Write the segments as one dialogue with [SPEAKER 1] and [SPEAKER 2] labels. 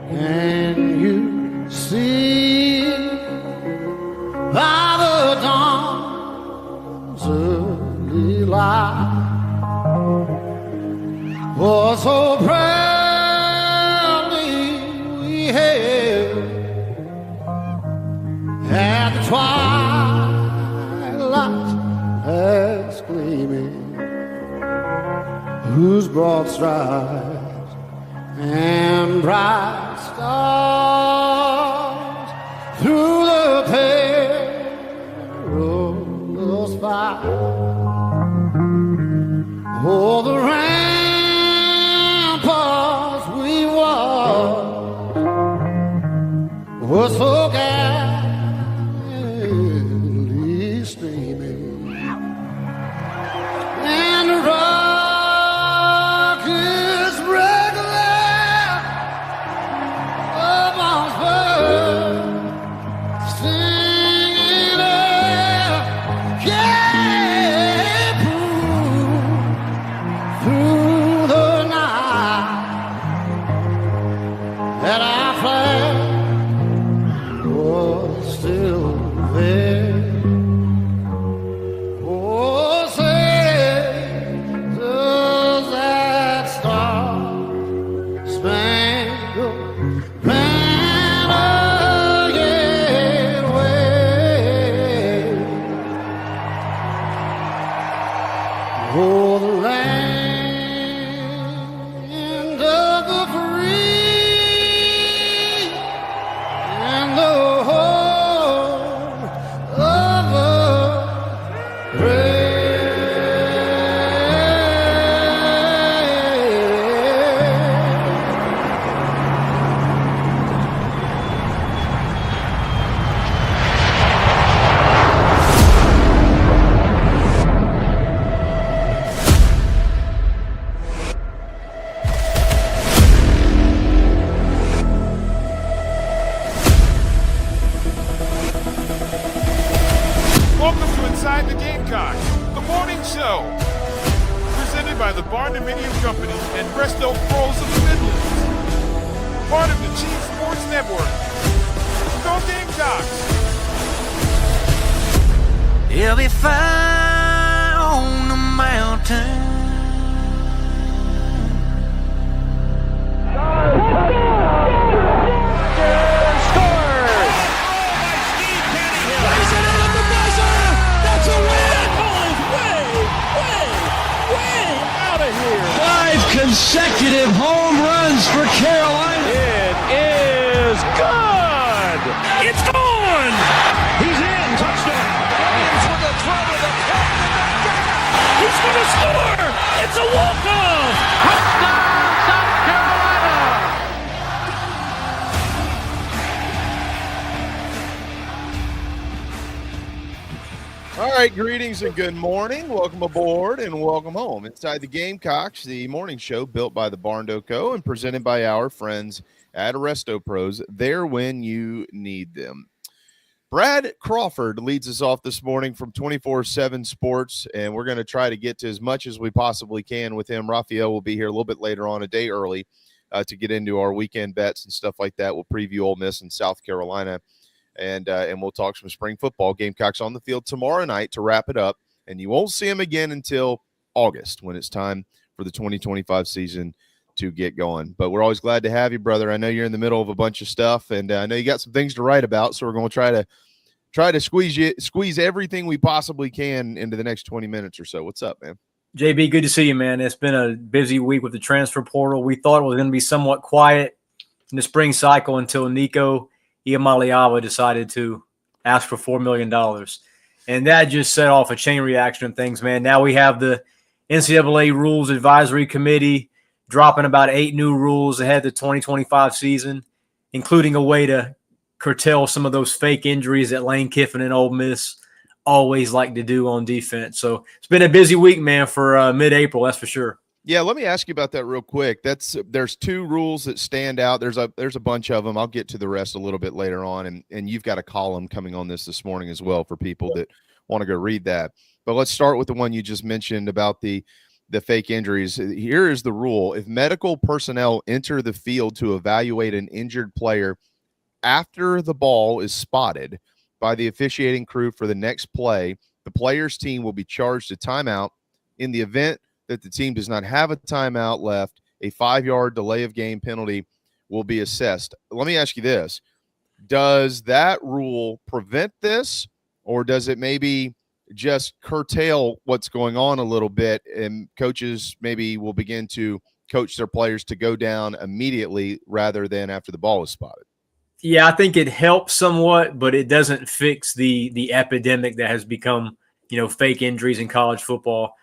[SPEAKER 1] Can you see by the dawn's early light was so proudly we hailed at the twilight as gleaming, whose broad strides and bright stars through the perilous fight. Oh, the ramparts we watched were so gallantly streaming, and the rockets regular amongst birds singing out, yeah, through the night that our flag was still there. Oh, say, does that star-spangled banner yet wave? Oh, the land of the free and the home of the brave.
[SPEAKER 2] Welcome to Inside the Gamecocks, the morning show. Presented by the Barn Dominion Company and Bresto Pros of the Midlands. Part of the Chief Sports Network. Go Gamecocks!
[SPEAKER 3] He'll be fire on the mountain.
[SPEAKER 4] That's a win! Out of here!
[SPEAKER 5] 5 consecutive home runs for Carolina.
[SPEAKER 4] It is good! It's gone! He's in! Touchdown! Williams with a throw to the plate and then back. He's going to score! It's a walk-off! Touchdown, South Carolina!
[SPEAKER 2] All right, greetings and good morning. Welcome aboard and welcome home. Inside the Gamecocks, the morning show built by the Barn Co. and presented by our friends
[SPEAKER 6] at Arresto Pros. They're when you need them. Brad Crawford leads us off this morning from 24/7 Sports, and we're going to try to get to as much as we possibly can with him. Raphael will be here a little bit later on, a day early, to get into our weekend bets and stuff like that. We'll preview Ole Miss and South Carolina, and we'll talk some spring football. Gamecocks on the field tomorrow night to wrap it up, and you won't see him again until August when it's time for the 2025 season to get going. But we're always glad to have you, brother. I know you're in the middle of a bunch of stuff, and I know you got some things to write about, so we're going to try to squeeze everything we possibly can into the next 20 minutes or so. What's up, man?
[SPEAKER 7] JB, good to see you, man. It's been a busy week with the transfer portal. We thought it was going to be somewhat quiet in the spring cycle until Nico Iamaleava decided to ask for $4 million. And that just set off a chain reaction of things, man. Now we have the NCAA Rules Advisory Committee dropping about 8 new rules ahead of the 2025 season, including a way to curtail some of those fake injuries that Lane Kiffin and Ole Miss always like to do on defense. So it's been a busy week, man, for mid-April, that's for sure.
[SPEAKER 6] Yeah, let me ask you about that real quick. There's 2 rules that stand out. There's a bunch of them. I'll get to the rest a little bit later on, and you've got a column coming on this morning as well for people that want to go read that. But let's start with the one you just mentioned about the fake injuries. Here is the rule. If medical personnel enter the field to evaluate an injured player after the ball is spotted by the officiating crew for the next play, the player's team will be charged a timeout. In the event that the team does not have a timeout left, a 5-yard delay of game penalty will be assessed. Let me ask you this. Does that rule prevent this, or does it maybe just curtail what's going on a little bit, and coaches maybe will begin to coach their players to go down immediately rather than after the ball is spotted?
[SPEAKER 7] Yeah, I think it helps somewhat, but it doesn't fix the epidemic that has become, fake injuries in college football.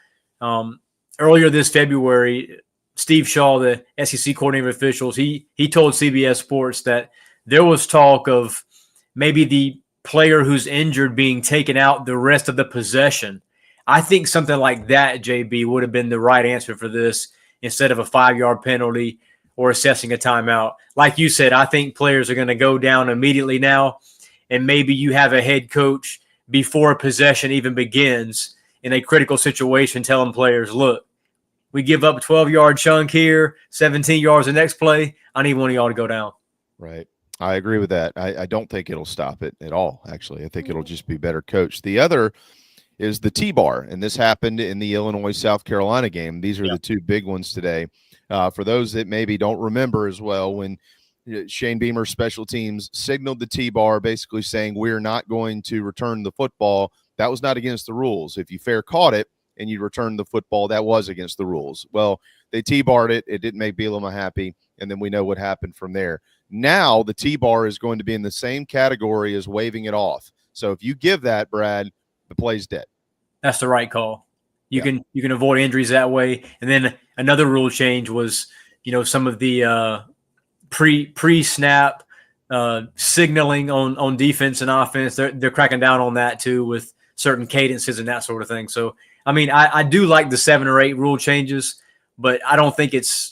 [SPEAKER 7] Earlier this February, Steve Shaw, the SEC coordinator of officials, he told CBS Sports that there was talk of maybe the player who's injured being taken out the rest of the possession. I think something like that, JB, would have been the right answer for this instead of a 5-yard penalty or assessing a timeout. Like you said, I think players are going to go down immediately now, and maybe you have a head coach before a possession even begins in a critical situation telling players, look, we give up a 12-yard chunk here, 17 yards the next play. I need one of y'all to go down.
[SPEAKER 6] Right. I agree with that. I don't think it'll stop it at all, actually. I think it'll just be better coached. The other is the T-bar, and this happened in the Illinois-South Carolina game. These are the 2 big ones today. For those that maybe don't remember as well, when Shane Beamer's special teams signaled the T-bar, basically saying we're not going to return the football, that was not against the rules. If you fair caught it and you returned the football, that was against the rules. Well, they T-barred it. It didn't make Bielema happy, and then we know what happened from there. Now the T-bar is going to be in the same category as waving it off. So if you give that, Brad, the play's dead.
[SPEAKER 7] That's the right call. You can avoid injuries that way. And then another rule change was, some of the pre-snap signaling on defense and offense. They're cracking down on that too with certain cadences and that sort of thing. So, I do like the 7 or 8 rule changes, but I don't think it's,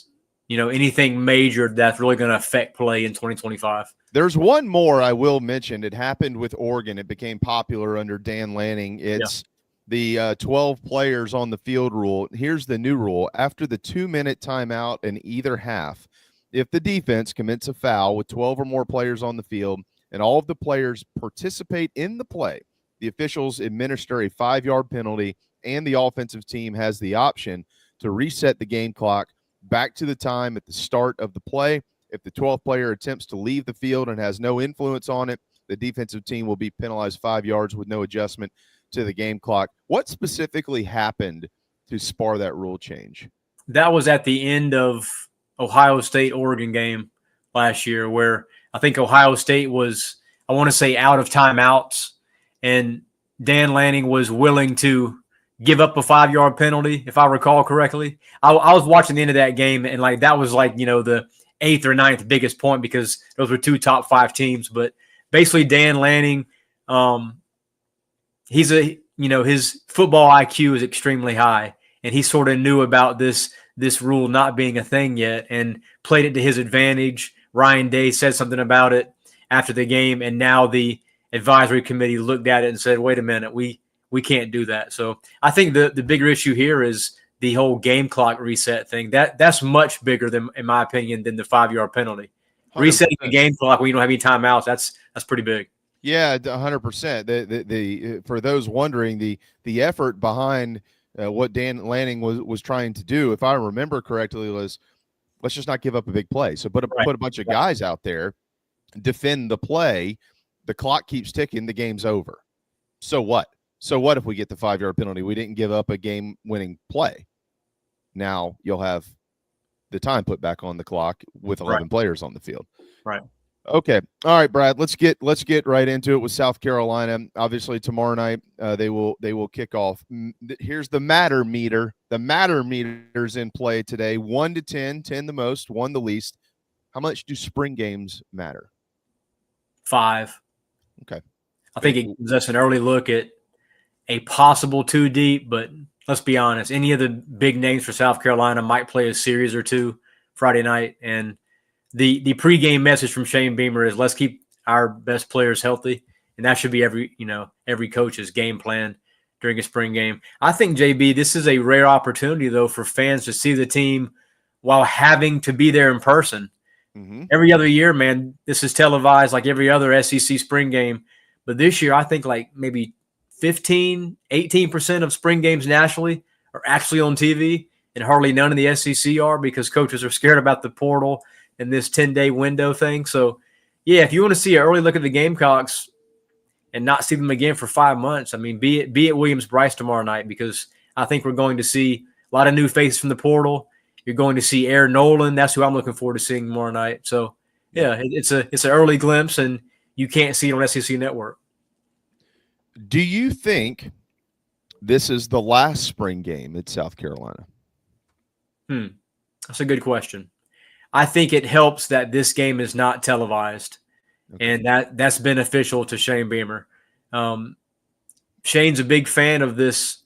[SPEAKER 7] anything major that's really going to affect play in 2025.
[SPEAKER 6] There's one more I will mention. It happened with Oregon. It became popular under Dan Lanning. It's the 12 players on the field rule. Here's the new rule. After the 2-minute timeout in either half, if the defense commits a foul with 12 or more players on the field and all of the players participate in the play, the officials administer a 5-yard penalty, and the offensive team has the option to reset the game clock back to the time at the start of the play. If the 12th player attempts to leave the field and has no influence on it, the defensive team will be penalized 5 yards with no adjustment to the game clock. What specifically happened to spar that rule change?
[SPEAKER 7] That was at the end of Ohio State-Oregon game last year, where I think Ohio State was, I want to say, out of timeouts, and Dan Lanning was willing to give up a 5-yard penalty, if I recall correctly. I was watching the end of that game, and that was the 8th or 9th biggest point because those were 2 top 5 teams. But basically, Dan Lanning, his football IQ is extremely high, and he sort of knew about this rule not being a thing yet and played it to his advantage, Ryan Day said something about it after the game, and now the advisory committee looked at it and said, wait a minute, we can't do that. So I think the bigger issue here is the whole game clock reset thing. That's much bigger than, in my opinion, than the 5-yard penalty. 100%. Resetting the game clock when you don't have any timeouts, that's pretty big.
[SPEAKER 6] Yeah, 100%. The for those wondering, the effort behind what Dan Lanning was trying to do, if I remember correctly, was let's just not give up a big play. So put a bunch of guys out there, defend the play. The clock keeps ticking. The game's over. So what? So what if we get the 5-yard penalty? We didn't give up a game-winning play. Now you'll have the time put back on the clock with 11 players on the field.
[SPEAKER 7] Right.
[SPEAKER 6] Okay. All right, Brad, let's get right into it with South Carolina. Obviously tomorrow night they will kick off. Here's the matter meter. The matter meter's in play today. 1 to 10, 10 the most, 1 the least. How much do spring games matter?
[SPEAKER 7] 5.
[SPEAKER 6] Okay.
[SPEAKER 7] I think it gives us an early look at a possible 2 deep, but let's be honest, any of the big names for South Carolina might play a series or two Friday night. And the pregame message from Shane Beamer is let's keep our best players healthy. And that should be every coach's game plan during a spring game. I think, JB, this is a rare opportunity, though, for fans to see the team while having to be there in person. Mm-hmm. Every other year, man, this is televised like every other SEC spring game. But this year, I think like maybe 15, 18% of spring games nationally are actually on TV, and hardly none of the SEC are because coaches are scared about the portal and this 10-day window thing. So, yeah, if you want to see an early look at the Gamecocks and not see them again for 5 months, I mean, be at Williams-Brice tomorrow night, because I think we're going to see a lot of new faces from the portal. You're going to see Aaron Nolan. That's who I'm looking forward to seeing tomorrow night. So, yeah, it's an early glimpse, and you can't see it on SEC Network.
[SPEAKER 6] Do you think this is the last spring game at South Carolina?
[SPEAKER 7] That's a good question. I think it helps that this game is not televised, and that's beneficial to Shane Beamer. Shane's a big fan of this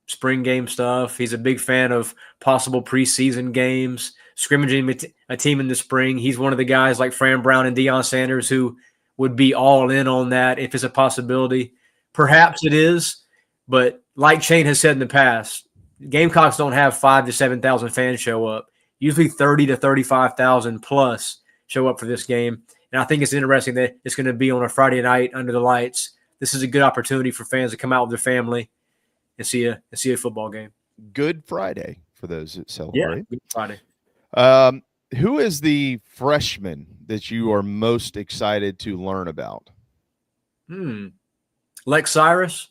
[SPEAKER 7] spring game stuff. He's a big fan of possible preseason games, scrimmaging a team in the spring. He's one of the guys like Fran Brown and Deion Sanders who would be all in on that if it's a possibility. Perhaps it is, but like Shane has said in the past, Gamecocks don't have 5,000 to 7,000 fans show up. Usually 30,000 to 35,000 plus show up for this game. And I think it's interesting that it's going to be on a Friday night under the lights. This is a good opportunity for fans to come out with their family and see a football game.
[SPEAKER 6] Good Friday for those that celebrate.
[SPEAKER 7] Yeah, Good Friday.
[SPEAKER 6] Who is the freshman that you are most excited to learn about?
[SPEAKER 7] Lex Cyrus.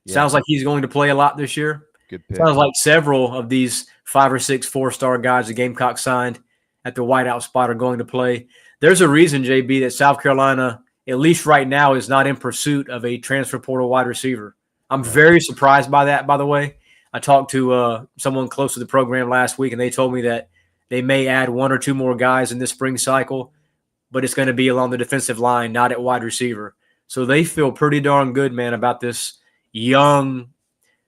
[SPEAKER 6] Yeah.
[SPEAKER 7] Sounds like he's going to play a lot this year.
[SPEAKER 6] Good pick.
[SPEAKER 7] Sounds like several of these 5 or 6 4-star guys the Gamecock signed at the wideout spot are going to play. There's a reason, JB, that South Carolina, at least right now, is not in pursuit of a transfer portal wide receiver. I'm very surprised by that, by the way. I talked to someone close to the program last week, and they told me that they may add 1 or 2 more guys in this spring cycle, but it's going to be along the defensive line, not at wide receiver. So they feel pretty darn good, man, about this young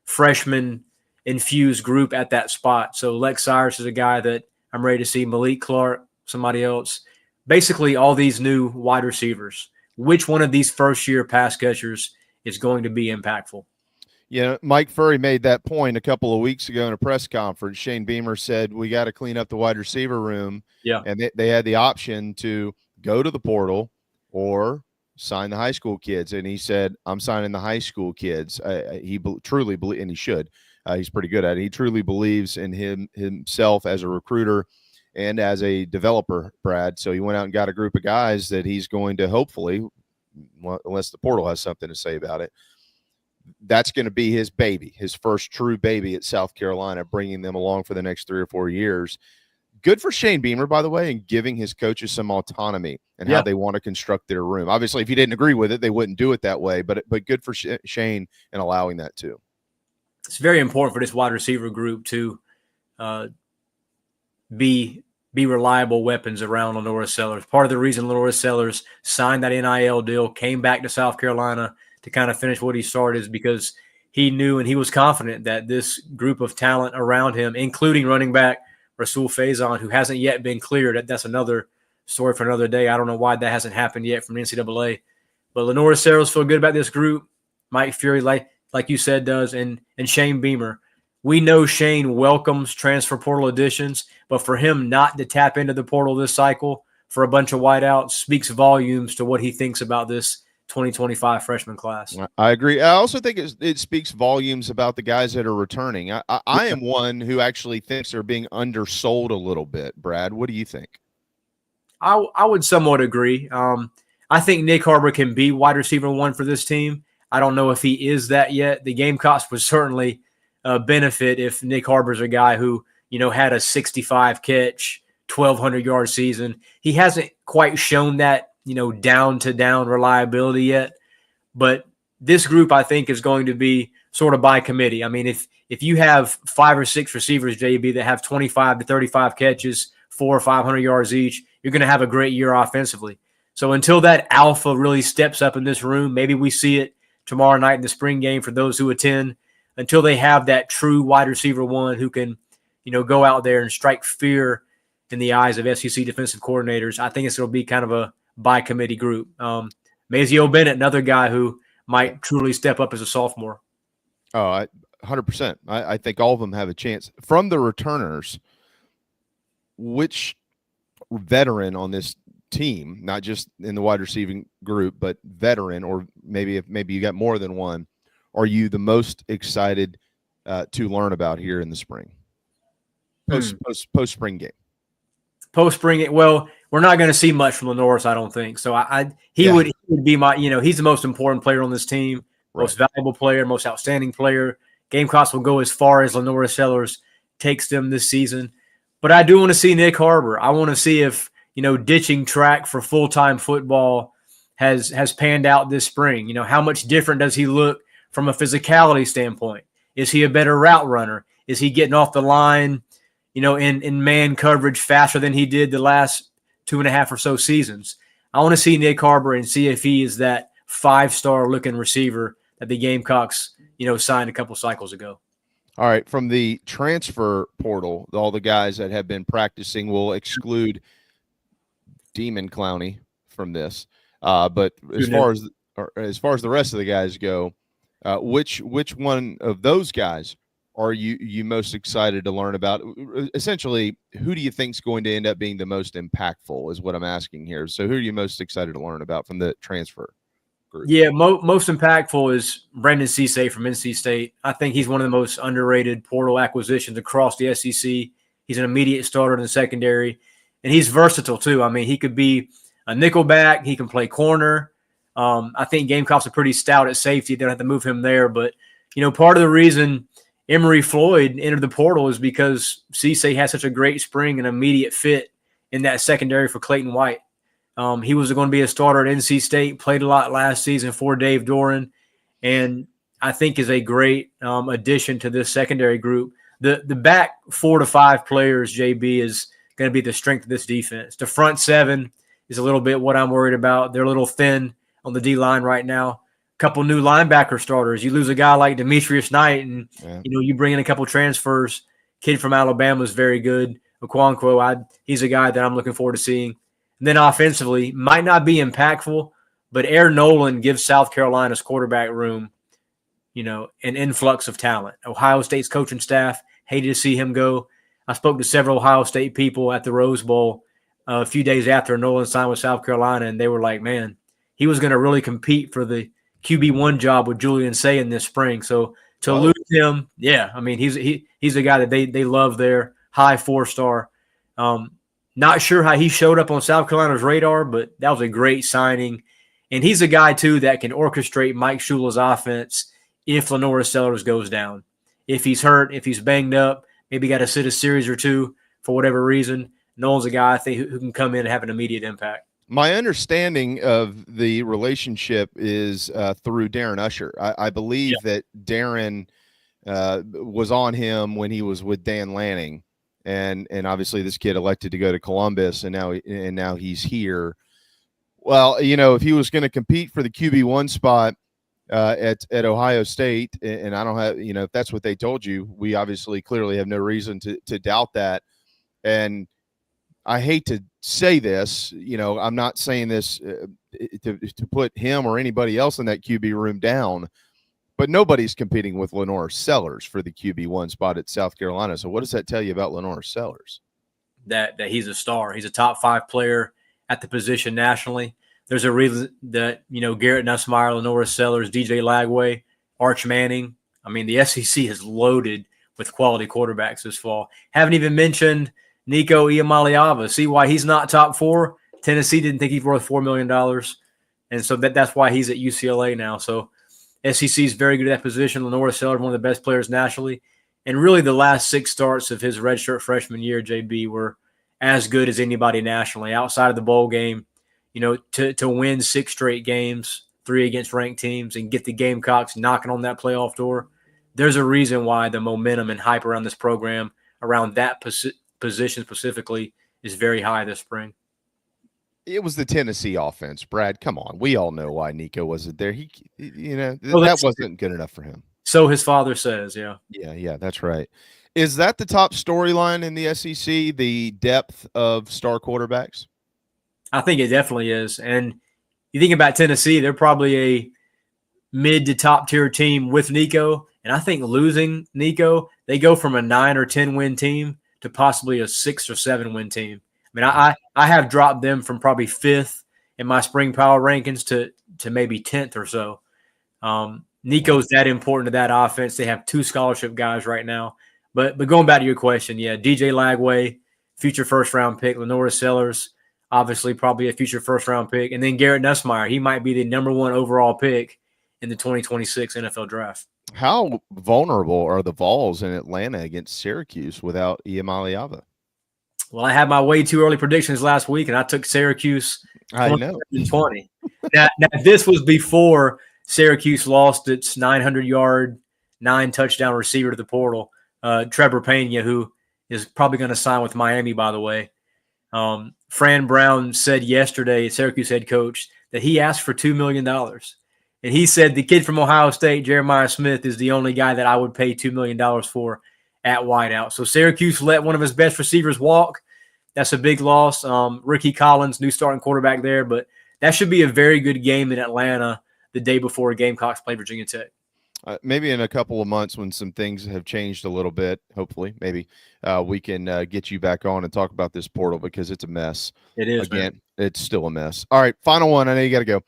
[SPEAKER 7] freshman-infused group at that spot. So Lex Cyrus is a guy that I'm ready to see. Malik Clark, somebody else. Basically all these new wide receivers. Which one of these first-year pass catchers is going to be impactful?
[SPEAKER 6] Yeah, Mike Furry made that point a couple of weeks ago in a press conference. Shane Beamer said, we got to clean up the wide receiver room. Yeah. And they had the option to go to the portal or sign the high school kids. And he said, I'm signing the high school kids. He truly believes, and he should. He's pretty good at it. He truly believes in himself as a recruiter and as a developer, Brad. So he went out and got a group of guys that he's going to hopefully, unless the portal has something to say about it, that's going to be his baby, his first true baby at South Carolina, bringing them along for the next 3 or 4 years. Good for Shane Beamer, by the way, and giving his coaches some autonomy and how they want to construct their room. Obviously, if he didn't agree with it, they wouldn't do it that way, but good for Shane in allowing that too.
[SPEAKER 7] It's very important for this wide receiver group to be reliable weapons around Lenora Sellers. Part of the reason Lenora Sellers signed that NIL deal, came back to South Carolina to kind of finish what he started, is because he knew and he was confident that this group of talent around him, including running back Rasul Faison, who hasn't yet been cleared, that's another story for another day. I don't know why that hasn't happened yet from the NCAA. But Lenora Saros feel good about this group. Mike Fury, like you said, does, and Shane Beamer. We know Shane welcomes transfer portal additions, but for him not to tap into the portal this cycle for a bunch of wideouts speaks volumes to what he thinks about this 2025 freshman class.
[SPEAKER 6] I agree. I also think it speaks volumes about the guys that are returning. I am one who actually thinks they're being undersold a little bit. Brad, what do you think?
[SPEAKER 7] I would somewhat agree. I think Nick Harbor can be wide receiver 1 for this team. I don't know if he is that yet. The Gamecocks would certainly benefit if Nick Harbor's a guy who, had a 65 catch, 1,200 yard season. He hasn't quite shown that, down to down reliability yet. But this group, I think, is going to be sort of by committee. I mean, if you have 5 or 6 receivers, JB, that have 25 to 35 catches, 400 or 500 yards each, you're going to have a great year offensively. So until that alpha really steps up in this room, maybe we see it tomorrow night in the spring game for those who attend, until they have that true wide receiver 1 who can, go out there and strike fear in the eyes of SEC defensive coordinators. I think it's going to be kind of a by committee group. Mazio Bennett, another guy who might truly step up as a sophomore.
[SPEAKER 6] Oh, 100%. I think all of them have a chance. From the returners, which veteran on this team, not just in the wide receiving group, but veteran, or maybe you got more than one, are you the most excited to learn about here in the spring? Post spring game. Post spring game.
[SPEAKER 7] Well, we're not going to see much from Lenoris, I don't think. So he would be my, he's the most important player on this team, most valuable player, most outstanding player. Gamecocks will go as far as Lenora Sellers takes them this season. But I do want to see Nick Harbor. I want to see if, ditching track for full-time football has panned out this spring. How much different does he look from a physicality standpoint? Is he a better route runner? Is he getting off the line, in man coverage faster than he did the last 2.5 or so seasons? I want to see Nick Harbor and see if he is that 5-star looking receiver that the Gamecocks, signed a couple cycles ago.
[SPEAKER 6] All right. From the transfer portal, all the guys that have been practicing, will exclude Demon Clowney from this. But as far as the rest of the guys go, which one of those guys are you most excited to learn about? Essentially, who do you think is going to end up being the most impactful is what I'm asking here. So who are you most excited to learn about from the transfer group?
[SPEAKER 7] Yeah, most impactful is Brandon Cisse from NC State. I think he's one of the most underrated portal acquisitions across the SEC. He's an immediate starter in the secondary, and he's versatile too. I mean, he could be a nickelback. He can play corner. I think Gamecocks are pretty stout at safety. They don't have to move him there. But, part of the reason Emory Floyd entered the portal is because Cisse had such a great spring and immediate fit in that secondary for Clayton White. He was going to be a starter at NC State, played a lot last season for Dave Doran, and I think is a great addition to this secondary group. The back 4 to 5 players, JB, is going to be the strength of this defense. The front 7 is a little bit what I'm worried about. They're a little thin on the D-line right now. A couple new linebacker starters. You lose a guy like Demetrius Knight, and you bring in a couple transfers. Kid from Alabama is very good. Okonkwo, he's a guy that I'm looking forward to seeing. And then offensively, might not be impactful, but Air Nolan gives South Carolina's quarterback room, an influx of talent. Ohio State's coaching staff hated to see him go. I spoke to several Ohio State people at the Rose Bowl a few days after Nolan signed with South Carolina, and they were like, man, he was going to really compete for the QB1 job with Julian Sayin this spring. So to lose him, he's a guy that they love there, high 4-star. Not sure how he showed up on South Carolina's radar, but that was a great signing. And he's a guy, too, that can orchestrate Mike Shula's offense if Lenora Sellers goes down. If he's hurt, if he's banged up, maybe got to sit a series or two for whatever reason, Nolan's a guy I think who can come in and have an immediate impact.
[SPEAKER 6] My understanding of the relationship is through Darren Usher. I believe that Darren was on him when he was with Dan Lanning. And obviously this kid elected to go to Columbus, and now he's here. Well, if he was going to compete for the QB1 spot at Ohio State, and I don't have, if that's what they told you, we obviously clearly have no reason to doubt that. And I hate to say this, I'm not saying this to put him or anybody else in that QB room down, but nobody's competing with Lenore Sellers for the QB1 spot at South Carolina. So what does that tell you about Lenore Sellers?
[SPEAKER 7] That he's a star. He's a top 5 player at the position nationally. There's a reason that, Garrett Nussmeier, Lenore Sellers, DJ Lagway, Arch Manning. I mean, the SEC is loaded with quality quarterbacks this fall. Haven't even mentioned Nico Iamaleava. See why he's not top 4? Tennessee didn't think he's worth $4 million. And so that's why he's at UCLA now. So SEC is very good at that position. Lenore Sellers, one of the best players nationally. And really the last 6 starts of his redshirt freshman year, JB, were as good as anybody nationally outside of the bowl game. To win 6 straight games, 3 against ranked teams, and get the Gamecocks knocking on that playoff door. There's a reason why the momentum and hype around this program, around that position specifically, is very high this spring.
[SPEAKER 6] It was the Tennessee offense, Brad. Come on. We all know why Nico wasn't there. That wasn't good enough for him.
[SPEAKER 7] So his father says, yeah.
[SPEAKER 6] Yeah, that's right. Is that the top storyline in the SEC, the depth of star quarterbacks?
[SPEAKER 7] I think it definitely is. And you think about Tennessee, they're probably a mid to top tier team with Nico. And I think losing Nico, they go from a 9 or 10 win team to possibly a 6 or 7 win team. I mean, I have dropped them from probably 5th in my spring power rankings to maybe 10th or so. Nico's that important to that offense. They have 2 scholarship guys right now. But going back to your question, yeah, DJ Lagway, future first-round pick, Lenore Sellers, obviously probably a future first-round pick, and then Garrett Nussmeier. He might be the number 1 overall pick in the 2026 NFL draft.
[SPEAKER 6] How vulnerable are the Vols in Atlanta against Syracuse without Iamaleava?
[SPEAKER 7] Well, I had my way too early predictions last week, and I took Syracuse 20. Now, this was before Syracuse lost its 900-yard, 9-touchdown receiver to the portal, Trevor Pena, who is probably going to sign with Miami, by the way. Fran Brown said yesterday, Syracuse head coach, that he asked for $2 million. And he said the kid from Ohio State, Jeremiah Smith, is the only guy that I would pay $2 million for at wideout. So Syracuse let one of his best receivers walk. That's a big loss. Ricky Collins, new starting quarterback there. But that should be a very good game in Atlanta the day before Gamecocks play Virginia Tech.
[SPEAKER 6] Maybe in a couple of months when some things have changed a little bit, hopefully, maybe we can get you back on and talk about this portal because it's a mess.
[SPEAKER 7] It is.
[SPEAKER 6] Again,
[SPEAKER 7] man.
[SPEAKER 6] It's still a mess. All right, final one. I know you got to go.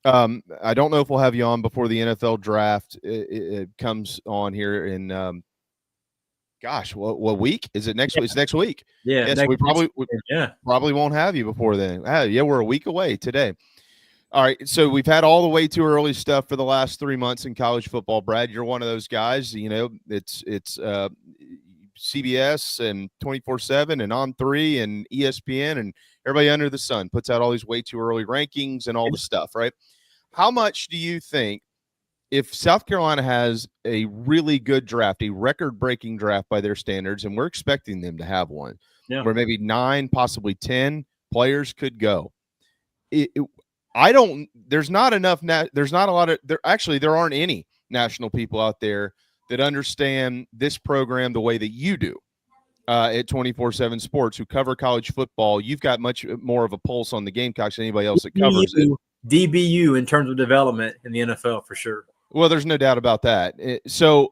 [SPEAKER 6] I don't know if we'll have you on before the NFL draft. It comes on here in, what week? Is it next week? It's next week.
[SPEAKER 7] Yeah.
[SPEAKER 6] Yes, we probably won't have you before then. Yeah, we're a week away today. All right, so we've had all the way too early stuff for the last 3 months in college football. Brad, you're one of those guys. It's CBS and 24/7 and On3 and ESPN and everybody under the sun puts out all these way too early rankings and all the stuff, right? How much do you think if South Carolina has a really good draft, a record-breaking draft by their standards, and we're expecting them to have one, where maybe 9, possibly 10 players could go? There's not enough. There's not a lot of there aren't any national people out there that understand this program the way that you do at 24/7 Sports, who cover college football. You've got much more of a pulse on the Gamecocks than anybody else that covers it.
[SPEAKER 7] DBU in terms of development in the NFL for sure.
[SPEAKER 6] Well, there's no doubt about that.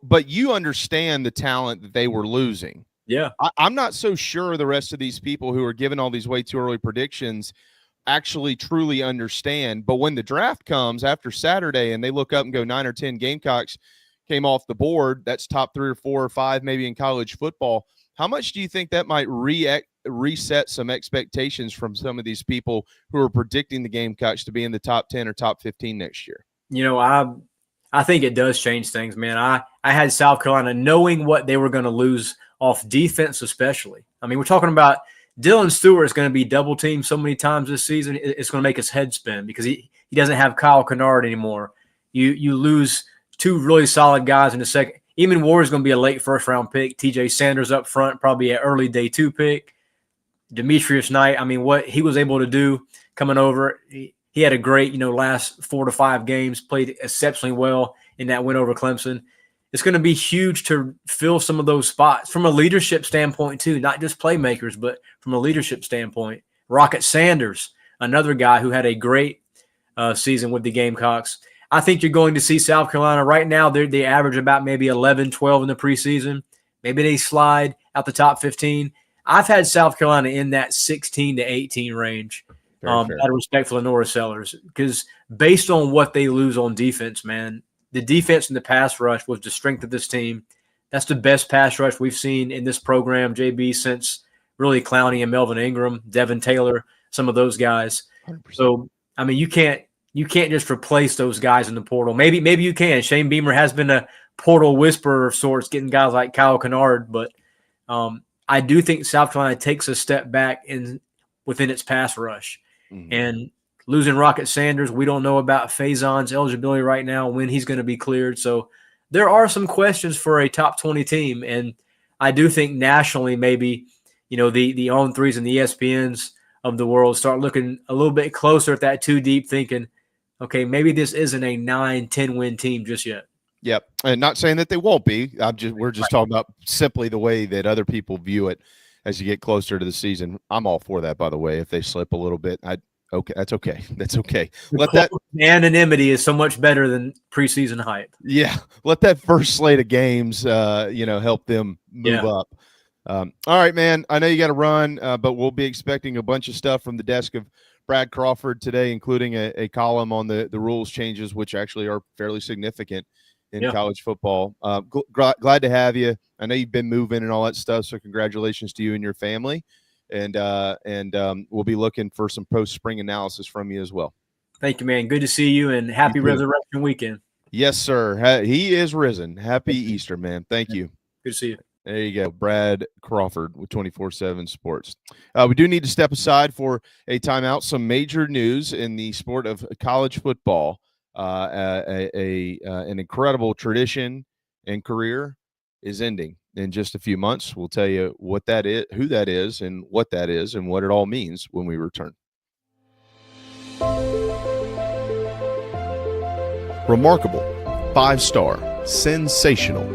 [SPEAKER 6] But you understand the talent that they were losing.
[SPEAKER 7] Yeah.
[SPEAKER 6] I'm not so sure the rest of these people who are giving all these way too early predictions actually truly understand. But when the draft comes after Saturday and they look up and go 9 or 10 Gamecocks came off the board, that's top 3 or 4 or 5 maybe in college football. How much do you think that might reset some expectations from some of these people who are predicting the Gamecocks to be in the top 10 or top 15 next year?
[SPEAKER 7] I think it does change things, man. I had South Carolina knowing what they were going to lose off defense especially. I mean, we're talking about Dylan Stewart is going to be double teamed so many times this season. It's going to make his head spin because he doesn't have Kyle Kennard anymore. You lose 2 really solid guys in the second. Eamon Ward is going to be a late first-round pick. TJ Sanders up front, probably an early day 2 pick. Demetrius Knight, I mean, what he was able to do coming over, he had a great, last 4 to 5 games, played exceptionally well in that win over Clemson. It's going to be huge to fill some of those spots from a leadership standpoint too, not just playmakers, but from a leadership standpoint. Rocket Sanders, another guy who had a great season with the Gamecocks. I think you're going to see South Carolina right now. They average about maybe 11, 12 in the preseason. Maybe they slide out the top 15. I've had South Carolina in that 16 to 18 range. Out of respect for Lenora Sellers, because based on what they lose on defense, man, the defense and the pass rush was the strength of this team. That's the best pass rush we've seen in this program, JB, since really Clowney and Melvin Ingram, Devin Taylor, some of those guys. 100%. So, I mean, you can't just replace those guys in the portal. Maybe you can. Shane Beamer has been a portal whisperer of sorts, getting guys like Kyle Kennard, but I do think South Carolina takes a step back within its pass rush. Mm-hmm. And losing Rocket Sanders, we don't know about Faison's eligibility right now, when he's going to be cleared. So there are some questions for a top 20 team. And I do think nationally, maybe, the On3s and the ESPNs of the world start looking a little bit closer at that too deep, thinking, okay, maybe this isn't a 9-10 win team just yet.
[SPEAKER 6] Yep. And not saying that they won't be. We're just talking about simply the way that other people view it as you get closer to the season. I'm all for that, by the way. If they slip a little bit, that's okay. That's okay.
[SPEAKER 7] Let that anonymity is so much better than preseason hype.
[SPEAKER 6] Yeah. Let that first slate of games, help them move up. All right, man. I know you got to run, but we'll be expecting a bunch of stuff from the desk of Brad Crawford today, including a column on the rules changes, which actually are fairly significant in college football. Glad to have you. I know you've been moving and all that stuff, so congratulations to you and your family. And we'll be looking for some post-spring analysis from you as well.
[SPEAKER 7] Thank you, man. Good to see you, and happy Resurrection Weekend.
[SPEAKER 6] Yes, sir. He is risen. Happy Easter, man. Thank you.
[SPEAKER 7] Good to see you.
[SPEAKER 6] There you go, Brad Crawford with 24/7 Sports. We do need to step aside for a timeout. Some major news in the sport of college football. An incredible tradition and career is ending in just a few months. We'll tell you what that is, who that is, and what that is, and what it all means when we return. Remarkable, 5-star, sensational.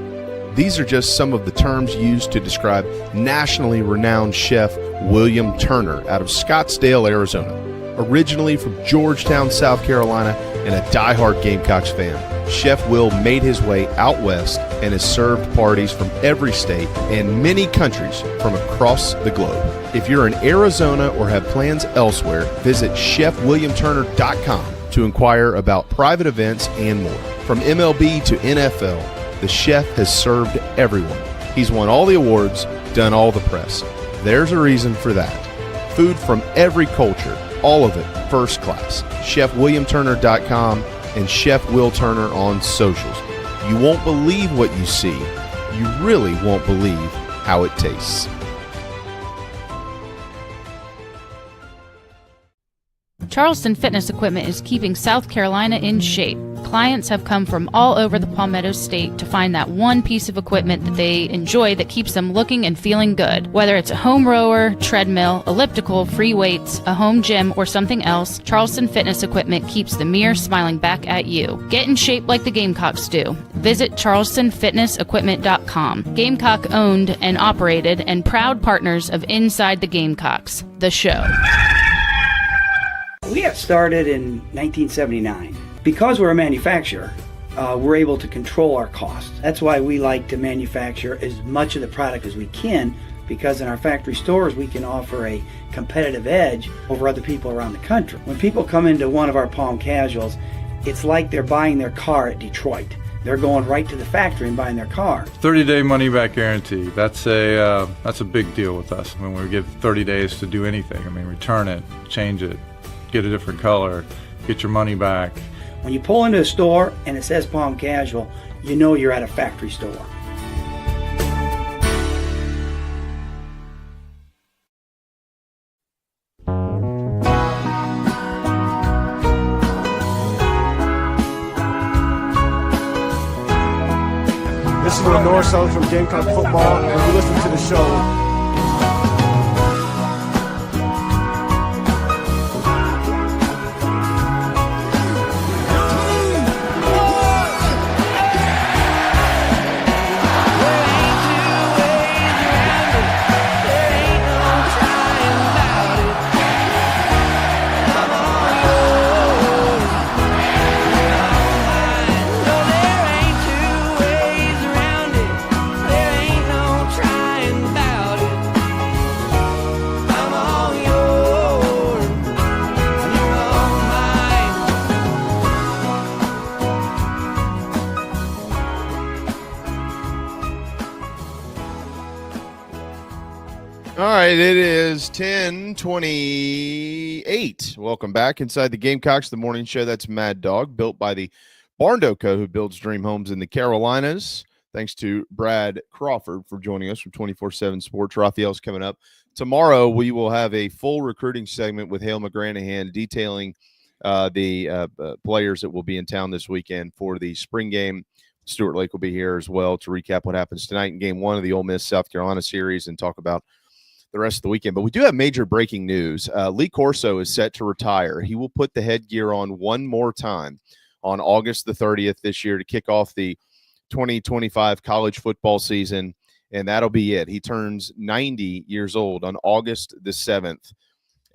[SPEAKER 6] These are just some of the terms used to describe nationally renowned chef William Turner out of Scottsdale, Arizona. Originally from Georgetown, South Carolina, and a diehard Gamecocks fan, Chef Will made his way out west and has served parties from every state and many countries from across the globe. If you're in Arizona or have plans elsewhere, visit chefwilliamturner.com to inquire about private events and more. From MLB to NFL, the chef has served everyone. He's won all the awards, done all the press. There's a reason for that. Food from every culture, all of it first class. ChefWilliamTurner.com and Chef Will Turner on socials. You won't believe what you see. You really won't believe how it tastes.
[SPEAKER 8] Charleston Fitness Equipment is keeping South Carolina in shape. Clients have come from all over the Palmetto State to find that one piece of equipment that they enjoy that keeps them looking and feeling good. Whether it's a home rower, treadmill, elliptical, free weights, a home gym, or something else, Charleston Fitness Equipment keeps the mirror smiling back at you. Get in shape like the Gamecocks do. Visit charlestonfitnessequipment.com. Gamecock owned and operated and proud partners of Inside the Gamecocks, the show.
[SPEAKER 9] We got started in 1979. Because we're a manufacturer, we're able to control our costs. That's why we like to manufacture as much of the product as we can, because in our factory stores we can offer a competitive edge over other people around the country. When people come into one of our Palm Casuals, it's like they're buying their car at Detroit. They're going right to the factory and buying their car.
[SPEAKER 10] 30-day money-back guarantee. That's a big deal with us. I mean, we give 30 days to do anything. I mean, return it, change it, get a different color, get your money back.
[SPEAKER 9] When you pull into a store and it says Palm Casual, you know you're at a factory store.
[SPEAKER 11] This is Lenora Sellers from Gamecock Football, and you listen to the show.
[SPEAKER 6] right, it is 10:28. Welcome back inside the Gamecocks, the morning show. That's Mad Dog, built by the Barndo Co., who builds dream homes in the Carolinas. Thanks to Brad Crawford for joining us from 24/7 Sports. Raphael's coming up. Tomorrow, we will have a full recruiting segment with Hale McGranahan detailing the players that will be in town this weekend for the spring game. Stuart Lake will be here as well to recap what happens tonight in game 1 of the Ole Miss South Carolina series and talk about the rest of the weekend. But we do have major breaking news. Lee Corso is set to retire. He will put the headgear on one more time on August the 30th this year to kick off the 2025 college football season, and that'll be it. He turns 90 years old on August the 7th,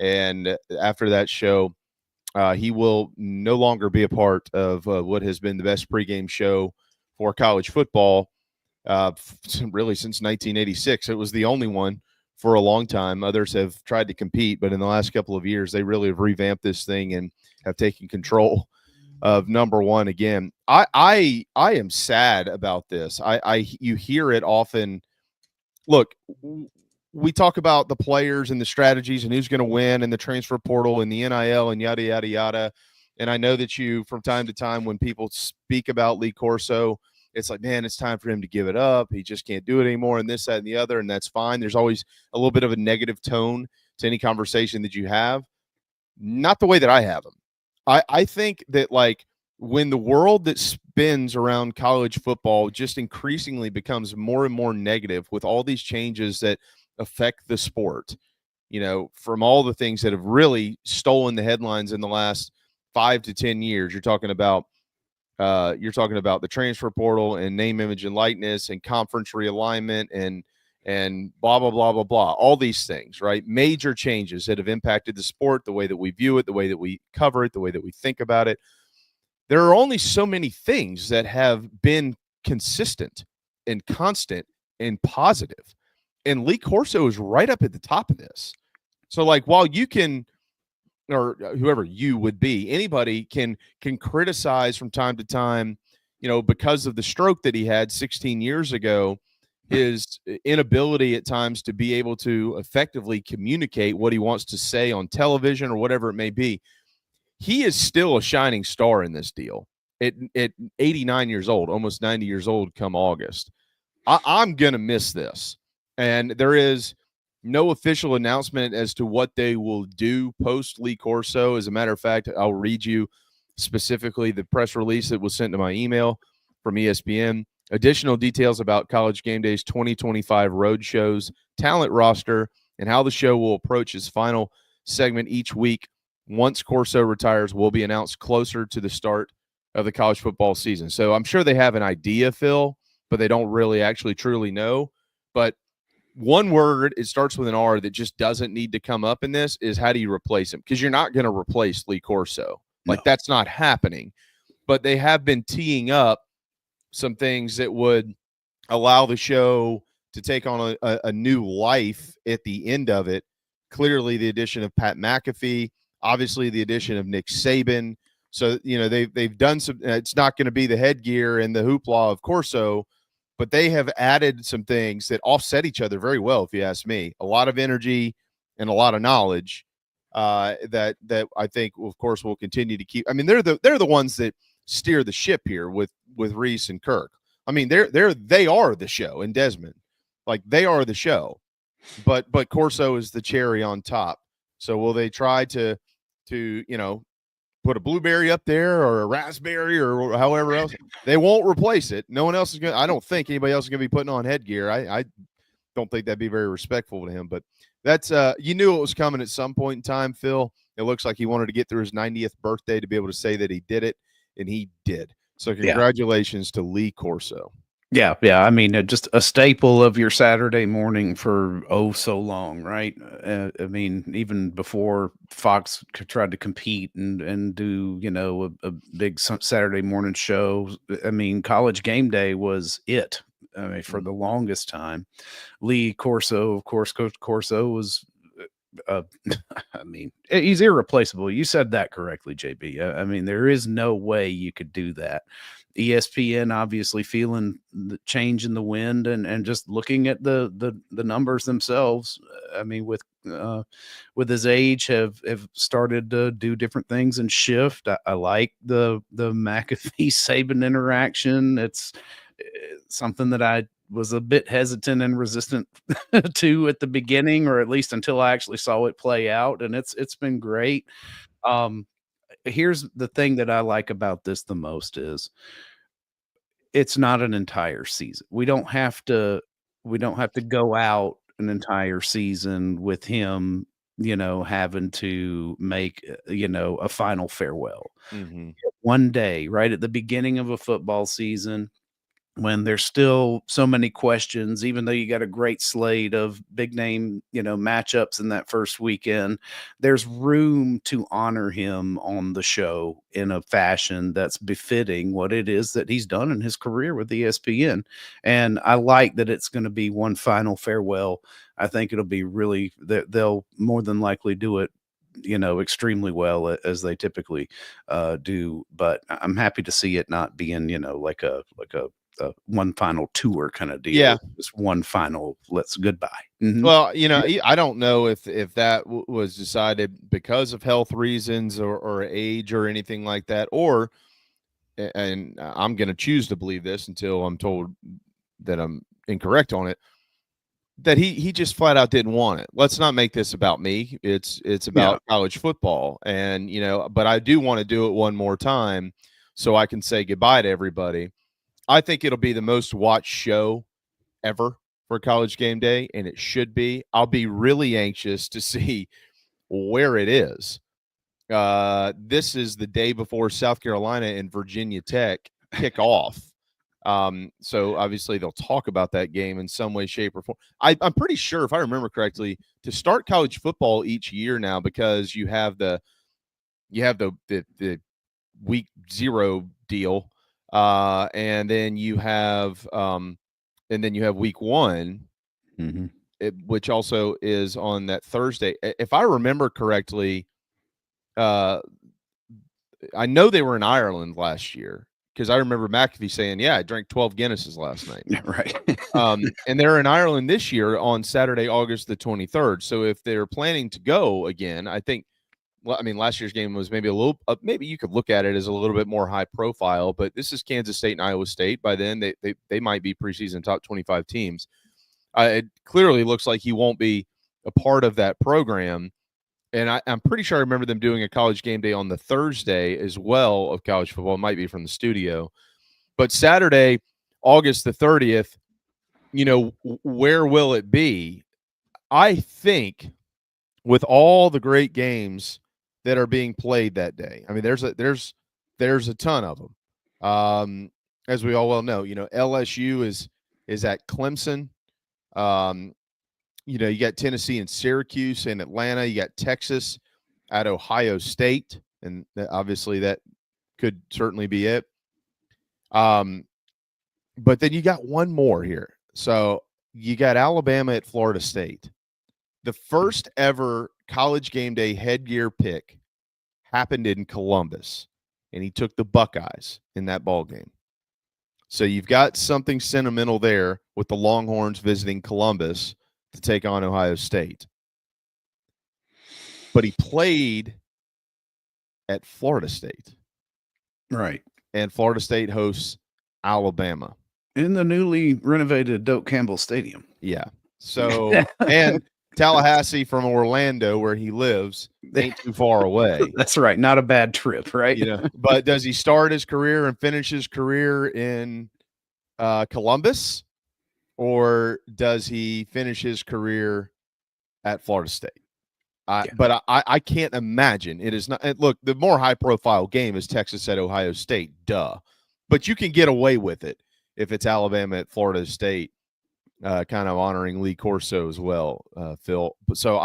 [SPEAKER 6] and after that show, he will no longer be a part of what has been the best pregame show for college football really since 1986. It was the only one for a long time. Others have tried to compete, but in the last couple of years, they really have revamped this thing and have taken control of number one again. I am sad about this. You hear it often. Look, we talk about the players and the strategies and who's going to win and the transfer portal and the NIL and yada, yada, yada. And I know that you, from time to time, when people speak about Lee Corso, it's like, man, it's time for him to give it up. He just can't do it anymore, and this, that, and the other, and that's fine. There's always a little bit of a negative tone to any conversation that you have. Not the way that I have them. I think that, like, when the world that spins around college football just increasingly becomes more and more negative with all these changes that affect the sport, you know, from all the things that have really stolen the headlines in the last 5 to 10 years, you're talking about the transfer portal and name, image, and likeness and conference realignment and blah, blah, blah, blah, blah. All these things, right? Major changes that have impacted the sport, the way that we view it, the way that we cover it, the way that we think about it. There are only so many things that have been consistent and constant and positive. And Lee Corso is right up at the top of this. So, like, while you can, or whoever you would be, anybody can criticize from time to time, you know, because of the stroke that he had 16 years ago, his inability at times to be able to effectively communicate what he wants to say on television or whatever it may be. He is still a shining star in this deal at 89 years old, almost 90 years old come August. I'm going to miss this. And there is no official announcement as to what they will do post Lee Corso. As a matter of fact, I'll read you specifically the press release that was sent to my email from ESPN. Additional details about College Game Day's 2025 road shows, talent roster, and how the show will approach its final segment each week once Corso retires will be announced closer to the start of the college football season. So I'm sure they have an idea, Phil, but they don't really actually truly know. But one word, it starts with an R, that just doesn't need to come up in this is, how do you replace him? Because you're not going to replace Lee Corso. Like, that's not happening. But they have been teeing up some things that would allow the show to take on a new life at the end of it. Clearly, the addition of Pat McAfee, obviously the addition of Nick Saban. So, you know, they've done some. It's not going to be the headgear and the hoopla of Corso, but they have added some things that offset each other very well, if you ask me. A lot of energy and a lot of knowledge that I think, of course, will continue to keep. I mean, they're the ones that steer the ship here with Reese and Kirk. I mean, they are the show, and Desmond, like, they are the show, but Corso is the cherry on top. So will they try to you know, put a blueberry up there or a raspberry or however else? They won't replace it. No one else is going to – I don't think anybody else is going to be putting on headgear. I don't think that'd be very respectful to him. But that's you knew it was coming at some point in time, Phil. It looks like he wanted to get through his 90th birthday to be able to say that he did it, and he did. So congratulations to Lee Corso.
[SPEAKER 12] Yeah. I mean, just a staple of your Saturday morning for so long, right? I mean, even before Fox tried to compete and do, you know, a big Saturday morning show. I mean, College Game Day was it. I mean, for the longest time. Lee Corso, of course, Coach Corso was I mean, he's irreplaceable. You said that correctly, JB. I mean, there is no way you could do that. ESPN obviously feeling the change in the wind and just looking at the numbers themselves. I mean, with his age, have started to do different things and shift. I like the McAfee Saban interaction. It's something that I was a bit hesitant and resistant to at the beginning, or at least until I actually saw it play out, and it's been great. Here's the thing that I like about this the most is it's not an entire season. We don't have to go out an entire season with him, having to make, a final farewell.
[SPEAKER 6] Mm-hmm.
[SPEAKER 12] One day, right at the beginning of a football season, when there's still so many questions, even though you got a great slate of big name, matchups in that first weekend, there's room to honor him on the show in a fashion that's befitting what it is that he's done in his career with ESPN. And I like that it's going to be one final farewell. I think it'll be really, they'll more than likely do it, extremely well, as they typically do. But I'm happy to see it not being, like a one final tour kind of deal.
[SPEAKER 6] Yeah,
[SPEAKER 12] just one final goodbye. Mm-hmm.
[SPEAKER 6] Well, I don't know if that was decided because of health reasons or age or anything like that, or, and I'm going to choose to believe this until I'm told that I'm incorrect on it, that he just flat out didn't want it. Let's not make this about me. It's about college football, and but I do want to do it one more time so I can say goodbye to everybody. I think it'll be the most watched show ever for College Game Day, and it should be. I'll be really anxious to see where it is. This is the day before South Carolina and Virginia Tech kick off. So obviously they'll talk about that game in some way, shape, or form. I'm pretty sure, if I remember correctly, to start college football each year now, because you have the week 0 deal. And then you have week 1,
[SPEAKER 12] mm-hmm.
[SPEAKER 6] Which also is on that Thursday. If I remember correctly, I know they were in Ireland last year, because I remember McAfee saying, "Yeah, I drank 12 Guinnesses last night."
[SPEAKER 12] Right.
[SPEAKER 6] And they're in Ireland this year on Saturday, August the 23rd. So if they're planning to go again, I think. Well, I mean, last year's game was maybe a little, maybe you could look at it as a little bit more high profile, but this is Kansas State and Iowa State. By then, they might be preseason top 25 teams. It clearly looks like he won't be a part of that program. And I'm pretty sure I remember them doing a College Game Day on the Thursday as well of college football. It might be from the studio. But Saturday, August the 30th, where will it be? I think with all the great games that are being played that day. I mean, there's a ton of them. As we all well know, LSU is at Clemson. You got Tennessee and Syracuse and Atlanta. You got Texas at Ohio State, and obviously that could certainly be it. But then you got one more here. So you got Alabama at Florida State. The first ever College Game Day headgear pick happened in Columbus, and he took the Buckeyes in that ball game. So you've got something sentimental there with the Longhorns visiting Columbus to take on Ohio State. But he played at Florida State.
[SPEAKER 12] Right.
[SPEAKER 6] And Florida State hosts Alabama.
[SPEAKER 12] In the newly renovated Doak Campbell Stadium.
[SPEAKER 6] Yeah. So, and Tallahassee from Orlando, where he lives, ain't too far away.
[SPEAKER 12] That's right. Not a bad trip, right?
[SPEAKER 6] But does he start his career and finish his career in Columbus, or does he finish his career at Florida State? But I can't imagine it is not. Look, the more high-profile game is Texas at Ohio State, duh. But you can get away with it if it's Alabama at Florida State. Kind of honoring Lee Corso as well, Phil. So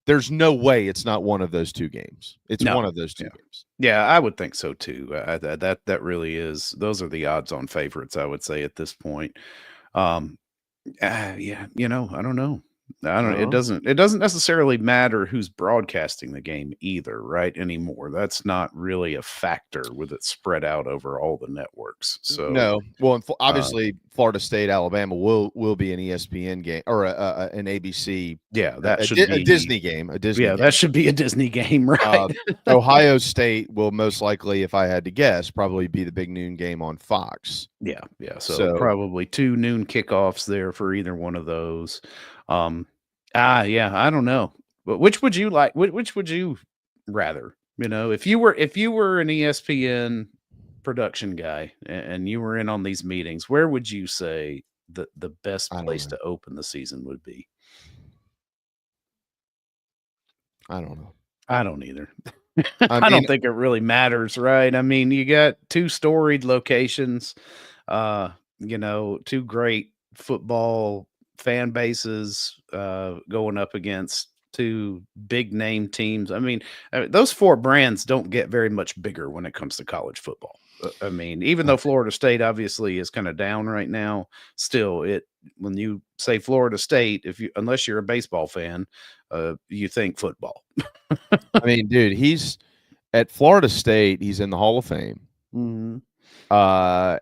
[SPEAKER 6] there's no way it's not one of those two games. It's one of those two games.
[SPEAKER 12] Yeah, I would think so too. That really is. Those are the odds-on favorites, I would say, at this point. I don't know. I don't. It doesn't necessarily matter who's broadcasting the game either, right? Anymore. That's not really a factor with it spread out over all the networks. So
[SPEAKER 6] no. Well, obviously, Florida State, Alabama will be an ESPN game or an ABC.
[SPEAKER 12] Yeah, that should be
[SPEAKER 6] a Disney game. A Disney.
[SPEAKER 12] Yeah,
[SPEAKER 6] game.
[SPEAKER 12] that should be a Disney game, right?
[SPEAKER 6] Ohio State will most likely, if I had to guess, probably be the big noon game on Fox.
[SPEAKER 12] Yeah. So probably 2 noon kickoffs there for either one of those. Yeah, I don't know. But which would you like? Which would you rather? If you were an ESPN production guy and you were in on these meetings, where would you say the best place to open the season would be?
[SPEAKER 6] I don't know.
[SPEAKER 12] I don't either. I don't think it really matters, right? I mean, you got 2 storied locations, 2 great football fan bases going up against 2 big name teams. I mean, those 4 brands don't get very much bigger when it comes to college football. I mean, even though Florida State obviously is kind of down right now, still when you say Florida State, unless you're a baseball fan, you think football.
[SPEAKER 6] I mean, dude, he's at Florida State. He's in the Hall of Fame.
[SPEAKER 12] Mm-hmm.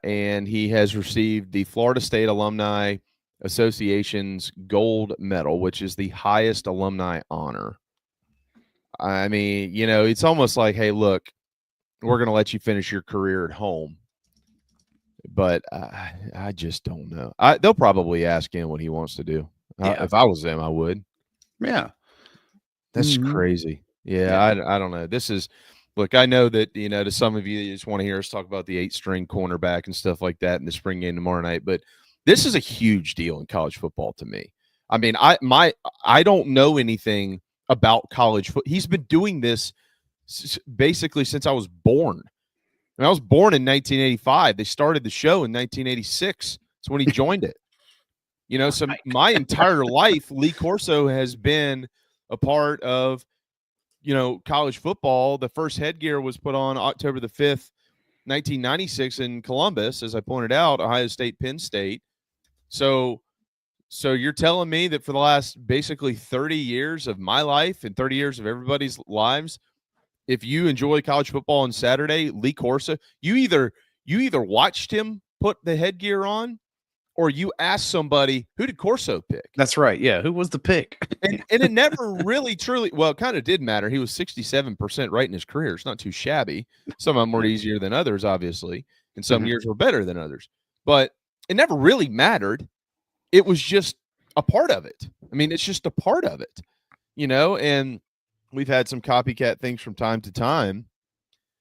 [SPEAKER 6] And he has received the Florida State Alumni Association's gold medal, which is the highest alumni honor. I mean, it's almost like, hey, look, we're going to let you finish your career at home. But I just don't know. They'll probably ask him what he wants to do. If I was them, I would.
[SPEAKER 12] Yeah.
[SPEAKER 6] That's crazy. Yeah. I don't know. Look, I know that, to some of you just want to hear us talk about the 8-string cornerback and stuff like that in the spring game tomorrow night, but this is a huge deal in college football to me. I mean, I don't know anything about college football. He's been doing this basically since I was born. I was born in 1985. They started the show in 1986. That's when he joined it. So my entire life, Lee Corso has been a part of, college football. The first headgear was put on October the 5th, 1996 in Columbus, as I pointed out, Ohio State, Penn State. So you're telling me that for the last basically 30 years of my life and 30 years of everybody's lives, if you enjoy college football on Saturday, Lee Corso, you either watched him put the headgear on or you asked somebody, who did Corso pick?
[SPEAKER 12] That's right. Yeah. Who was the pick?
[SPEAKER 6] and it never really truly, well, it kind of did matter. He was 67% right in his career. It's not too shabby. Some of them were easier than others, obviously, and some years were better than others. But it never really mattered. It was just a part of it. I mean, it's just a part of it, and we've had some copycat things from time to time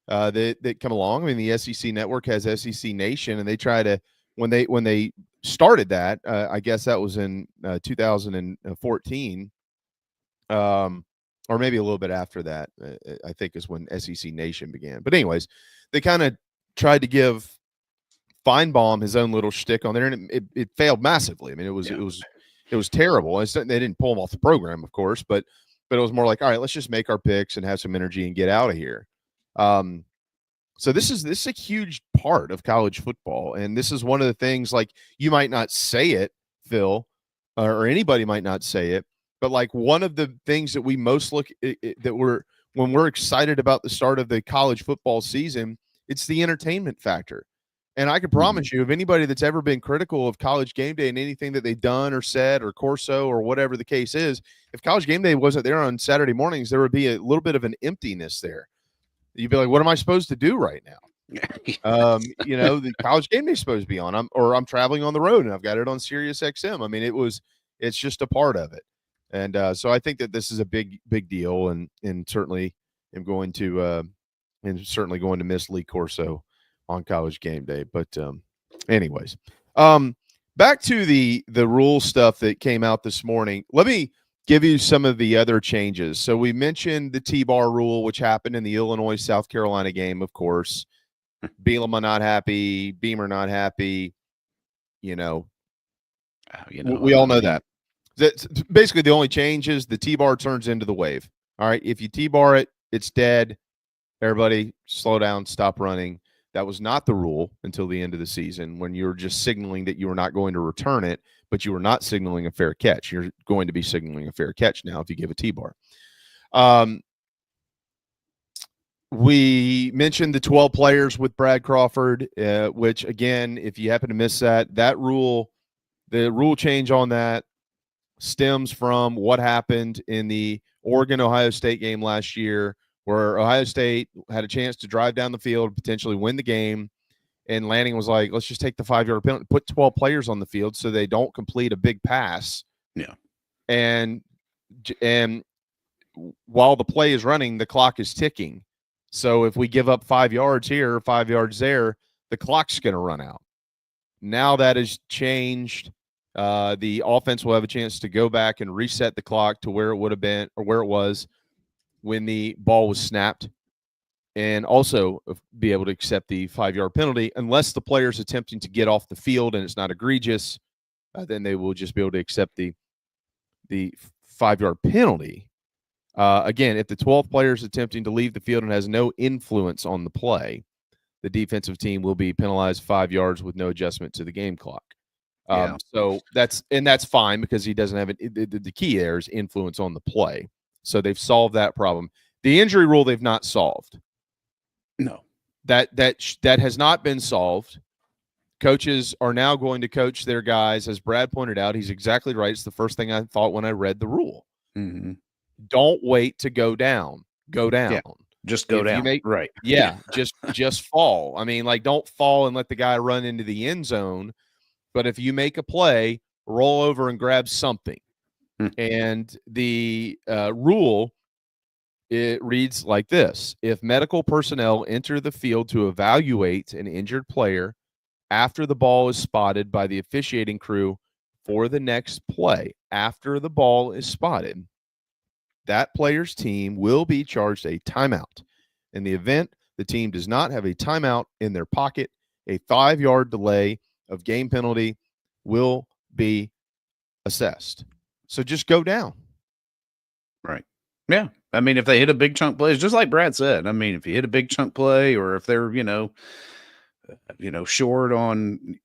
[SPEAKER 6] that come along. I mean, the SEC network has SEC Nation, and they try to, when they started that, I guess that was in 2014, or maybe a little bit after that, I think is when SEC Nation began. But anyways, they kind of tried to give Feinbaum his own little shtick on there, and it failed massively. I mean, it was terrible. They didn't pull him off the program, of course, but it was more like, all right, let's just make our picks and have some energy and get out of here. So this is a huge part of college football, and this is one of the things, like, you might not say it, Phil, or anybody might not say it, but like one of the things that we most when we're excited about the start of the college football season, it's the entertainment factor. And I can promise you, if anybody that's ever been critical of College Game Day and anything that they've done or said or Corso or whatever the case is, if College Game Day wasn't there on Saturday mornings, there would be a little bit of an emptiness there. You'd be like, what am I supposed to do right now? The College Game Day is supposed to be on. I'm traveling on the road and I've got it on Sirius XM. I mean, it's just a part of it. And so I think that this is a big deal, and certainly am going to miss Lee Corso on College Game Day. But anyways, back to the rule stuff that came out this morning. Let me give you some of the other changes. So we mentioned the T-bar rule, which happened in the Illinois-South Carolina game, of course. Bielema not happy, Beamer not happy. We all know that. That's basically the only change is the T-bar turns into the wave. All right, if you T-bar it, it's dead. Everybody slow down, stop running. That was not the rule until the end of the season, when you were just signaling that you were not going to return it, but you were not signaling a fair catch. You're going to be signaling a fair catch now if you give a T-bar. We mentioned the 12 players with Brad Crawford, which, again, if you happen to miss that rule, the rule change on that stems from what happened in the Oregon-Ohio State game last year, where Ohio State had a chance to drive down the field, potentially win the game, and Lanning was like, let's just take the 5-yard penalty, put 12 players on the field so they don't complete a big pass.
[SPEAKER 12] Yeah.
[SPEAKER 6] And while the play is running, the clock is ticking. So if we give up 5 yards here, 5 yards there, the clock's going to run out. Now that has changed. The offense will have a chance to go back and reset the clock to where it would have been, or where it was when the ball was snapped, and also be able to accept the 5-yard penalty unless the player is attempting to get off the field and it's not egregious. Then they will just be able to accept the 5-yard penalty. Again, if the 12th player is attempting to leave the field and has no influence on the play, the defensive team will be penalized 5 yards with no adjustment to the game clock. So that's fine, because he doesn't have it. The key there is influence on the play. So they've solved that problem. The injury rule they've not solved.
[SPEAKER 12] No,
[SPEAKER 6] that has not been solved. Coaches are now going to coach their guys, as Brad pointed out. He's exactly right. It's the first thing I thought when I read the rule.
[SPEAKER 12] Mm-hmm.
[SPEAKER 6] Don't wait to go down. Go down.
[SPEAKER 12] Yeah, just go down. Right.
[SPEAKER 6] Yeah. just fall. I mean, like, don't fall and let the guy run into the end zone. But if you make a play, roll over and grab something. And the rule, it reads like this: if medical personnel enter the field to evaluate an injured player after the ball is spotted by the officiating crew for the next play, after the ball is spotted, that player's team will be charged a timeout. In the event the team does not have a timeout in their pocket, a 5-yard delay of game penalty will be assessed. So just go down.
[SPEAKER 12] Right. Yeah. I mean, if they hit a big chunk play, it's just like Brad said. I mean, if you hit a big chunk play, or if they're, short on,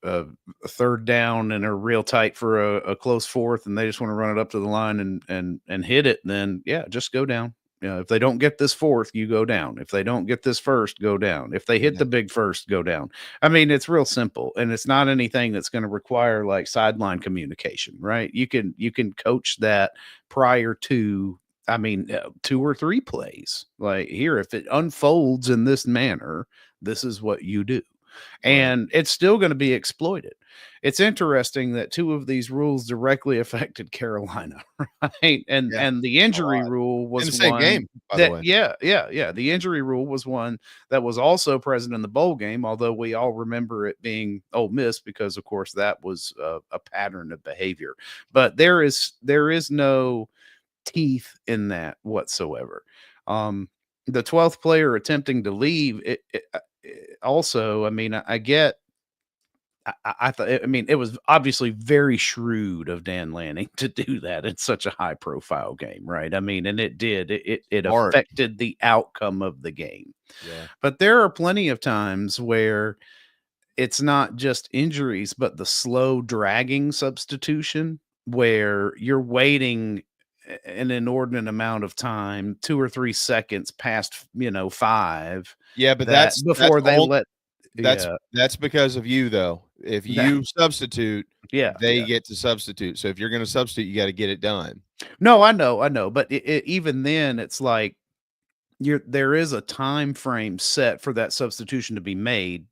[SPEAKER 12] a third down and are real tight for a close fourth, and they just want to run it up to the line and hit it, then just go down. If they don't get this fourth, you go down. If they don't get this first, go down. If they hit the big first, go down. I mean, it's real simple, and it's not anything that's going to require like sideline communication, right? You can coach that prior to, 2 or 3 plays. Like, here, if it unfolds in this manner, this is what you do. And it's still going to be exploited. It's interesting that 2 of these rules directly affected Carolina, right? And the injury rule was
[SPEAKER 6] in the same game, by the way.
[SPEAKER 12] Yeah. The injury rule was one that was also present in the bowl game, although we all remember it being Ole Miss, because, of course, that was a pattern of behavior. But there is no teeth in that whatsoever. The 12th player attempting to leave, also, it was obviously very shrewd of Dan Lanning to do that in such a high profile game, right? And it affected the outcome of the game.
[SPEAKER 6] Yeah.
[SPEAKER 12] But there are plenty of times where it's not just injuries, but the slow dragging substitution, where you're waiting an inordinate amount of time, 2 or 3 seconds past, 5.
[SPEAKER 6] Yeah, but that's because of you, though. If you substitute, they get to substitute. So if you're going to substitute, you got to get it done.
[SPEAKER 12] No, I know. But even then, it's like there is a time frame set for that substitution to be made,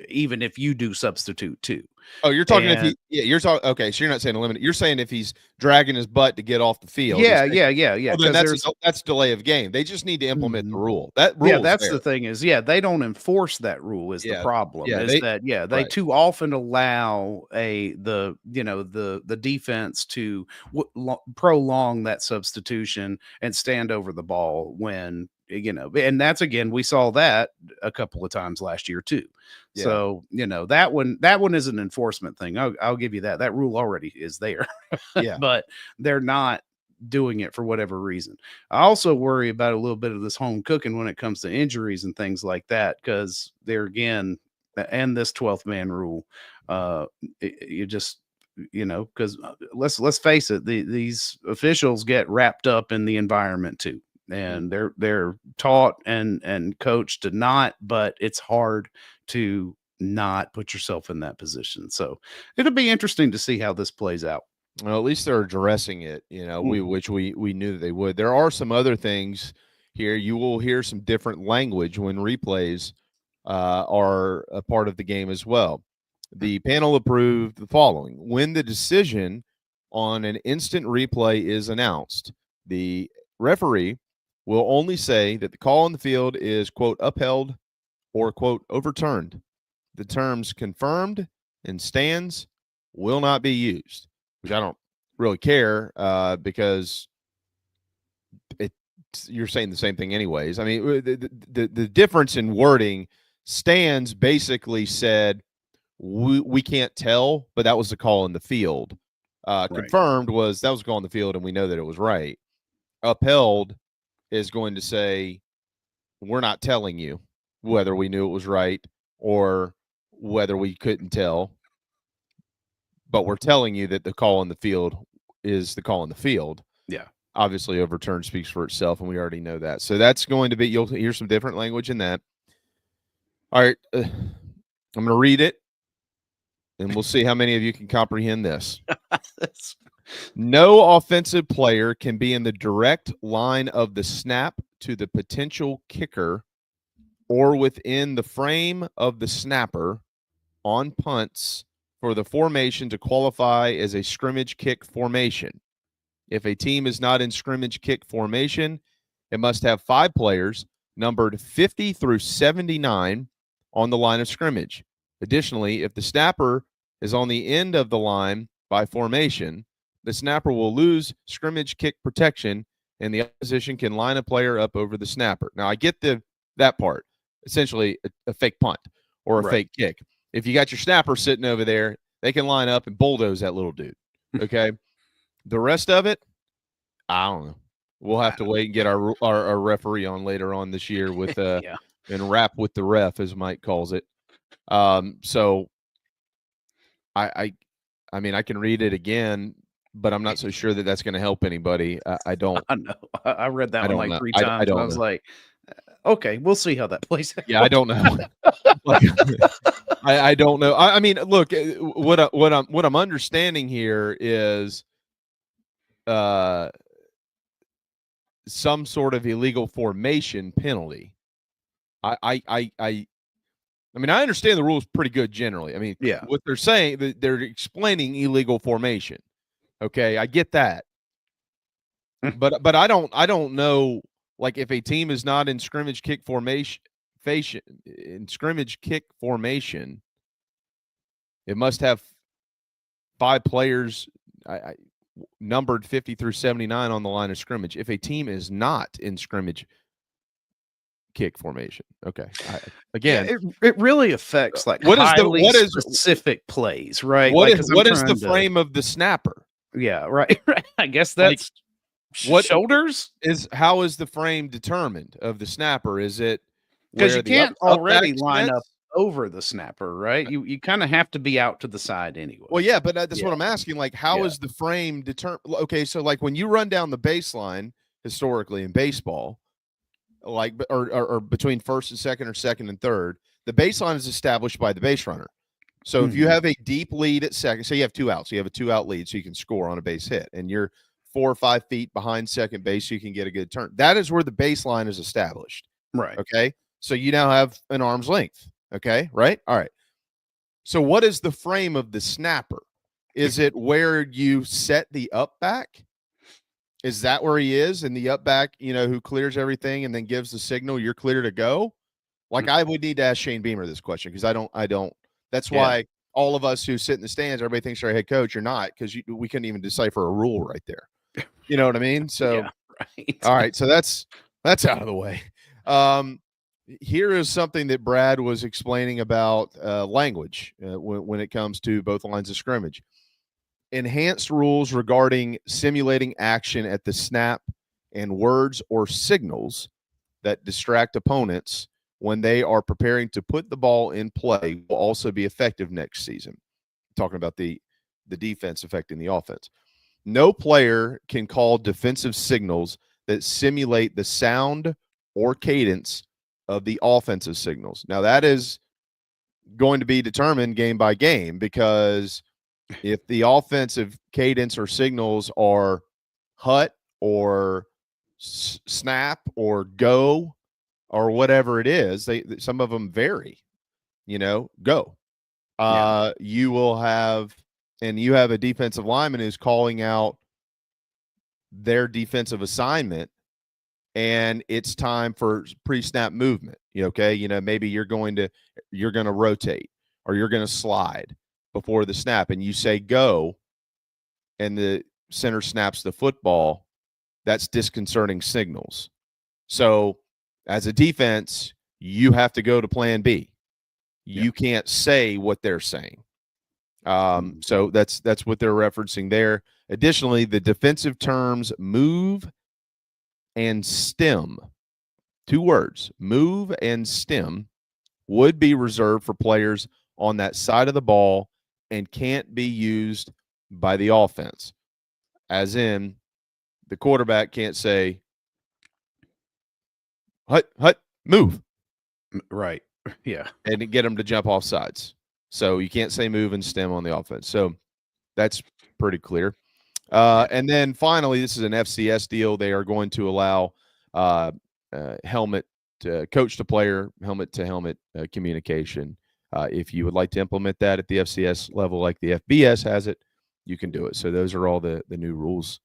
[SPEAKER 12] even if you do substitute too.
[SPEAKER 6] Oh, you're talking you're talking. Okay, so you're not saying eliminate. You're saying if he's dragging his butt to get off the field.
[SPEAKER 12] Yeah.
[SPEAKER 6] Well, then that's delay of game. They just need to implement the rule. That rule.
[SPEAKER 12] That's the thing is, they don't enforce that rule. Is the problem? They too often allow the defense to prolong that substitution and stand over the ball when. And that's, again, we saw that a couple of times last year too. Yeah. So, that one is an enforcement thing. I'll give you that. That rule already is there.
[SPEAKER 6] Yeah.
[SPEAKER 12] But they're not doing it for whatever reason. I also worry about a little bit of this home cooking when it comes to injuries and things like that, because there again, and this 12th man rule, you just, because let's face it, these officials get wrapped up in the environment too, and they're taught and coached to not, but it's hard to not put yourself in that position. So it'll be interesting to see how this plays out.
[SPEAKER 6] Well, at least they're addressing it, which we knew that they would. There are some other things here. You will hear some different language when replays are a part of the game as well. The panel approved the following: when the decision on an instant replay is announced, the referee will only say that the call on the field is, quote, upheld or, quote, overturned. The terms confirmed and stands will not be used, which I don't really care because you're saying the same thing anyways. I mean, the difference in wording, stands basically said we can't tell, but that was the call in the field. Right. Confirmed was that was a call in the field, and we know that it was right. Upheld is going to say we're not telling you whether we knew it was right or whether we couldn't tell, but we're telling you that the call in the field is the call in the field.
[SPEAKER 12] Yeah.
[SPEAKER 6] Obviously, overturned speaks for itself, and we already know that. So that's going to be, you'll hear some different language in that. All right. I'm going to read it, and we'll see how many of you can comprehend this. No offensive player can be in the direct line of the snap to the potential kicker or within the frame of the snapper on punts for the formation to qualify as a scrimmage kick formation. If a team is not in scrimmage kick formation, it must have 5 players numbered 50 through 79 on the line of scrimmage. Additionally, if the snapper is on the end of the line by formation, the snapper will lose scrimmage kick protection, and the opposition can line a player up over the snapper. Now, I get that part. Essentially, a fake punt or a fake kick. If you got your snapper sitting over there, they can line up and bulldoze that little dude. Okay? The rest of it, I don't know. We'll have to wait and get our referee on later on this year with and rap with the ref, as Mike calls it. So I mean, I can read it again, but I'm not so sure that that's going to help anybody. I don't.
[SPEAKER 12] I know. I read that one like 3 times. I was like, okay, we'll see how that plays out.
[SPEAKER 6] Yeah, I don't know. I don't know. I mean, look, what I'm understanding here is some sort of illegal formation penalty. I mean, I understand the rules pretty good generally. I mean,
[SPEAKER 12] yeah,
[SPEAKER 6] what they're saying, they're explaining illegal formation. Okay, I get that. But I don't know, like, if a team is not in scrimmage kick formation, it must have 5 players numbered 50 through 79 on the line of scrimmage. If a team is not in scrimmage kick formation, okay.
[SPEAKER 12] It really affects like what is specific plays, right?
[SPEAKER 6] What is the frame of the snapper?
[SPEAKER 12] Yeah, right. I guess that's what shoulders
[SPEAKER 6] is. How is the frame determined of the snapper? Is it
[SPEAKER 12] because you can't already line up over the snapper, right? You kind of have to be out to the side anyway.
[SPEAKER 6] Well, yeah, but that's what I'm asking. Like, how is the frame determined? Okay, so like when you run down the baseline historically in baseball, like or between first and second or second and third, the baseline is established by the base runner. So if you have a deep lead at second, so you have 2 outs, so you have a 2-out lead, so you can score on a base hit, and you're 4 or 5 feet behind second base, so you can get a good turn. That is where the baseline is established.
[SPEAKER 12] Right.
[SPEAKER 6] Okay. So you now have an arm's length. Okay. Right. All right. So what is the frame of the snapper? Is it where you set the up back? Is that where he is? And the up back, who clears everything and then gives the signal you're clear to go? Like, I would need to ask Shane Beamer this question, because I don't. That's why all of us who sit in the stands, everybody thinks you're a head coach. You're not, because we couldn't even decipher a rule right there. You know what I mean? So,
[SPEAKER 12] right.
[SPEAKER 6] All right. So that's out of the way. Here is something that Brad was explaining about language when it comes to both lines of scrimmage. enhanced rules regarding simulating action at the snap and words or signals that distract opponents when they are preparing to put the ball in play will also be effective next season. Talking about the defense affecting the offense. No player can call defensive signals that simulate the sound or cadence of the offensive signals. Now, that is going to be determined game by game, because if the offensive cadence or signals are hut or snap or go or whatever it is, some of them vary, go. You will have, and you have a defensive lineman who's calling out their defensive assignment, and it's time for pre-snap movement. Maybe you're going to rotate or you're going to slide before the snap, and you say go, and the center snaps the football. That's disconcerting signals. So as a defense, you have to go to plan B. You can't say what they're saying. So that's what they're referencing there. Additionally, the defensive terms move and stem, 2 words, move and stem, would be reserved for players on that side of the ball and can't be used by the offense. As in, the quarterback can't say, hut, move.
[SPEAKER 12] Right. Yeah.
[SPEAKER 6] And get them to jump off sides. So you can't say move and stem on the offense. So that's pretty clear. And then finally, this is an FCS deal. They are going to allow helmet to coach to player, helmet to helmet communication. If you would like to implement that at the FCS level, like the FBS has it, you can do it. So those are all the new rules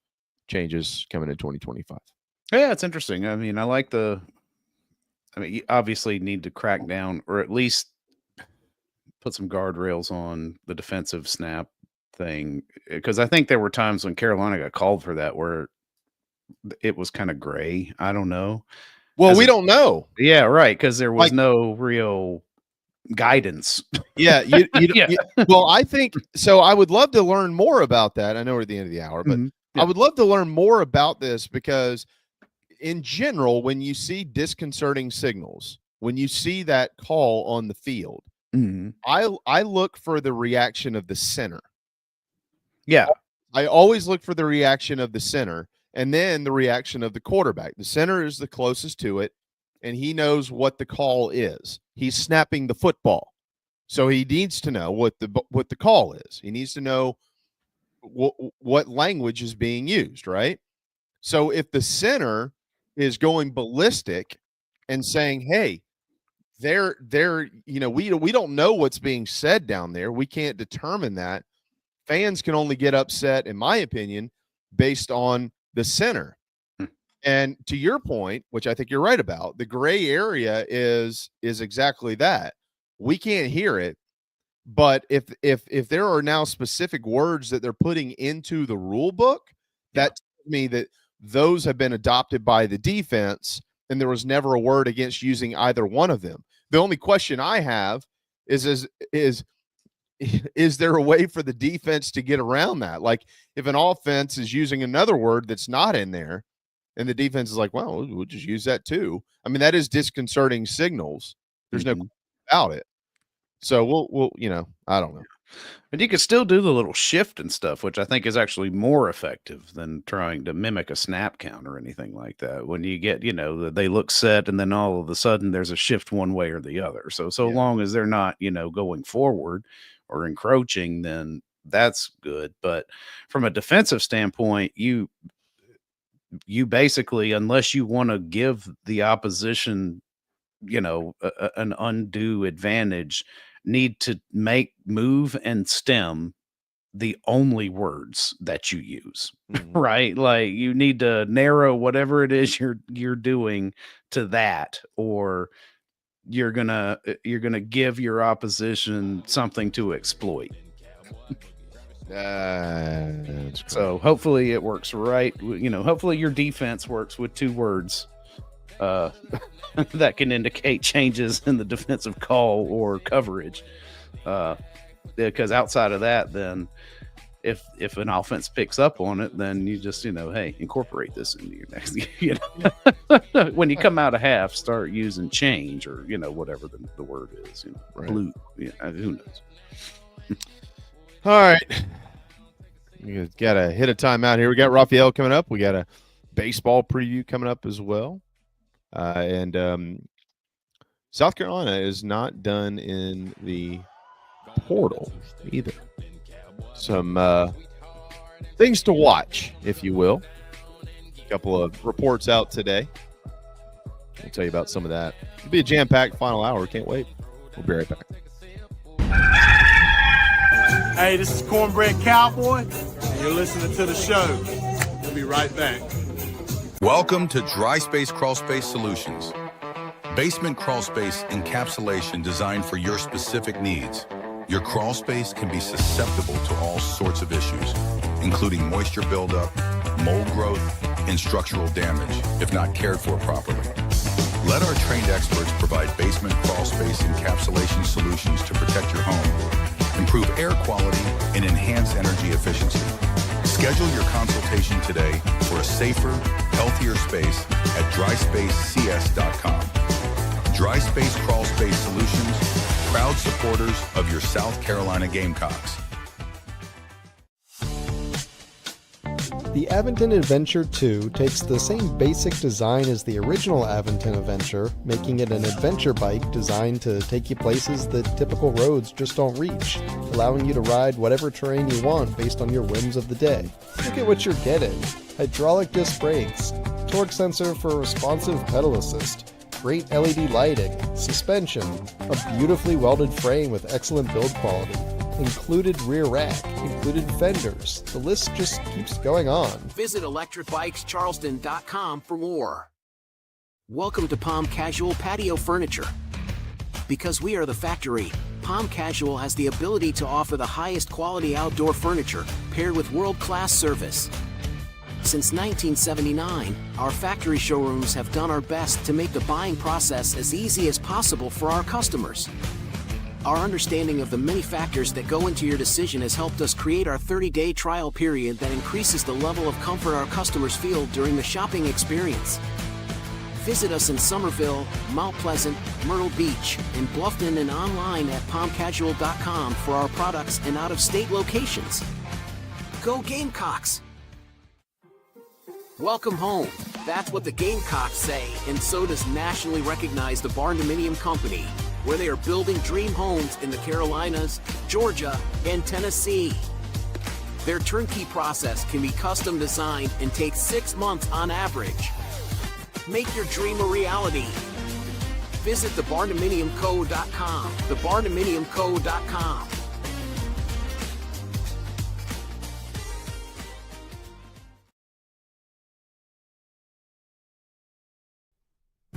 [SPEAKER 6] changes coming in 2025.
[SPEAKER 12] Yeah, it's interesting. I mean, you obviously need to crack down, or at least put some guardrails on the defensive snap thing, because I think there were times when Carolina got called for that where it was kind of gray. I don't know.
[SPEAKER 6] Well, we don't know.
[SPEAKER 12] Yeah, right, because there was no real guidance.
[SPEAKER 6] Yeah, well, I think so. I would love to learn more about that. I know we're at the end of the hour, but I would love to learn more about this, because in general, when you see disconcerting signals, when you see that call on the field, I look for the reaction of the center.
[SPEAKER 12] Yeah.
[SPEAKER 6] I always look for the reaction of the center and then the reaction of the quarterback. The center is the closest to it, and he knows what the call is. He's snapping the football. So he needs to know what the call is. He needs to know what language is being used, right? So if the center is going ballistic and saying, hey, we don't know what's being said down there. We can't determine that. Fans can only get upset, in my opinion, based on the center. And to your point, which I think you're right about, the gray area is exactly that. We can't hear it, but if there are now specific words that they're putting into the rule book, that tells me that those have been adopted by the defense, and there was never a word against using either one of them. The only question I have is there a way for the defense to get around that? Like, if an offense is using another word that's not in there, and the defense is like, well, we'll just use that too. I mean, that is disconcerting signals. There's no question about it. So we'll I don't know.
[SPEAKER 12] But you could still do the little shift and stuff, which I think is actually more effective than trying to mimic a snap count or anything like that. When you get, they look set and then all of a sudden there's a shift one way or the other. So long as they're not, going forward or encroaching, then that's good. But from a defensive standpoint, you basically, unless you want to give the opposition, an undue advantage, need to make move and stem the only words that you use, right? Like, you need to narrow whatever it is you're doing to that, or you're gonna give your opposition something to exploit. So hopefully it works right. Hopefully your defense works with 2 words that can indicate changes in the defensive call or coverage. Because outside of that, then if an offense picks up on it, then you just, hey, incorporate this into your next, when you come out of half, start using change or, whatever the word is,
[SPEAKER 6] right.
[SPEAKER 12] Blue. Yeah, who knows?
[SPEAKER 6] All right. We got to hit a timeout here. We got Raphael coming up. We got a baseball preview coming up as well. And South Carolina is not done in the portal either. Some things to watch, if you will. A couple of reports out today. I'll tell you about some of that. It'll be a jam-packed final hour. Can't wait. We'll be right back.
[SPEAKER 11] Hey, this is Cornbread Cowboy, and you're listening to the show. We'll be right back.
[SPEAKER 13] Welcome to Dry Space Crawl Space Solutions. Basement crawl space encapsulation designed for your specific needs. Your crawl space can be susceptible to all sorts of issues, including moisture buildup, mold growth, and structural damage if not cared for properly. Let our trained experts provide basement crawl space encapsulation solutions to protect your home, improve air quality, and enhance energy efficiency. Schedule your consultation today for a safer, healthier space at dryspacecs.com. Dry Space Crawl Space Solutions, proud supporters of your South Carolina Gamecocks.
[SPEAKER 14] The Aventon Adventure 2 takes the same basic design as the original Aventon Adventure, making it an adventure bike designed to take you places that typical roads just don't reach, allowing you to ride whatever terrain you want based on your whims of the day. Look at what you're getting. Hydraulic disc brakes, torque sensor for responsive pedal assist, great LED lighting, suspension, a beautifully welded frame with excellent build quality, included rear rack, included fenders. The list just keeps going on.
[SPEAKER 15] Visit electricbikescharleston.com for more. Welcome to Palm Casual Patio Furniture. Because we are the factory, Palm Casual has the ability to offer the highest quality outdoor furniture paired with world-class service. Since 1979, our factory showrooms have done our best to make the buying process as easy as possible for our customers. Our understanding of the many factors that go into your decision has helped us create our 30-day trial period that increases the level of comfort our customers feel during the shopping experience. Visit us in Somerville, Mount Pleasant, Myrtle Beach, and Bluffton, and online at palmcasual.com for our products and out-of-state locations. Go Gamecocks! Welcome home. That's what the Gamecocks say, and so does nationally recognized the Barndominium Company, where they are building dream homes in the Carolinas, Georgia, and Tennessee. Their turnkey process can be custom designed and takes 6 months on average. Make your dream a reality. Visit thebarndominiumco.com, thebarndominiumco.com.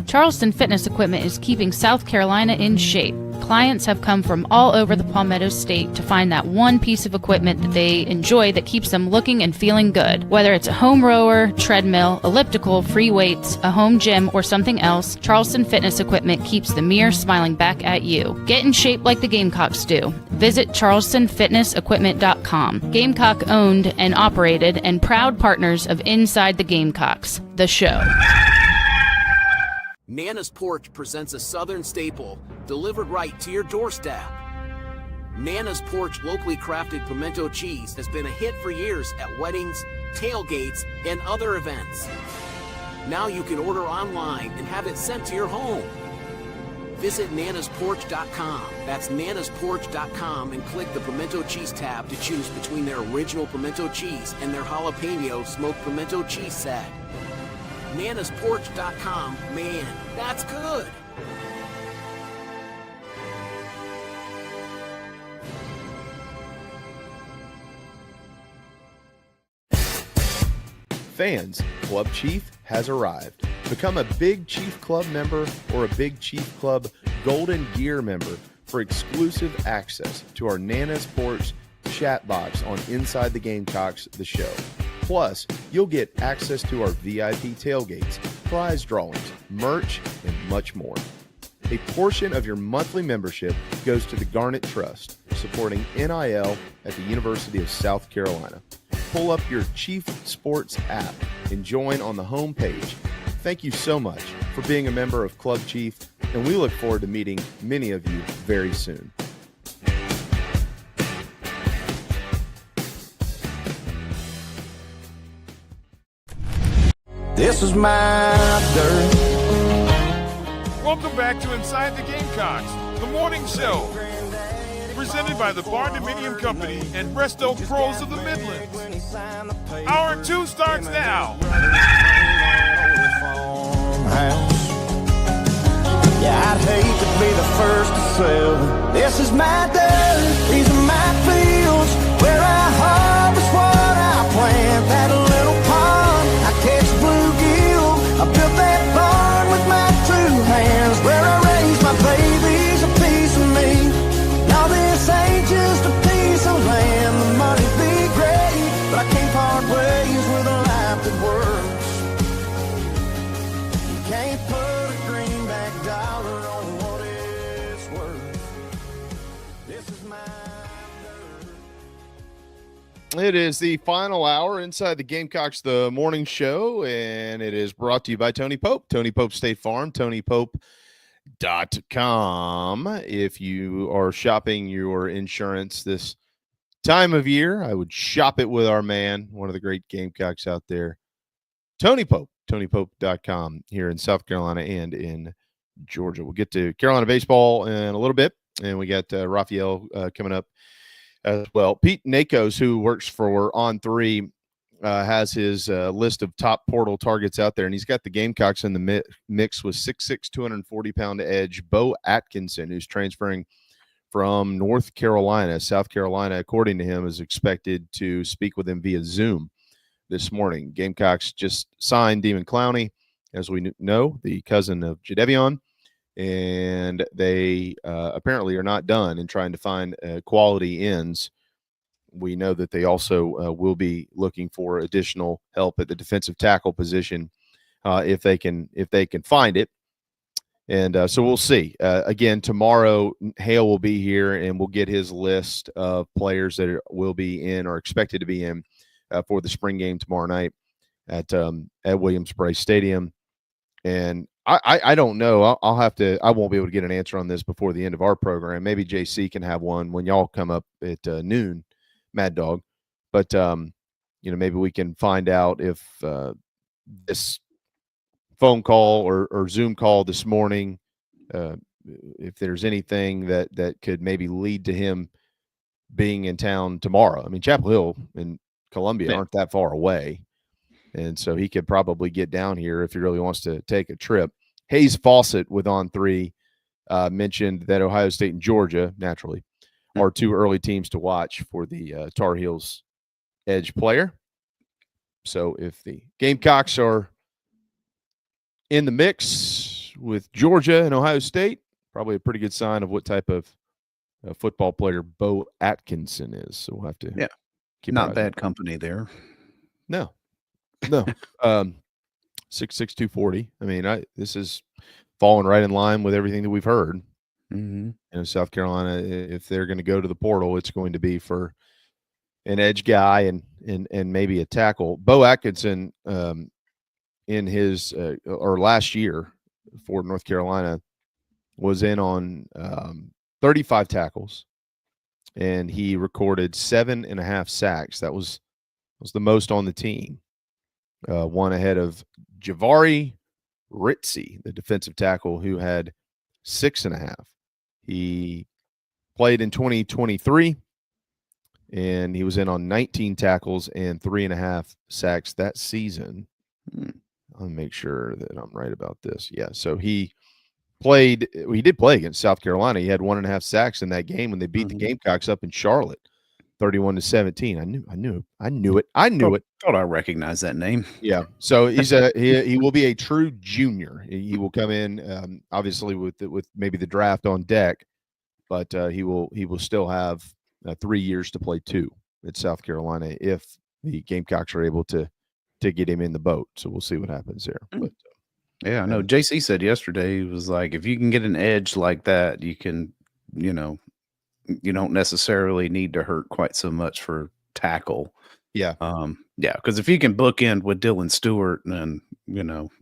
[SPEAKER 8] Charleston Fitness Equipment is keeping South Carolina in shape. Clients have come from all over the Palmetto State to find that one piece of equipment that they enjoy that keeps them looking and feeling good. Whether it's a home rower, treadmill, elliptical, free weights, a home gym, or something else, Charleston Fitness Equipment keeps the mirror smiling back at you. Get in shape like the Gamecocks do. Visit charlestonfitnessequipment.com. Gamecock owned and operated and proud partners of Inside the Gamecocks, the show.
[SPEAKER 15] Nana's Porch presents a Southern staple, delivered right to your doorstep. Nana's Porch locally crafted pimento cheese has been a hit for years at weddings, tailgates, and other events. Now you can order online and have it sent to your home. Visit nanasporch.com. That's nanasporch.com and click the pimento cheese tab to choose between their original pimento cheese and their jalapeno smoked pimento cheese set. nanasporch.com, man, that's good.
[SPEAKER 6] Fans, Club Chief has arrived. Become a Big Chief Club member or a Big Chief Club Golden Gear member for exclusive access to our Nana's Porch chat box on Inside the Gamecocks, the show. Plus, you'll get access to our VIP tailgates, prize drawings, merch, and much more. A portion of your monthly membership goes to the Garnet Trust, supporting NIL at the University of South Carolina. Pull up your Chief Sports app and join on the home page. Thank you so much for being a member of Club Chief, and we look forward to meeting many of you very soon.
[SPEAKER 3] This is my dirt.
[SPEAKER 2] Welcome back to Inside the Gamecocks, the morning show. Presented by the Barndominium Company and Resto Pros of the Midlands. Hour 2 starts now.
[SPEAKER 3] Yeah, I'd hate to be the first to sell. This is my dirt. These are my fields where I harvest what I plant. That little pond, I catch bluegill. I built that barn with my 2 hands where I raise my babies, a piece of me. Now this ain't just a piece of land. The money be great, but I can't part ways with a life that works. You can't put a greenback dollar on what it's worth. This is my dirt.
[SPEAKER 6] It is the final hour inside the Gamecocks The Morning Show, and it is brought to you by Tony Pope, Tony Pope State Farm, TonyPope.com. If you are shopping your insurance this time of year, I would shop it with our man, one of the great Gamecocks out there, Tony Pope, TonyPope.com here in South Carolina and in Georgia. We'll get to Carolina baseball in a little bit, and we got Raphael coming up as well. Pete Nakos, who works for On3, has his list of top portal targets out there, and he's got the Gamecocks in the mix with 6'6", 240-pound edge Bo Atkinson, who's transferring from North Carolina. South Carolina, according to him, is expected to speak with him via Zoom this morning. Gamecocks just signed Demon Clowney, as we know, the cousin of Jadeveon, and they apparently are not done in trying to find quality ends. We know that they also will be looking for additional help at the defensive tackle position if they can find it. And so we'll see. Again, tomorrow, Hale will be here, and we'll get his list of players that will be in or expected to be in for the spring game tomorrow night at Williams-Brice Stadium. And I don't know. I won't be able to get an answer on this before the end of our program. Maybe JC can have one when y'all come up at noon, Mad Dog. But, maybe we can find out if this phone call or Zoom call this morning, if there's anything that could maybe lead to him being in town tomorrow. I mean, Chapel Hill and Columbia aren't that far away. And so he could probably get down here if he really wants to take a trip. Hayes Fawcett with On3 mentioned that Ohio State and Georgia, naturally, are 2 early teams to watch for the Tar Heels edge player. So if the Gamecocks are in the mix with Georgia and Ohio State, probably a pretty good sign of what type of football player Bo Atkinson is. So we'll have to keep
[SPEAKER 12] not bad company there.
[SPEAKER 6] No. 6'6", 240. I mean, this is falling right in line with everything that we've heard.
[SPEAKER 12] Mm-hmm.
[SPEAKER 6] South Carolina, if they're going to go to the portal, it's going to be for an edge guy and maybe a tackle. Bo Atkinson, in his or last year for North Carolina, was in on 35 tackles, and he recorded 7.5 sacks. That was the most on the team. One ahead of Javari Ritzy, the defensive tackle, who had 6.5. He played in 2023, and he was in on 19 tackles and 3.5 sacks that season. I'll make sure that I'm right about this. Yeah, so he did play against South Carolina. He had 1.5 sacks in that game when they beat the Gamecocks up in Charlotte, 31-17. I knew it.
[SPEAKER 12] Thought I recognized that name.
[SPEAKER 6] Yeah. So he will be a true junior. He will come in obviously with maybe the draft on deck, but he will still have 3 years to play 2 at South Carolina if the Gamecocks are able to get him in the boat. So we'll see what happens there. But
[SPEAKER 12] yeah, I know. JC said yesterday, he was like, if you can get an edge like that, you can, you don't necessarily need to hurt quite so much for tackle.
[SPEAKER 6] Yeah.
[SPEAKER 12] Because if you can bookend with Dylan Stewart, then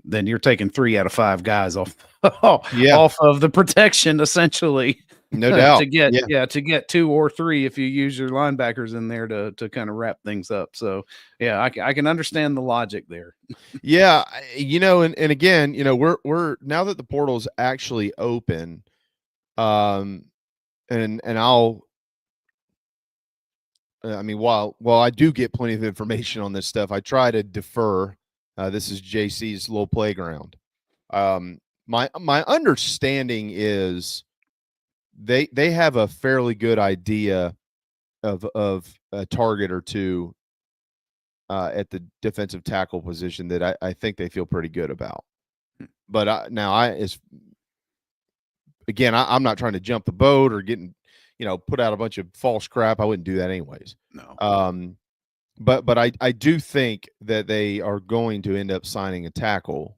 [SPEAKER 12] then you're taking 3 out of 5 guys off of the protection, essentially.
[SPEAKER 6] No doubt.
[SPEAKER 12] to get 2 or 3 if you use your linebackers in there to kind of wrap things up. So I can understand the logic there.
[SPEAKER 6] Yeah, and again, we're now that the portal's actually open, and I'll. While I do get plenty of information on this stuff, I try to defer. This is JC's little playground. My understanding is they have a fairly good idea of a target or two at the defensive tackle position that I think they feel pretty good about. But I'm not trying to jump the boat or getting put out a bunch of false crap. I wouldn't do that anyways.
[SPEAKER 12] No.
[SPEAKER 6] But I do think that they are going to end up signing a tackle,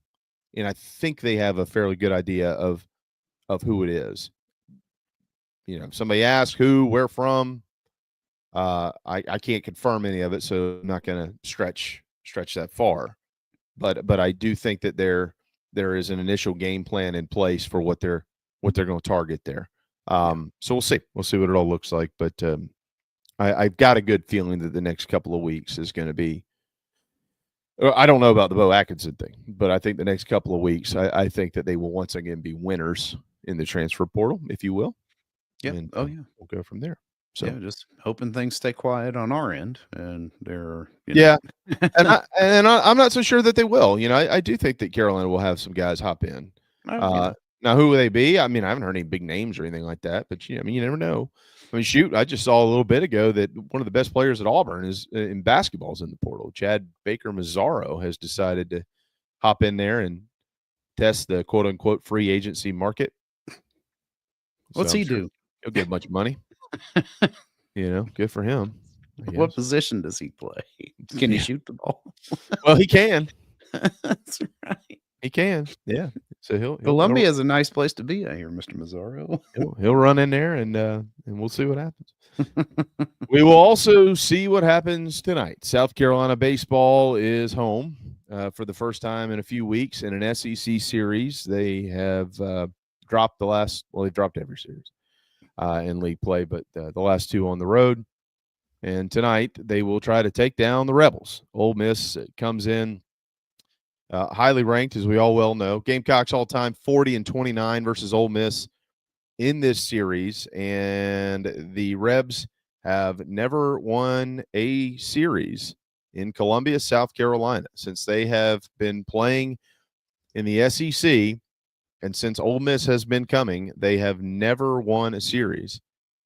[SPEAKER 6] and I think they have a fairly good idea of who it is. If somebody asks who, where from, I can't confirm any of it, so I'm not going to stretch that far. But I do think that there is an initial game plan in place for what they're going to target there. So we'll see what it all looks like. But I've got a good feeling that the next couple of weeks is going to be. I don't know about the Bo Atkinson thing, but I think the next couple of weeks, I think that they will once again be winners in the transfer portal, if you will.
[SPEAKER 12] Yeah.
[SPEAKER 6] And,
[SPEAKER 12] yeah.
[SPEAKER 6] We'll go from there. So
[SPEAKER 12] just hoping things stay quiet on our end, and they're
[SPEAKER 6] and I'm not so sure that they will. I do think that Carolina will have some guys hop in. Now, who will they be? I haven't heard any big names or anything like that, but you never know. Shoot, I just saw a little bit ago that one of the best players at Auburn is in basketball is in the portal. Chad Baker Mazzaro has decided to hop in there and test the quote unquote free agency market.
[SPEAKER 12] What's he do?
[SPEAKER 6] He'll get a bunch of money. Good for him.
[SPEAKER 12] What position does he play? Can he shoot the ball?
[SPEAKER 6] Well, he can.
[SPEAKER 12] That's right.
[SPEAKER 6] He can. Yeah. So
[SPEAKER 12] Columbia is a nice place to be out here, Mr. Mazzaro.
[SPEAKER 6] He'll run in there and we'll see what happens. We will also see what happens tonight. South Carolina baseball is home for the first time in a few weeks in an SEC series. They have dropped they've dropped every series in league play, but the last 2 on the road. And tonight they will try to take down the Rebels. Ole Miss comes in highly ranked, as we all well know. Gamecocks all-time 40-29 versus Ole Miss in this series, and the Rebs have never won a series in Columbia, South Carolina, since they have been playing in the SEC, and since Ole Miss has been coming, they have never won a series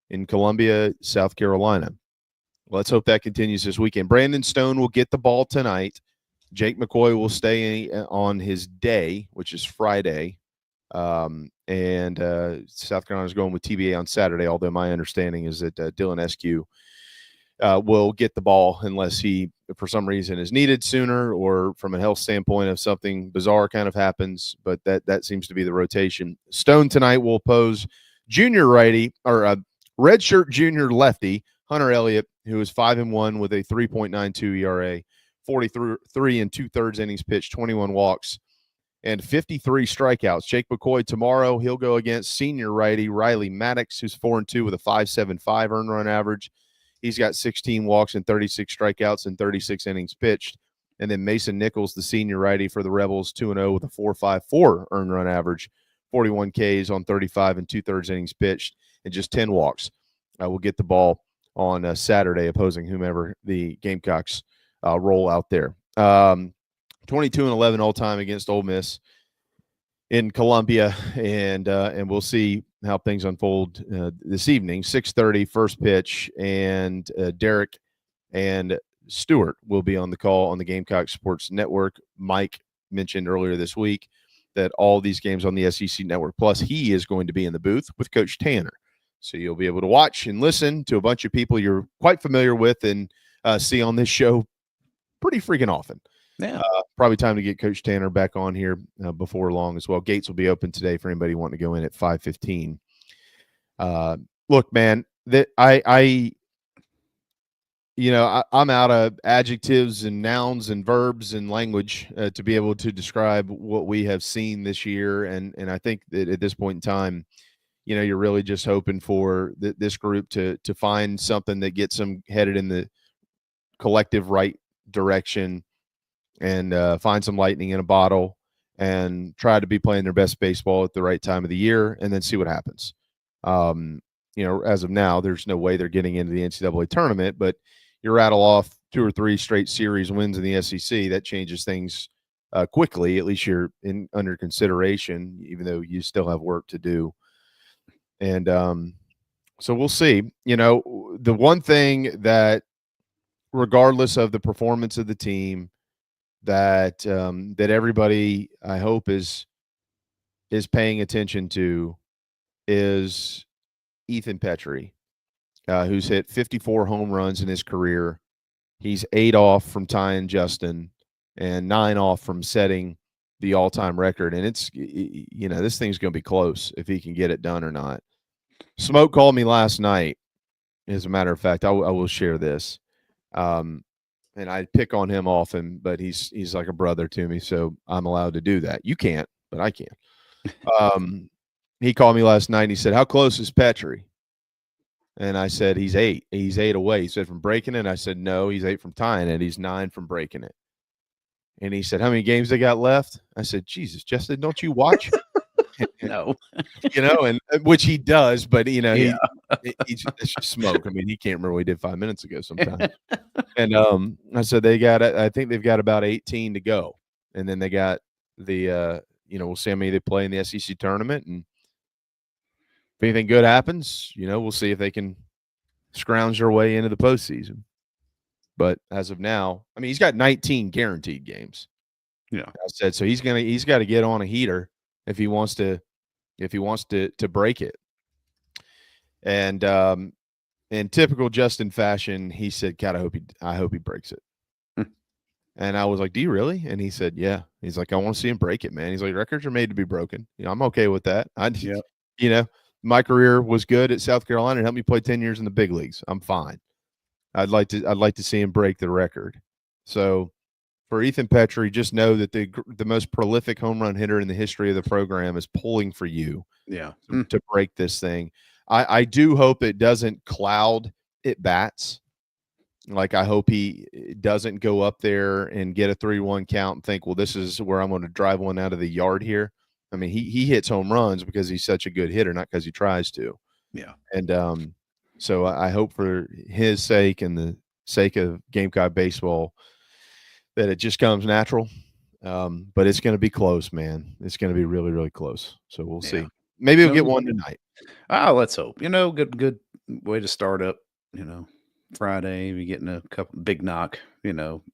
[SPEAKER 6] in Columbia, South Carolina. Let's hope that continues this weekend. Brandon Stone will get the ball tonight. Jake McCoy will stay on his day, which is Friday. And South Carolina is going with TBA on Saturday, although my understanding is that Dylan Eskew will get the ball unless he, for some reason, is needed sooner or from a health standpoint if something bizarre kind of happens. But that seems to be the rotation. Stone tonight will oppose junior righty or redshirt junior lefty Hunter Elliott, who is 5-1 with a 3.92 ERA. 43 2/3 innings pitched, 21 walks, and 53 strikeouts. Jake McCoy tomorrow, he'll go against senior righty Riley Maddox, who's 4-2 with a 5.75 earned run average. He's got 16 walks and 36 strikeouts and 36 innings pitched. And then Mason Nichols, the senior righty for the Rebels, 2-0 with a 4.54 earned run average, 41 Ks on 35 2/3 innings pitched, and just 10 walks. We'll get the ball on Saturday, opposing whomever the Gamecocks roll out there. 22-11 all time against Ole Miss in Columbia, and we'll see how things unfold this evening. 6:30 first pitch, and Derek and Stewart will be on the call on the Gamecock Sports Network. Mike mentioned earlier this week that all these games on the SEC Network Plus, he is going to be in the booth with Coach Tanner. So you'll be able to watch and listen to a bunch of people you're quite familiar with and see on this show pretty freaking often.
[SPEAKER 12] Yeah.
[SPEAKER 6] Probably time to get Coach Tanner back on here before long as well. Gates will be open today for anybody wanting to go in at 5:15. Look, man, that I'm out of adjectives and nouns and verbs and language to be able to describe what we have seen this year. And I think that at this point in time, you're really just hoping for this group to find something that gets them headed in the collective right direction and find some lightning in a bottle and try to be playing their best baseball at the right time of the year and then see what happens. As of now, there's no way they're getting into the NCAA tournament, but you rattle off 2 or 3 straight series wins in the SEC, that changes things quickly. At least you're under consideration, even though you still have work to do. And so we'll see. The one thing that, regardless of the performance of the team, that everybody, I hope, is paying attention to is Ethan Petrie, who's hit 54 home runs in his career. He's 8 off from tying Justin and 9 off from setting the all-time record. And it's, this thing's going to be close if he can get it done or not. Smoke called me last night. As a matter of fact, I will share this. And I pick on him often, but he's like a brother to me, so I'm allowed to do that. You can't, but I can. He called me last night and he said, "How close is Petrie?" And I said, "He's 8. He's 8 away." He said, "From breaking it?" I said, "No, he's 8 from tying it. He's 9 from breaking it." And he said, "How many games they got left?" I said, "Jesus, Justin, don't you watch?"
[SPEAKER 12] No.
[SPEAKER 6] And which he does, but he's just smoke. I mean, he can't remember what he did 5 minutes ago sometimes. And I said I think they've got about 18 to go. And then they got the we'll see how many they play in the SEC tournament, and if anything good happens, we'll see if they can scrounge their way into the postseason. But as of now, I mean, he's got 19 guaranteed games.
[SPEAKER 12] Yeah.
[SPEAKER 6] I said, so he's got to get on a heater if he wants to break it. And in typical Justin fashion, he said, "God, I hope he breaks it." And I was like, "Do you really?" And he said, "Yeah." He's like, "I want to see him break it, man." He's like, "Records are made to be broken. I'm okay with that. My career was good at South Carolina and helped me play 10 years in the big leagues. I'm fine. I'd like to see him break the record." So for Ethan Petrie, just know that the most prolific home run hitter in the history of the program is pulling for you.
[SPEAKER 12] Yeah.
[SPEAKER 6] To break this thing. I do hope it doesn't cloud at bats. Like, I hope he doesn't go up there and get a 3-1 count and think, well, this is where I'm going to drive one out of the yard here. I mean, he hits home runs because he's such a good hitter, not because he tries to.
[SPEAKER 12] Yeah.
[SPEAKER 6] And so I hope for his sake and the sake of Gamecock baseball that it just comes natural. But it's going to be close, man. It's going to be really, really close. So we'll see. Maybe we'll get one tonight.
[SPEAKER 12] Let's hope. Good way to start up, Friday, we getting a couple big knock.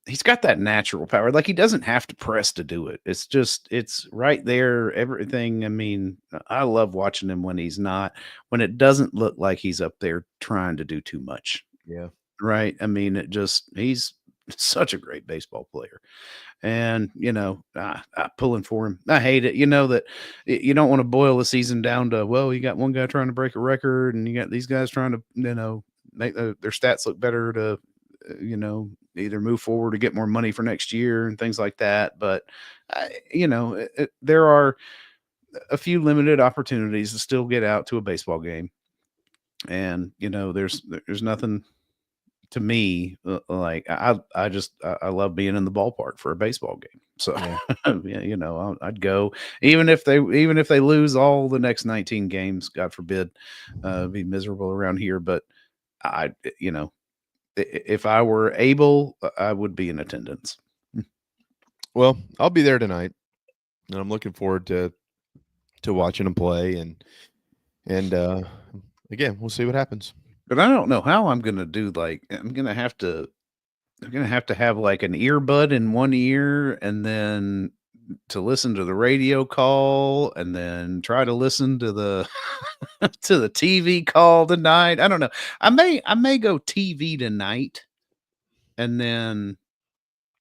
[SPEAKER 12] He's got that natural power. Like, he doesn't have to press to do it. It's right there. Everything. I mean, I love watching him when when it doesn't look like he's up there trying to do too much.
[SPEAKER 6] Yeah.
[SPEAKER 12] Right. I mean, he's such a great baseball player. And, pulling for him. I hate it. That you don't want to boil the season down to, well, you got one guy trying to break a record and you got these guys trying to, make their stats look better to, either move forward or get more money for next year and things like that. But, there are a few limited opportunities to still get out to a baseball game. And, there's nothing to me like I love being in the ballpark for a baseball game. So, I'd go even if they lose all the next 19 games, God forbid, be miserable around here. But if I were able, I would be in attendance.
[SPEAKER 6] Well, I'll be there tonight, and I'm looking forward to watching them play. And again, we'll see what happens.
[SPEAKER 12] But I don't know how I'm going to do. Like, I'm going to have to have like an earbud in one ear and then to listen to the radio call and then try to listen to the to the TV call tonight. I don't know. I may go TV tonight and then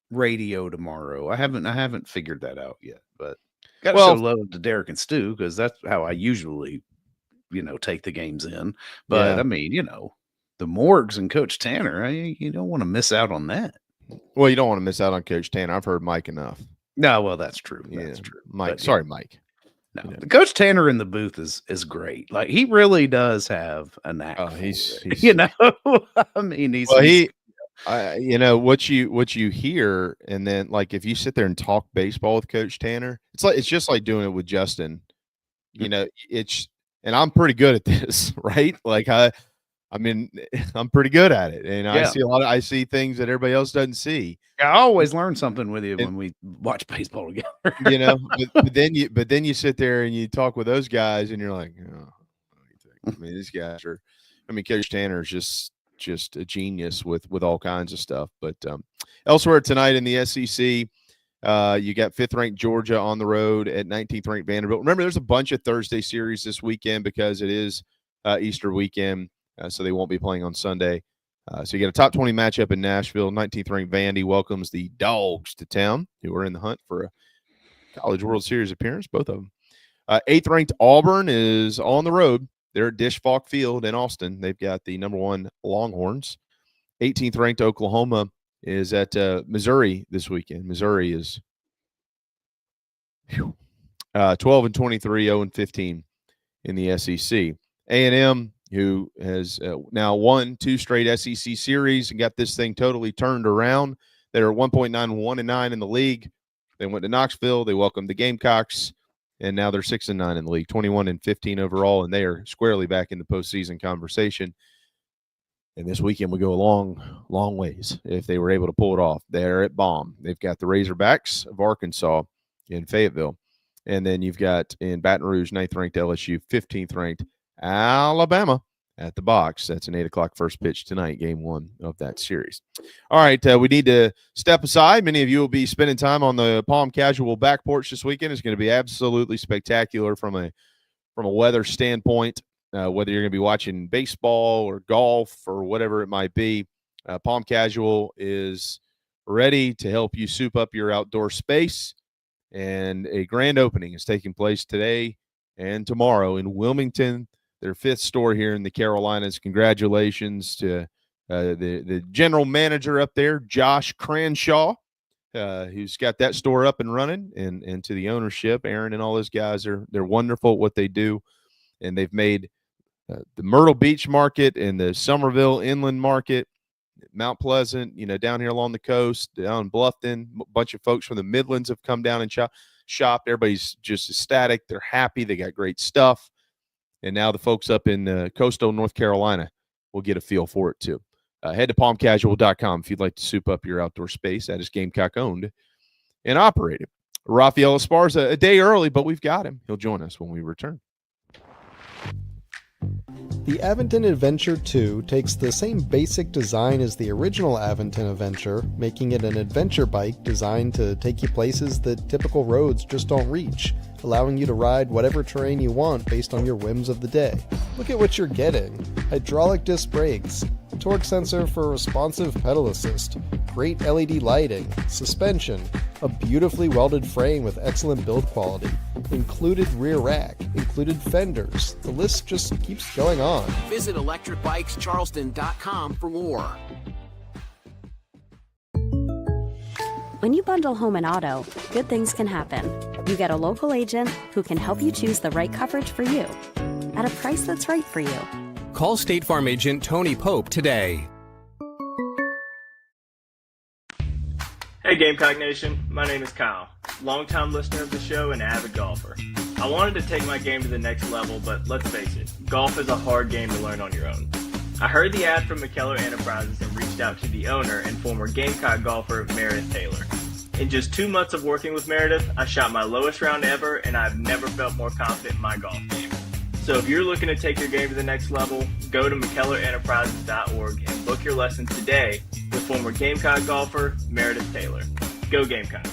[SPEAKER 12] radio tomorrow. I haven't figured that out yet, but got to show love to Derek and Stu because that's how I usually take the games in. But
[SPEAKER 6] Yeah.
[SPEAKER 12] I mean, the Morgs and Coach Tanner, you don't want to miss out on that.
[SPEAKER 6] Well, you don't want to miss out on Coach Tanner. I've heard Mike enough.
[SPEAKER 12] No, well, that's true.
[SPEAKER 6] Yeah,
[SPEAKER 12] That's true.
[SPEAKER 6] Mike.
[SPEAKER 12] But,
[SPEAKER 6] Sorry, Mike.
[SPEAKER 12] No, the Coach Tanner in the booth is great. Like, he really does have a knack.
[SPEAKER 6] He's
[SPEAKER 12] I mean, he's
[SPEAKER 6] what you hear, and then like if you sit there and talk baseball with Coach Tanner, it's just like doing it with Justin. And I'm pretty good at this, right? Like I'm pretty good at it, and I see things that everybody else doesn't see.
[SPEAKER 12] I always learn something with you when we watch baseball together.
[SPEAKER 6] But then you sit there and you talk with those guys, and you're like, I mean, these guys are. I mean, Coach Tanner is just a genius with all kinds of stuff. But elsewhere tonight in the SEC, you got 5th ranked Georgia on the road at 19th ranked Vanderbilt. Remember, there's a bunch of Thursday series this weekend because it is Easter weekend, so they won't be playing on Sunday. So you get a top 20 matchup in Nashville. 19th ranked Vandy welcomes the Dogs to town, who are in the hunt for a College World Series appearance, both of them. 8th ranked Auburn is on the road. They're at Dish Falk Field in Austin. They've got the number 1 Longhorns. 18th ranked Oklahoma is at Missouri this weekend. Missouri is 12-23, 0-15 in the SEC. A&M, who has now won 2 straight SEC series and got this thing totally turned around. They're 1.9, 1-9 in the league. They went to Knoxville. They welcomed the Gamecocks, and now they're 6-9 in the league, 21-15 overall, and they are squarely back in the postseason conversation. And this weekend would go a long, long ways if they were able to pull it off. They're at Baum. They've got the Razorbacks of Arkansas in Fayetteville. And then you've got in Baton Rouge, 9th ranked LSU, 15th ranked Alabama at the Box. That's an 8 o'clock first pitch tonight, game 1 of that series. All right, we need to step aside. Many of you will be spending time on the Palm Casual back porch this weekend. It's going to be absolutely spectacular from a weather standpoint, whether you're going to be watching baseball or golf or whatever it might be. Palm Casual is ready to help you soup up your outdoor space, and a grand opening is taking place today and tomorrow in Wilmington, their 5th store here in the Carolinas. Congratulations to the general manager up there, Josh Cranshaw, who's got that store up and running, and to the ownership, Aaron and all those guys. They're wonderful at what they do, and they've made the Myrtle Beach market and the Somerville Inland Market, Mount Pleasant, down here along the coast, down in Bluffton, a bunch of folks from the Midlands have come down and shopped. Everybody's just ecstatic. They're happy. They got great stuff. And now the folks up in coastal North Carolina will get a feel for it too. Head to palmcasual.com if you'd like to soup up your outdoor space. That is Gamecock owned and operated. Raphael Esparza a day early, but we've got him. He'll join us when we return.
[SPEAKER 14] The Aventon Adventure 2 takes the same basic design as the original Aventon Adventure, making it an adventure bike designed to take you places that typical roads just don't reach, allowing you to ride whatever terrain you want based on your whims of the day. Look at what you're getting. Hydraulic disc brakes, torque sensor for responsive pedal assist, great LED lighting, suspension, a beautifully welded frame with excellent build quality, included rear rack, included fenders. The list just keeps going on.
[SPEAKER 15] Visit electricbikescharleston.com for more.
[SPEAKER 16] When you bundle home and auto, good things can happen. You get a local agent who can help you choose the right coverage for you at a price that's right for you.
[SPEAKER 17] Call State Farm agent Tony Pope today.
[SPEAKER 18] Hey Gamecock Nation, my name is Kyle, longtime listener of the show and avid golfer. I wanted to take my game to the next level, but let's face it, golf is a hard game to learn on your own. I heard the ad from McKellar Enterprises and reached out to the owner and former Gamecock golfer Meredith Taylor. In just 2 months of working with Meredith, I shot my lowest round ever, and I've never felt more confident in my golf game. So if you're looking to take your game to the next level, go to McKellarEnterprises.org and book your lessons today with former Gamecock golfer Meredith Taylor. Go Gamecocks.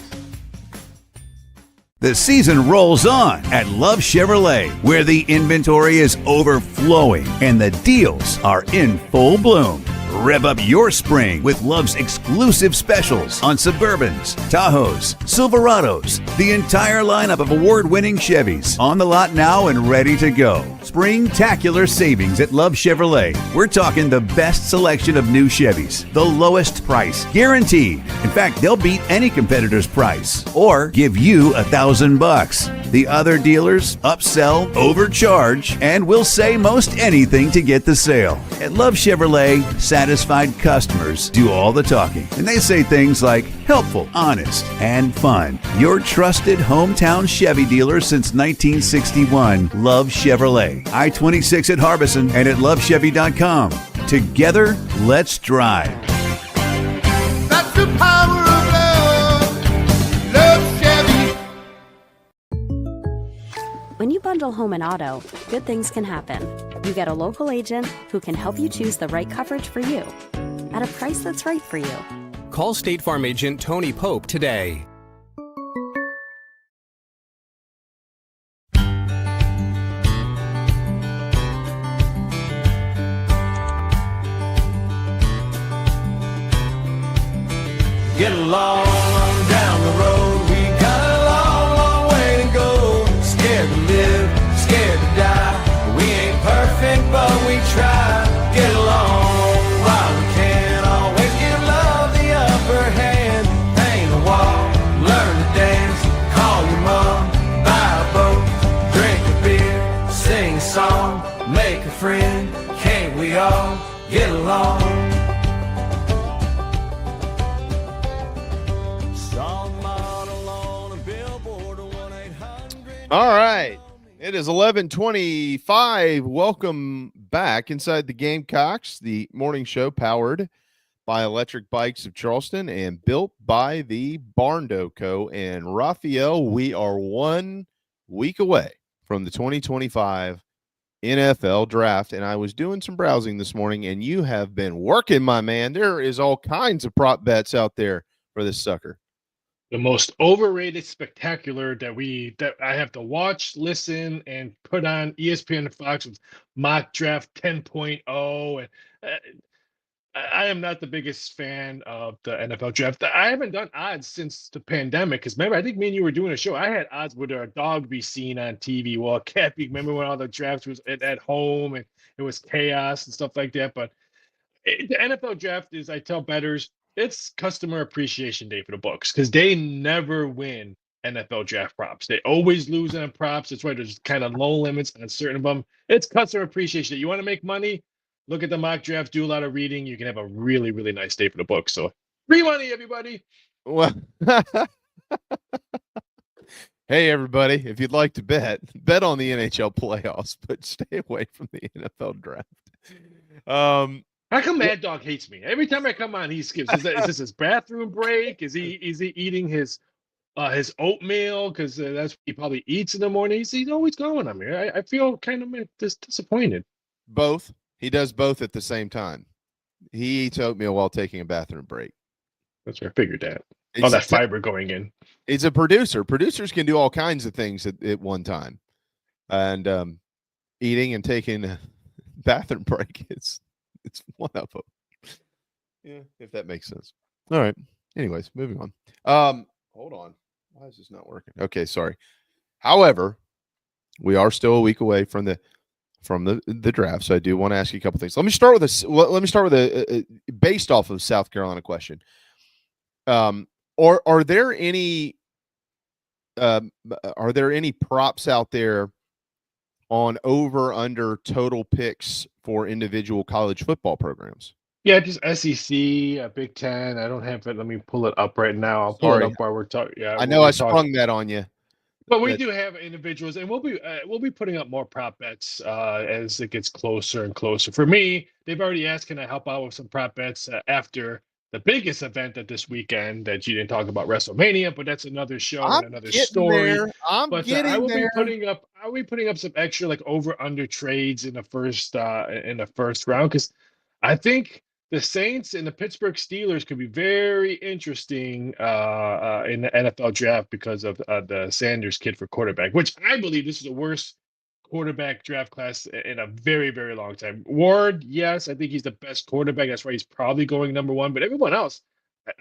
[SPEAKER 19] The season rolls on at Love Chevrolet, where the inventory is overflowing and the deals are in full bloom. Rev up your spring with Love's exclusive specials on Suburbans, Tahoes, Silverados, the entire lineup of award-winning Chevys on the lot now and ready to go. Spring-tacular savings at Love Chevrolet. We're talking the best selection of new Chevys, the lowest price, guaranteed. In fact, they'll beat any competitor's price or give you $1,000. The other dealers upsell, overcharge, and will say most anything to get the sale. At Love Chevrolet, satisfied customers do all the talking, and they say things like helpful, honest, and fun. Your trusted hometown Chevy dealer since 1961, Love Chevrolet. I-26 at Harbison and at lovechevy.com. Together, let's drive.
[SPEAKER 1] That's the power of love. Love Chevy.
[SPEAKER 16] When you bundle home and auto, good things can happen. You get a local agent who can help you choose the right coverage for you at a price that's right for you.
[SPEAKER 17] Call State Farm agent Tony Pope today.
[SPEAKER 3] Get along down the road. We got a long, long way to go. Scared to live, scared to die. We ain't perfect, but we try. Get along while we can. Always give love the upper hand. Paint a wall, learn to dance. Call your mom, buy a boat, drink a beer, sing a song, make a friend. Can't we all get along?
[SPEAKER 6] All right. It is 11:25. Welcome back inside the Gamecocks, the morning show powered by Electric Bikes of Charleston and built by the Barndo Co. And Raphael, we are 1 week away from the 2025 NFL draft. And I was doing some browsing this morning, and you have been working, my man. There is all kinds of prop bets out there for this sucker.
[SPEAKER 20] The most overrated spectacular that I have to watch, listen, and put on ESPN and Fox with Mock Draft 10.0. And I am not the biggest fan of the NFL draft. I haven't done odds since the pandemic. Because remember, I think me and you were doing a show. I had odds where a dog be seen on TV while a cat be. Remember when all the drafts was at home and it was chaos and stuff like that. But the NFL draft is, I tell bettors, it's customer appreciation day for the books because they never win NFL draft props. They always lose on props. That's why there's kind of low limits on certain of them. It's customer appreciation day. You want to make money? Look at the mock draft, do a lot of reading. You can have a really, really nice day for the books. So free money, everybody.
[SPEAKER 6] Well, hey, everybody, if you'd like to bet on the NHL playoffs, but stay away from the NFL draft.
[SPEAKER 20] How come Mad Dog hates me? Every time I come on, he skips. Is this his bathroom break? Is he eating his oatmeal? Because that's what he probably eats in the morning. He's always going on me. I feel kind of disappointed.
[SPEAKER 6] Both. He does both at the same time. He eats oatmeal while taking a bathroom break.
[SPEAKER 20] That's where I figured that. All that fiber going in.
[SPEAKER 6] He's a producer. Producers can do all kinds of things at one time. And eating and taking a bathroom break it's one of them. Yeah, if that makes sense. All right. Anyways, moving on. Hold on. Why is this not working? Okay, sorry. However, we are still a week away from the draft, so I do want to ask you a couple things. Let me start with a based off of South Carolina question. Are there any props out there on over under total picks for individual college football programs?
[SPEAKER 20] Yeah, just SEC, Big Ten. I don't have it. Let me pull it up right now. I'll pull it up while we're talking. Yeah,
[SPEAKER 6] I know I sprung that on you.
[SPEAKER 20] But we do have individuals, and we'll be putting up more prop bets as it gets closer and closer. For me, they've already asked, can I help out with some prop bets after the biggest event of this weekend that you didn't talk about, WrestleMania, but that's another show and another story. I will be putting up some extra like over under trades in the first round because I think the Saints and the Pittsburgh Steelers could be very interesting in the NFL draft because of the Sanders kid for quarterback, which I believe this is the worst quarterback draft class in a very, very long time. Ward, yes, I think he's the best quarterback. That's why he's probably going number one. But everyone else,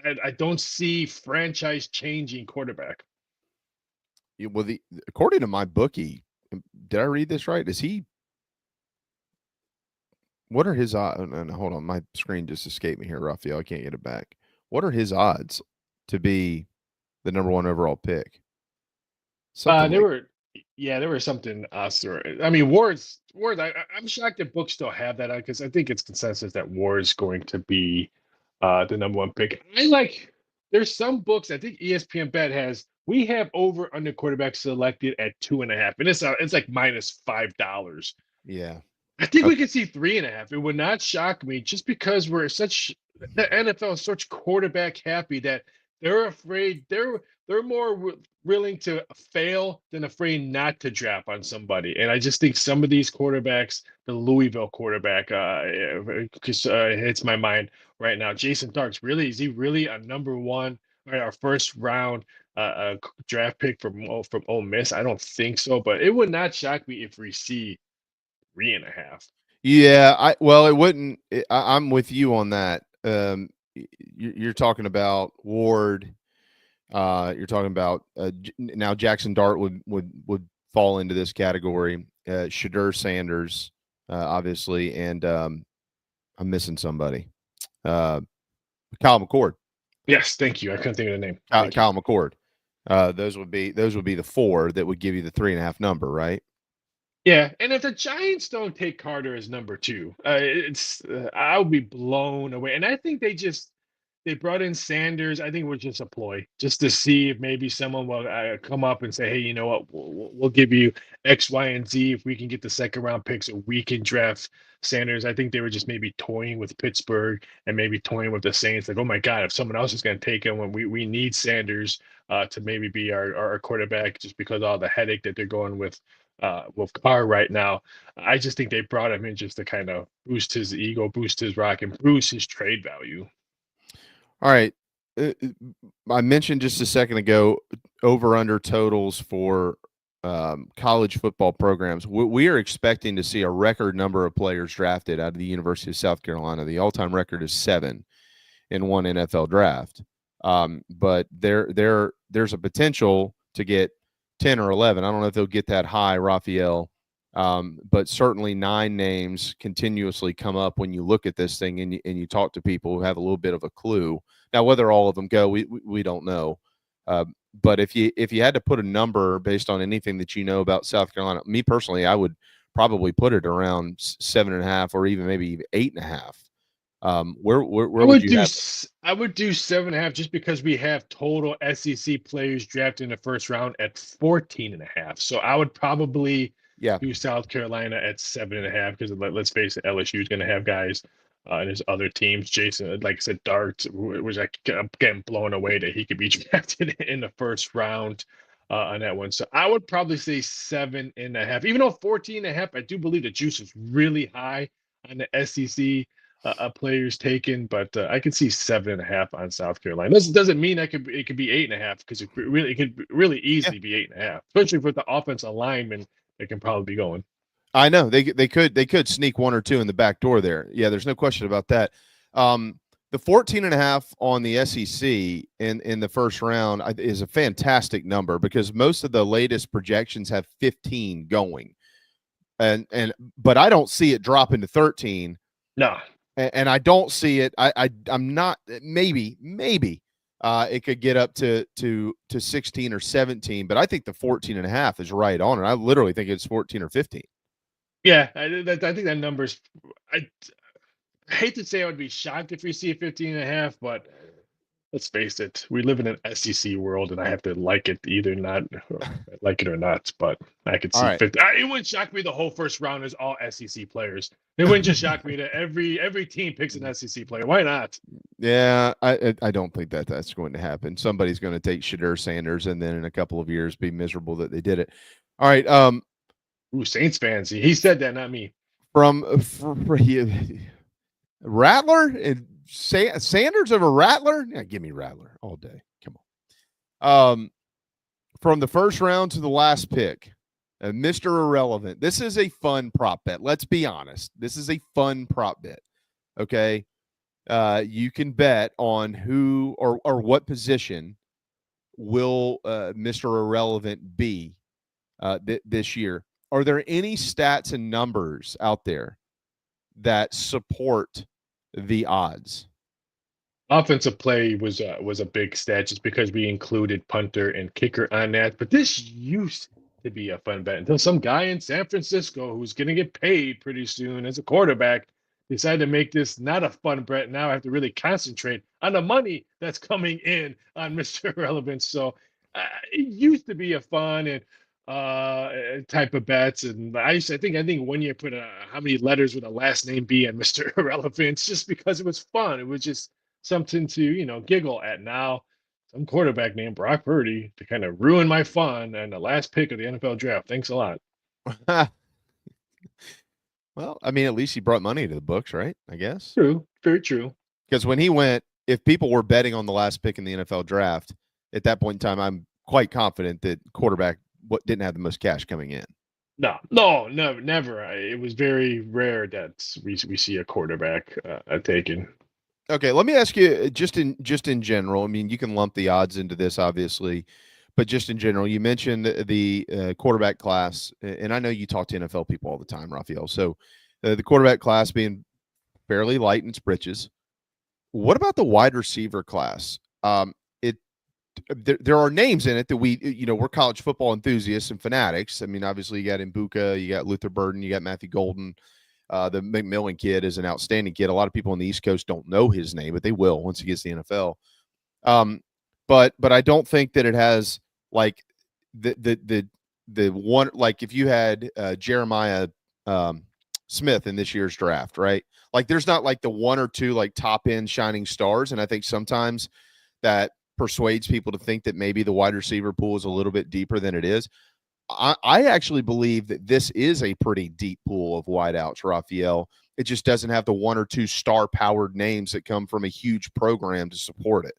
[SPEAKER 20] I don't see franchise-changing quarterback.
[SPEAKER 6] Well, according to my bookie, did I read this right? What are his odds? Hold on, my screen just escaped me here, Raphael. I can't get it back. What are his odds to be the number one overall pick?
[SPEAKER 20] There were something I mean, Ward's. I'm shocked that books still have that out because I think it's consensus that Ward's going to be the number one pick. There's some books, I think ESPN Bet has, we have over under quarterback selected at 2.5, and it's like minus $5.
[SPEAKER 6] Yeah.
[SPEAKER 20] I think we could see 3.5. It would not shock me just because the NFL is such quarterback happy that they're afraid they're more willing to fail than afraid not to draft on somebody. And I just think some of these quarterbacks, the Louisville quarterback, hits my mind right now. Jason Darks, is he really a number one, right, our first round draft pick from Ole Miss? I don't think so, but it would not shock me if we see 3.5.
[SPEAKER 6] Yeah, it wouldn't. I'm with you on that. You're talking about Ward. You're talking about now Jackson Dart would fall into this category. Shadur Sanders, obviously, and I'm missing somebody. Kyle McCord.
[SPEAKER 20] Yes, thank you. I couldn't think of the name.
[SPEAKER 6] Kyle McCord. Those would be the four that would give you the 3.5 number, right?
[SPEAKER 20] Yeah, and if the Giants don't take Carter as number 2, I'll be blown away. And I think they brought in Sanders. I think it was just a ploy, just to see if maybe someone will come up and say, hey, you know what, we'll give you X, Y, and Z if we can get the second round picks so we can draft Sanders. I think they were just maybe toying with Pittsburgh and maybe toying with the Saints. Like, oh my God, if someone else is going to take him, when we need Sanders to maybe be our quarterback, just because all the headache that they're going with Carr right now. I just think they brought him in just to kind of boost his ego, boost his rock, and boost his trade value.
[SPEAKER 6] All right. I mentioned just a second ago over-under totals for college football programs. We are expecting to see a record number of players drafted out of the University of South Carolina. The all-time record is 7 in one NFL draft. But there's a potential to get 10 or 11. I don't know if they'll get that high, Raphael. But certainly 9 names continuously come up when you look at this thing and you talk to people who have a little bit of a clue. Now, whether all of them go, we don't know. But if you had to put a number based on anything that you know about South Carolina, me personally, I would probably put it around 7.5 or even maybe 8.5. Where would you have?
[SPEAKER 20] I would do 7.5 just because we have total SEC players drafted in the first round at 14.5. So I would probably do South Carolina at 7.5 because let's face it, LSU is going to have guys and his other teams. Jason, like I said, Dart was getting blown away that he could be drafted in the first round on that one. So I would probably say 7.5. Even though 14.5, I do believe the juice is really high on the SEC players taken, but I could see 7.5 on South Carolina. This doesn't mean it could be 8.5 because it could really easily be 8.5, especially with the offensive linemen that can probably be going.
[SPEAKER 6] I know they could sneak 1 or 2 in the back door there. Yeah, there's no question about that. The 14.5 on the SEC in the first round is a fantastic number because most of the latest projections have 15 going, but I don't see it dropping to 13.
[SPEAKER 20] No.
[SPEAKER 6] And I don't see it. I'm not. Maybe it could get up to 16 or 17, but I think the 14.5 is right on it. I literally think it's 14 or 15.
[SPEAKER 20] Yeah, I think that number's. I hate to say I would be shocked if we see a 15.5, but let's face it, we live in an SEC world, and I have to like it like it or not. But I could see 50. It wouldn't shock me the whole first round is all SEC players. It wouldn't just shock me that every team picks an SEC player. Why not?
[SPEAKER 6] Yeah, I don't think that's going to happen. Somebody's going to take Shadur Sanders, and then in a couple of years be miserable that they did it. All right.
[SPEAKER 20] Saints fans. He said that, not me.
[SPEAKER 6] From Rattler and Sanders over Rattler? Yeah, give me Rattler all day. Come on. From the first round to the last pick, Mr. Irrelevant. This is a fun prop bet. Let's be honest. This is a fun prop bet. Okay. You can bet on who or what position will Mr. Irrelevant be this year. Are there any stats and numbers out there that support the odds?
[SPEAKER 20] Offensive play was a big stat just because we included punter and kicker on that. But this used to be a fun bet until some guy in San Francisco who's going to get paid pretty soon as a quarterback decided to make this not a fun bet. Now I have to really concentrate on the money that's coming in on Mr. Irrelevant. So it used to be a fun and type of bets. And I think 1 year put how many letters would a last name be on Mr. Irrelevant just because it was fun. It was just something to, giggle at. Now, some quarterback named Brock Purdy to kind of ruin my fun and the last pick of the NFL draft. Thanks a lot.
[SPEAKER 6] Well, I mean, at least he brought money to the books, right? I guess.
[SPEAKER 20] True. Very true.
[SPEAKER 6] Because when he went, if people were betting on the last pick in the NFL draft, at that point in time, I'm quite confident that quarterback didn't have the most cash coming in.
[SPEAKER 20] No, never. It was very rare that we see a quarterback taken.
[SPEAKER 6] Okay, let me ask you just in general. I mean, you can lump the odds into this, obviously, but just in general, you mentioned the quarterback class, and I know you talk to NFL people all the time, Raphael. So the quarterback class being fairly light in its britches. What about the wide receiver class? There are names in it that we're college football enthusiasts and fanatics. I mean, obviously, you got Mbuka, you got Luther Burden, you got Matthew Golden. The McMillan kid is an outstanding kid. A lot of people on the East Coast don't know his name, but they will once he gets to the NFL. But I don't think that it has like the one, like if you had Jeremiah Smith in this year's draft, right? Like there's not like the one or two like top end shining stars. And I think sometimes that persuades people to think that maybe the wide receiver pool is a little bit deeper than it is. I actually believe that this is a pretty deep pool of wideouts, Raphael. It just doesn't have the one or two star-powered names that come from a huge program to support it.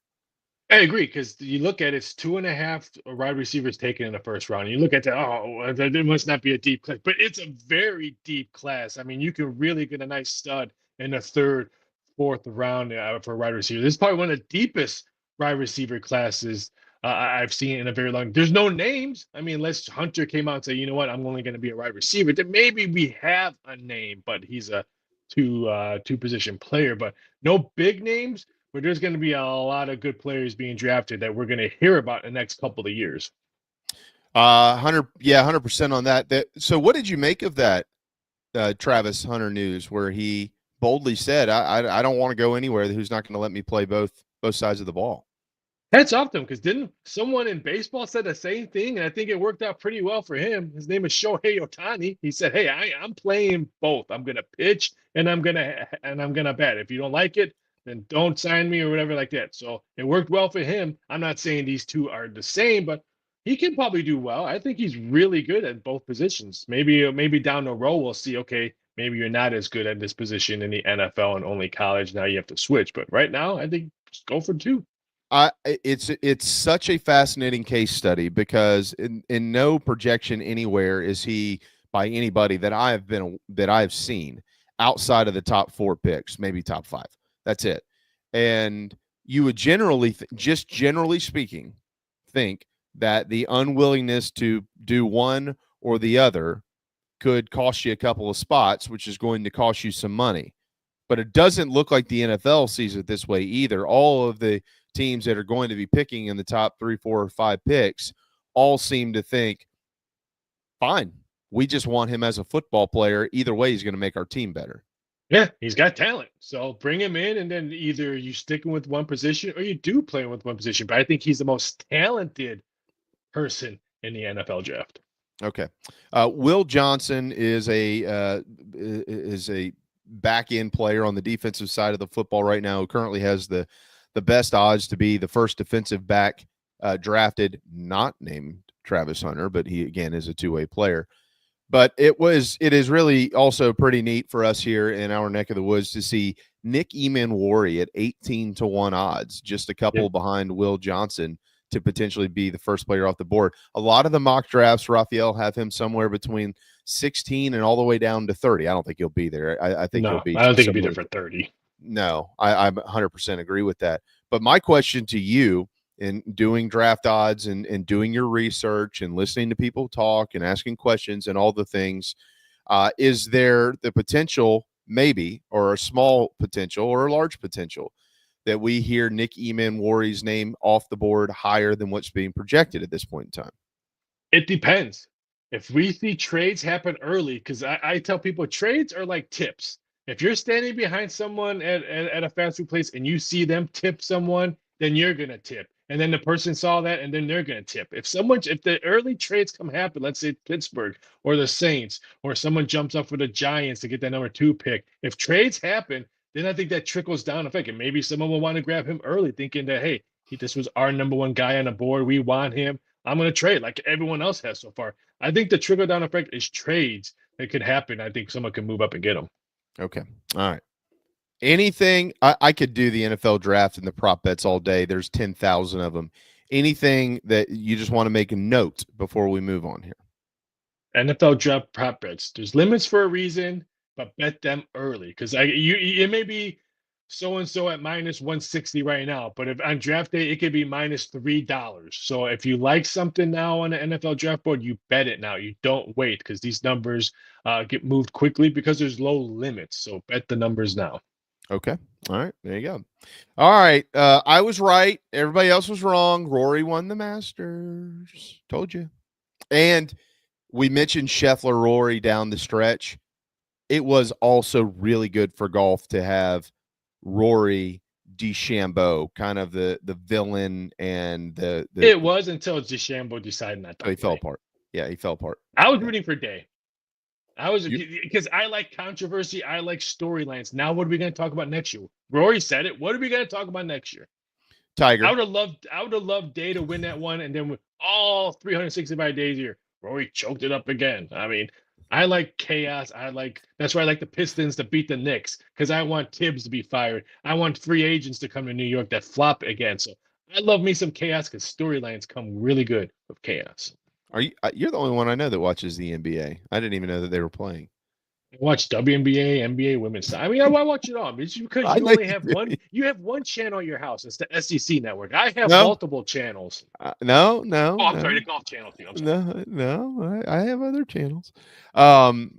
[SPEAKER 20] I agree, because you look at it's 2.5 wide receivers taken in the first round. You look at that, there must not be a deep class, but it's a very deep class. I mean, you can really get a nice stud in the third, fourth round for a wide receiver. This is probably one of the deepest wide receiver classes I've seen in a very long. There's no names. I mean, unless Hunter came out and said, you know what, I'm only going to be a wide receiver. Then maybe we have a name, but he's a two position player. But no big names. But there's going to be a lot of good players being drafted that we're going to hear about in the next couple of years.
[SPEAKER 6] 100% on that. So what did you make of that Travis Hunter news where he boldly said, I don't want to go anywhere who's not going to let me play both sides of the ball?
[SPEAKER 20] Hats off to him, because didn't someone in baseball said the same thing? And I think it worked out pretty well for him. His name is Shohei Ohtani. He said, hey, I'm playing both. I'm going to pitch and I'm going to bat. If you don't like it, then don't sign me or whatever like that. So it worked well for him. I'm not saying these two are the same, but he can probably do well. I think he's really good at both positions. Maybe down the road we'll see, okay, maybe you're not as good at this position in the NFL and only college. Now you have to switch. But right now, I think just go for two.
[SPEAKER 6] It's such a fascinating case study because in no projection anywhere is he by anybody that I've seen outside of the top 4 picks, maybe top 5. That's it. And you would generally speaking, think that the unwillingness to do one or the other could cost you a couple of spots, which is going to cost you some money. But it doesn't look like the NFL sees it this way either. All of the teams that are going to be picking in the top 3, 4, or 5 picks all seem to think, fine, we just want him as a football player. Either way, he's going to make our team better.
[SPEAKER 20] Yeah, he's got talent. So bring him in, and then either you sticking with one position or you do play with one position. But I think he's the most talented person in the NFL draft.
[SPEAKER 6] Okay. Will Johnson is a back-end player on the defensive side of the football right now who currently has the best odds to be the first defensive back drafted, not named Travis Hunter, but he, again, is a two-way player. But it is really also pretty neat for us here in our neck of the woods to see Nick Emanwari at 18-1 odds, just a couple behind Will Johnson to potentially be the first player off the board. A lot of the mock drafts, Raphael, have him somewhere between 16 and all the way down to 30. I don't think he'll be there. I think he'll be.
[SPEAKER 20] I don't think he'll be there for 30.
[SPEAKER 6] No, I 100% agree with that. But my question to you, in doing draft odds and doing your research and listening to people talk and asking questions and all the things, is there the potential, maybe, or a small potential or a large potential, that we hear Nick Emanwarri's name off the board higher than what's being projected at this point in time?
[SPEAKER 20] It depends. If we see trades happen early, because I tell people trades are like tips. If you're standing behind someone at a fast food place and you see them tip someone, then you're going to tip. And then the person saw that, and then they're going to tip. If the early trades happen, let's say Pittsburgh or the Saints, or someone jumps up for the Giants to get that number 2 pick, if trades happen, then I think that trickles down effect. And maybe someone will want to grab him early, thinking that, hey, this was our number 1 guy on the board. We want him. I'm going to trade like everyone else has so far. I think the trickle down effect is trades that could happen. I think someone can move up and get him.
[SPEAKER 6] Okay. All right. Anything, I could do the NFL draft and the prop bets all day. There's 10,000 of them. Anything that you just want to make a note before we move on here?
[SPEAKER 20] NFL draft prop bets. There's limits for a reason, but bet them early, because it may be so and so at minus 160 right now, but if on draft day it could be minus $3. So if you like something now on the NFL draft board, you bet it now. You don't wait, because these numbers get moved quickly because there's low limits. So bet the numbers now.
[SPEAKER 6] Okay. All right. There you go. All right. I was right. Everybody else was wrong. Rory won the Masters. Told you. And we mentioned Scheffler, Rory down the stretch. It was also really good for golf to have Rory DeChambeau, kind of the villain, and the
[SPEAKER 20] It was until DeChambeau decided not to.
[SPEAKER 6] He fell apart. Yeah, he fell apart.
[SPEAKER 20] I was rooting for Day. Because I like controversy. I like storylines. Now, what are we going to talk about next year? Rory said it. What are we going to talk about next year?
[SPEAKER 6] Tiger.
[SPEAKER 20] I would have loved Day to win that one, and then with all 365 days here, Rory choked it up again. I mean, I like chaos. That's why I like the Pistons to beat the Knicks, because I want Tibbs to be fired. I want free agents to come to New York that flop again. So I love me some chaos, because storylines come really good with chaos.
[SPEAKER 6] You're the only one I know that watches the NBA. I didn't even know that they were playing.
[SPEAKER 20] I watch WNBA, NBA, women's. I mean, I watch it all. It's because you only have one. You have one channel at your house. It's the SEC network. I have multiple channels.
[SPEAKER 6] No.
[SPEAKER 20] Oh, I'm sorry, the golf channel too.
[SPEAKER 6] No. I have other channels. No.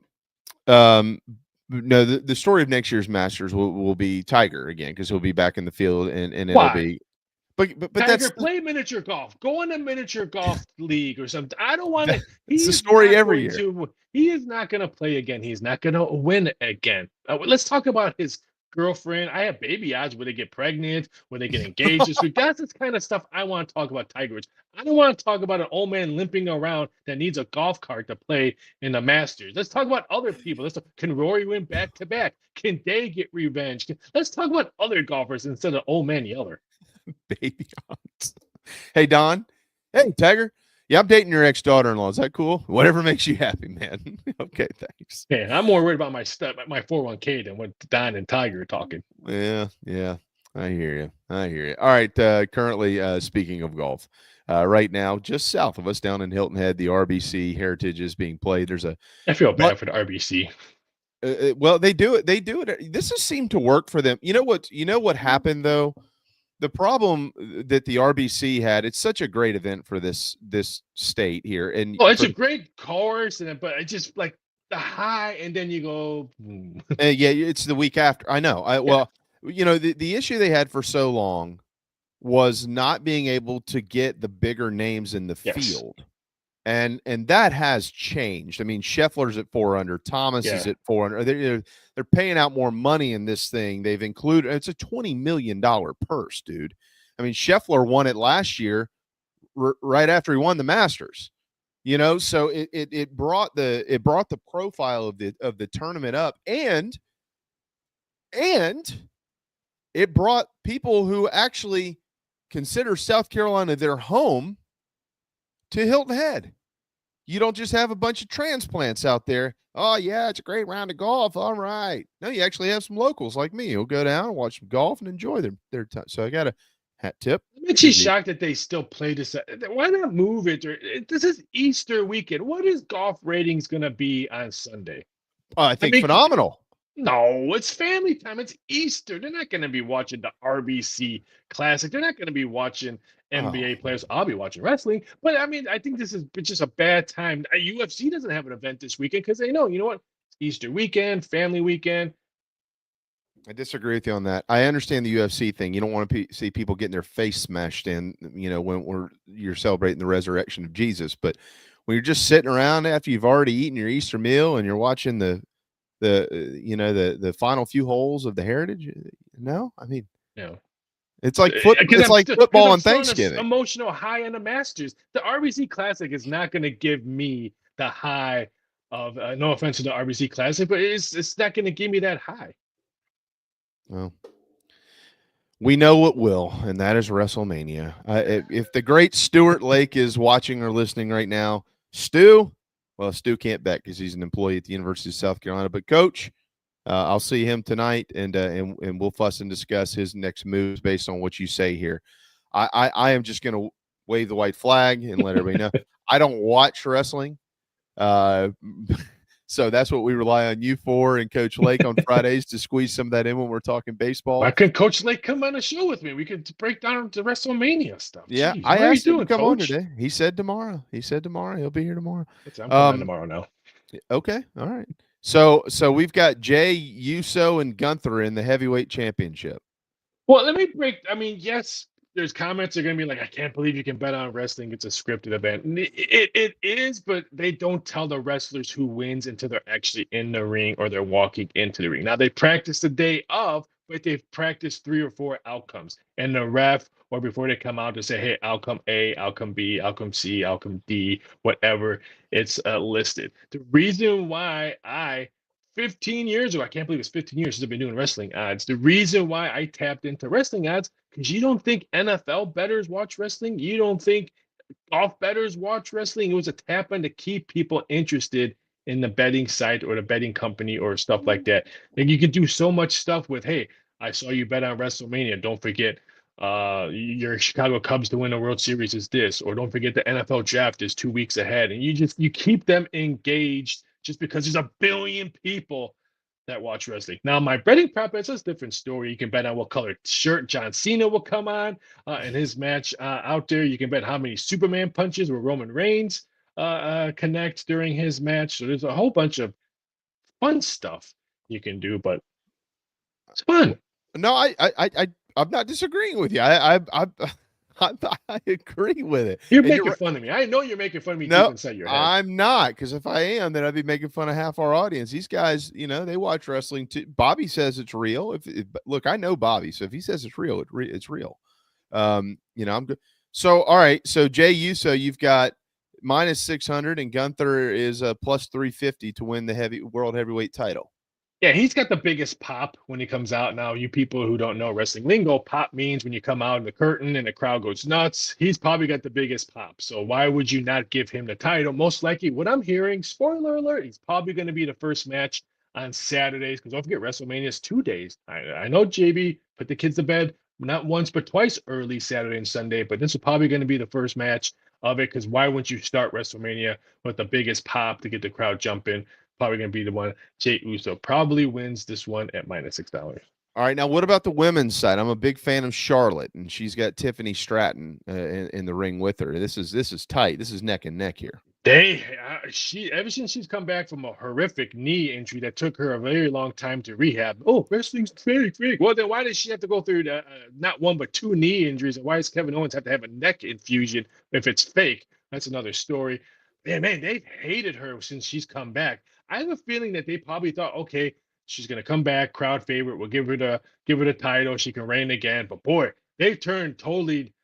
[SPEAKER 6] The story of next year's Masters will be Tiger again, because he'll be back in the field, and it'll be. But
[SPEAKER 20] Tiger,
[SPEAKER 6] that's
[SPEAKER 20] play miniature golf. Go in a miniature golf league or something. I don't want to.
[SPEAKER 6] It's the story every year.
[SPEAKER 20] He is not going to play again. He's not going to win again. Let's talk about his girlfriend. I have baby odds where they get pregnant, where they get engaged this week. That's the kind of stuff I want to talk about Tiger. I don't want to talk about an old man limping around that needs a golf cart to play in the Masters. Let's talk about other people. Can Rory win back to back? Can they get revenge? Let's talk about other golfers instead of old man Yeller.
[SPEAKER 6] Baby odds. Hey, Don. Hey, Tiger. Yeah, I'm dating your ex-daughter-in-law. Is that cool? Whatever makes you happy, man. Okay, thanks.
[SPEAKER 20] Yeah, I'm more worried about my 401k than what Don and Tiger are talking.
[SPEAKER 6] Yeah. I hear you. All right. Currently, speaking of golf, right now, just south of us, down in Hilton Head, the RBC Heritage is being played.
[SPEAKER 20] I feel bad for the RBC.
[SPEAKER 6] Well, they do it. This has seemed to work for them. You know what happened though? The problem that the RBC had, it's such a great event for this state here. And
[SPEAKER 20] it's a great course, but it's just like the high, and then you go.
[SPEAKER 6] Yeah, it's the week after. I know. Well, the issue they had for so long was not being able to get the bigger names in the field. And that has changed. I mean, Scheffler's at 400, Thomas is at 400. They're paying out more money in this thing. They've included, it's a $20 million purse, dude. I mean, Scheffler won it last year, right after he won the Masters. So it brought the profile of the tournament up, and it brought people who actually consider South Carolina their home to Hilton Head. You don't just have a bunch of transplants out there. Oh, yeah, it's a great round of golf. All right. No, you actually have some locals like me who'll go down and watch some golf and enjoy their time. So I got a hat tip.
[SPEAKER 20] I'm actually shocked that they still play this. Why not move it? This is Easter weekend. What is golf ratings going to be on Sunday?
[SPEAKER 6] I think phenomenal.
[SPEAKER 20] No, it's family time. It's Easter. They're not going to be watching the RBC Classic. They're not going to be watching NBA players. I'll be watching wrestling. But I mean, I think this is just a bad time. UFC doesn't have an event this weekend because they know, you know what? It's Easter weekend, family weekend.
[SPEAKER 6] I disagree with you on that. I understand the UFC thing. You don't want to see people getting their face smashed in, when you're celebrating the resurrection of Jesus. But when you're just sitting around after you've already eaten your Easter meal and you're watching the final few holes of the Heritage, it's like football on Thanksgiving.
[SPEAKER 20] Emotional high on the Masters. The RBC Classic is not going to give me the high of no offense to the RBC Classic, but it's not going to give me that high.
[SPEAKER 6] Well, we know what will, and that is WrestleMania. If the great Stuart Lake is watching or listening right now, Stu can't bet because he's an employee at the University of South Carolina. But Coach, I'll see him tonight, and we'll fuss and discuss his next moves based on what you say here. I am just going to wave the white flag and let everybody know I don't watch wrestling. So that's what we rely on you for, and Coach Lake on Fridays to squeeze some of that in when we're talking baseball.
[SPEAKER 20] Why couldn't Coach Lake come on the show with me? We could break down the WrestleMania stuff.
[SPEAKER 6] Yeah,
[SPEAKER 20] Jeez,
[SPEAKER 6] I asked him to come on
[SPEAKER 20] Coach?
[SPEAKER 6] today. He said tomorrow. He'll be here tomorrow.
[SPEAKER 20] I'm coming on tomorrow now.
[SPEAKER 6] Okay, all right. So we've got Jay Uso and Gunther in the heavyweight championship.
[SPEAKER 20] Well, let me break. I mean, yes, there's comments are going to be like, I can't believe you can bet on wrestling. It's a scripted event. And it is, but they don't tell the wrestlers who wins until they're actually in the ring or they're walking into the ring. Now, they practice the day of, but they've practiced 3 or 4 outcomes. And the ref, or before they come out to say, hey, outcome A, outcome B, outcome C, outcome D, whatever, it's listed. The reason why 15 years ago, I can't believe it's 15 years since I've been doing wrestling odds. The reason why I tapped into wrestling odds, because you don't think NFL bettors watch wrestling? You don't think golf bettors watch wrestling? It was a tap in to keep people interested in the betting site or the betting company or stuff like that. Like you can do so much stuff with, hey, I saw you bet on WrestleMania. Don't forget your Chicago Cubs to win the World Series is this, or don't forget the NFL draft is 2 weeks ahead. And you keep them engaged just because there's a billion people that watch wrestling. Now, my betting prop is a different story. You can bet on what color shirt John Cena will come on in his match out there. You can bet how many Superman punches will Roman Reigns connect during his match. So there's a whole bunch of fun stuff you can do, but it's fun.
[SPEAKER 6] No, I'm not disagreeing with you. I agree with it.
[SPEAKER 20] You're making fun of me. I know you're making fun of me.
[SPEAKER 6] No,
[SPEAKER 20] inside your head.
[SPEAKER 6] I'm not, because if I am, then I'd be making fun of half our audience. These guys, they watch wrestling too. Bobby says it's real. Look, I know Bobby, so if he says it's real, it's real. I'm good. So, all right. So Jay Uso, you've got -600, and Gunther is plus 350 to win the world heavyweight title.
[SPEAKER 20] Yeah, he's got the biggest pop when he comes out. Now, you people who don't know wrestling lingo, pop means when you come out in the curtain and the crowd goes nuts. He's probably got the biggest pop. So why would you not give him the title? Most likely, what I'm hearing, spoiler alert, he's probably going to be the first match on Saturdays, because don't forget, WrestleMania is 2 days. I know JB put the kids to bed not once but twice early Saturday and Sunday, but this is probably going to be the first match of it, because why wouldn't you start WrestleMania with the biggest pop to get the crowd jumping? Probably going to be the one. Jey Uso probably wins this one at -$6.
[SPEAKER 6] All right. Now, what about the women's side? I'm a big fan of Charlotte, and she's got Tiffany Stratton in the ring with her. This is tight. This is neck and neck here.
[SPEAKER 20] Ever since she's come back from a horrific knee injury that took her a very long time to rehab. Oh, wrestling's fake. Well, then why does she have to go through not one but 2 knee injuries? And why does Kevin Owens have to have a neck infusion if it's fake? That's another story. Man, they've hated her since she's come back. I have a feeling that they probably thought, okay, she's gonna come back, crowd favorite. We'll give her the title. She can reign again. But boy, they've turned totally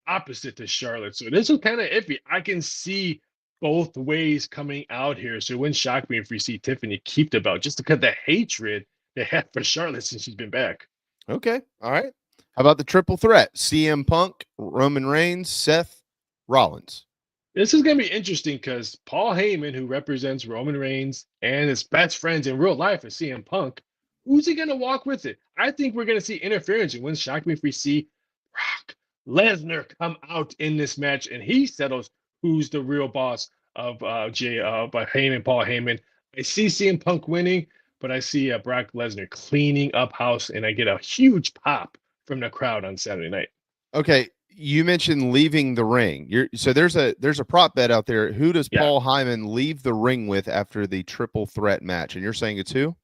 [SPEAKER 20] opposite to Charlotte. So this is kind of iffy. I can see both ways coming out here. So it wouldn't shock me if we see Tiffany keep the belt, just because the hatred they have for Charlotte since she's been back.
[SPEAKER 6] Okay, all right. How about the triple threat? CM Punk, Roman Reigns, Seth Rollins.
[SPEAKER 20] This is going to be interesting because Paul Heyman, who represents Roman Reigns and his best friends in real life is CM Punk, who's he going to walk with it? I think we're going to see interference. It wouldn't shock me if we see Rock, Lesnar come out in this match, and he settles who's the real boss of Heyman, Paul Heyman. I see CM Punk winning, but I see Brock Lesnar cleaning up house, and I get a huge pop from the crowd on Saturday night.
[SPEAKER 6] Okay, you mentioned leaving the ring. So there's a prop bet out there. Who does Paul Heyman leave the ring with after the triple threat match? And you're saying it's who?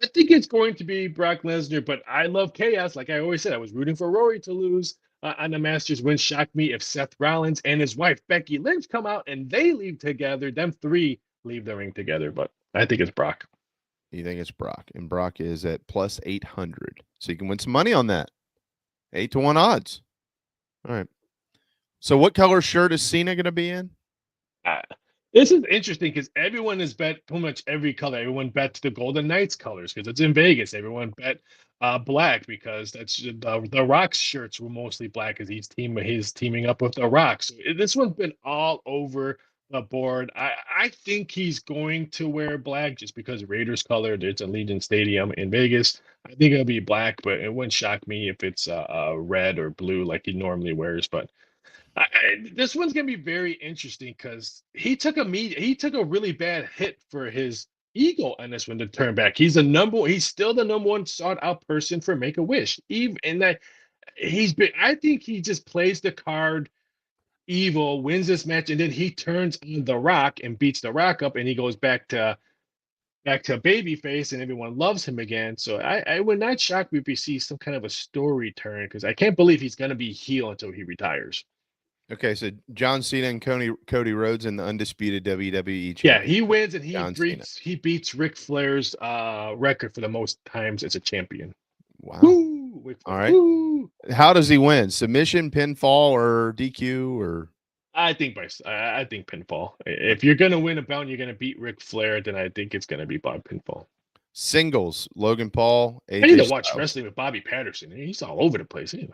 [SPEAKER 20] I think it's going to be Brock Lesnar, but I love chaos. Like I always said, I was rooting for Rory to lose on the Masters. Wouldn't shock me if Seth Rollins and his wife Becky Lynch come out and they leave together. Them three leave the ring together, but I think it's Brock.
[SPEAKER 6] You think it's Brock, and Brock is at plus 800, so you can win some money on that. 8-1 odds. All right. So what color shirt is Cena going to be in?
[SPEAKER 20] This is interesting because everyone has bet pretty much every color. Everyone bet the Golden Knights colors because it's in Vegas. Everyone bet black because that's the Rock's shirts were mostly black because he's teaming up with the Rock. So this one's been all over the board. I think he's going to wear black just because Raiders color. There's a Allegiant Stadium in Vegas. I think it'll be black, but it wouldn't shock me if it's red or blue like he normally wears. But this one's gonna be very interesting because he took a really bad hit for his ego on this one to turn back. He's still the number one sought out person for Make-A-Wish. Even in that I think he just plays the card evil, wins this match, and then he turns on the Rock and beats the Rock up, and he goes back to babyface, and everyone loves him again. So I would not shock me if we see some kind of a story turn because I can't believe he's gonna be heel until he retires.
[SPEAKER 6] Okay, so John Cena and Cody Rhodes in the undisputed WWE champion.
[SPEAKER 20] Yeah, he wins and he beats Ric Flair's record for the most times as a champion.
[SPEAKER 6] Wow.
[SPEAKER 20] Woo!
[SPEAKER 6] All right. Woo! How does he win? Submission, pinfall, or DQ, or?
[SPEAKER 20] I think pinfall. If you're gonna win a belt and you're gonna beat Ric Flair, then I think it's gonna be by pinfall.
[SPEAKER 6] Singles, Logan Paul. AJ
[SPEAKER 20] I need to
[SPEAKER 6] Styles.
[SPEAKER 20] watch wrestling with Bobby Patterson. He's all over the place. Anyway.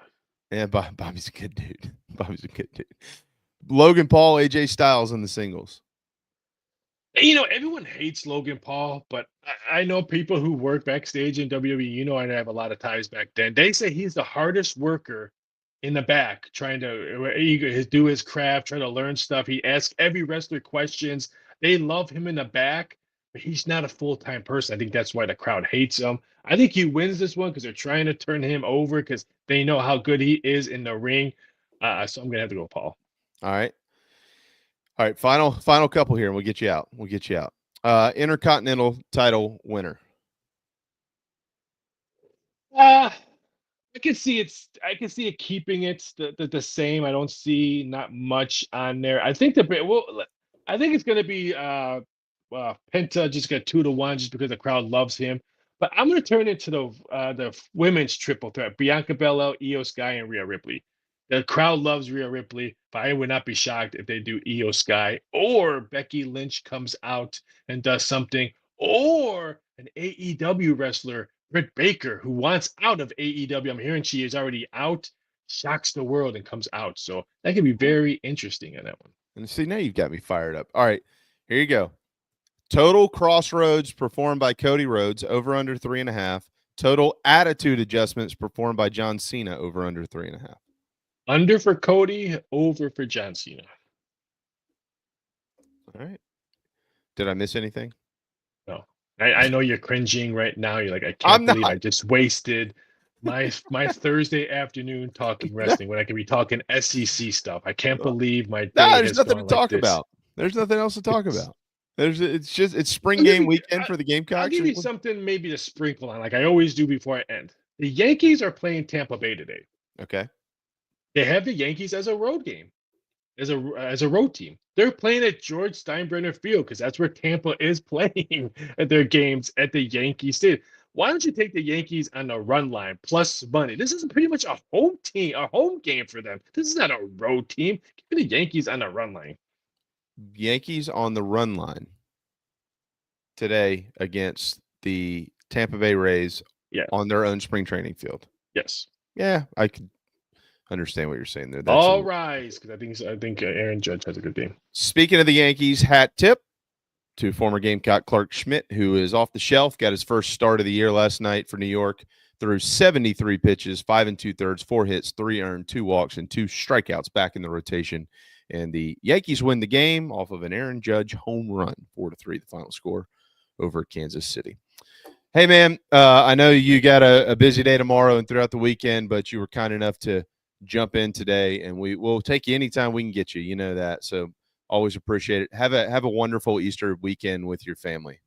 [SPEAKER 6] Yeah, Bobby's a good dude. Logan Paul, AJ Styles in the singles.
[SPEAKER 20] Everyone hates Logan Paul, but I know people who work backstage in WWE. I have a lot of ties back then. They say he's the hardest worker in the back, trying to do his craft, trying to learn stuff. He asks every wrestler questions. They love him in the back, but he's not a full-time person. I think that's why the crowd hates him. I think he wins this one because they're trying to turn him over because they know how good he is in the ring. So I'm gonna have to go Paul.
[SPEAKER 6] All right. Final couple here, and we'll get you out. Intercontinental title winner.
[SPEAKER 20] I can see it keeping it the same. I don't see not much on there. I think it's gonna be Penta just got 2-1 just because the crowd loves him. But I'm going to turn it to the women's triple threat: Bianca Belair, Io Sky, and Rhea Ripley. The crowd loves Rhea Ripley, but I would not be shocked if they do Io Sky or Becky Lynch comes out and does something, or an AEW wrestler, Britt Baker, who wants out of AEW. I'm hearing she is already out, shocks the world and comes out. So that could be very interesting on that one.
[SPEAKER 6] And see, now you've got me fired up. All right, here you go. Total Crossroads performed by Cody Rhodes, over under 3.5. Total Attitude Adjustments performed by John Cena, over under 3.5.
[SPEAKER 20] Under for Cody, over for John Cena.
[SPEAKER 6] All right. Did I miss anything?
[SPEAKER 20] No. I know you're cringing right now. You're like, I can't believe I just wasted my Thursday afternoon talking wrestling when I can be talking SEC stuff. I can't believe my day
[SPEAKER 6] there's nothing to talk about. There's nothing else to talk about. It's spring game weekend for the Gamecocks.
[SPEAKER 20] I'll give you something maybe to sprinkle on, like I always do before I end. The Yankees are playing Tampa Bay today.
[SPEAKER 6] Okay.
[SPEAKER 20] They have the Yankees as a road game, as a road team. They're playing at George Steinbrenner Field because that's where Tampa is playing at their games at the Yankee Stadium. Why don't you take the Yankees on the run line plus money? This is pretty much a home game for them. This is not a road team. Give me the Yankees on the run line.
[SPEAKER 6] Yankees on the run line today against the Tampa Bay Rays on their own spring training field.
[SPEAKER 20] Yes.
[SPEAKER 6] Yeah, I could understand what you're saying there.
[SPEAKER 20] All rise, because I think Aaron Judge has a good game.
[SPEAKER 6] Speaking of the Yankees, hat tip to former Gamecock Clark Schmidt, who is off the shelf, got his first start of the year last night for New York. through 73 pitches, 5 2/3, 4 hits, 3 earned, 2 walks, and 2 strikeouts back in the rotation. And the Yankees win the game off of an Aaron Judge home run, 4-3, the final score over Kansas City. Hey, man, I know you got a busy day tomorrow and throughout the weekend, but you were kind enough to jump in today, and we'll take you anytime we can get you. You know that, so always appreciate it. Have a wonderful Easter weekend with your family.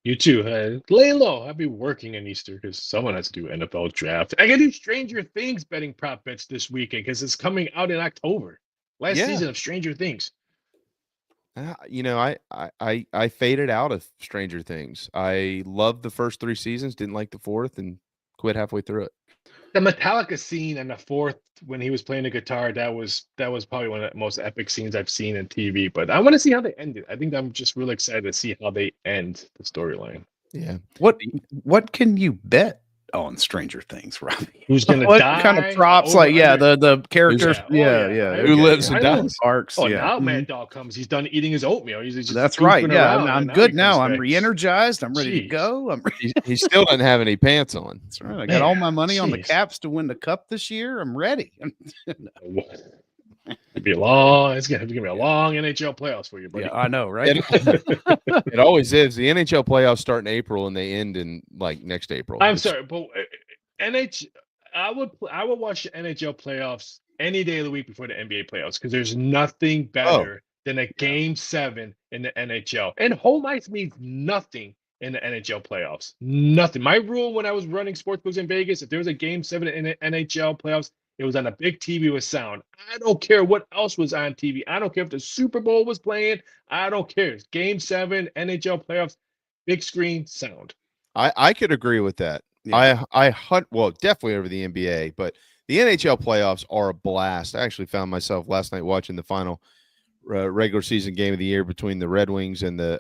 [SPEAKER 20] You too. Lay low. I'll be working in Easter because someone has to do NFL draft. I got to do Stranger Things betting prop bets this weekend because it's coming out in October. Last season of Stranger Things.
[SPEAKER 6] You know, I faded out of Stranger Things. I loved the first 3 seasons, didn't like the 4th, and quit halfway through it.
[SPEAKER 20] The Metallica scene in the 4th when he was playing the guitar, that was probably one of the most epic scenes I've seen in TV. But I want to see how they end it. I think I'm just really excited to see how they end the storyline.
[SPEAKER 6] Yeah.
[SPEAKER 12] What can you bet on Stranger Things, Robbie?
[SPEAKER 20] Who's gonna
[SPEAKER 12] what
[SPEAKER 20] die?
[SPEAKER 12] kind of props?
[SPEAKER 20] Over,
[SPEAKER 12] the characters.
[SPEAKER 6] Who lives and dies?
[SPEAKER 12] Arcs.
[SPEAKER 20] Now Mad Dog comes. He's done eating his oatmeal. He's just
[SPEAKER 12] That's right. Yeah,
[SPEAKER 20] around,
[SPEAKER 12] I'm
[SPEAKER 20] and
[SPEAKER 12] good
[SPEAKER 20] he
[SPEAKER 12] now.
[SPEAKER 20] comes
[SPEAKER 12] I'm
[SPEAKER 20] back.
[SPEAKER 12] re-energized. I'm ready to go.
[SPEAKER 6] He still doesn't have any pants on.
[SPEAKER 12] That's right. I got all my money on the Caps to win the Cup this year. I'm ready.
[SPEAKER 20] It's gonna be a long NHL playoffs for you, buddy.
[SPEAKER 12] Yeah, I know, right?
[SPEAKER 6] It always is. The NHL playoffs start in April and they end in like next April.
[SPEAKER 20] I'm sorry, but I would watch the NHL playoffs any day of the week before the NBA playoffs because there's nothing better than a Game 7 in the NHL. And home ice means nothing in the NHL playoffs. Nothing. My rule when I was running sportsbooks in Vegas, if there was a Game 7 in the NHL playoffs, it was on a big TV with sound. I don't care what else was on TV. I don't care if the Super Bowl was playing. I don't care. It's Game 7, NHL playoffs, big screen, sound.
[SPEAKER 6] I could agree with that. Yeah. I hunt definitely over the NBA, but the NHL playoffs are a blast. I actually found myself last night watching the final regular season game of the year between the Red Wings and the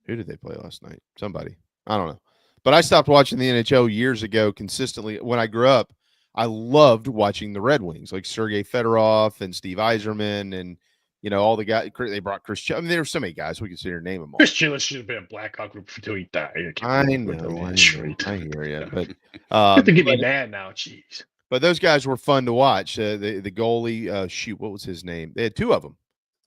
[SPEAKER 6] who did they play last night? Somebody. I don't know. But I stopped watching the NHL years ago consistently. When I grew up, I loved watching the Red Wings, like Sergei Fedorov and Steve Yzerman and, you know, all the guys. They brought Chris Chiller. I mean, there were so many guys we could sit here and name them all.
[SPEAKER 20] Chris Chiller should have been a Blackhawk until he died.
[SPEAKER 6] I know. I hear you. But
[SPEAKER 20] have to get me mad now. Jeez.
[SPEAKER 6] But those guys were fun to watch. The goalie, what was his name? They had 2 of them.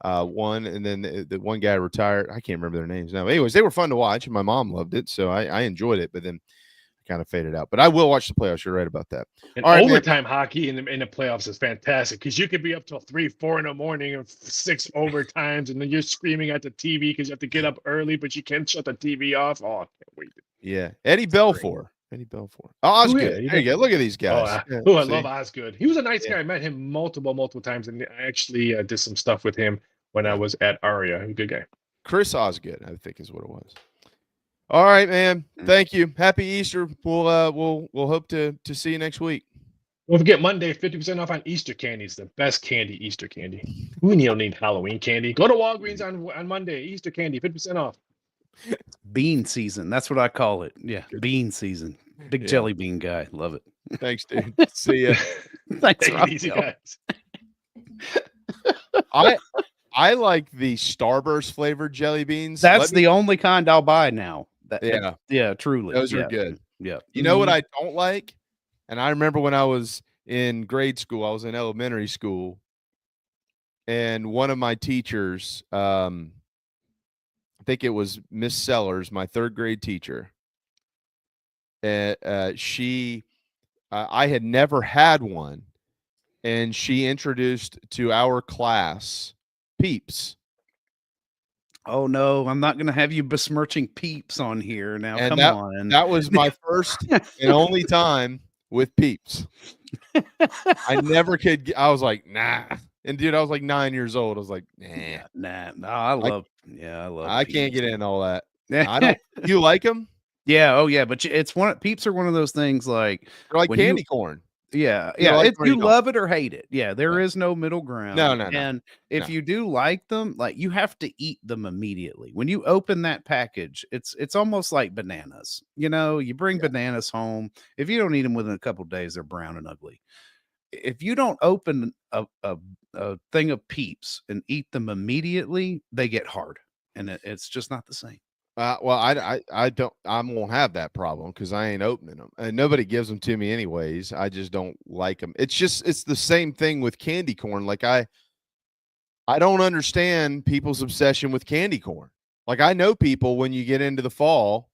[SPEAKER 6] One, and then the one guy retired. I can't remember their names now. But anyways, they were fun to watch, and my mom loved it, so I enjoyed it. But then I kind of faded out. But I will watch the playoffs. You're right about that.
[SPEAKER 20] And overtime hockey in the playoffs is fantastic because you could be up till 3, 4 in the morning and 6 overtimes, and then you're screaming at the TV because you have to get up early, but you can't shut the TV off. Oh, I can't wait.
[SPEAKER 6] Yeah, Eddie Belfour. Osgood. There you go. Look at these guys.
[SPEAKER 20] I love Osgood. He was a nice guy. I met him multiple times, and I actually did some stuff with him when I was at Aria. He's a good guy.
[SPEAKER 6] Chris Osgood, I think is what it was. All right, man. Thank you. Happy Easter. We'll hope to see you next week.
[SPEAKER 20] Don't forget Monday, 50% off on Easter candy. It's the best candy, Easter candy. We don't need Halloween candy. Go to Walgreens on Monday. Easter candy, 50% off.
[SPEAKER 12] Bean season. That's what I call it. Yeah, bean season. Big jelly bean guy. Love it.
[SPEAKER 6] Thanks, dude. See ya.
[SPEAKER 12] Thanks,
[SPEAKER 20] easy, guys.
[SPEAKER 6] I like the Starburst flavored jelly beans.
[SPEAKER 12] That's the only kind I'll buy now.
[SPEAKER 6] Yeah,
[SPEAKER 12] truly.
[SPEAKER 6] Those are good.
[SPEAKER 12] Yeah.
[SPEAKER 6] You know what I don't like? And I remember when I was in grade school, I was in elementary school, and one of my teachers, I think it was Miss Sellers, my 3rd grade teacher. I had never had one, and she introduced to our class Peeps.
[SPEAKER 12] Oh no, I'm not going to have you besmirching Peeps on here now.
[SPEAKER 6] And
[SPEAKER 12] come on.
[SPEAKER 6] That was my first and only time with Peeps. I never could. I was like, nah. And dude, I was like 9 years old. I was like, nah.
[SPEAKER 12] I love.
[SPEAKER 6] I can't get in all that. I don't. You like them?
[SPEAKER 12] Yeah. Oh yeah. But it's Peeps are one of those things like
[SPEAKER 6] they're like candy corn.
[SPEAKER 12] Yeah.
[SPEAKER 6] You
[SPEAKER 12] Yeah.
[SPEAKER 6] like
[SPEAKER 12] You love it or hate it. Yeah. There is no middle ground.
[SPEAKER 6] No.
[SPEAKER 12] And if you do like them, like you have to eat them immediately. When you open that package, it's almost like bananas. You know, you bring bananas home. If you don't eat them within a couple of days, they're brown and ugly. If you don't open a thing of Peeps and eat them immediately, they get hard, and it's just not the same.
[SPEAKER 6] Well, I won't have that problem because I ain't opening them, and nobody gives them to me anyways. I just don't like them. It's the same thing with candy corn. Like I don't understand people's obsession with candy corn. Like I know people when you get into the fall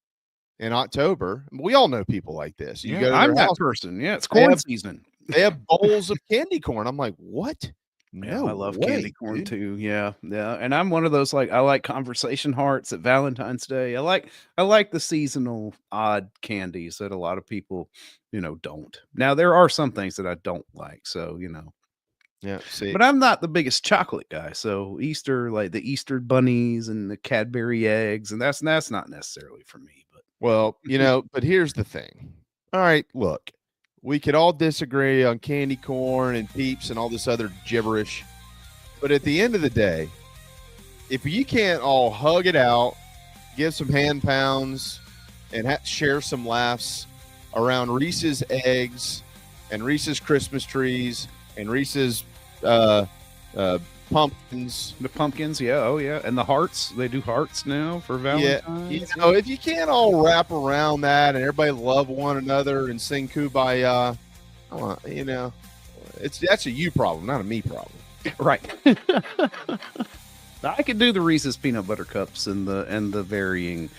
[SPEAKER 6] in October, we all know people like this. You go to
[SPEAKER 12] I'm
[SPEAKER 6] their
[SPEAKER 12] that
[SPEAKER 6] house,
[SPEAKER 12] person. Yeah, it's corn season.
[SPEAKER 6] They have bowls of candy corn. I'm like, what?
[SPEAKER 12] Yeah,
[SPEAKER 6] No
[SPEAKER 12] I love
[SPEAKER 6] way,
[SPEAKER 12] candy corn
[SPEAKER 6] dude.
[SPEAKER 12] too. Yeah, yeah. And I'm one of those like I like conversation hearts at Valentine's Day. I like the seasonal odd candies that a lot of people, don't. Now there are some things that I don't like, so
[SPEAKER 6] Yeah, see.
[SPEAKER 12] But I'm not the biggest chocolate guy. So Easter, like the Easter bunnies and the Cadbury eggs, and that's not necessarily for me. But
[SPEAKER 6] Well, but here's the thing. All right, look, we could all disagree on candy corn and Peeps and all this other gibberish, but at the end of the day, if you can't all hug it out, give some hand pounds, and share some laughs around Reese's eggs and Reese's Christmas trees and Reese's pumpkins.
[SPEAKER 12] The pumpkins, yeah, oh yeah, and the hearts. They do hearts now for Valentine's.
[SPEAKER 6] Yeah, if you can't all wrap around that and everybody love one another and sing Kumbaya, that's a you problem, not a me problem.
[SPEAKER 12] Right. I could do the Reese's peanut butter cups and the varying,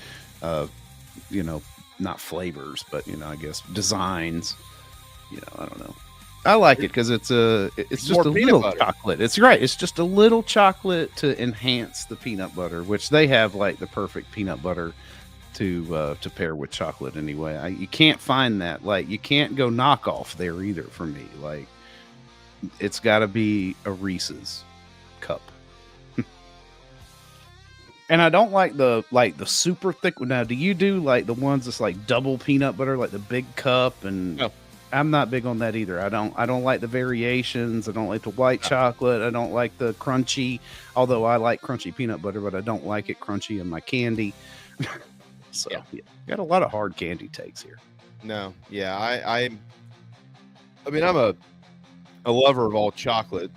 [SPEAKER 12] not flavors, but I guess designs. I don't know. I like it because it's just a little chocolate. It's right. It's just a little chocolate to enhance the peanut butter, which they have like the perfect peanut butter to pair with chocolate anyway. You can't find that. Like you can't go knockoff there either for me. Like it's got to be a Reese's cup. And I don't like the super thick. Now, do you do like the ones that's like double peanut butter, like the big cup? And
[SPEAKER 6] no.
[SPEAKER 12] I'm not big on that either. I don't like the variations. I don't like the white chocolate. I don't like the crunchy, although I like crunchy peanut butter, but I don't like it crunchy in my candy. So yeah, got a lot of hard candy takes here.
[SPEAKER 6] No, yeah, I mean, I'm a lover of all chocolate.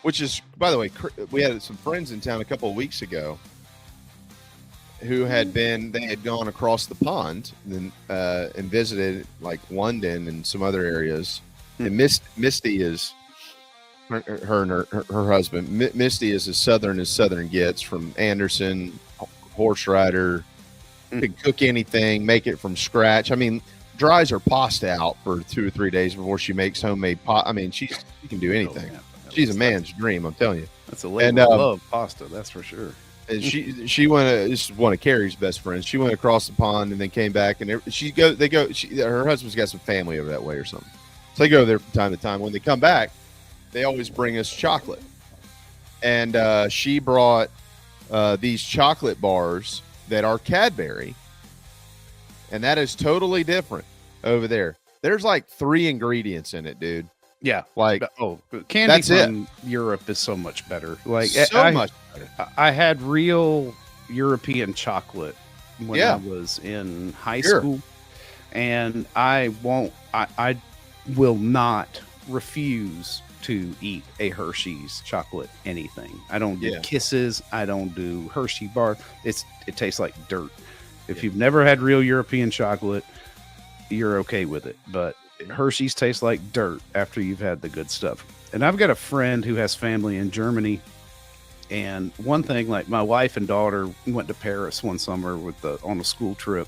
[SPEAKER 6] Which is, by the way, we had some friends in town a couple of weeks ago who they had gone across the pond and visited like London and some other areas. And Misty is her and her husband. Misty is as southern gets, from Anderson, horse rider, can cook anything, make it from scratch. I mean, dries her pasta out for 2 or 3 days before she makes homemade pasta. I mean, she can do anything. She's a man's dream, I'm telling you.
[SPEAKER 12] That's a labor of love, pasta, that's for sure.
[SPEAKER 6] And she went. This is one of Carrie's best friends. She went across the pond and then came back, and her husband's got some family over that way or something. So they go there from time to time. When they come back, they always bring us chocolate. And she brought these chocolate bars that are Cadbury, and that is totally different over there. There's like 3 ingredients in it, dude.
[SPEAKER 12] Yeah,
[SPEAKER 6] like
[SPEAKER 12] candy from Europe is so much better. Like much better. I had real European chocolate when I was in high school, and I will not refuse to eat a Hershey's chocolate anything. I don't do Kisses. I don't do Hershey bar. It tastes like dirt. If you've never had real European chocolate, you're okay with it, but Hershey's tastes like dirt after you've had the good stuff. And I've got a friend who has family in Germany, and one thing, like my wife and daughter went to Paris one summer on a school trip,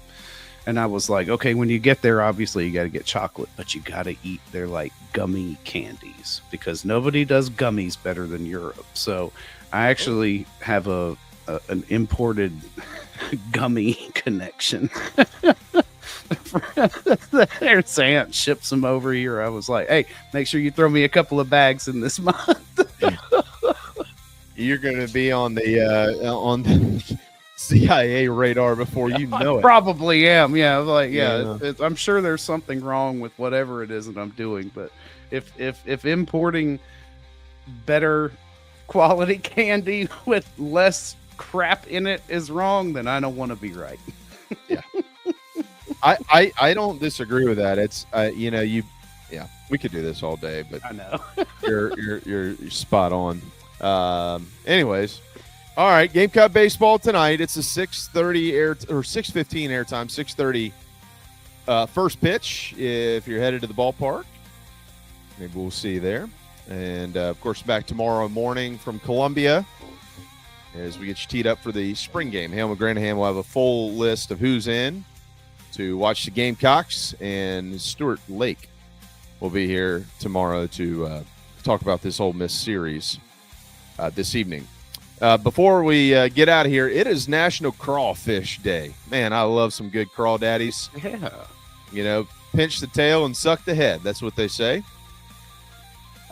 [SPEAKER 12] and I was like, okay, when you get there, obviously you got to get chocolate, but you got to eat their like gummy candies because nobody does gummies better than Europe. So I actually have an imported gummy connection. Their aunt ships them over here. I was like, hey, make sure you throw me a couple of bags in this month.
[SPEAKER 6] You're going to be on the CIA radar before you know it.
[SPEAKER 12] Probably am. Yeah. Like, I'm sure there's something wrong with whatever it is that I'm doing. But if importing better quality candy with less crap in it is wrong, then I don't want to be right.
[SPEAKER 6] Yeah. I don't disagree with that. It's we could do this all day, but
[SPEAKER 12] I know
[SPEAKER 6] you're spot on. Anyways, All right, Gamecock baseball tonight. It's a 6:30 air or 6:15 airtime. 6:30 first pitch. If you're headed to the ballpark, maybe we'll see you there. And of course, back tomorrow morning from Columbia as we get you teed up for the spring game. Hale McGranahan will have a full list of who's in to watch the Gamecocks, and Stuart Lake will be here tomorrow to talk about this Ole Miss series this evening. Before we get out of here, it is National Crawfish Day. Man, I love some good crawdaddies.
[SPEAKER 12] Yeah.
[SPEAKER 6] You know, pinch the tail and suck the head. That's what they say.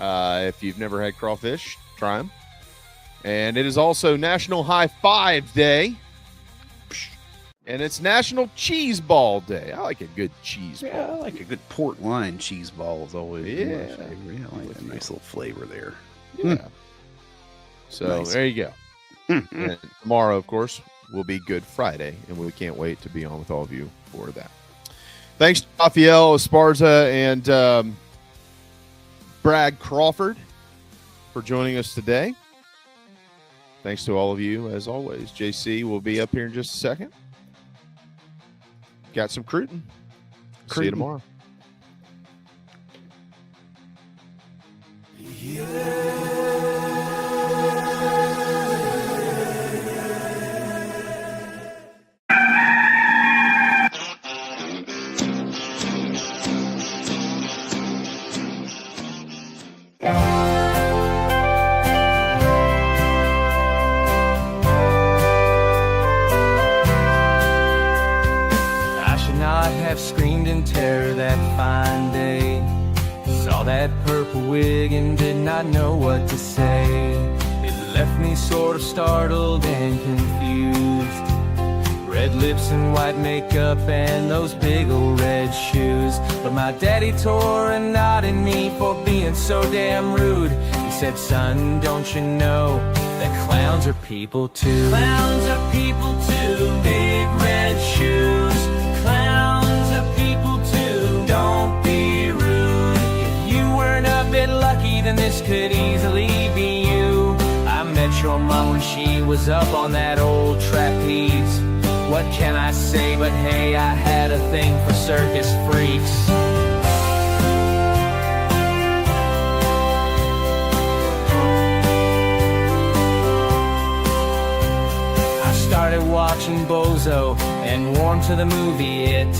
[SPEAKER 6] If you've never had crawfish, try them. And it is also National High Five Day. And it's National Cheese Ball Day. I like a good cheese ball.
[SPEAKER 12] Yeah, I like a good port wine cheese ball is always my
[SPEAKER 6] Yeah.
[SPEAKER 12] favorite. I like a nice little flavor there.
[SPEAKER 6] Yeah. So
[SPEAKER 12] Nice.
[SPEAKER 6] there you go. And tomorrow, of course, will be Good Friday, and we can't wait to be on with all of you for that. Thanks to Raphael, Esparza, and Brad Crawford for joining us today. Thanks to all of you, as always. JC will be up here in just a second. Got some Cruton. See you tomorrow.
[SPEAKER 21] I should not have screamed in terror that fine day. Saw that purple wig and did not know what to say. It left me sort of startled and confused. Red lips and white makeup and those big old red shoes. But my daddy tore a knot in me for being so damn rude. He said, son, don't you know that clowns are people too? Clowns are people too. Big red shoes. Clowns are people too. Don't be rude. If you weren't a bit lucky, then this could easily be you. I met your mom when she was up on that old trapeze. What can I say but hey, I had a thing for circus freaks. I started watching Bozo and warmed to the movie It.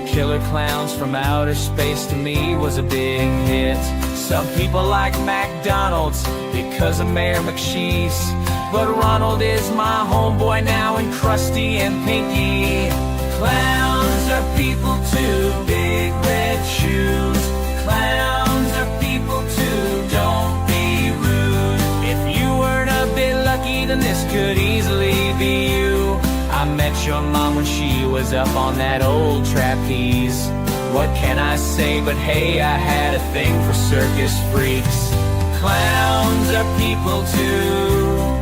[SPEAKER 21] Killer Clowns from Outer Space to me was a big hit. Some people like McDonald's because of Mayor McCheese, but Ronald is my homeboy now, and Krusty and Pinky. Clowns are people too. Big red shoes. Clowns are people too. Don't be rude. If you weren't a bit lucky, then this could easily be you. I met your mom when she was up on that old trapeze. What can I say but hey, I had a thing for circus freaks. Clowns are people too.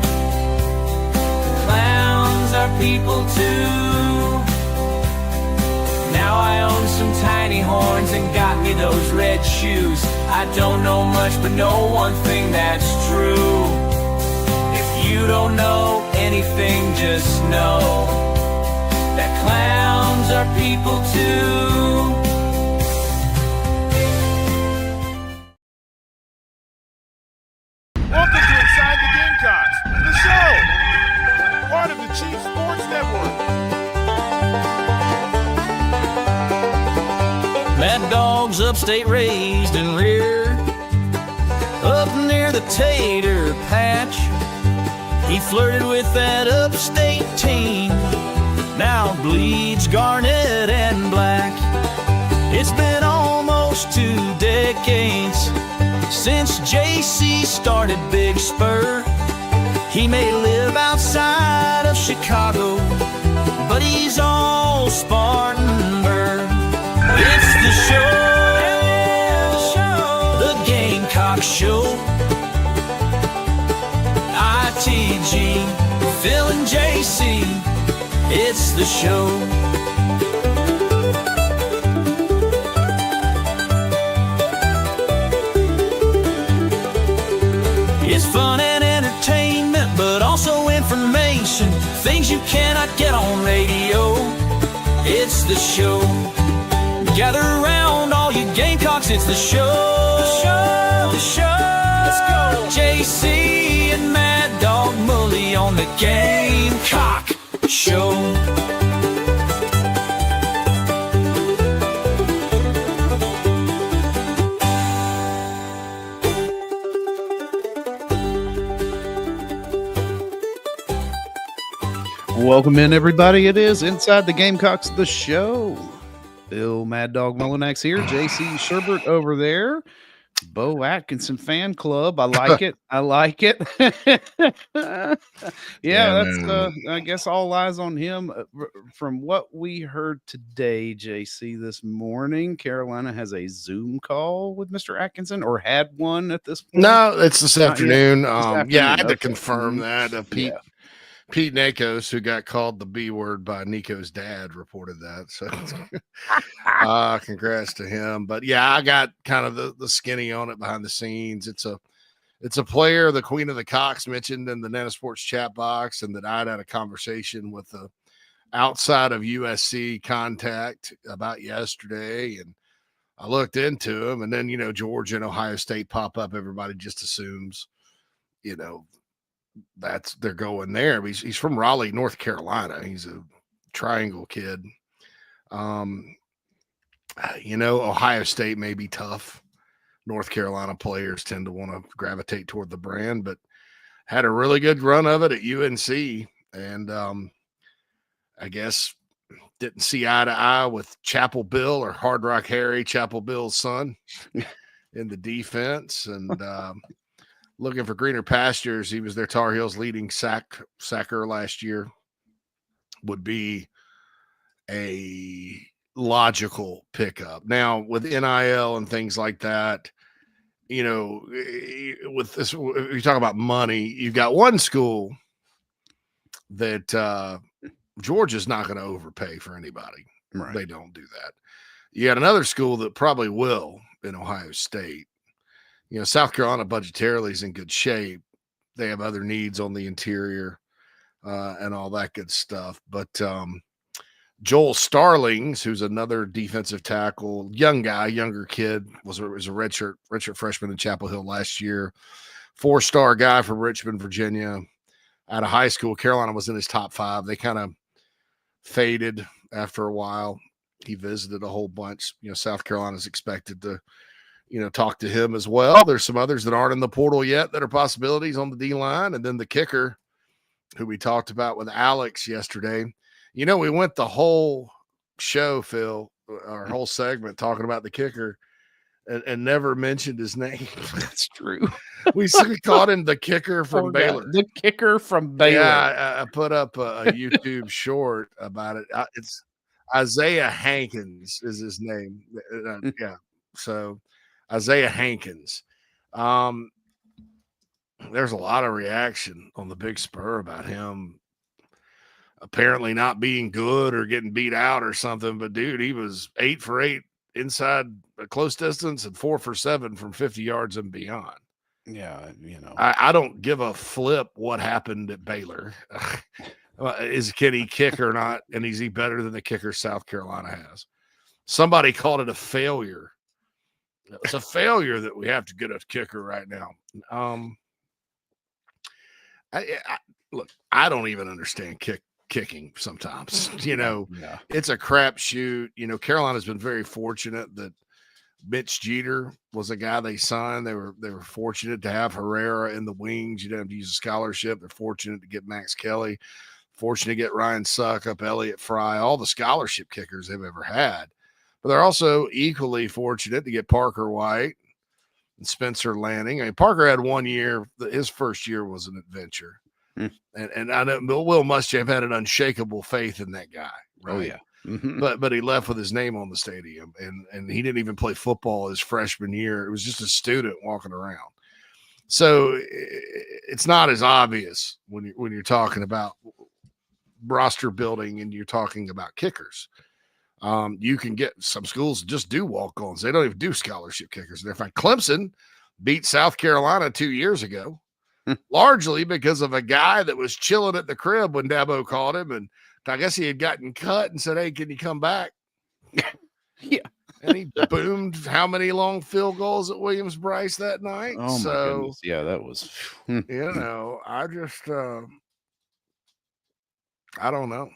[SPEAKER 21] Clowns are people too. Now I own some tiny horns and got me those red shoes. I don't know much, but know one thing that's true. If you don't know anything, just know that clowns are people too.
[SPEAKER 2] Welcome to Inside the Gamecocks, the show, part of the Chief Sports Network.
[SPEAKER 5] Mad Dog's upstate raised and reared up near the tater patch. He flirted with that upstate team, now bleeds garnet and black. It's been almost 2 decades since JC started Big Spur. He may live outside of Chicago, but he's all Spartanburg. It's the show, the Gamecock Show. ITG, Phil and JC, it's the show. It's fun and entertainment, but also information.
[SPEAKER 21] nation, things you cannot get on radio. It's the show. Gather around, all you Gamecocks, it's the show. The show. Let's go. JC and Mad Dog Mully on the Gamecock Show.
[SPEAKER 12] Welcome in, everybody. It is Inside the Gamecocks, the show. Bill Mad Dog Mullinax here. JC Sherbert over there. Bo Atkinson fan club. I like it. I like it. That's I guess all eyes on him. From what we heard today, JC, this morning, Carolina has a Zoom call with Mr. Atkinson, or had one at this point.
[SPEAKER 4] No, it's this afternoon.
[SPEAKER 12] I
[SPEAKER 4] had to confirm that. Pete Nakos, who got called the B word by Nico's dad, reported that. So congrats to him. But yeah, I got kind of the skinny on it behind the scenes. It's a player the Queen of the Cocks mentioned in the Nana Sports chat box, and that I'd had a conversation with the outside of USC contact about yesterday. And I looked into him, and then, Georgia and Ohio State pop up. Everybody just assumes, they're going there. He's from Raleigh, North Carolina. He's a triangle kid. Ohio State may be tough. North Carolina players tend to want to gravitate toward the brand, but had a really good run of it at UNC. And I guess didn't see eye to eye with Chapel Bill, or Hard Rock Harry, Chapel Bill's son, in the defense. And looking for greener pastures. He was their Tar Heels leading sacker last year. Would be a logical pickup. Now, with NIL and things like that, with this, if you talk about money, you've got one school that Georgia's not going to overpay for anybody.
[SPEAKER 12] Right.
[SPEAKER 4] They don't do that. You got another school that probably will in Ohio State. South Carolina budgetarily is in good shape. They have other needs on the interior and all that good stuff. But Joel Starlings, who's another defensive tackle, younger kid, was a redshirt freshman in Chapel Hill last year. 4-star guy from Richmond, Virginia. Out of high school, Carolina was in his top 5. They kind of faded after a while. He visited a whole bunch. South Carolina's expected to talk to him as well. There's some others that aren't in the portal yet that are possibilities on the D-line. And then the kicker, who we talked about with Alex yesterday. We went the whole show, Phil, our whole segment, talking about the kicker and never mentioned his name.
[SPEAKER 12] That's true.
[SPEAKER 4] We called him the kicker from Baylor.
[SPEAKER 12] The kicker from Baylor.
[SPEAKER 4] Yeah, I put up a YouTube short about it. It's Isaiah Hankins is his name. Yeah. So Isaiah Hankins. There's a lot of reaction on the Big Spur about him apparently not being good or getting beat out or something. But, dude, he was 8 for 8 inside a close distance and 4 for 7 from 50 yards and beyond.
[SPEAKER 12] Yeah,
[SPEAKER 4] I don't give a flip what happened at Baylor. Can he kick or not? And is he better than the kicker South Carolina has? Somebody called it a failure. It's a failure that we have to get a kicker right now. Look, I don't even understand kicking sometimes. It's a crapshoot. Carolina's been very fortunate that Mitch Jeter was a guy they signed. They were fortunate to have Herrera in the wings. You don't have to use a scholarship. They're fortunate to get Max Kelly. Fortunate to get Ryan Suckup, Elliott Fry, all the scholarship kickers they've ever had. But they're also equally fortunate to get Parker White and Spencer Lanning. I mean, Parker had 1 year. His first year was an adventure. And I know Will Muschamp had an unshakable faith in that guy. Right?
[SPEAKER 12] Oh, yeah. Mm-hmm.
[SPEAKER 4] But he left with his name on the stadium, and he didn't even play football his freshman year. It was just a student walking around. So it's not as obvious when you're talking about roster building and you're talking about kickers. You can get some schools just do walk-ons. They don't even do scholarship kickers. In fact, Clemson beat South Carolina 2 years ago largely because of a guy that was chilling at the crib when Dabo called him. And I guess he had gotten cut and said, "Hey, can you come back?"
[SPEAKER 12] Yeah.
[SPEAKER 4] And he boomed how many long field goals at Williams-Brice that night.
[SPEAKER 12] Oh, my goodness. Yeah, that was.
[SPEAKER 4] I just, I don't know,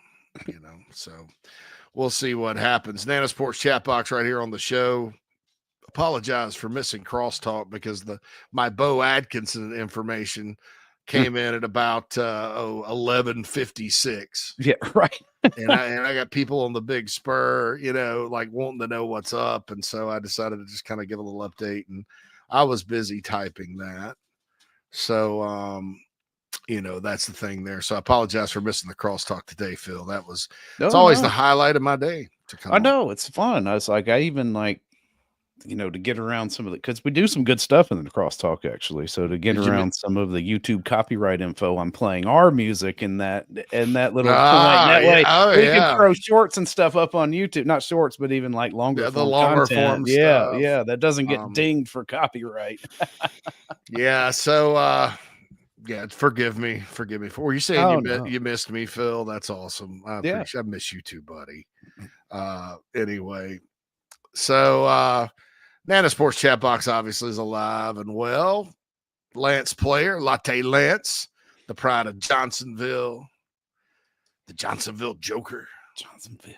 [SPEAKER 4] so we'll see what happens. Nana Sports chat box right here on the show. Apologize for missing crosstalk because my Bo Atkinson information came in at about 11:56.
[SPEAKER 12] Yeah, right.
[SPEAKER 4] and I got people on the big spur, like wanting to know what's up, and so I decided to just kind of give a little update, and I was busy typing that. So that's the thing there. So I apologize for missing the crosstalk today, Phil. It's always the highlight of my day to come.
[SPEAKER 12] I know it's fun. I was like, I even like, to get around some of the, because we do some good stuff in the crosstalk actually. So to get around some of the YouTube copyright info, I'm playing our music in that little point. That way we can throw shorts and stuff up on YouTube. Not shorts, but even like longer
[SPEAKER 4] the longer form stuff.
[SPEAKER 12] Yeah, that doesn't get dinged for copyright.
[SPEAKER 4] Yeah. So forgive me for were you saying you missed me, Phil? That's awesome. I miss you too, buddy. Anyway, so Nana Sports chat box obviously is alive and well. Lance Player, Latte Lance, the pride of Johnsonville, the Johnsonville Joker.
[SPEAKER 12] Johnsonville.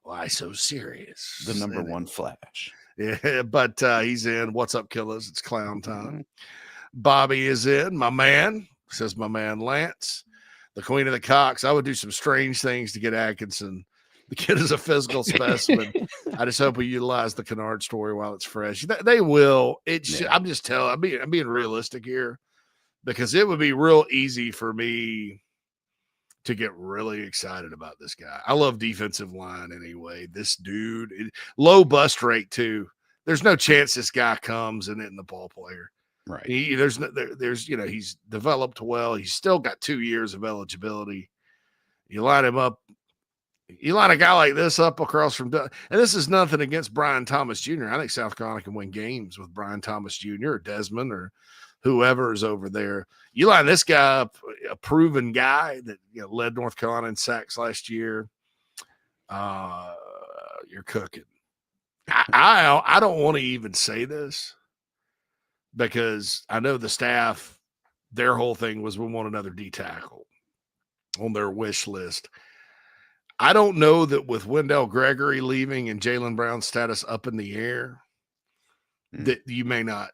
[SPEAKER 4] Why so serious?
[SPEAKER 12] The number one Flash.
[SPEAKER 4] Yeah, but he's in. What's up, killers? It's clown time. Bobby is in. My man, says my man Lance, the queen of the cocks. I would do some strange things to get Atkinson. The kid is a physical specimen. I just hope we utilize the Kennard story while it's fresh. They will. I'm just telling. I'm being realistic here, because it would be real easy for me to get really excited about this guy. I love defensive line anyway. This dude, low bust rate too. There's no chance this guy comes and isn't the ball player.
[SPEAKER 12] Right.
[SPEAKER 4] There's he's developed well. He's still got 2 years of eligibility. You line him up. You line a guy like this up across from, and this is nothing against Brian Thomas Jr. I think South Carolina can win games with Brian Thomas Jr. or Desmond or whoever is over there. You line this guy up, a proven guy that led North Carolina in sacks last year. You're cooking. I don't want to even say this because I know the staff, their whole thing was we want another D tackle on their wish list. I don't know that with Wendell Gregory leaving and Jaylen Brown's status up in the air, that you may not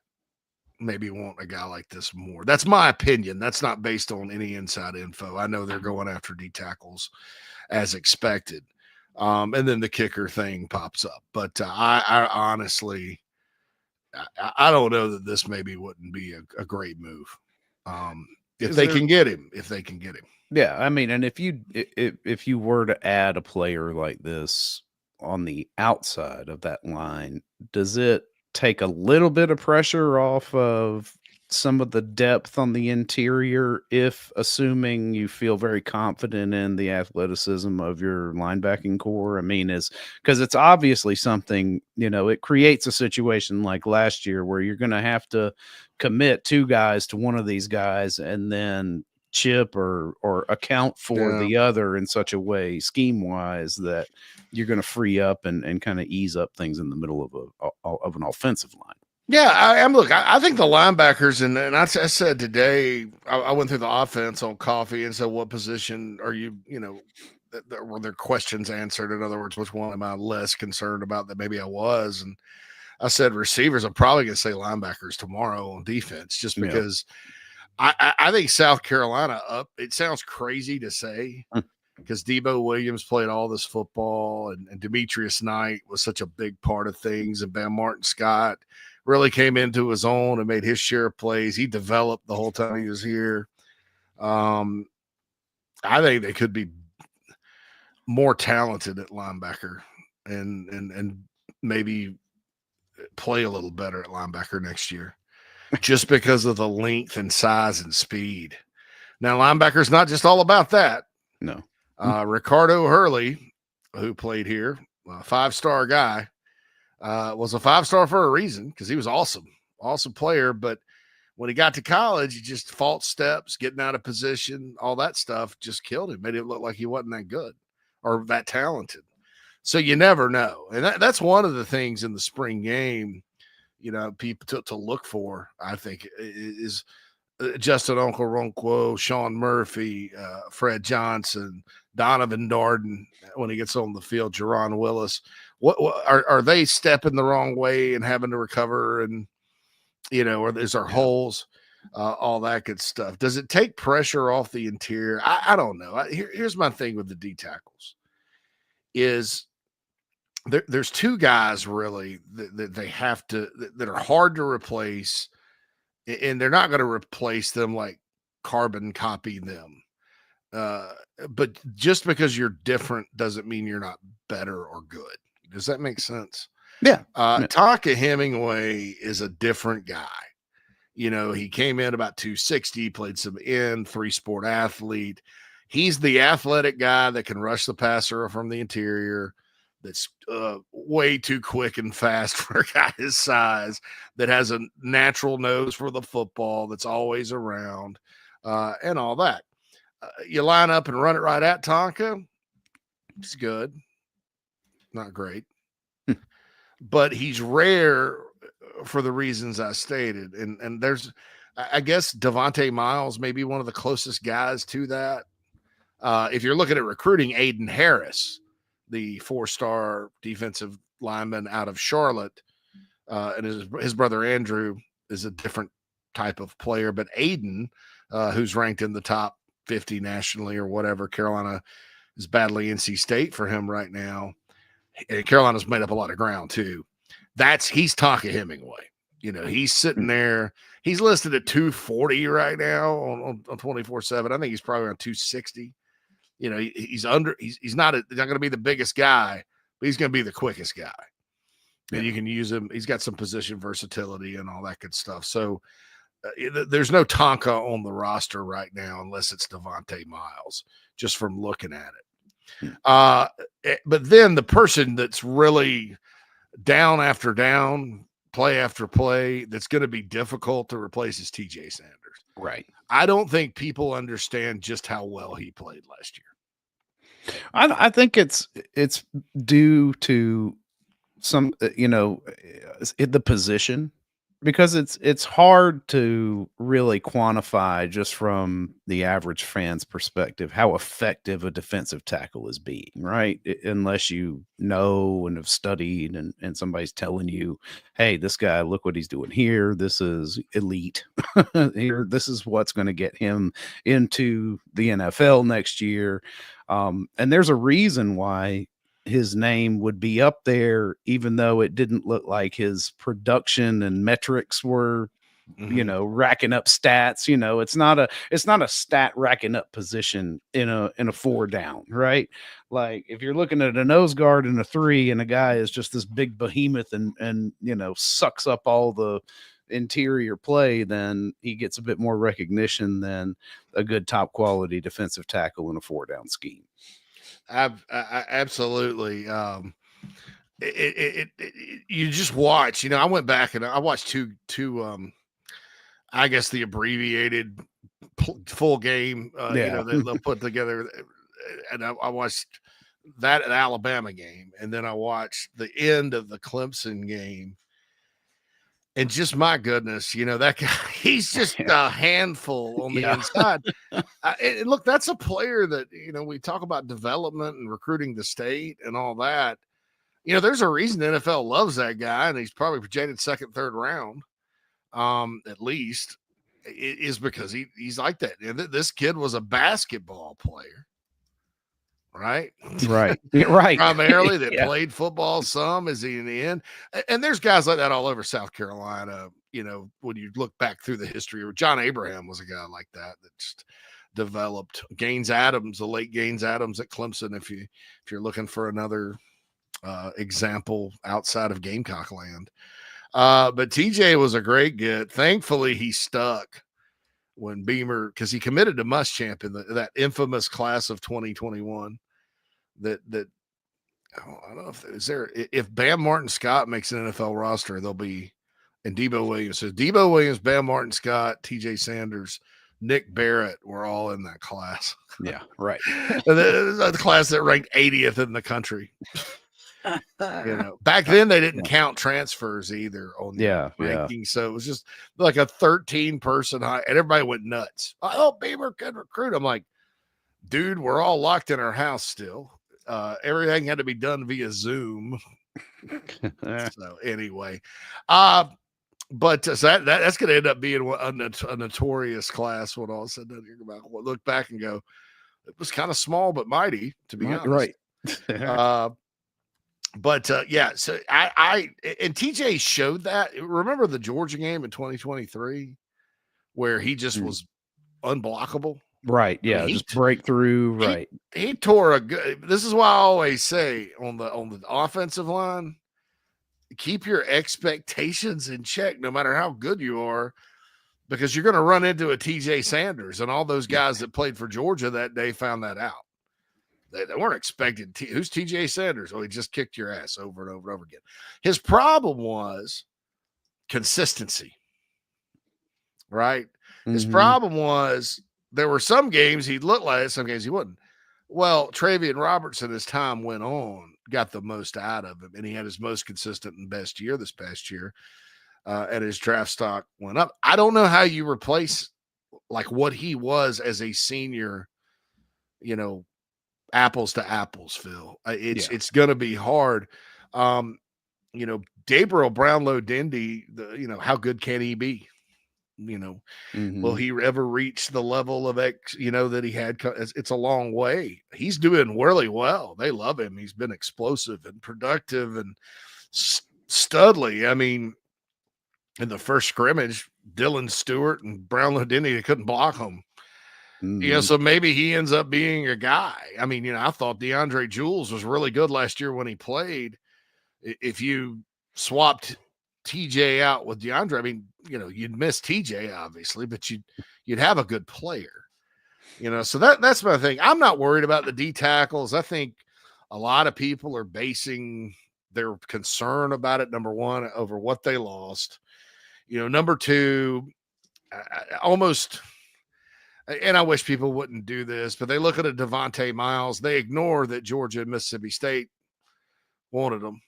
[SPEAKER 4] maybe want a guy like this more. That's my opinion. That's not based on any inside info. I know they're going after D tackles as expected. And then the kicker thing pops up. But I honestly, I don't know that this maybe wouldn't be a great move if they can get him.
[SPEAKER 12] Yeah, I mean, and if you were to add a player like this on the outside of that line, does it take a little bit of pressure off of some of the depth on the interior, if assuming you feel very confident in the athleticism of your linebacking core? I mean, because it's obviously something, it creates a situation like last year where you're going to have to commit 2 guys to one of these guys and then chip or account for the other in such a way, scheme wise, that you're going to free up and kind of ease up things in the middle of an offensive line.
[SPEAKER 4] Yeah, I think the linebackers, and I said today, I went through the offense on coffee and said, what position are you, were their questions answered? In other words, which one am I less concerned about that maybe I was? And I said receivers. I'm probably going to say linebackers tomorrow on defense, just because I think South Carolina it sounds crazy to say because Debo Williams played all this football and Demetrius Knight was such a big part of things, and Bam Martin Scott really came into his own and made his share of plays. He developed the whole time he was here. I think they could be more talented at linebacker and maybe play a little better at linebacker next year just because of the length and size and speed. Now, linebacker's not just all about that.
[SPEAKER 12] No.
[SPEAKER 4] Ricardo Hurley, who played here, a 5-star guy, was a 5-star for a reason because he was awesome player. But When he got to college, he just false steps, getting out of position, all that stuff just killed him. Made it look like he wasn't that good or that talented. So you never know. And that's one of the things in the spring game, people to look for, I think, is Justin Okoronkwo, Sean Murphy, Fred Johnson, Donovan Darden when he gets on the field, Jerron Willis. What are they stepping the wrong way and having to recover, and or is there holes, all that good stuff? Does it take pressure off the interior? I don't know. Here's my thing with the D tackles is there's two guys really that they have to that are hard to replace, and they're not going to replace them like carbon copy them. But just because you're different doesn't mean you're not better or good. Does that make sense?
[SPEAKER 12] Yeah.
[SPEAKER 4] Tonka Hemingway is a different guy. He came in about 260, played some end, 3-sport athlete. He's the athletic guy that can rush the passer from the interior, that's way too quick and fast for a guy his size, that has a natural nose for the football, that's always around, and all that. You line up and run it right at Tonka, it's good. Not great. But he's rare for the reasons I stated. And there's, I guess, Devontae Miles may be one of the closest guys to that. If you're looking at recruiting, Aiden Harris, the 4-star defensive lineman out of Charlotte, and his brother Andrew is a different type of player. But Aiden, who's ranked in the top 50 nationally or whatever, Carolina is battling NC State for him right now. And Carolina's made up a lot of ground too. He's Tonka Hemingway. He's sitting there. He's listed at 240 right now on 24/7. I think he's probably around 260. He's not going to be the biggest guy, but he's going to be the quickest guy. And you can use him. He's got some position versatility and all that good stuff. So there's no Tonka on the roster right now unless it's Devontae Miles, just from looking at it. But then the person that's really down after down, play after play, that's going to be difficult to replace is TJ Sanders.
[SPEAKER 12] Right.
[SPEAKER 4] I don't think people understand just how well he played last year.
[SPEAKER 12] I think it's due to some, the position, because it's hard to really quantify just from the average fan's perspective how effective a defensive tackle is being, right? Unless you know and have studied and somebody's telling you, hey, this guy, look what he's doing here. This is elite. Here, this is what's going to get him into the NFL next year. And there's a reason why his name would be up there, even though it didn't look like his production and metrics were, racking up stats. It's not a stat racking up position in a 4 down, right? Like if you're looking at a nose guard and a 3 and a guy is just this big behemoth and sucks up all the interior play, then he gets a bit more recognition than a good top quality defensive tackle in a 4 down scheme.
[SPEAKER 4] Absolutely. You just watch, I went back and I watched two I guess the abbreviated full game, they'll put together. And I watched that Alabama game. And then I watched the end of the Clemson game. And just, my goodness, that guy, he's just a handful on the inside. And look, that's a player that, we talk about development and recruiting the state and all that. There's a reason the NFL loves that guy, and he's probably projected second, third round, at least, is because he's like that. This kid was a basketball player. Right.
[SPEAKER 12] Right.
[SPEAKER 4] Primarily that played football some, is he in the end? And there's guys like that all over South Carolina. When you look back through the history, or John Abraham was a guy like that just developed. Gaines Adams, the late Gaines Adams at Clemson. If you're looking for another example outside of Gamecock land, but TJ was a great get. Thankfully, he stuck when Beamer, because he committed to Muschamp in that infamous class of 2021. I don't know if Bam Martin Scott makes an NFL roster, there'll be and Debo Williams. So Debo Williams, Bam Martin Scott, TJ Sanders, Nick Barrett were all in that class.
[SPEAKER 12] Yeah, right.
[SPEAKER 4] the class that ranked 80th in the country. Back then they didn't count transfers either on the ranking, so it was just like a 13-person high, and everybody went nuts. Oh, Beamer could recruit. I'm like, dude, we're all locked in our house still. Everything had to be done via Zoom. So anyway, but so that's going to end up being a notorious class when all said that. You're about to look back and go, it was kind of small but mighty, to be honest.
[SPEAKER 12] Right.
[SPEAKER 4] But yeah, so I and TJ showed that. Remember the Georgia game in 2023 where he just was unblockable?
[SPEAKER 12] Right. Yeah. Just breakthrough. Right.
[SPEAKER 4] He tore a good. This is why I always say on the offensive line, keep your expectations in check, no matter how good you are, because you're going to run into a TJ Sanders, and all those guys that played for Georgia that day found that out. They weren't expecting. Who's TJ Sanders? Oh, he just kicked your ass over and over and over again. His problem was consistency, right? His problem was there were some games he'd look like it, some games he wouldn't. Well, Travian Robertson, as time went on, got the most out of him, and he had his most consistent and best year this past year, and his draft stock went up. I don't know how you replace like what he was as a senior, apples to apples, Phil. It's going to be hard. Gabriel Brownlow-Dindy, how good can he be? Will he ever reach the level of that he had? It's a long way. He's doing really well. They love him. He's been explosive and productive and Studley. I mean, in the first scrimmage, Dylan Stewart and Brownlow-Dindy, they couldn't block him. So maybe he ends up being a guy. I mean, I thought DeAndre Jules was really good last year when he played. If you swapped TJ out with DeAndre, I mean, you'd miss TJ obviously, but you'd have a good player. So that's my thing. I'm not worried about the D tackles. I think a lot of people are basing their concern about it, number one, over what they lost. Number two, almost. And I wish people wouldn't do this, but they look at a Devontae Miles. They ignore that Georgia and Mississippi State wanted him,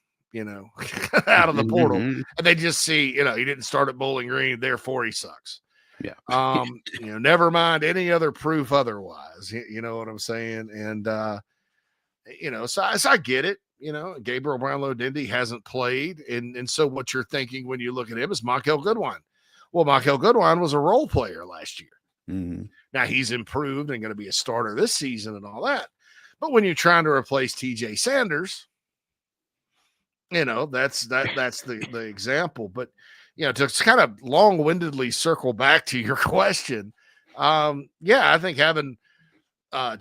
[SPEAKER 4] out of the portal. And they just see, he didn't start at Bowling Green, therefore he sucks.
[SPEAKER 12] Yeah.
[SPEAKER 4] Never mind any other proof otherwise. You know what I'm saying? And, so I get it. Gabriel Brownlow-Dindy hasn't played. And so what you're thinking when you look at him is Michael Goodwine. Well, Michael Goodwine was a role player last year. Now he's improved and going to be a starter this season and all that. But when you're trying to replace TJ Sanders, that's the example. But, to kind of long-windedly circle back to your question, I think having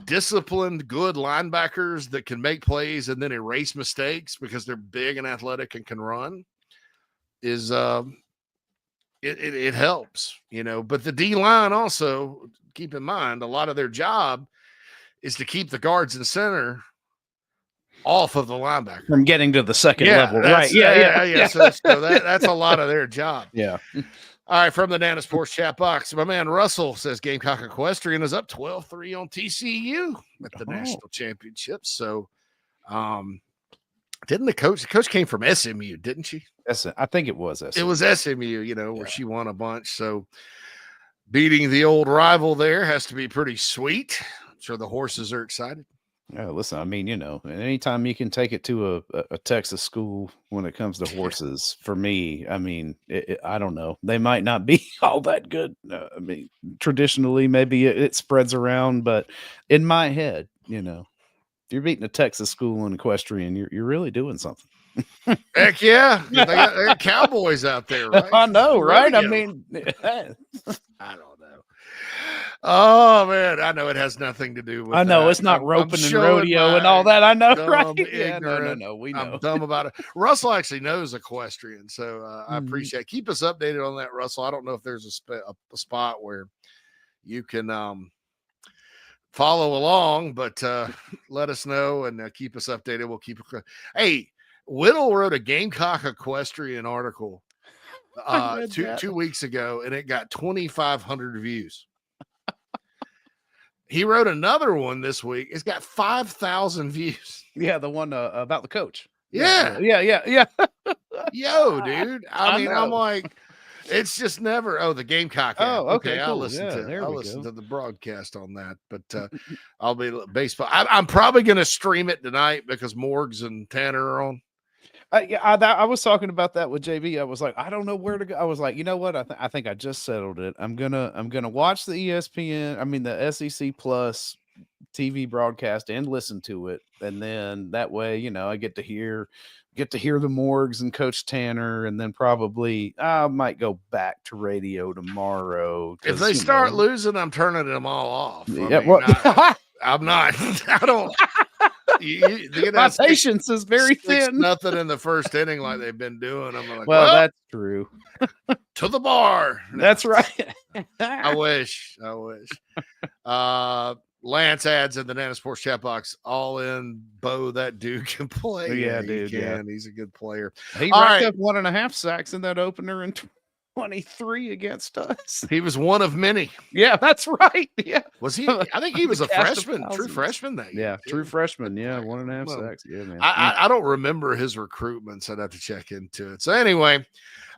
[SPEAKER 4] disciplined, good linebackers that can make plays and then erase mistakes because they're big and athletic and can run is it helps, but the D line also, keep in mind, a lot of their job is to keep the guards and center off of the linebacker
[SPEAKER 12] from getting to the second level. Right. Yeah.
[SPEAKER 4] So that's a lot of their job.
[SPEAKER 12] Yeah.
[SPEAKER 4] All right. From the Nana Sports chat box, my man Russell says Gamecock Equestrian is up 12-3 on TCU at the national championship. So, didn't the coach came from SMU, didn't she?
[SPEAKER 12] I think it was SMU.
[SPEAKER 4] It was SMU, where she won a bunch. So beating the old rival there has to be pretty sweet. I'm sure the horses are excited.
[SPEAKER 12] Yeah, listen, I mean, anytime you can take it to a Texas school when it comes to horses, for me, I mean, I don't know. They might not be all that good. I mean, traditionally, maybe it spreads around, but in my head, if you're beating a Texas school in equestrian, you're really doing something.
[SPEAKER 4] Heck yeah. They got cowboys out there, right?
[SPEAKER 12] I know, right? I mean,
[SPEAKER 4] I don't know. Oh, man. I know it has nothing to do with
[SPEAKER 12] I know
[SPEAKER 4] that.
[SPEAKER 12] it's not roping and rodeo and all that. I know, right?
[SPEAKER 4] Yeah,
[SPEAKER 12] no. We know.
[SPEAKER 4] I'm dumb about it. Russell actually knows equestrian, so I appreciate it. Keep us updated on that, Russell. I don't know if there's a spot where you can follow along, but let us know and keep us updated. We'll keep it. Hey, Whittle wrote a Gamecock Equestrian article two weeks ago, and it got 2,500 views. He wrote another one this week. It's got 5,000 views.
[SPEAKER 12] Yeah, the one about the coach.
[SPEAKER 4] Yeah.
[SPEAKER 12] Yeah.
[SPEAKER 4] Yo, dude. I mean, I'm
[SPEAKER 12] know.
[SPEAKER 4] like, it's just never. The Gamecock.
[SPEAKER 12] Oh, okay,
[SPEAKER 4] I'll
[SPEAKER 12] cool.
[SPEAKER 4] listen
[SPEAKER 12] Yeah,
[SPEAKER 4] I'll listen to the broadcast on that. But I'll be baseball. I'm probably going to stream it tonight because Morgs and Tanner are on.
[SPEAKER 12] I was talking about that with JB. I was like, I don't know where to go. I was like, you know what? I think I just settled it. I'm gonna watch the the SEC Plus TV broadcast and listen to it, and then that way, I get to hear the Morgs and Coach Tanner, and then probably I might go back to radio tomorrow.
[SPEAKER 4] If they start losing, I'm turning them all off. I'm not. I don't.
[SPEAKER 12] My patience is very thin.
[SPEAKER 4] Nothing in the first inning like they've been doing. I'm like,
[SPEAKER 12] well, that's true.
[SPEAKER 4] To the bar.
[SPEAKER 12] That's right.
[SPEAKER 4] I wish. Lance adds in the Nana Sports chat box, all in, Bo, that dude can play.
[SPEAKER 12] Yeah, dude.
[SPEAKER 4] Yeah. He's a good player.
[SPEAKER 12] He racked up 1.5 sacks in that opener in 23 against us.
[SPEAKER 4] He was one of many.
[SPEAKER 12] Yeah, that's right. Yeah.
[SPEAKER 4] Was he? I think he was a freshman, true freshman that year.
[SPEAKER 12] Yeah, true freshman. Yeah, 1.5 sacks. Yeah, man.
[SPEAKER 4] I don't remember his recruitment, so I'd have to check into it. So anyway,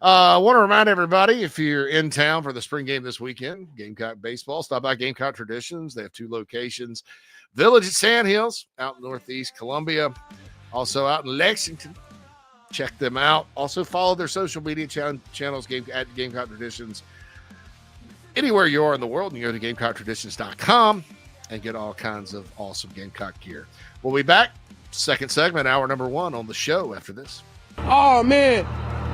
[SPEAKER 4] I want to remind everybody, if you're in town for the spring game this weekend, Gamecock baseball, stop by Gamecock Traditions. They have 2 locations. Village at Sandhills, out in Northeast Columbia, also out in Lexington. Check them out. Also follow their social media channels at Gamecock Traditions. Anywhere you are in the world, you go to GamecockTraditions.com and get all kinds of awesome Gamecock gear. We'll be back. Second segment, hour number 1 on the show after this.
[SPEAKER 7] Oh, man.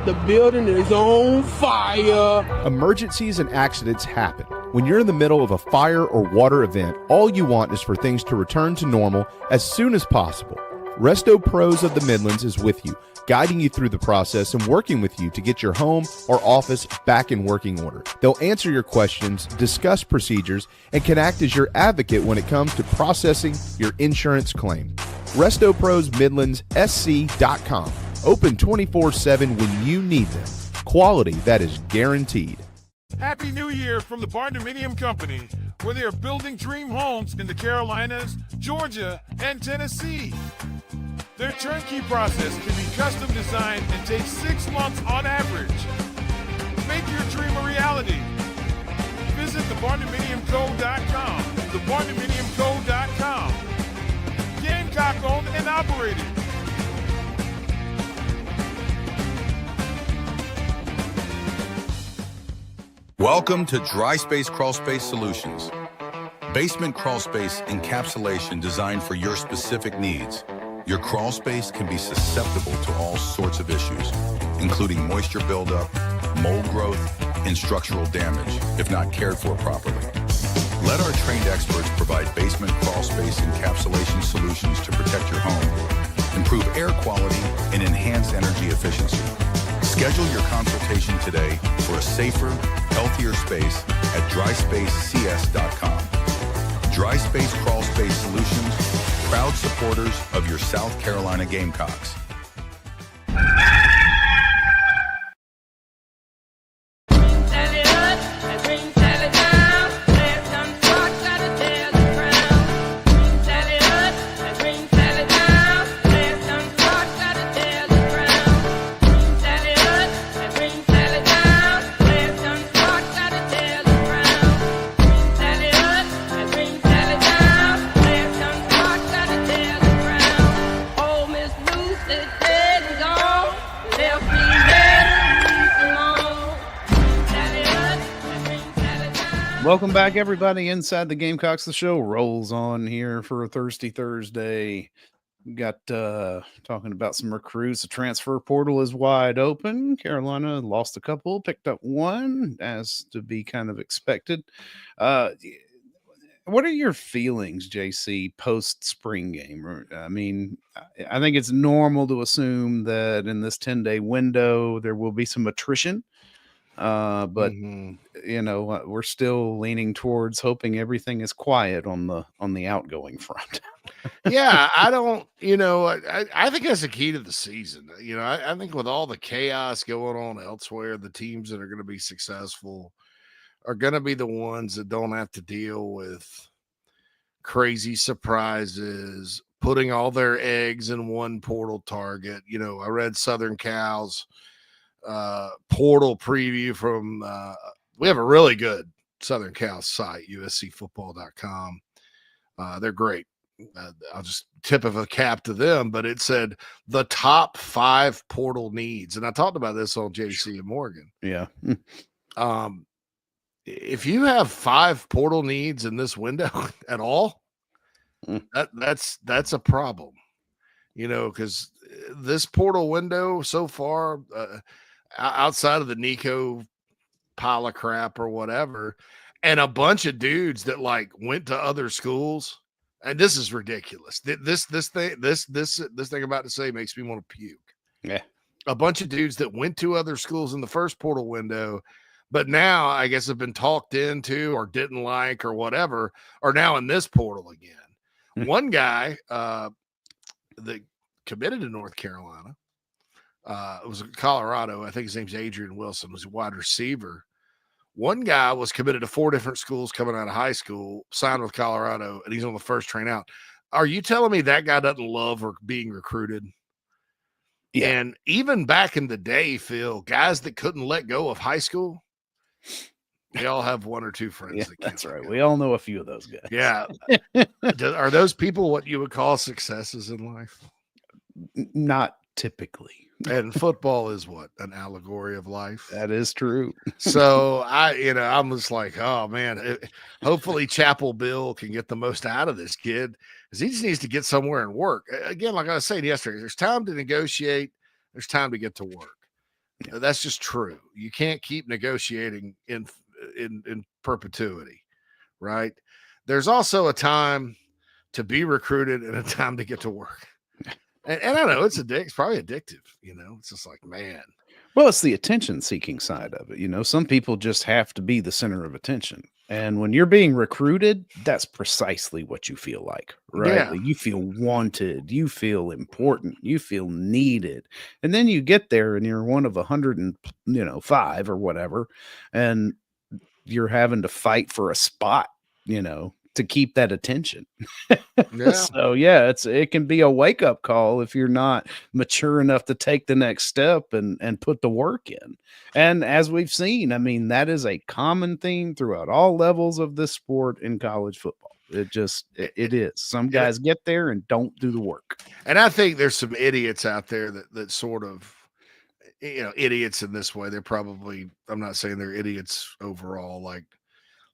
[SPEAKER 7] The building is on fire.
[SPEAKER 6] Emergencies and accidents happen. When you're in the middle of a fire or water event, all you want is for things to return to normal as soon as possible. Resto Pros of the Midlands is with you, guiding you through the process and working with you to get your home or office back in working order. They'll answer your questions, discuss procedures, and can act as your advocate when it comes to processing your insurance claim. Resto Pros Midlands SC.com. Open 24/7 when you need them. Quality that is guaranteed.
[SPEAKER 2] Happy New Year from the Barndominium Company, where they are building dream homes in the Carolinas, Georgia, and Tennessee. Their turnkey process can be custom designed and takes 6 months on average. Make your dream a reality. Visit thebarndominiumco.com. Thebarndominiumco.com. Gamecock owned and operated.
[SPEAKER 13] Welcome to Dry Space Crawl Space Solutions. Basement crawl space encapsulation designed for your specific needs. Your crawl space can be susceptible to all sorts of issues, including moisture buildup, mold growth, and structural damage if not cared for properly. Let our trained experts provide basement crawl space encapsulation solutions to protect your home, improve air quality, and enhance energy efficiency. Schedule your consultation today for a safer, healthier space at dryspacecs.com. Dry Space Crawl Space Solutions, proud supporters of your South Carolina Gamecocks.
[SPEAKER 12] Welcome back, everybody. Inside the Gamecocks, the show rolls on here for a Thirsty Thursday. We got talking about some recruits. The transfer portal is wide open. Carolina lost a couple, picked up one, as to be kind of expected. What are your feelings, JC, post spring game? I mean, I think it's normal to assume that in this 10-day window there will be some attrition But we're still leaning towards hoping everything is quiet on the outgoing front.
[SPEAKER 4] Yeah, I don't, I think that's the key to the season. I think with all the chaos going on elsewhere, the teams that are going to be successful are going to be the ones that don't have to deal with crazy surprises, putting all their eggs in one portal target. I read Southern Cal's portal preview from we have a really good Southern Cal site, uscfootball.com. They're great. I'll just tip of a cap to them, but it said the top 5 portal needs. And I talked about this on JC and Morgan.
[SPEAKER 12] Yeah.
[SPEAKER 4] If you have 5 portal needs in this window at all, that's a problem, because this portal window so far, outside of the Nico pile of crap or whatever, and a bunch of dudes that went to other schools. And this is ridiculous. This thing I'm about to say makes me want to puke.
[SPEAKER 12] Yeah.
[SPEAKER 4] A bunch of dudes that went to other schools in the first portal window, but now I guess have been talked into or didn't like or whatever, are now in this portal again. One guy that committed to North Carolina, it was Colorado. I think his name's Adrian Wilson, was a wide receiver. One guy was committed to 4 different schools coming out of high school, signed with Colorado, and he's on the first train out. Are you telling me that guy doesn't love being recruited? Yeah. And even back in the day, Phil, guys that couldn't let go of high school, they all have 1 or 2 friends.
[SPEAKER 12] Yeah, that's right. We all know a few of those guys.
[SPEAKER 4] Yeah. Are those people what you would call successes in life?
[SPEAKER 12] Not typically.
[SPEAKER 4] And football is what? An allegory of life.
[SPEAKER 12] That is true.
[SPEAKER 4] So I'm just like, oh man, hopefully Chapel Bill can get the most out of this kid, because he just needs to get somewhere and work. Again, like I was saying yesterday, there's time to negotiate. There's time to get to work. Yeah. That's just true. You can't keep negotiating in perpetuity, right? There's also a time to be recruited and a time to get to work. And I know it's probably addictive, it's just like, man.
[SPEAKER 12] Well, it's the attention seeking side of it. Some people just have to be the center of attention. And when you're being recruited, that's precisely what you feel like, right?
[SPEAKER 4] Yeah.
[SPEAKER 12] You feel wanted, you feel important, you feel needed. And then you get there and you're one of 105 or whatever, and you're having to fight for a spot, to keep that attention.
[SPEAKER 4] Yeah.
[SPEAKER 12] So it can be a wake-up call if you're not mature enough to take the next step and put the work in. And as we've seen, that is a common theme throughout all levels of this sport in college football. It is. Some guys get there and don't do the work.
[SPEAKER 4] And I think there's some idiots out there that sort of, idiots in this way. They're probably, I'm not saying they're idiots overall,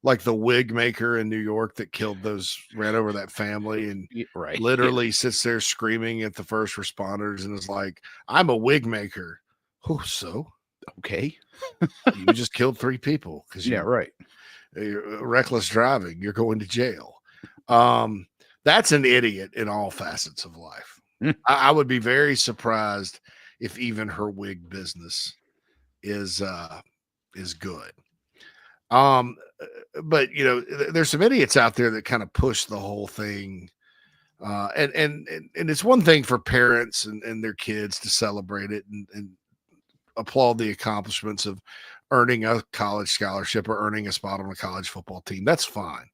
[SPEAKER 4] like the wig maker in New York that ran over that family and literally sits there screaming at the first responders and is like, I'm a wig maker. Oh, so? Okay. You just killed 3 people. You're reckless driving. You're going to jail. That's an idiot in all facets of life. I would be very surprised if even her wig business is good. But there's some idiots out there that kind of push the whole thing. And it's one thing for parents and their kids to celebrate it and applaud the accomplishments of earning a college scholarship or earning a spot on a college football team. That's fine.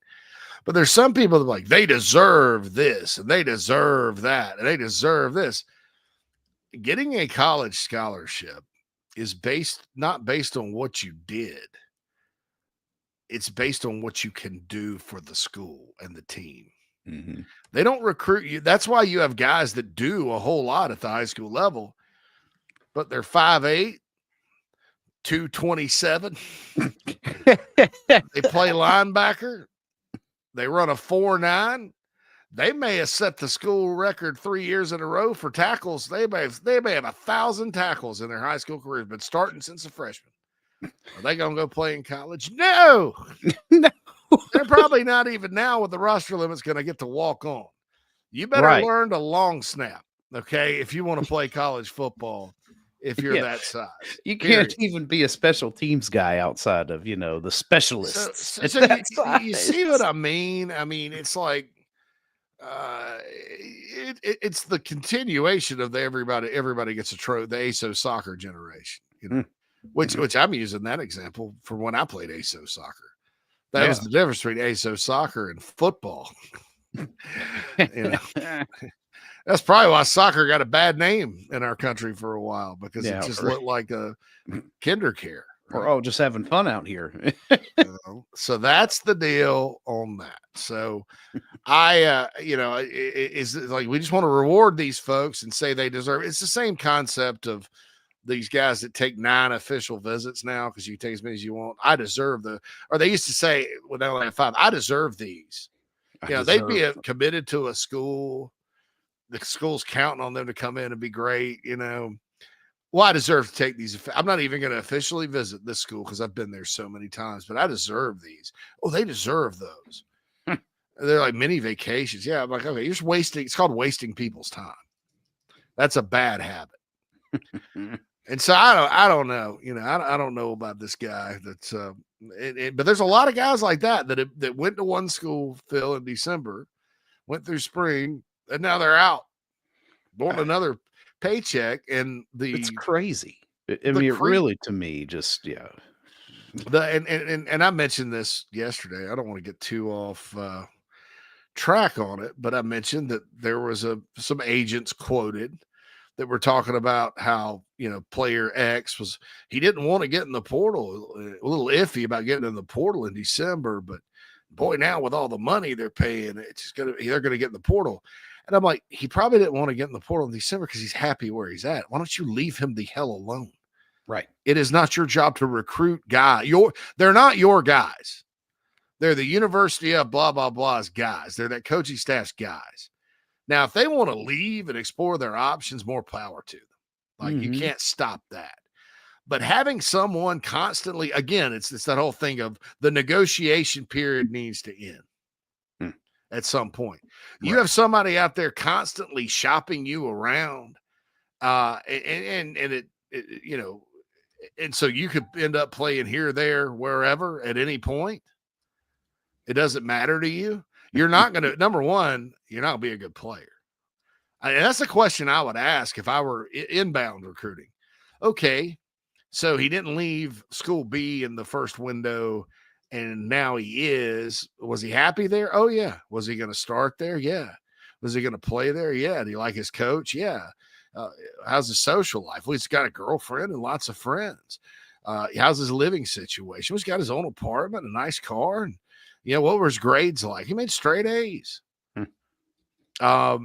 [SPEAKER 4] But there's some people that they deserve this and they deserve that and they deserve this. Getting a college scholarship is not based on what you did. It's based on what you can do for the school and the team.
[SPEAKER 12] Mm-hmm.
[SPEAKER 4] They don't recruit you. That's why you have guys that do a whole lot at the high school level, but they're 5'8", 227. They play linebacker. They run a 4.9. They may have set the school record 3 years in a row for tackles. They may have 1,000 tackles in their high school careers, but starting since a freshman. Are they going to go play in college? No.
[SPEAKER 12] No.
[SPEAKER 4] They're probably not even now with the roster limits going to get to walk on. You better learn to long snap, okay, if you want to play college football. if you're
[SPEAKER 12] Yeah.
[SPEAKER 4] that size.
[SPEAKER 12] You
[SPEAKER 4] Period.
[SPEAKER 12] can't even be a special teams guy outside of, the specialists.
[SPEAKER 4] So,
[SPEAKER 12] at
[SPEAKER 4] so
[SPEAKER 12] that
[SPEAKER 4] you see
[SPEAKER 12] size.
[SPEAKER 4] what I mean? I mean, it's like it's the continuation of the everybody gets a trophy, the ASO soccer generation, which I'm using that example for when I played ASO soccer. That was the difference between ASO soccer and football. That's probably why soccer got a bad name in our country for a while, because it just looked like a kinder care.
[SPEAKER 12] Right? Or just having fun out here.
[SPEAKER 4] So that's the deal on that. So it's like we just want to reward these folks and say they deserve it. It's the same concept of these guys that take 9 official visits now because you take as many as you want. I deserve or they used to say when they only have 5, I deserve these. They'd be committed to a school. The school's counting on them to come in and be great. Well, I deserve to take these. I'm not even going to officially visit this school because I've been there so many times, but I deserve these. Oh, they deserve those. They're like mini vacations. Yeah, I'm like, okay, you're just wasting. It's called wasting people's time. That's a bad habit. And so I don't know. I don't know about this guy. That's but there's a lot of guys like that went to one school, Phil, in December, went through spring, and now they're out, want another paycheck, and it's
[SPEAKER 12] crazy. I mean, really, to me, just
[SPEAKER 4] and I mentioned this yesterday. I don't want to get too off track on it, but I mentioned that there was some agents quoted that were talking about how player X he didn't want to get in the portal, a little iffy about getting in the portal in December, but boy, now with all the money they're paying, they're gonna get in the portal. And I'm like, he probably didn't want to get in the portal in December because he's happy where he's at. Why don't you leave him the hell alone?
[SPEAKER 12] Right.
[SPEAKER 4] It is not your job to recruit guys. They're not your guys. They're the University of blah, blah, blah's guys. They're that coaching staff's guys. Now, if they want to leave and explore their options, more power to them. Like, you can't stop that. But having someone constantly, again, it's that whole thing of the negotiation period needs to end. At some point, you have somebody out there constantly shopping you around, and so you could end up playing here, there, wherever at any point. It doesn't matter to you. You're not going to, number one, you're not going to be a good player. And that's a question I would ask if I were inbound recruiting. Okay, so he didn't leave school B in the first window, and now he is. Was he happy there? Oh, yeah. Was he going to start there? Yeah. Was he going to play there? Yeah. Do you like his coach? Yeah. How's his social life? Well, he's got a girlfriend and lots of friends. How's his living situation? He's got his own apartment, a nice car. And, what were his grades like? He made straight A's. You go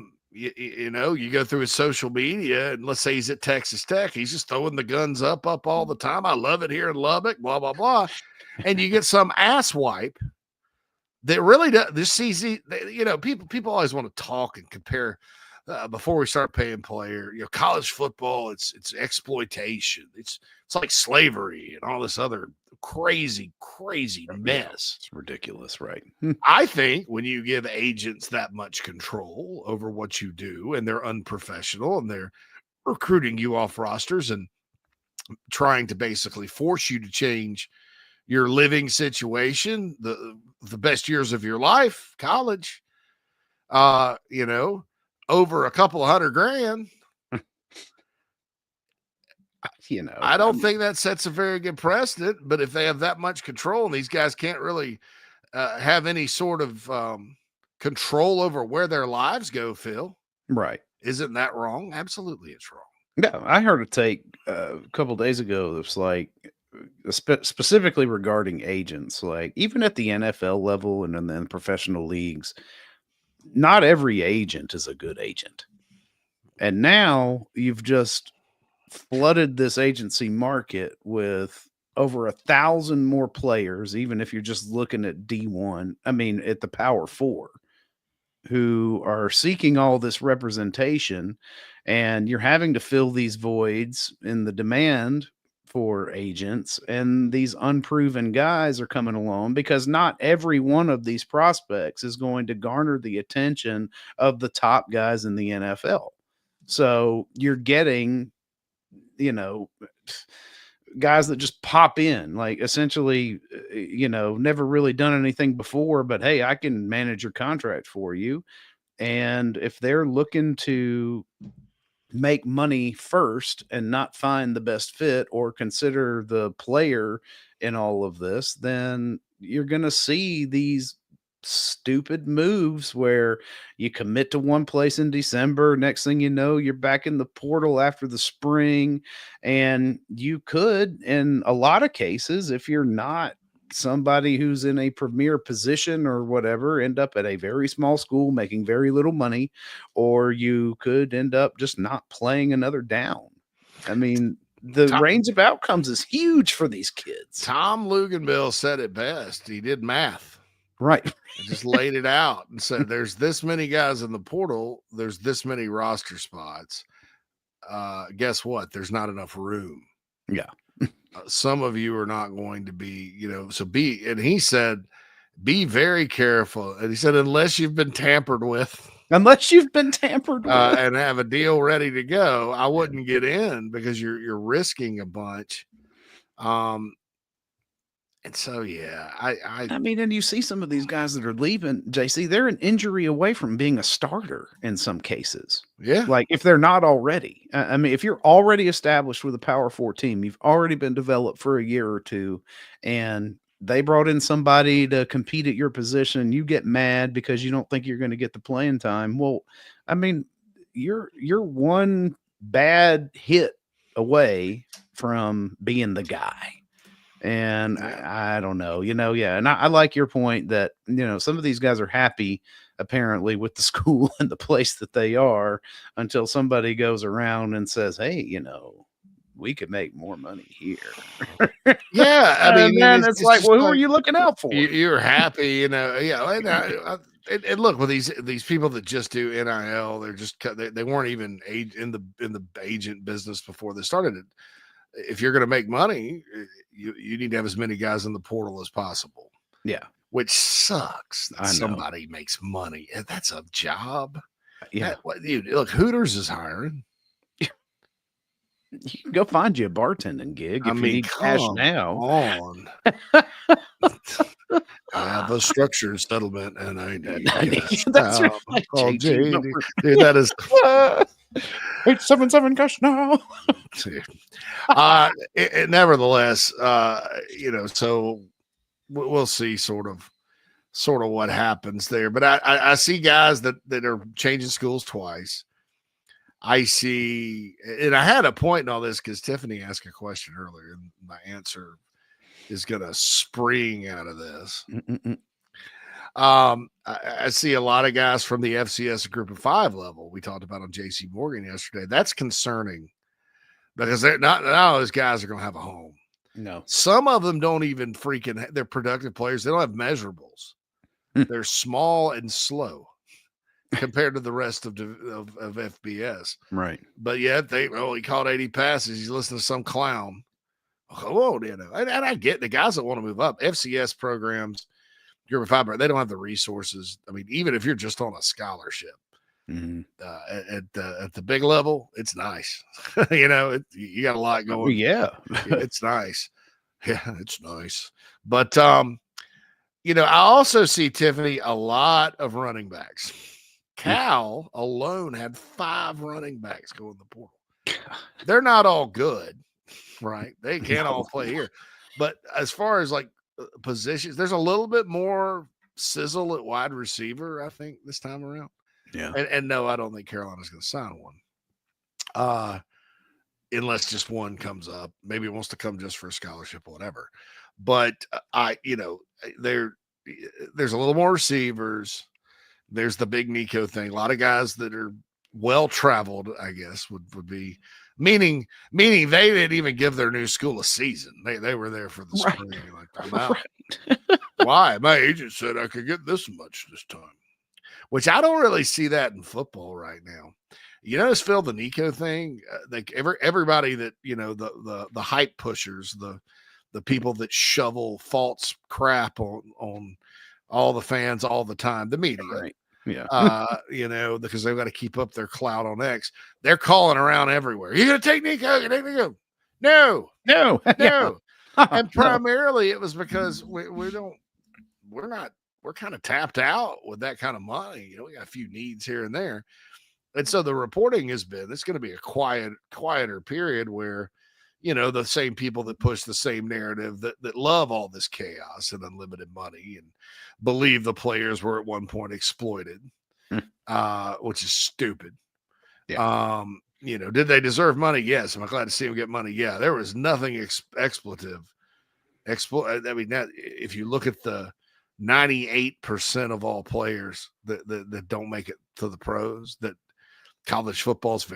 [SPEAKER 4] through his social media, and let's say he's at Texas Tech. He's just throwing the guns up all the time. I love it here in Lubbock, blah, blah, blah. And you get some asswipe that really does this easy. People always want to talk and compare before we start paying player. College football, it's exploitation. It's like slavery and all this other crazy mess.
[SPEAKER 12] It's ridiculous, right?
[SPEAKER 4] I think when you give agents that much control over what you do, and they're unprofessional and they're recruiting you off rosters and trying to basically force you to change your living situation, the best years of your life, college, over a couple of $100,000, I don't think that sets a very good precedent. But if they have that much control and these guys can't really have any sort of control over where their lives go, Phil,
[SPEAKER 12] right?
[SPEAKER 4] Isn't that wrong? Absolutely, it's wrong.
[SPEAKER 12] No, I heard a take a couple of days ago that's like, specifically regarding agents, like even at the NFL level and then professional leagues, not every agent is a good agent. And now you've just flooded this agency market with over 1,000 more players, even if you're just looking at D1, at the Power 4, who are seeking all this representation, and you're having to fill these voids in the demand for agents, and these unproven guys are coming along because not every one of these prospects is going to garner the attention of the top guys in the NFL. So you're getting guys that just pop in, like essentially, never really done anything before, but hey, I can manage your contract for you. And if they're looking to make money first and not find the best fit or consider the player in all of this, then you're going to see these stupid moves where you commit to one place in December. Next thing you know, you're back in the portal after the spring. And you could, in a lot of cases, if you're not somebody who's in a premier position or whatever, end up at a very small school making very little money, or you could end up just not playing another down. I mean, the range of outcomes is huge for these kids.
[SPEAKER 4] Tom Luganbill said it best. He did math.
[SPEAKER 12] Right.
[SPEAKER 4] Just laid it out and said, there's this many guys in the portal. There's this many roster spots. Guess what? There's not enough room.
[SPEAKER 12] Yeah.
[SPEAKER 4] Some of you are not going to be, and he said, be very careful. And he said, unless you've been tampered with
[SPEAKER 12] and
[SPEAKER 4] have a deal ready to go, I wouldn't get in because you're risking a bunch. And so, yeah,
[SPEAKER 12] I mean, and you see some of these guys that are leaving, JC, they're an injury away from being a starter in some cases.
[SPEAKER 4] Yeah.
[SPEAKER 12] Like if they're not already. I mean, if you're already established with a Power 4 team, you've already been developed for a year or two, and they brought in somebody to compete at your position, you get mad because you don't think you're going to get the playing time. Well, I mean, you're one bad hit away from being the guy. And I don't know, yeah. And I like your point that, some of these guys are happy apparently with the school and the place that they are until somebody goes around and says, hey, we could make more money here.
[SPEAKER 4] Yeah. I mean,
[SPEAKER 12] and it's like, well, who are you looking out for?
[SPEAKER 4] You're happy, yeah. And look, with these people that just do NIL, they weren't even in the agent business before they started it. If you're going to make money, you need to have as many guys in the portal as possible.
[SPEAKER 12] Yeah.
[SPEAKER 4] Which sucks that somebody makes money. That's a job.
[SPEAKER 12] Yeah.
[SPEAKER 4] Look, Hooters is hiring.
[SPEAKER 12] You can go find you a bartending gig if you need cash now.
[SPEAKER 4] On. I have a structured settlement and I need
[SPEAKER 12] that's right.
[SPEAKER 4] Dude, that is
[SPEAKER 12] 877 cash now.
[SPEAKER 4] Nevertheless, so we'll see sort of what happens there. But I see guys that are changing schools twice. I see, and I had a point in all this because Tiffany asked a question earlier, and my answer is going to spring out of this. I see a lot of guys from the FCS Group of 5 level we talked about on JC Morgan yesterday. That's concerning because they're not all those guys are going to have a home.
[SPEAKER 12] No,
[SPEAKER 4] some of them don't even they're productive players. They don't have measurables. They're small and slow compared to the rest of FBS.
[SPEAKER 12] Right.
[SPEAKER 4] But yet he caught 80 passes. He's listening to some clown. Oh, and I get the guys that want to move up. FCS programs, Group of 5, they don't have the resources. I mean, even if you're just on a scholarship at the big level, it's nice. You got a lot going.
[SPEAKER 12] Oh, yeah.
[SPEAKER 4] It's nice. Yeah, it's nice. But, I also see, Tiffany, a lot of running backs. Cal alone had 5 running backs go in the portal. They're not all good, right? They can't all play here. But as far as like positions, there's a little bit more sizzle at wide receiver, I think, this time around.
[SPEAKER 12] Yeah.
[SPEAKER 4] And no, I don't think Carolina's going to sign one. Unless just one comes up. Maybe it wants to come just for a scholarship or whatever. But there's a little more receivers. There's the big Nico thing. A lot of guys that are well traveled, I guess, would be meaning they didn't even give their new school a season. They were there for the spring. Like, I'm out. Right. Why? My agent said I could get this much this time. Which I don't really see that in football right now. You notice, Phil, the Nico thing, like everybody that, the hype pushers, the people that shovel false crap on all the fans all the time, the media.
[SPEAKER 12] Right.
[SPEAKER 4] You know, because they've got to keep up their clout on X. They're calling around everywhere. You gonna take Nico? You take Nico? No. And primarily it was because we're kind of tapped out with that kind of money. You know, we got a few needs here and there. And so the reporting has been, it's going to be a quieter period where, you know, the same people that push the same narrative that love all this chaos and unlimited money and believe the players were at one point exploited, which is stupid.
[SPEAKER 12] Yeah.
[SPEAKER 4] You know, did they deserve money? Yes. Am I glad to see them get money? Yeah. There was nothing exploitive. I mean, that if you look at the 98% of all players that don't make it to the pros, that college football is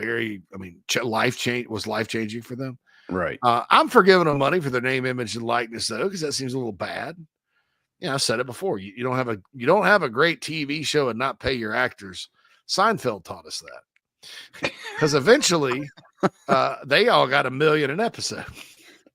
[SPEAKER 4] life changing for them.
[SPEAKER 12] Right.
[SPEAKER 4] I'm forgiving them money for their name, image, and likeness, though, because that seems a little bad. You know, I've said it before. You don't have a great TV show and not pay your actors. Seinfeld taught us that. Because eventually they all got $1 million an episode.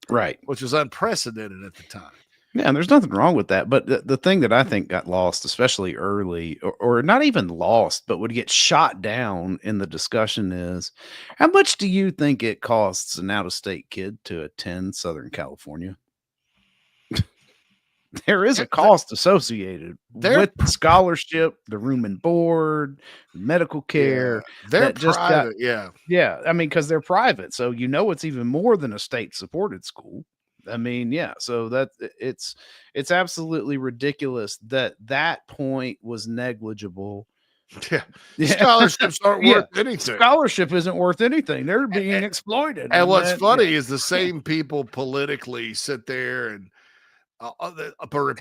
[SPEAKER 12] Right.
[SPEAKER 4] Which was unprecedented at the time.
[SPEAKER 12] Yeah, and there's nothing wrong with that. But the thing that I think got lost, especially early, or not even lost, but would get shot down in the discussion is, how much do you think it costs an out-of-state kid to attend Southern California? There is a cost associated with the scholarship, the room and board, medical care.
[SPEAKER 4] They're private,
[SPEAKER 12] Yeah, I mean, because they're private. So, you know, it's even more than a state-supported school. I mean, yeah, so that it's absolutely ridiculous that point was negligible.
[SPEAKER 4] Yeah. Scholarships aren't worth anything.
[SPEAKER 12] Scholarship isn't worth anything. They're being exploited.
[SPEAKER 4] And what's funny is the same people politically sit there and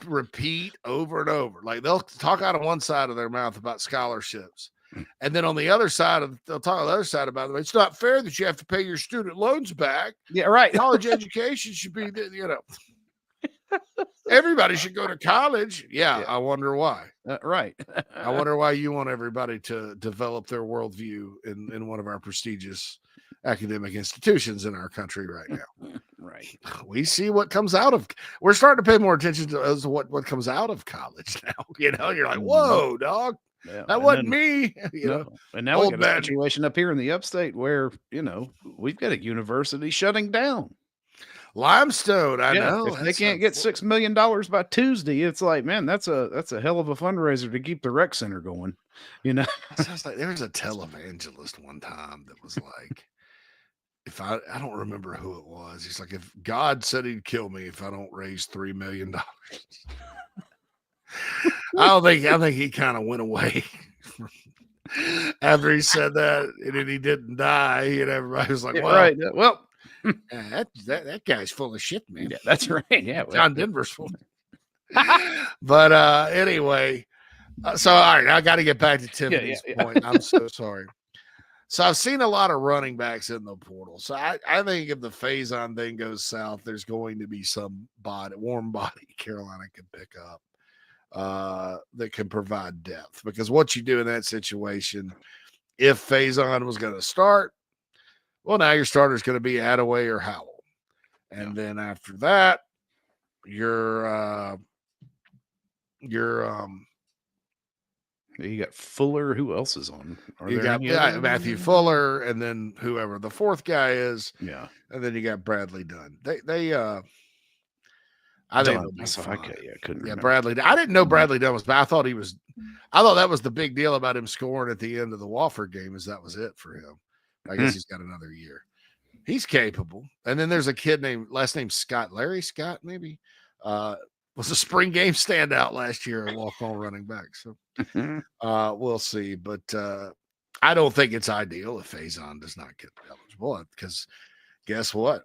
[SPEAKER 4] repeat over and over. Like they'll talk out of one side of their mouth about scholarships. And then on the other side they'll talk on the other side about them. It's not fair that you have to pay your student loans back.
[SPEAKER 12] Yeah, right.
[SPEAKER 4] College education should be, you know, everybody should go to college. Yeah. I wonder why.
[SPEAKER 12] Right.
[SPEAKER 4] I wonder why you want everybody to develop their worldview in one of our prestigious academic institutions in our country right now.
[SPEAKER 12] Right.
[SPEAKER 4] We see what comes out of. We're starting to pay more attention to what comes out of college now. You know, you're like, whoa, dog.
[SPEAKER 12] Yeah,
[SPEAKER 4] that wasn't me. You know,
[SPEAKER 12] and now we got a situation up here in the upstate where, you know, we've got a university shutting down.
[SPEAKER 4] Limestone, I know.
[SPEAKER 12] If they can't get $6 million by Tuesday, it's like, man, that's a hell of a fundraiser to keep the rec center going. You know,
[SPEAKER 4] sounds like there was a televangelist one time that was like, if I don't remember who it was. He's like, if God said he'd kill me if I don't raise $3 million. I think he kind of went away after he said that, and then he didn't die. And everybody was like, "Well,
[SPEAKER 12] right. Well,
[SPEAKER 4] that guy's full of shit, man."
[SPEAKER 12] Yeah, that's right. Yeah,
[SPEAKER 4] John Denver's full. But anyway, so all right, I got to get back to Tiffany's point. I'm so sorry. So I've seen a lot of running backs in the portal. So I think if the Faison thing goes south, there's going to be some warm body Carolina can pick up. That can provide depth, because what you do in that situation, if Faison was going to start, well, now your starter is going to be Attaway or Howell, and then after that,
[SPEAKER 12] you got Fuller. Who else is on?
[SPEAKER 4] You got Matthew Fuller, and then whoever the fourth guy is, and then you got Bradley Dunn. I think
[SPEAKER 12] couldn't remember.
[SPEAKER 4] Bradley. I didn't know Bradley Dunn was, but I thought that was the big deal about him scoring at the end of the Wofford game, is that was it for him. I guess he's got another year. He's capable. And then there's a kid last name Scott, Larry Scott, maybe, was a spring game standout last year, a walk-on running back. So we'll see. But I don't think it's ideal if Faison does not get eligible, because guess what?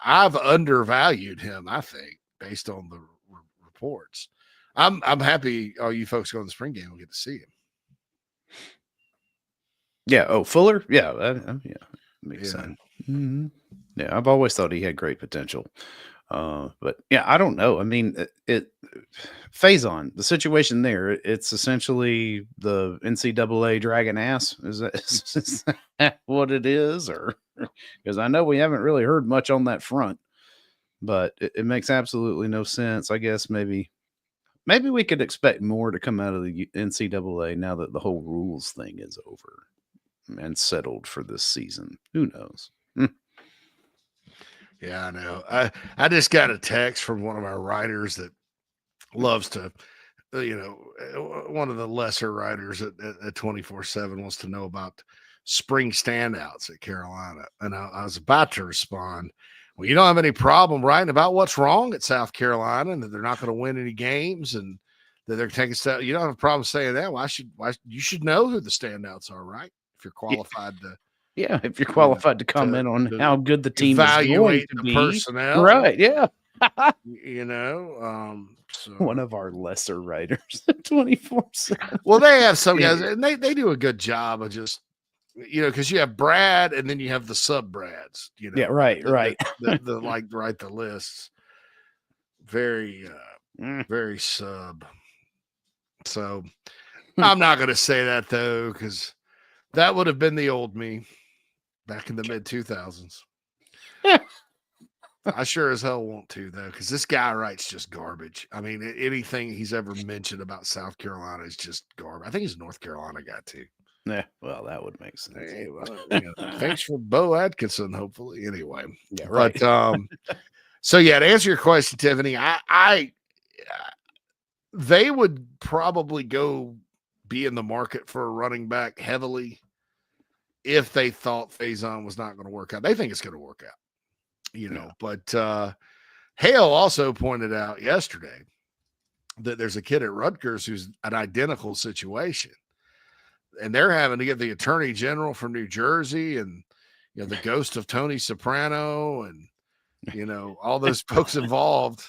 [SPEAKER 4] I've undervalued him, I think, based on the reports. I'm happy all you folks go to the spring game will get to see him.
[SPEAKER 12] Yeah. Oh, Fuller. Yeah. Makes sense. Mm-hmm. Yeah. I've always thought he had great potential. But yeah, I don't know. I mean, Faison, the situation there, it's essentially the NCAA dragging ass. Is that what it is? Or because I know we haven't really heard much on that front. But it makes absolutely no sense. I guess maybe Maybe we could expect more to come out of the NCAA now that the whole rules thing is over and settled for this season. Who knows?
[SPEAKER 4] Yeah, I know. I just got a text from one of our writers that loves to, one of the lesser writers at 24/7 wants to know about spring standouts at Carolina. And I was about to respond, well, you don't have any problem writing about what's wrong at South Carolina and that they're not going to win any games and that they're taking stuff. You don't have a problem saying that. Why you should know who the standouts are, right? If you're qualified to.
[SPEAKER 12] Yeah, if you're qualified to comment on how good the team is going to be.
[SPEAKER 4] Personnel.
[SPEAKER 12] Right, yeah.
[SPEAKER 4] So.
[SPEAKER 12] One of our lesser writers at 24/7.
[SPEAKER 4] Well, they have some guys, and they do a good job of just, because you have Brad and then you have the sub Brads,
[SPEAKER 12] Yeah, right.
[SPEAKER 4] The like write the lists. Very, very sub. So I'm not going to say that though, because that would have been the old me back in the mid 2000s. I sure as hell want to though, because this guy writes just garbage. I mean, anything he's ever mentioned about South Carolina is just garbage. I think he's a North Carolina guy too.
[SPEAKER 12] Yeah, well, that would make sense.
[SPEAKER 4] Hey, well, thanks for Bo Atkinson. Hopefully, anyway.
[SPEAKER 12] Yeah, right.
[SPEAKER 4] But so yeah, to answer your question, Tiffany, they would probably go be in the market for a running back heavily if they thought Faison was not going to work out. They think it's going to work out. But Hale also pointed out yesterday that there's a kid at Rutgers who's an identical situation, and they're having to get the attorney general from New Jersey and the ghost of Tony Soprano and all those folks involved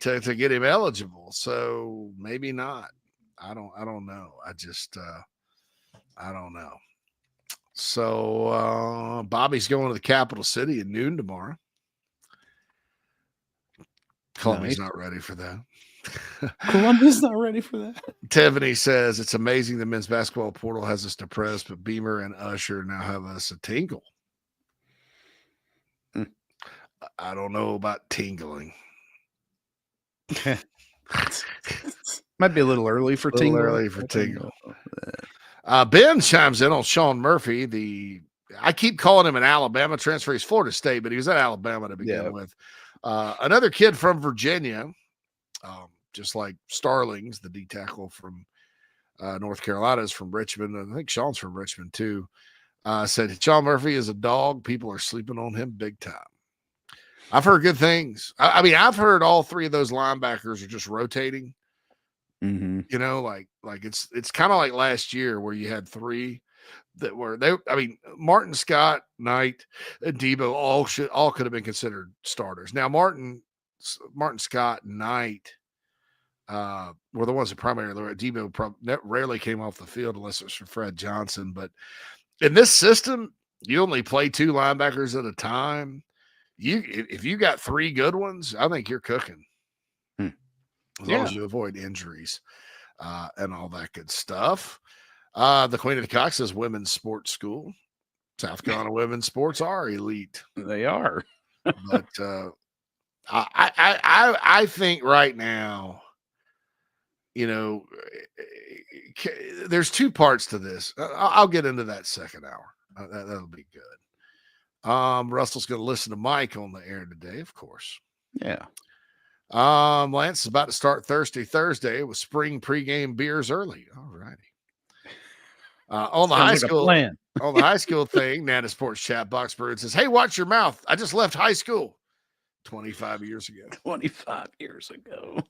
[SPEAKER 4] to get him eligible. So maybe not. I don't know. I just I don't know. So Bobby's going to the capital city at noon tomorrow. Columbia's not ready for that.
[SPEAKER 12] Columbia's not ready for that.
[SPEAKER 4] Tiffany says it's amazing the men's basketball portal has us depressed, but Beamer and Usher now have us a tingle. I don't know about tingling.
[SPEAKER 12] Might be a little early for tingle.
[SPEAKER 4] Ben chimes in on Sean Murphy. I keep calling him an Alabama transfer. He's Florida State, but he was at Alabama to begin with. Another kid from Virginia, just like Starlings, the D tackle from North Carolina, is from Richmond. And I think Sean's from Richmond too. Said Sean Murphy is a dog. People are sleeping on him big time. I've heard good things. I mean, I've heard all three of those linebackers are just rotating.
[SPEAKER 12] Mm-hmm.
[SPEAKER 4] Like it's kind of like last year where you had three that were Martin, Scott, Knight, and Debo all could have been considered starters. Now Martin, Scott, Knight were the ones that primarily. Debo rarely came off the field unless it was for Fred Johnson. But in this system, you only play two linebackers at a time. If you got three good ones, I think you're cooking. As long as you avoid injuries and all that good stuff. The Queen of the Cock says women's sports school. South Carolina women's sports are elite.
[SPEAKER 12] They are.
[SPEAKER 4] But I think right now, there's two parts to this. I'll get into that second hour. That'll be good. Russell's going to listen to Mike on the air today, of course.
[SPEAKER 12] Yeah.
[SPEAKER 4] Lance is about to start Thursday with spring pregame beers early. All righty. On the high school plan. On the high school thing, Nana Sports chat box bird says, "Hey, watch your mouth. I just left high school 25 years ago."
[SPEAKER 12] 25 years ago.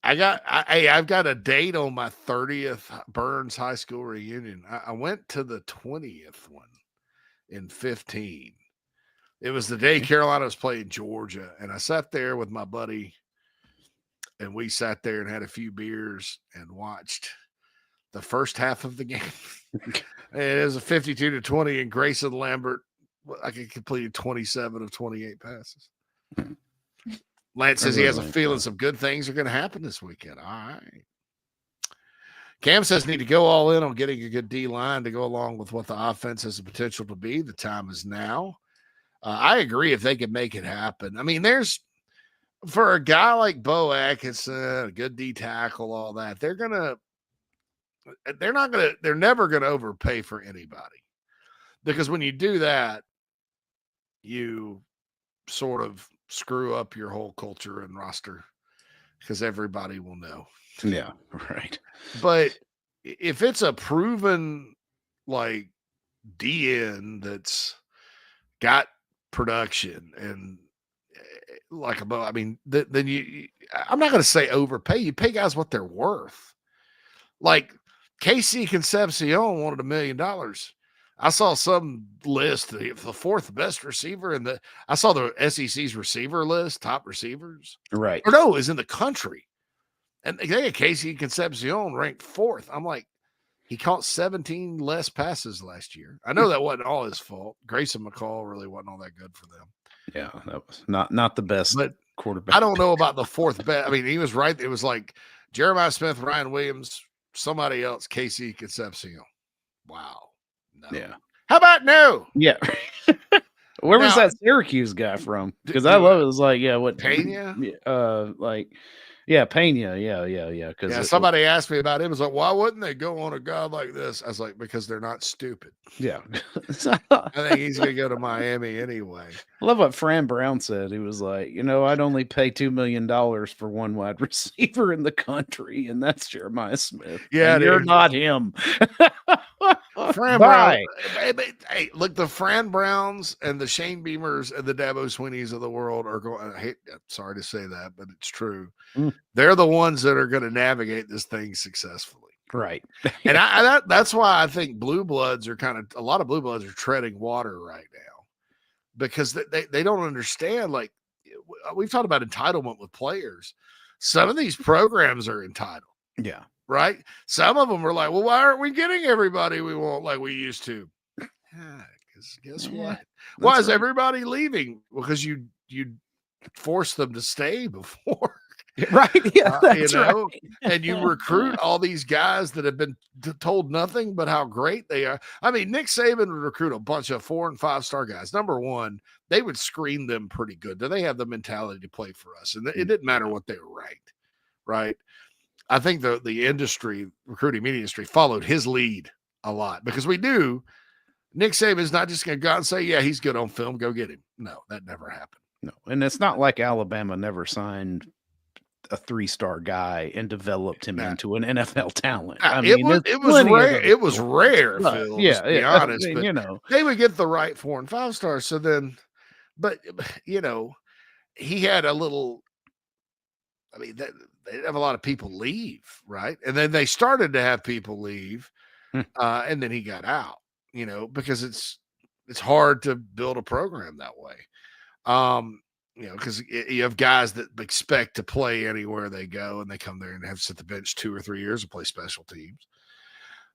[SPEAKER 4] I've got a date on my 30th Burns High School reunion. I went to the 20th one in 15. It was the day Carolina was playing Georgia, and I sat there with my buddy, and we sat there and had a few beers and watched the first half of the game. And it was a 52-20, and Grayson Lambert, I think, completed 27 of 28 passes. Lance says he has a feeling some good things are going to happen this weekend. All right. Cam says need to go all in on getting a good D-line to go along with what the offense has the potential to be. The time is now. I agree if they can make it happen. I mean, there's for a guy like Bo Atkinson, a good D tackle, all that, they're never gonna overpay for anybody, because when you do that, you sort of screw up your whole culture and roster, because everybody will know.
[SPEAKER 12] Yeah, right.
[SPEAKER 4] But if it's a proven like DN that's got production and like above, I mean, then I'm not going to say overpay. You pay guys what they're worth. Like KC Concepcion wanted $1 million. I saw some list, the fourth best receiver I saw the SEC's receiver list, top receivers.
[SPEAKER 12] Right.
[SPEAKER 4] Or no, is in the country. And they had KC Concepcion ranked fourth. I'm like, he caught 17 less passes last year. I know that wasn't all his fault. Grayson McCall really wasn't all that good for them.
[SPEAKER 12] Yeah, that was not the best quarterback.
[SPEAKER 4] I don't know about the fourth best. I mean, he was right. It was like Jeremiah Smith, Ryan Williams, somebody else, KC Concepcion. Wow. No.
[SPEAKER 12] Yeah.
[SPEAKER 4] How about no?
[SPEAKER 12] Yeah. Where was that Syracuse guy from? Because I love it. It was like, what
[SPEAKER 4] Pena?
[SPEAKER 12] Pena. Yeah. Because
[SPEAKER 4] somebody asked me about him. It was like, why wouldn't they go on a guy like this? I was like, because they're not stupid.
[SPEAKER 12] Yeah.
[SPEAKER 4] I think he's going to go to Miami anyway.
[SPEAKER 12] I love what Fran Brown said. He was like, I'd only pay $2 million for one wide receiver in the country, and that's Jeremiah Smith.
[SPEAKER 4] Yeah,
[SPEAKER 12] and you're not him.
[SPEAKER 4] Fran Brown. Hey, look, the Fran Browns and the Shane Beamers and the Dabo Sweeneys of the world are going. I'm sorry to say that, but it's true. They're the ones that are going to navigate this thing successfully.
[SPEAKER 12] Right.
[SPEAKER 4] And that's why I think a lot of blue bloods are treading water right now, because they don't understand. Like, we've talked about entitlement with players. Some of these programs are entitled.
[SPEAKER 12] Yeah.
[SPEAKER 4] Right. Some of them are like, well, why aren't we getting everybody we want like we used to? Because guess what? Why is everybody leaving? Because you forced them to stay before.
[SPEAKER 12] Right. Yeah. That's right.
[SPEAKER 4] And you recruit all these guys that have been told nothing but how great they are. I mean, Nick Saban would recruit a bunch of 4- and 5-star guys. Number one, they would screen them pretty good. Do they have the mentality to play for us? And it didn't matter what they were ranked. Right. I think the recruiting media industry followed his lead a lot, because we knew Nick Saban's not just going to go out and say, yeah, he's good on film, go get him. No, that never happened.
[SPEAKER 12] No. And it's not like Alabama never signed a 3-star guy and developed him into an NFL talent. I mean,
[SPEAKER 4] it was rare. It was rare, Phil.
[SPEAKER 12] Yeah,
[SPEAKER 4] to be honest.
[SPEAKER 12] I mean,
[SPEAKER 4] but they would get the right 4- and 5-stars. So then, but he had a little. I mean, they have a lot of people leave, right? And then they started to have people leave, and then he got out. Because it's hard to build a program that way. Because you have guys that expect to play anywhere they go, and they come there and have to sit the bench 2 or 3 years to play special teams.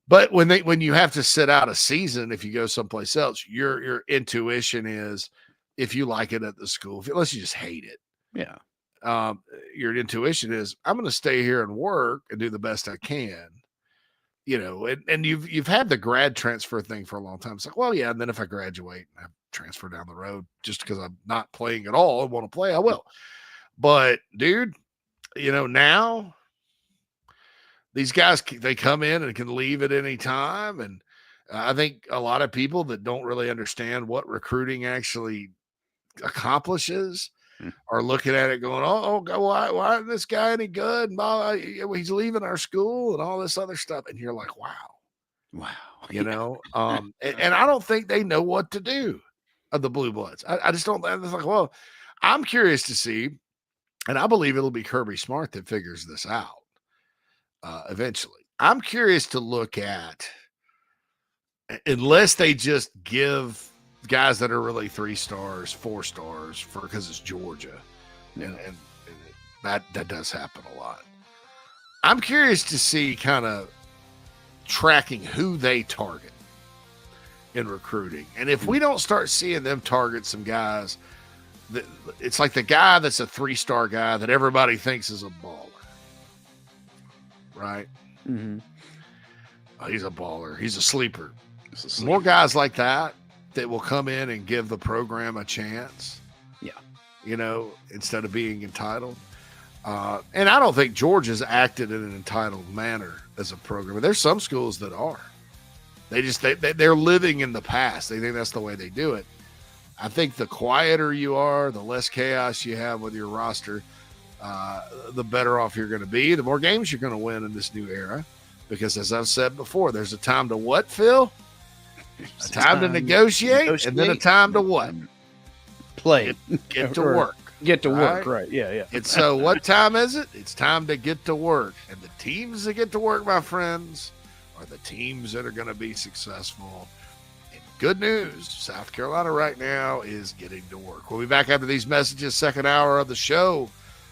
[SPEAKER 4] But when you have to sit out a season, if you go someplace else, your intuition is, if you like it at the school, unless you just hate it.
[SPEAKER 12] Yeah.
[SPEAKER 4] Your intuition is, I'm going to stay here and work and do the best I can. And you've had the grad transfer thing for a long time. It's like, well, yeah, and then if I graduate and I transfer down the road just because I'm not playing at all and want to play, I will. But dude, now these guys, they come in and can leave at any time. And I think a lot of people that don't really understand what recruiting actually accomplishes are looking at it going, why isn't this guy any good? And he's leaving our school and all this other stuff. And you're like, wow. And I don't think they know what to do of the blue bloods. I just don't. It's like, well, I'm curious to see, and I believe it'll be Kirby Smart that figures this out eventually. I'm curious to look at, unless they just give guys that are really 3 stars, 4 stars because it's Georgia. And that does happen a lot. I'm curious to see kind of tracking who they target in recruiting. And if we don't start seeing them target some guys, it's like the guy that's a 3-star guy that everybody thinks is a baller. Right?
[SPEAKER 12] Mm-hmm.
[SPEAKER 4] He's a baller. He's a sleeper. More guys like that will come in and give the program a chance.
[SPEAKER 12] Yeah.
[SPEAKER 4] instead of being entitled. And I don't think Georgia's acted in an entitled manner as a program. There's some schools that are. They're living in the past. They think that's the way they do it. I think the quieter you are, the less chaos you have with your roster, the better off you're going to be, the more games you're going to win in this new era. Because as I've said before, there's a time to what, Phil? A time to negotiate, and then a time to what?
[SPEAKER 12] Play.
[SPEAKER 4] Get to work.
[SPEAKER 12] Get to work, right. Yeah.
[SPEAKER 4] And so what time is it? It's time to get to work. And the teams that get to work, my friends, are the teams that are going to be successful. And good news, South Carolina right now is getting to work. We'll be back after these messages, second hour of the show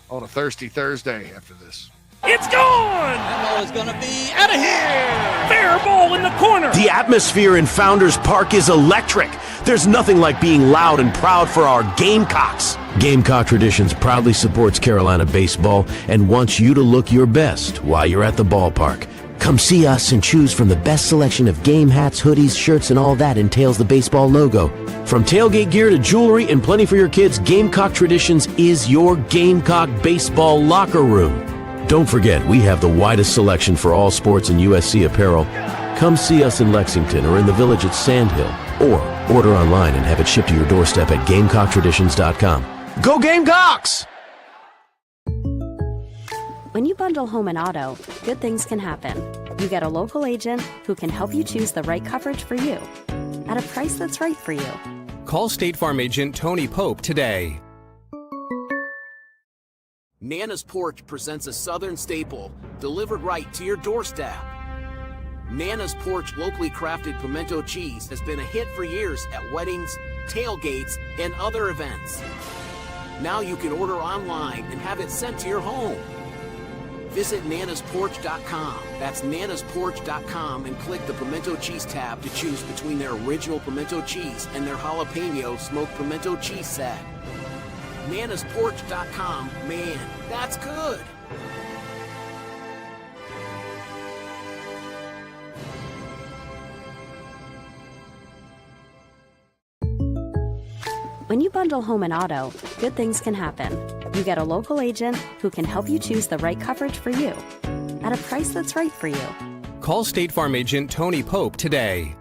[SPEAKER 4] on a Thirsty Thursday after this.
[SPEAKER 5] It's gone! That ball is going to be out of here! Fair ball in the corner!
[SPEAKER 10] The atmosphere in Founders Park is electric. There's nothing like being loud and proud for our Gamecocks. Gamecock Traditions proudly supports Carolina baseball and wants you to look your best while you're at the ballpark. Come see us and choose from the best selection of game hats, hoodies, shirts, and all that entails the baseball logo. From tailgate gear to jewelry and plenty for your kids, Gamecock Traditions is your Gamecock baseball locker room. Don't forget, we have the widest selection for all sports and USC apparel. Come see us in Lexington or in the Village at Sand Hill, or order online and have it shipped to your doorstep at GamecockTraditions.com. Go Gamecocks!
[SPEAKER 16] When you bundle home and auto, good things can happen. You get a local agent who can help you choose the right coverage for you at a price that's right for you.
[SPEAKER 17] Call State Farm agent Tony Pope today.
[SPEAKER 15] Nana's Porch presents a Southern staple delivered right to your doorstep. Nana's Porch locally crafted pimento cheese has been a hit for years at weddings, tailgates, and other events. Now you can order online and have it sent to your home. Visit nanasporch.com. That's nanasporch.com and click the pimento cheese tab to choose between their original pimento cheese and their jalapeno smoked pimento cheese set. nanasporch.com. Man, that's good.
[SPEAKER 16] When you bundle home and auto, good things can happen. You get a local agent who can help you choose the right coverage for you at a price that's right for you.
[SPEAKER 17] Call State Farm agent Tony Pope today.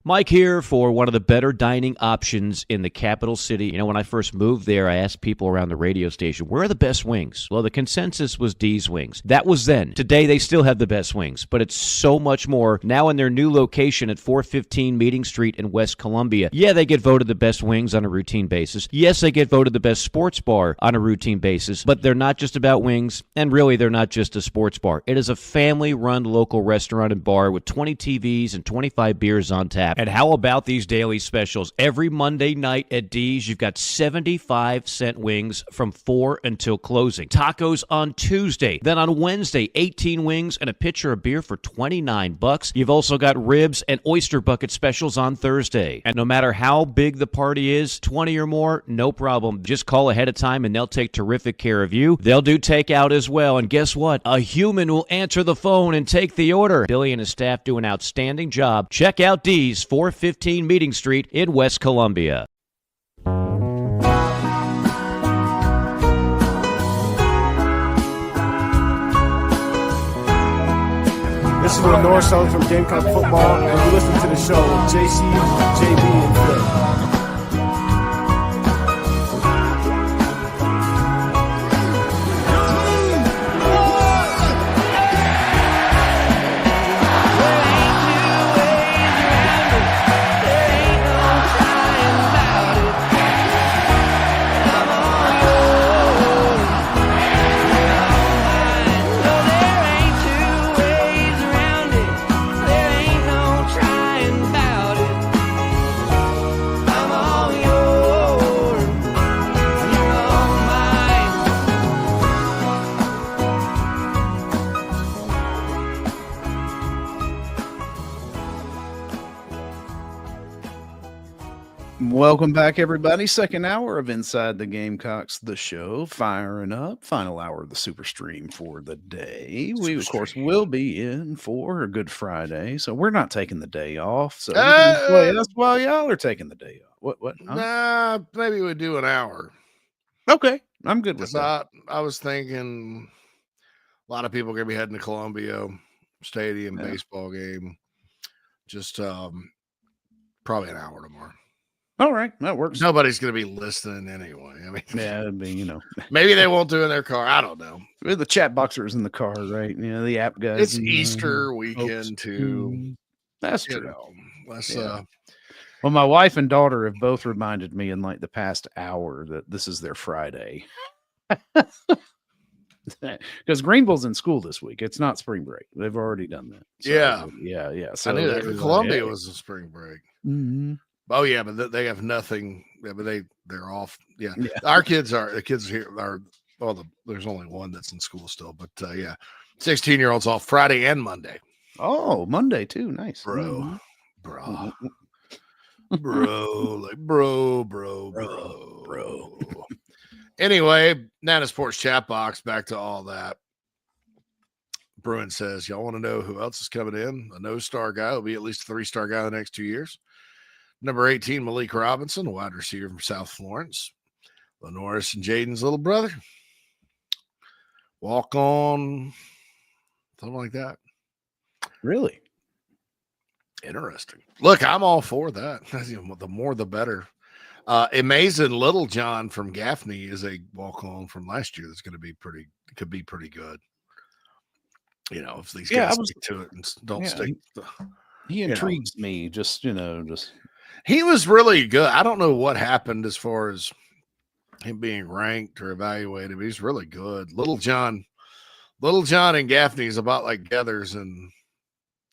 [SPEAKER 22] Mike here for one of the better dining options in the capital city. You know, when I first moved there, I asked people around the radio station, where are the best wings? Well, the consensus was D's Wings. That was then. Today, they still have the best wings, but it's so much more. Now in their new location at 415 Meeting Street in West Columbia, yeah, they get voted the best wings on a routine basis. Yes, they get voted the best sports bar on a routine basis, but they're not just about wings, and really, they're not just a sports bar. It is a family-run local restaurant and bar with 20 TVs and 25 beers on tap. And how about these daily specials? Every Monday night at D's, you've got 75-cent wings from 4 until closing. Tacos on Tuesday. Then on Wednesday, 18 wings and a pitcher of beer for $29. You've also got ribs and oyster bucket specials on Thursday. And no matter how big the party is, 20 or more, no problem. Just call ahead of time and they'll take terrific care of you. They'll do takeout as well. And guess what? A human will answer the phone and take the order. Billy and his staff do an outstanding job. Check out D's, 415 Meeting Street in West Columbia.
[SPEAKER 11] This is Will Norris from Gamecock Football, and you listen to the show with JC, JB, and Phil.
[SPEAKER 12] Welcome back, everybody. Second hour of Inside the Gamecocks, the show, firing up. Final hour of the Super Stream for the day. We, of course, will be in for a Good Friday, so we're not taking the day off. So you can play us while y'all are taking the day off. What? Huh?
[SPEAKER 4] Nah, maybe we do an hour.
[SPEAKER 12] Okay, I'm good with that.
[SPEAKER 4] I was thinking a lot of people are going to be heading to Columbia Stadium baseball game. Just probably an hour tomorrow.
[SPEAKER 12] All right, that works.
[SPEAKER 4] Nobody's going to be listening anyway. I mean,
[SPEAKER 12] yeah, it'd be,
[SPEAKER 4] maybe they won't do in their car. I don't know.
[SPEAKER 12] The chat boxers in the car, right? The app guys.
[SPEAKER 4] It's Easter weekend too.
[SPEAKER 12] That's true.
[SPEAKER 4] Well,
[SPEAKER 12] my wife and daughter have both reminded me in like the past hour that this is their Friday. Because Greenville's in school this week. It's not spring break. They've already done that. So, yeah. So
[SPEAKER 4] I knew that. Columbia was a spring break.
[SPEAKER 12] Mm-hmm.
[SPEAKER 4] Oh yeah, but they have nothing. Yeah, but they're off. Yeah. Our kids are. The kids here are. Well, there's only one that's in school still, but 16-year-olds off Friday and Monday.
[SPEAKER 12] Oh, Monday too. Nice,
[SPEAKER 4] bro. Anyway, Nana's Porch chat box. Back to all that. Bruin says, y'all want to know who else is coming in? A no-star guy will be at least a 3-star guy in the next 2 years. Number 18, Malik Robinson, a wide receiver from South Florence. Lenoris and Jaden's little brother. Walk on. Something like that.
[SPEAKER 12] Really?
[SPEAKER 4] Interesting. Look, I'm all for that. The more, the better. Amazing Little John from Gaffney is a walk-on from last year that's going to be could be pretty good. If these guys stick to it and don't stick.
[SPEAKER 12] He intrigues me.
[SPEAKER 4] He was really good. I don't know what happened as far as him being ranked or evaluated, but he's really good. Little John and Gaffney is about like Gathers and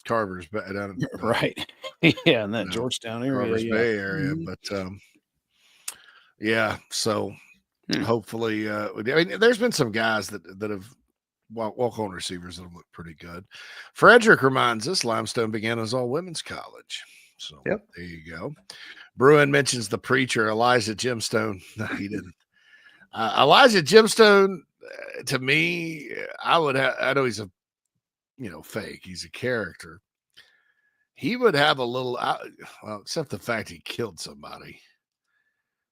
[SPEAKER 4] Carver's,
[SPEAKER 12] right? Yeah, in that Georgetown area,
[SPEAKER 4] Carver's Bay area. But so hopefully, I mean, there's been some guys that have walk-on receivers that have looked pretty good. Frederick reminds us Limestone began as all women's college. So there you go. Bruin mentions the preacher Elijah Gemstone. No, he didn't. Elijah Gemstone, to me, I know he's a fake. He's a character. He would have a little, except the fact he killed somebody.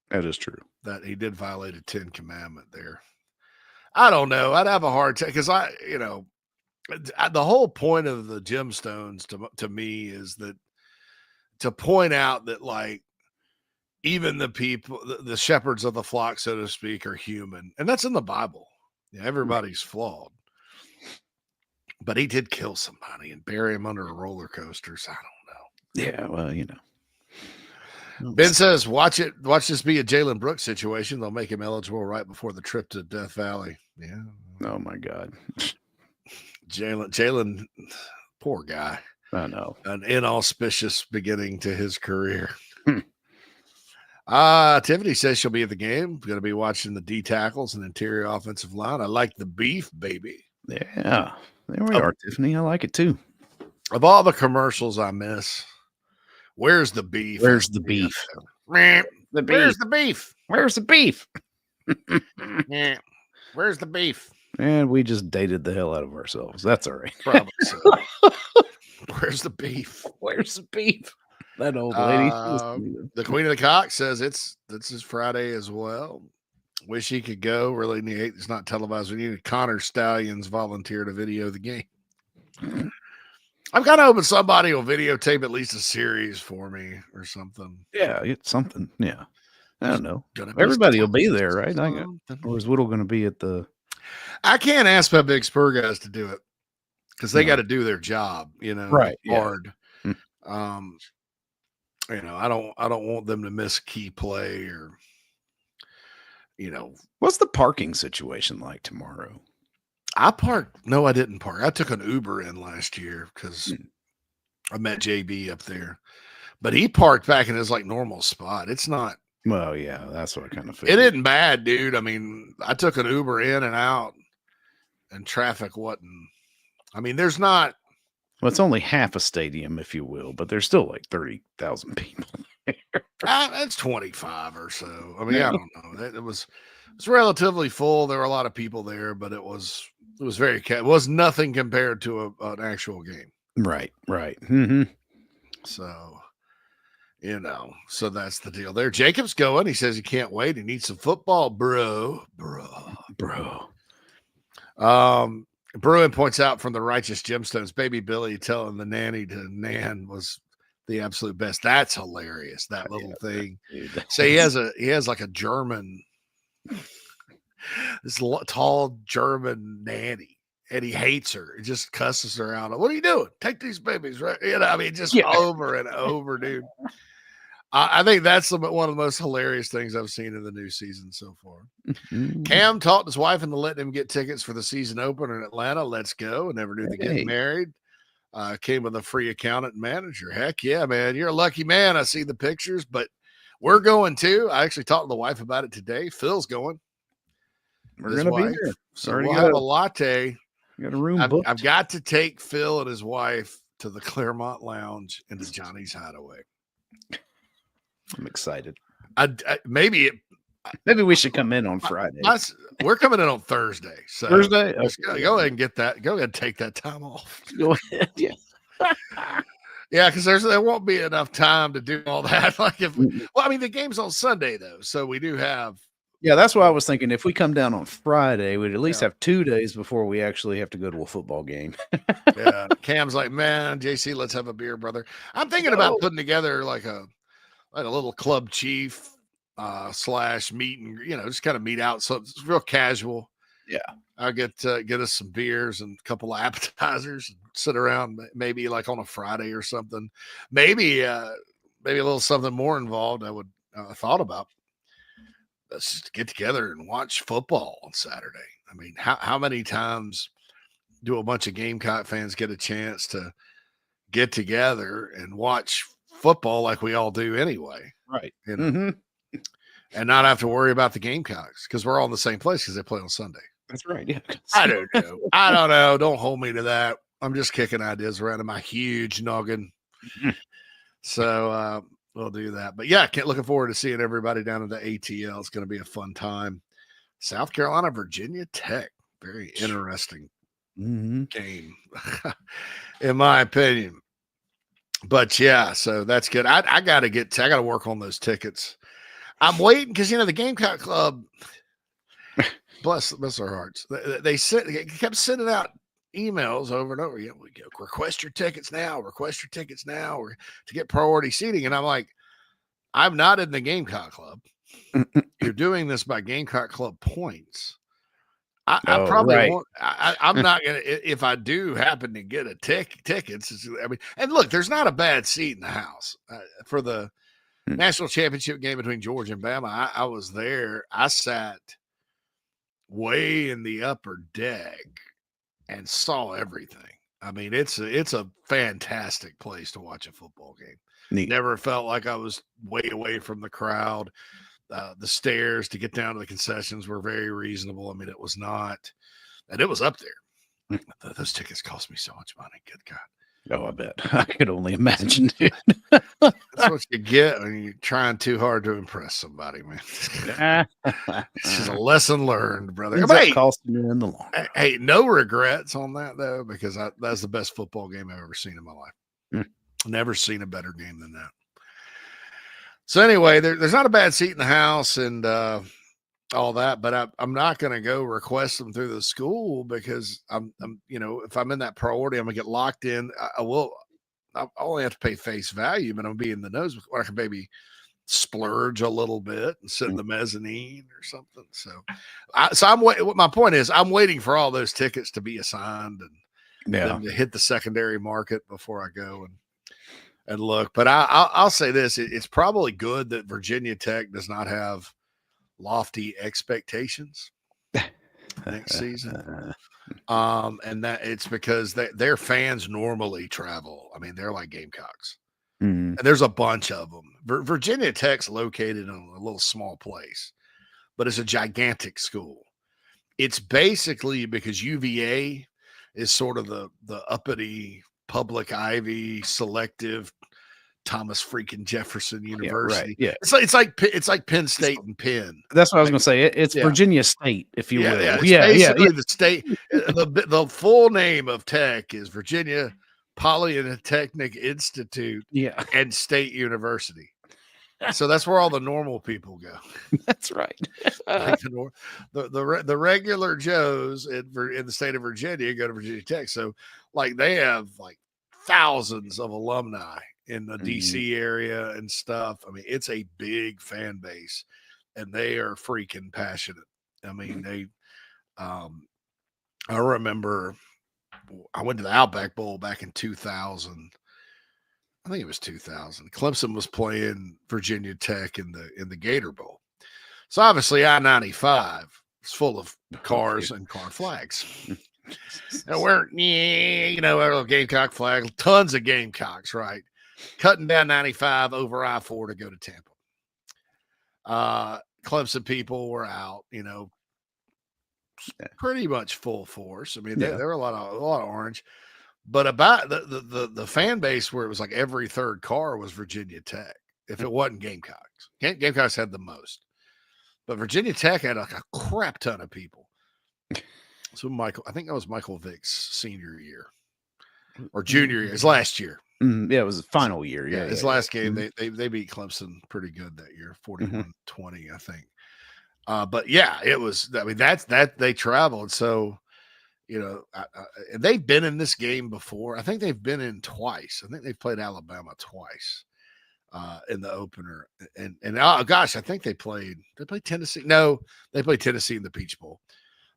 [SPEAKER 12] That is true.
[SPEAKER 4] That he did violate a 10 commandment there. I don't know. I'd have a hard time because the whole point of the gemstones to me is that to point out that like even the people, the shepherds of the flock, so to speak, are human. And that's in the Bible. Everybody's flawed. But he did kill somebody and bury him under a roller coaster. So I don't know.
[SPEAKER 12] Yeah, well,
[SPEAKER 4] Ben says, watch this be a Jalen Brooks situation. They'll make him eligible right before the trip to Death Valley. Yeah.
[SPEAKER 12] Oh my God.
[SPEAKER 4] Jalen, poor guy.
[SPEAKER 12] I know.
[SPEAKER 4] An inauspicious beginning to his career. Tiffany says she'll be at the game. Going to be watching the D tackles and interior offensive line. I like the beef, baby.
[SPEAKER 12] Yeah. There we are, Tiffany. I like it too.
[SPEAKER 4] Of all the commercials I miss, where's the beef?
[SPEAKER 12] Where's the beef?
[SPEAKER 4] Where's the beef?
[SPEAKER 12] Where's the beef?
[SPEAKER 4] Where's the beef?
[SPEAKER 12] And we just dated the hell out of ourselves. That's all right.
[SPEAKER 4] Probably so. Where's the beef?
[SPEAKER 12] Where's the beef? That old lady.
[SPEAKER 4] The Queen of the Cock says this is Friday as well. Wish he could go. Really need. It's not televised. We need Connor Stallions volunteer to video the game. I'm kind of hoping somebody will videotape at least a series for me or something.
[SPEAKER 12] Yeah, it's something. Yeah. I don't know. Everybody will be there, right? Or is Whittle going to be at the...
[SPEAKER 4] I can't ask my big Spur guys to do it because they got to do their job,
[SPEAKER 12] right?
[SPEAKER 4] Hard. Yeah. I don't want them to miss key play or,
[SPEAKER 12] What's the parking situation like tomorrow?
[SPEAKER 4] No, I didn't park. I took an Uber in last year because I met JB up there, but he parked back in his like normal spot. It's not.
[SPEAKER 12] Well, yeah, that's what I kind of figured.
[SPEAKER 4] It isn't bad, dude. I mean, I took an Uber in and out and traffic wasn't. I mean, there's not.
[SPEAKER 12] Well, it's only half a stadium, if you will, but there's still like 30,000 people.
[SPEAKER 4] That's 25 or so. I mean, I don't know. It was relatively full. There were a lot of people there, but it was very it was nothing compared to an actual game.
[SPEAKER 12] Right. Mm-hmm.
[SPEAKER 4] So, so that's the deal there. Jacob's going. He says he can't wait. He needs some football, bro. Bruin points out from the Righteous Gemstones, baby Billy telling the nanny to Nan was the absolute best. That's hilarious. That little thing. So he has like a German, this tall German nanny, and he hates her. He just cusses her out. What are you doing? Take these babies, right? I mean, just over and over, dude. I think that's one of the most hilarious things I've seen in the new season so far. Cam talked his wife into letting him get tickets for the season opener in Atlanta. Let's go. And never knew they get married. Came with a free accountant and manager. Heck yeah, man. You're a lucky man. I see the pictures, but we're going too. I actually talked to the wife about it today. Phil's going.
[SPEAKER 12] We're going to be there.
[SPEAKER 4] So we'll have a latte.
[SPEAKER 12] Got a room booked.
[SPEAKER 4] I've got to take Phil and his wife to the Claremont Lounge and to Johnny's Hideaway.
[SPEAKER 12] I'm excited.
[SPEAKER 4] Maybe
[SPEAKER 12] we should come in on Friday.
[SPEAKER 4] We're coming in on Thursday. So
[SPEAKER 12] Thursday?
[SPEAKER 4] Go ahead and get that. Go ahead and take that time off.
[SPEAKER 12] Go ahead. Yeah.
[SPEAKER 4] Yeah, because there won't be enough time to do all that. The game's on Sunday though, so we do have.
[SPEAKER 12] Yeah, that's what I was thinking. If we come down on Friday, we'd at least have 2 days before we actually have to go to a football game.
[SPEAKER 4] Yeah, Cam's like, man, JC, let's have a beer, brother. I'm thinking about putting together like a little club chief / meet and just kind of meet out. So it's real casual.
[SPEAKER 12] Yeah.
[SPEAKER 4] I'll get us some beers and a couple of appetizers and sit around maybe like on a Friday or something. Maybe a little something more involved. I thought about. Let's just get together and watch football on Saturday. I mean, how many times do a bunch of Gamecock fans get a chance to get together and watch football like we all do anyway?
[SPEAKER 12] Right.
[SPEAKER 4] And not have to worry about the Gamecocks because we're all in the same place because they play on Sunday.
[SPEAKER 12] That's right. Yeah.
[SPEAKER 4] I don't know. Don't hold me to that. I'm just kicking ideas around in my huge noggin. So we'll do that. But yeah, looking forward to seeing everybody down at the ATL. It's going to be a fun time. South Carolina, Virginia Tech. Very interesting game, in my opinion. But yeah, so that's good. I got to work on those tickets. I'm waiting because the Gamecock Club, bless their hearts. They kept sending out emails over and over. We go request your tickets now, or to get priority seating. And I'm like, I'm not in the Gamecock Club. You're doing this by Gamecock Club points. I probably won't. I'm not gonna. If I do happen to get a tickets, and look, there's not a bad seat in the house for the national championship game between Georgia and Bama. I was there. I sat way in the upper deck and saw everything. I mean, it's a fantastic place to watch a football game.
[SPEAKER 12] Neat.
[SPEAKER 4] Never felt like I was way away from the crowd. The stairs to get down to the concessions were very reasonable. I mean, it was not, and it was up there. Those tickets cost me so much money. Good God.
[SPEAKER 12] Oh, I bet. I could only imagine.
[SPEAKER 4] That's what you get when you're trying too hard to impress somebody, man. This is a lesson learned, brother.
[SPEAKER 12] Hey, costing you in the long run.
[SPEAKER 4] Hey, no regrets on that though, because that's the best football game I've ever seen in my life. Never seen a better game than that. So anyway, there's not a bad seat in the house and all that, but I'm not going to go request them through the school because I'm if I'm in that priority, I'm gonna get locked in. I only have to pay face value, but I'm be in the nose. I can maybe splurge a little bit and sit in the mezzanine or something. So my point is I'm waiting for all those tickets to be assigned and them to hit the secondary market before I go and look. But I'll say this: it's probably good that Virginia Tech does not have lofty expectations next season, and that it's because their fans normally travel. I mean, they're like Gamecocks, and there's a bunch of them. Virginia Tech's located in a little small place, but it's a gigantic school. It's basically because UVA is sort of the uppity public Ivy selective Thomas freaking Jefferson University.
[SPEAKER 12] Yeah.
[SPEAKER 4] It's like Penn State and Penn.
[SPEAKER 12] That's what I was going to say. It's Virginia State, if you will.
[SPEAKER 4] It's basically the state. The full name of Tech is Virginia Polytechnic Institute and State University. So that's where all the normal people go.
[SPEAKER 12] That's right.
[SPEAKER 4] Like the regular Joes in the state of Virginia go to Virginia Tech. So like they have like thousands of alumni in the DC area and stuff. I mean, it's a big fan base and they are freaking passionate. I mean, they I remember I went to the Outback Bowl back in 2000. I think it was 2000. Clemson was playing Virginia Tech in the Gator Bowl. So obviously I-95 is full of cars and car flags. And we're, a Gamecock flag, tons of Gamecocks, right? Cutting down 95 over I-4 to go to Tampa. Clemson people were out, pretty much full force. I mean, there were a lot of orange. But about the fan base where it was like every third car was Virginia Tech. If it wasn't Gamecocks, Gamecocks had the most, but Virginia Tech had like a crap ton of people. So I think that was Michael Vick's senior year or junior year, his last year.
[SPEAKER 12] Yeah, it was his final year. Yeah,
[SPEAKER 4] his last game they beat Clemson pretty good that year, 41-20, I think. But yeah, it was. I mean, that they traveled so. They've been in this game before. I think they've been in twice. I think they've played Alabama twice in the opener. And oh gosh, I think they played Tennessee. No, they played Tennessee in the Peach Bowl.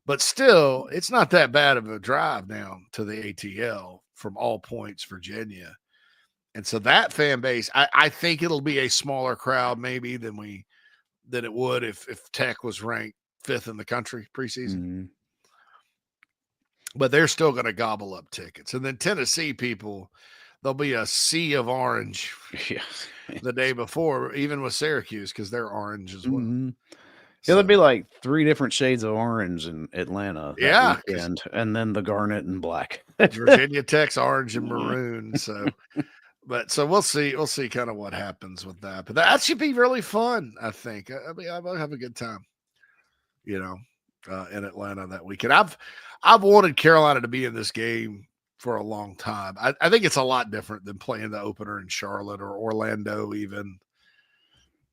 [SPEAKER 4] But still, it's not that bad of a drive down to the ATL from All Points, Virginia. And so that fan base, I think it'll be a smaller crowd maybe than it would if Tech was ranked 5th in the country preseason. But they're still going to gobble up tickets. And then Tennessee people, there'll be a sea of orange the day before, even with Syracuse, because they're orange as well.
[SPEAKER 12] Yeah, there'll be like 3 different shades of orange in Atlanta. That weekend, and then the garnet and black.
[SPEAKER 4] Virginia Tech's orange and maroon. So we'll see. We'll see kind of what happens with that. But that should be really fun, I think. I mean, I'll have a good time, in Atlanta that weekend. I've wanted Carolina to be in this game for a long time. I think it's a lot different than playing the opener in Charlotte or Orlando even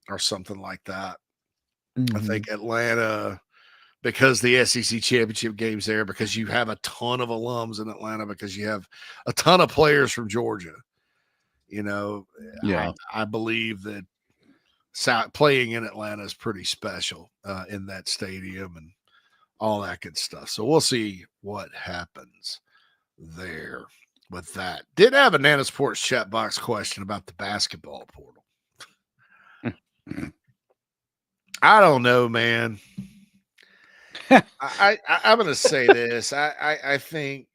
[SPEAKER 4] or something like that. I think Atlanta, because the SEC championship game's there, because you have a ton of alums in Atlanta, because you have a ton of players from Georgia, I believe that playing in Atlanta is pretty special in that stadium and all that good stuff. So we'll see what happens there with that. Did have a Nana Sports chat box question about the basketball portal. I don't know, man. I'm going to say this. I think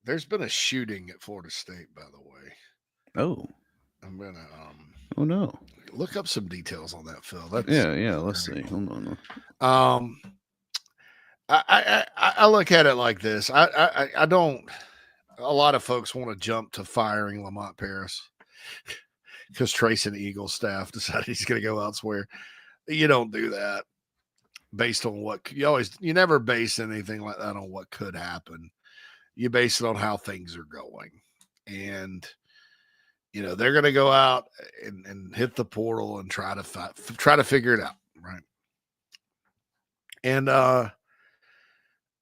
[SPEAKER 4] there's been a shooting at Florida State, by the way.
[SPEAKER 12] Oh.
[SPEAKER 4] I'm going to
[SPEAKER 12] oh no.
[SPEAKER 4] Look up some details on that, Phil.
[SPEAKER 12] Yeah. Let's see. Hold on.
[SPEAKER 4] I look at it like this. I don't. A lot of folks want to jump to firing Lamont Paris because Trace and Eagles staff decided he's going to go elsewhere. You don't do that based on what you never base anything like that on what could happen. You base it on how things are going, and they're going to go out and hit the portal and try to figure it out, right? And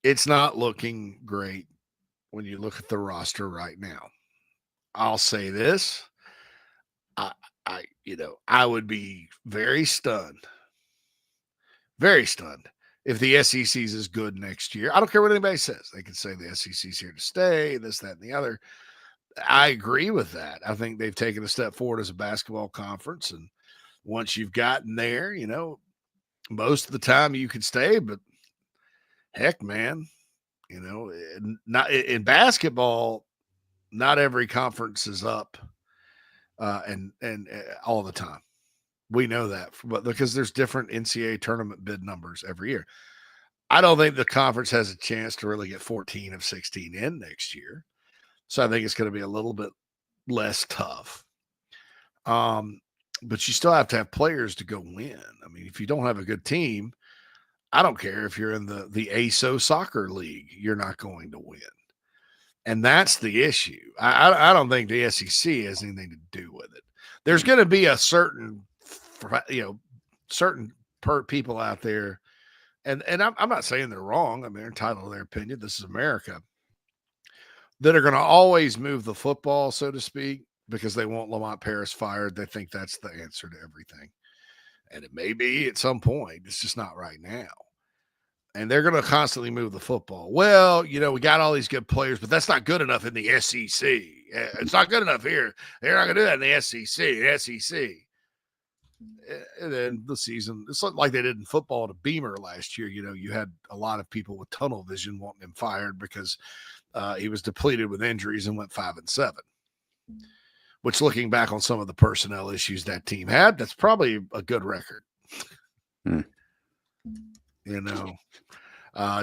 [SPEAKER 4] it's not looking great when you look at the roster right now. I'll say this. I would be very stunned if the SEC is as good next year. I don't care what anybody says. They can say the SEC's here to stay, this, that, and the other. I agree with that. I think they've taken a step forward as a basketball conference. And once you've gotten there, most of the time you can stay, but heck, man, not in basketball, not every conference is up and all the time. We know that, but because there's different NCAA tournament bid numbers every year. I don't think the conference has a chance to really get 14 of 16 in next year. So I think it's going to be a little bit less tough. But you still have to have players to go win. I mean, if you don't have a good team, I don't care if you're in the ASO soccer league, you're not going to win. And that's the issue. I don't think the SEC has anything to do with it. There's going to be a certain people out there, and I'm not saying they're wrong. I mean, they're entitled to their opinion. This is America. That are going to always move the football, so to speak, because they want Lamont Paris fired. They think that's the answer to everything. And it may be at some point. It's just not right now. And they're going to constantly move the football. Well, we got all these good players, but that's not good enough in the SEC. It's not good enough here. They're not going to do that in the SEC. And then the season, it's like they did in football to Beamer last year. You had a lot of people with tunnel vision wanting him fired because he was depleted with injuries and went 5-7. Which, looking back on some of the personnel issues that team had, that's probably a good record.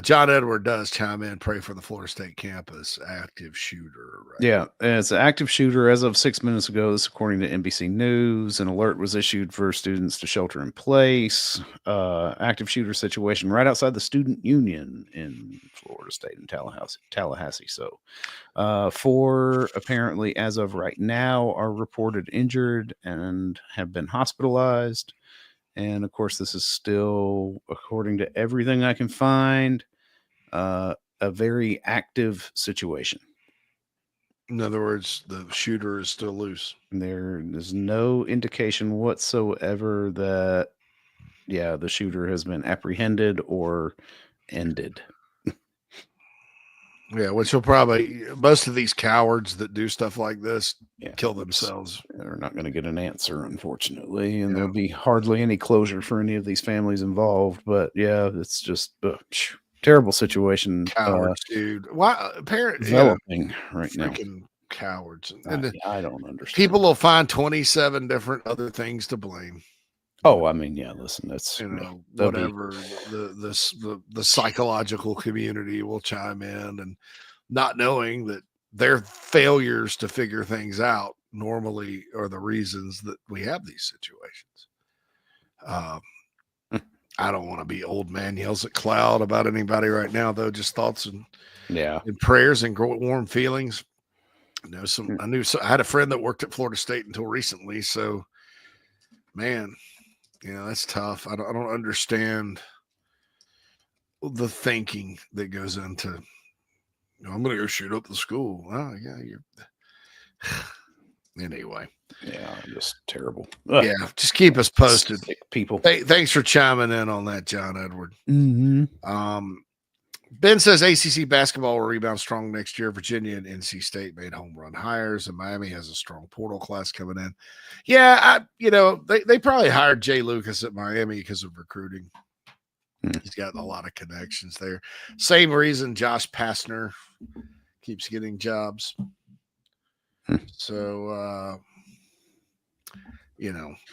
[SPEAKER 4] John Edward does chime in, pray for the Florida State campus active shooter. Right?
[SPEAKER 12] Yeah, it's an active shooter as of 6 minutes ago. This, according to NBC News, an alert was issued for students to shelter in place. Active shooter situation right outside the student union in Florida State in Tallahassee. So 4 apparently, as of right now, are reported injured and have been hospitalized. And of course, this is still, according to everything I can find, a very active situation.
[SPEAKER 4] In other words, the shooter is still loose.
[SPEAKER 12] There is no indication whatsoever that, the shooter has been apprehended or ended.
[SPEAKER 4] Yeah, which will probably, most of these cowards that do stuff like this kill themselves.
[SPEAKER 12] They're not going to get an answer, unfortunately, and there'll be hardly any closure for any of these families involved. But it's just a terrible situation.
[SPEAKER 4] Cowards, dude. Why
[SPEAKER 12] developing right now?
[SPEAKER 4] Cowards.
[SPEAKER 12] I don't understand.
[SPEAKER 4] People will find 27 different other things to blame.
[SPEAKER 12] Oh, I mean, listen, that's
[SPEAKER 4] whatever the psychological community will chime in, and not knowing that their failures to figure things out normally are the reasons that we have these situations. I don't want to be old man yells at cloud about anybody right now, though. Just thoughts and prayers and warm feelings. I had a friend that worked at Florida State until recently, so man. That's tough. I don't understand the thinking that goes into, I'm going to go shoot up the school. Oh, yeah. Anyway.
[SPEAKER 12] Yeah, just terrible.
[SPEAKER 4] Yeah, just keep us posted.
[SPEAKER 12] Sick people.
[SPEAKER 4] Thanks for chiming in on that, John Edward.
[SPEAKER 12] Mm-hmm.
[SPEAKER 4] Ben says ACC basketball will rebound strong next year. Virginia and NC State made home run hires, and Miami has a strong portal class coming in. Yeah, they probably hired Jay Lucas at Miami because of recruiting. He's got a lot of connections there. Same reason Josh Pastner keeps getting jobs. So,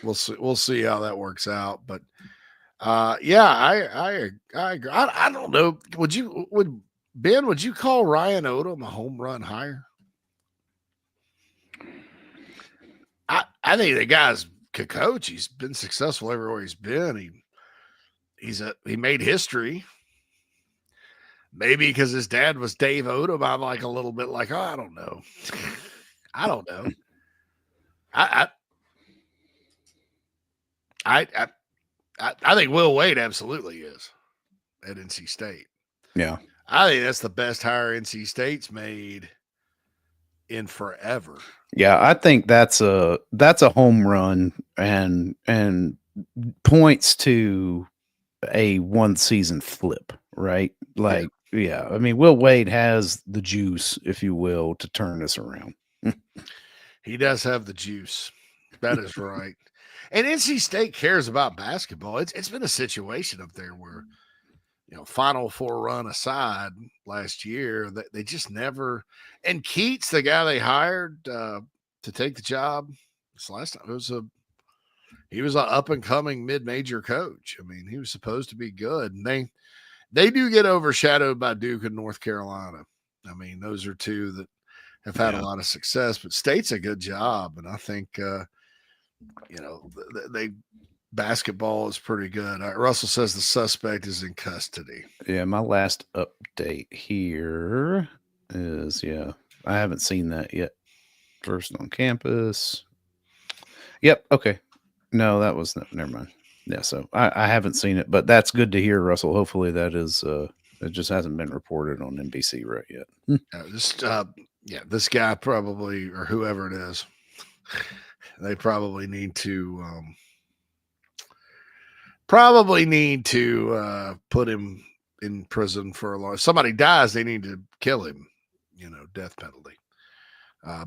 [SPEAKER 4] we'll see how that works out, but. I agree. I don't know. Would you call Ryan Odom a home run hire? I think the guy's could coach. He's been successful everywhere he's been. He made history. Maybe because his dad was Dave Odom, I'm like a little bit like, oh, I don't know. I don't know. I think Will Wade absolutely is at NC State.
[SPEAKER 12] Yeah.
[SPEAKER 4] I think that's the best hire NC State's made in forever.
[SPEAKER 12] Yeah, I think that's a home run and points to a one season flip, right? Like, yeah. I mean, Will Wade has the juice, if you will, to turn this around.
[SPEAKER 4] He does have the juice. That is right. And NC State cares about basketball. It's been a situation up there where, Final Four run aside last year, they just never. And Keats, the guy they hired to take the job, this last time he was an up and coming mid-major coach. I mean, he was supposed to be good, and they do get overshadowed by Duke and North Carolina. I mean, those are two that have had a lot of success, but State's a good job. And I think, they basketball is pretty good. Russell says the suspect is in custody.
[SPEAKER 12] Yeah, my last update here is, I haven't seen that yet. First on campus. Yep. Okay. No, that was never mind. Yeah, so I haven't seen it, but that's good to hear, Russell. Hopefully that is it just hasn't been reported on NBC right yet.
[SPEAKER 4] This guy probably, or whoever it is, they probably need to put him in prison for a long. If somebody dies, they need to kill him. Death penalty.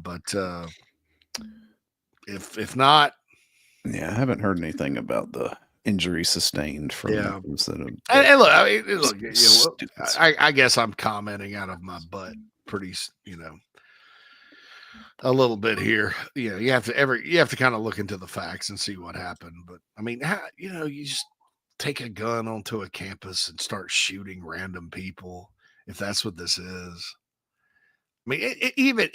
[SPEAKER 4] But if not,
[SPEAKER 12] I haven't heard anything about the injury sustained from those that have.
[SPEAKER 4] And look, I guess I'm commenting out of my butt pretty, a little bit here. You have to kind of look into the facts and see what happened. But I mean, you just take a gun onto a campus and start shooting random people. If that's what this is, I mean, even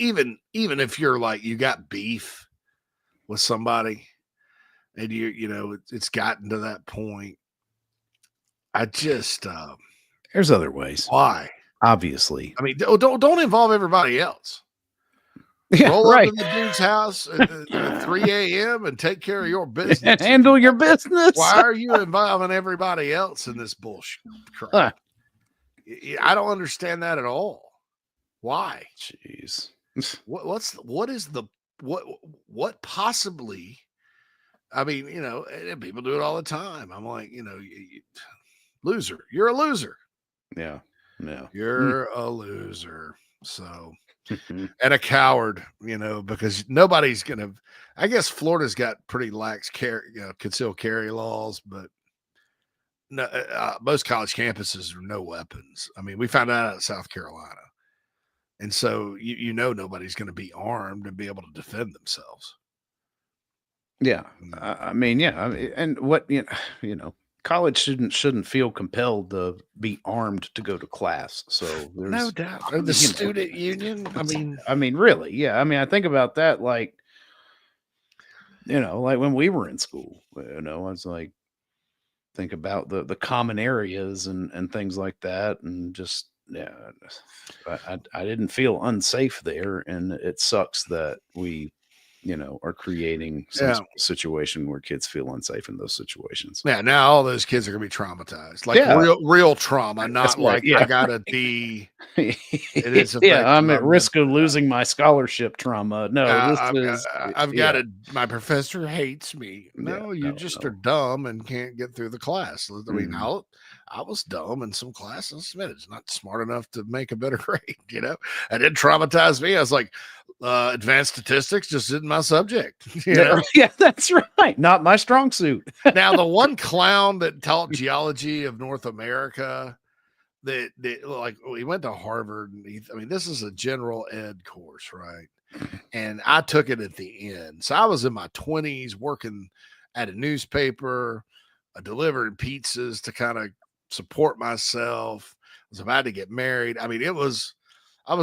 [SPEAKER 4] if you're like you got beef with somebody. And it's gotten to that point. I just
[SPEAKER 12] there's other ways.
[SPEAKER 4] Why?
[SPEAKER 12] Obviously.
[SPEAKER 4] I mean, don't involve everybody else.
[SPEAKER 12] Yeah,
[SPEAKER 4] roll
[SPEAKER 12] right.
[SPEAKER 4] up in the dude's house at 3 a.m. and take care of your business.
[SPEAKER 12] And handle your business.
[SPEAKER 4] Why are you involving everybody else in this bullshit crap? I don't understand that at all. Why?
[SPEAKER 12] Jeez.
[SPEAKER 4] What possibly? I mean, people do it all the time. I'm like, loser. You're a loser.
[SPEAKER 12] Yeah.
[SPEAKER 4] You're a loser. So, and a coward, because nobody's going to, I guess Florida's got pretty lax concealed carry laws, but no, most college campuses are no weapons. I mean, we found out at South Carolina. And so, nobody's going to be armed and be able to defend themselves.
[SPEAKER 12] Yeah, I mean, and what college shouldn't feel compelled to be armed to go to class. So there's
[SPEAKER 4] no doubt. The student union.
[SPEAKER 12] I mean, really, yeah. I mean, I think about that, like when we were in school. I was like, think about the common areas and things like that, and just I didn't feel unsafe there, and it sucks that we. Are creating some sort of situation where kids feel unsafe in those situations.
[SPEAKER 4] Yeah, now all those kids are going to be traumatized, like real trauma, not like I got a D. It is
[SPEAKER 12] I'm at risk of losing my scholarship trauma. No,
[SPEAKER 4] I've got my professor hates me. No, you are dumb and can't get through the class. I mean, I was dumb in some classes. Man, it's not smart enough to make a better grade. It didn't traumatize me. I was like, advanced statistics just isn't my subject.
[SPEAKER 12] Yeah, that's right. Not my strong suit.
[SPEAKER 4] Now, the one clown that taught geology of North America, that like he went to Harvard. And this is a general ed course, right? And I took it at the end. So I was in my 20s working at a newspaper, delivering pizzas to kind of support myself. I was about to get married. I mean, I was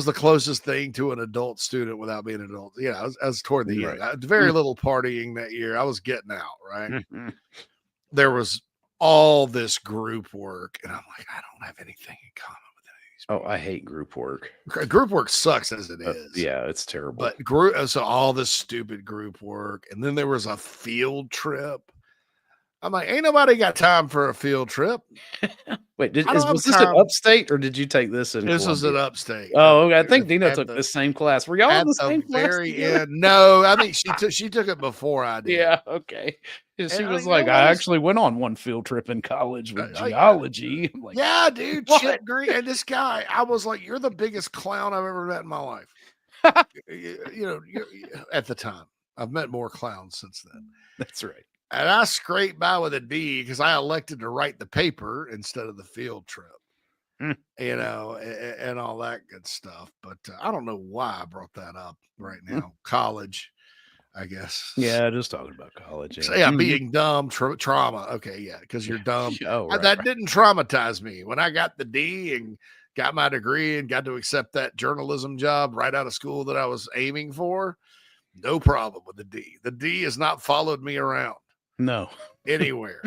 [SPEAKER 4] the closest thing to an adult student without being an adult. I was toward the end. I had very little partying that year. I was getting out, right? There was all this group work, and I'm like, I don't have anything in common with any of these people.
[SPEAKER 12] Oh, I hate group work.
[SPEAKER 4] Group work sucks as it is.
[SPEAKER 12] Yeah, it's terrible.
[SPEAKER 4] But so all this stupid group work, and then there was a field trip. I'm like, ain't nobody got time for a field trip.
[SPEAKER 12] Wait, was this at Upstate, or did you take this in?
[SPEAKER 4] This was at Upstate.
[SPEAKER 12] Oh, okay. I think Dina took the same class. Were y'all in the same class?
[SPEAKER 4] Very end. No, I think she took it before I did.
[SPEAKER 12] Yeah, okay. She was like, I actually went on one field trip in college with geology. I'm like,
[SPEAKER 4] yeah, dude. Chip Green and this guy. I was like, you're the biggest clown I've ever met in my life. At the time, I've met more clowns since then.
[SPEAKER 12] That's right.
[SPEAKER 4] And I scraped by with a D because I elected to write the paper instead of the field trip, and all that good stuff. But I don't know why I brought that up right now. College, I guess.
[SPEAKER 12] Yeah, just talking about college.
[SPEAKER 4] So, being dumb, trauma. Okay, yeah, because you're dumb. That didn't traumatize me. When I got the D and got my degree and got to accept that journalism job right out of school that I was aiming for. No problem with the D. The D has not followed me around.
[SPEAKER 12] No.
[SPEAKER 4] Anywhere.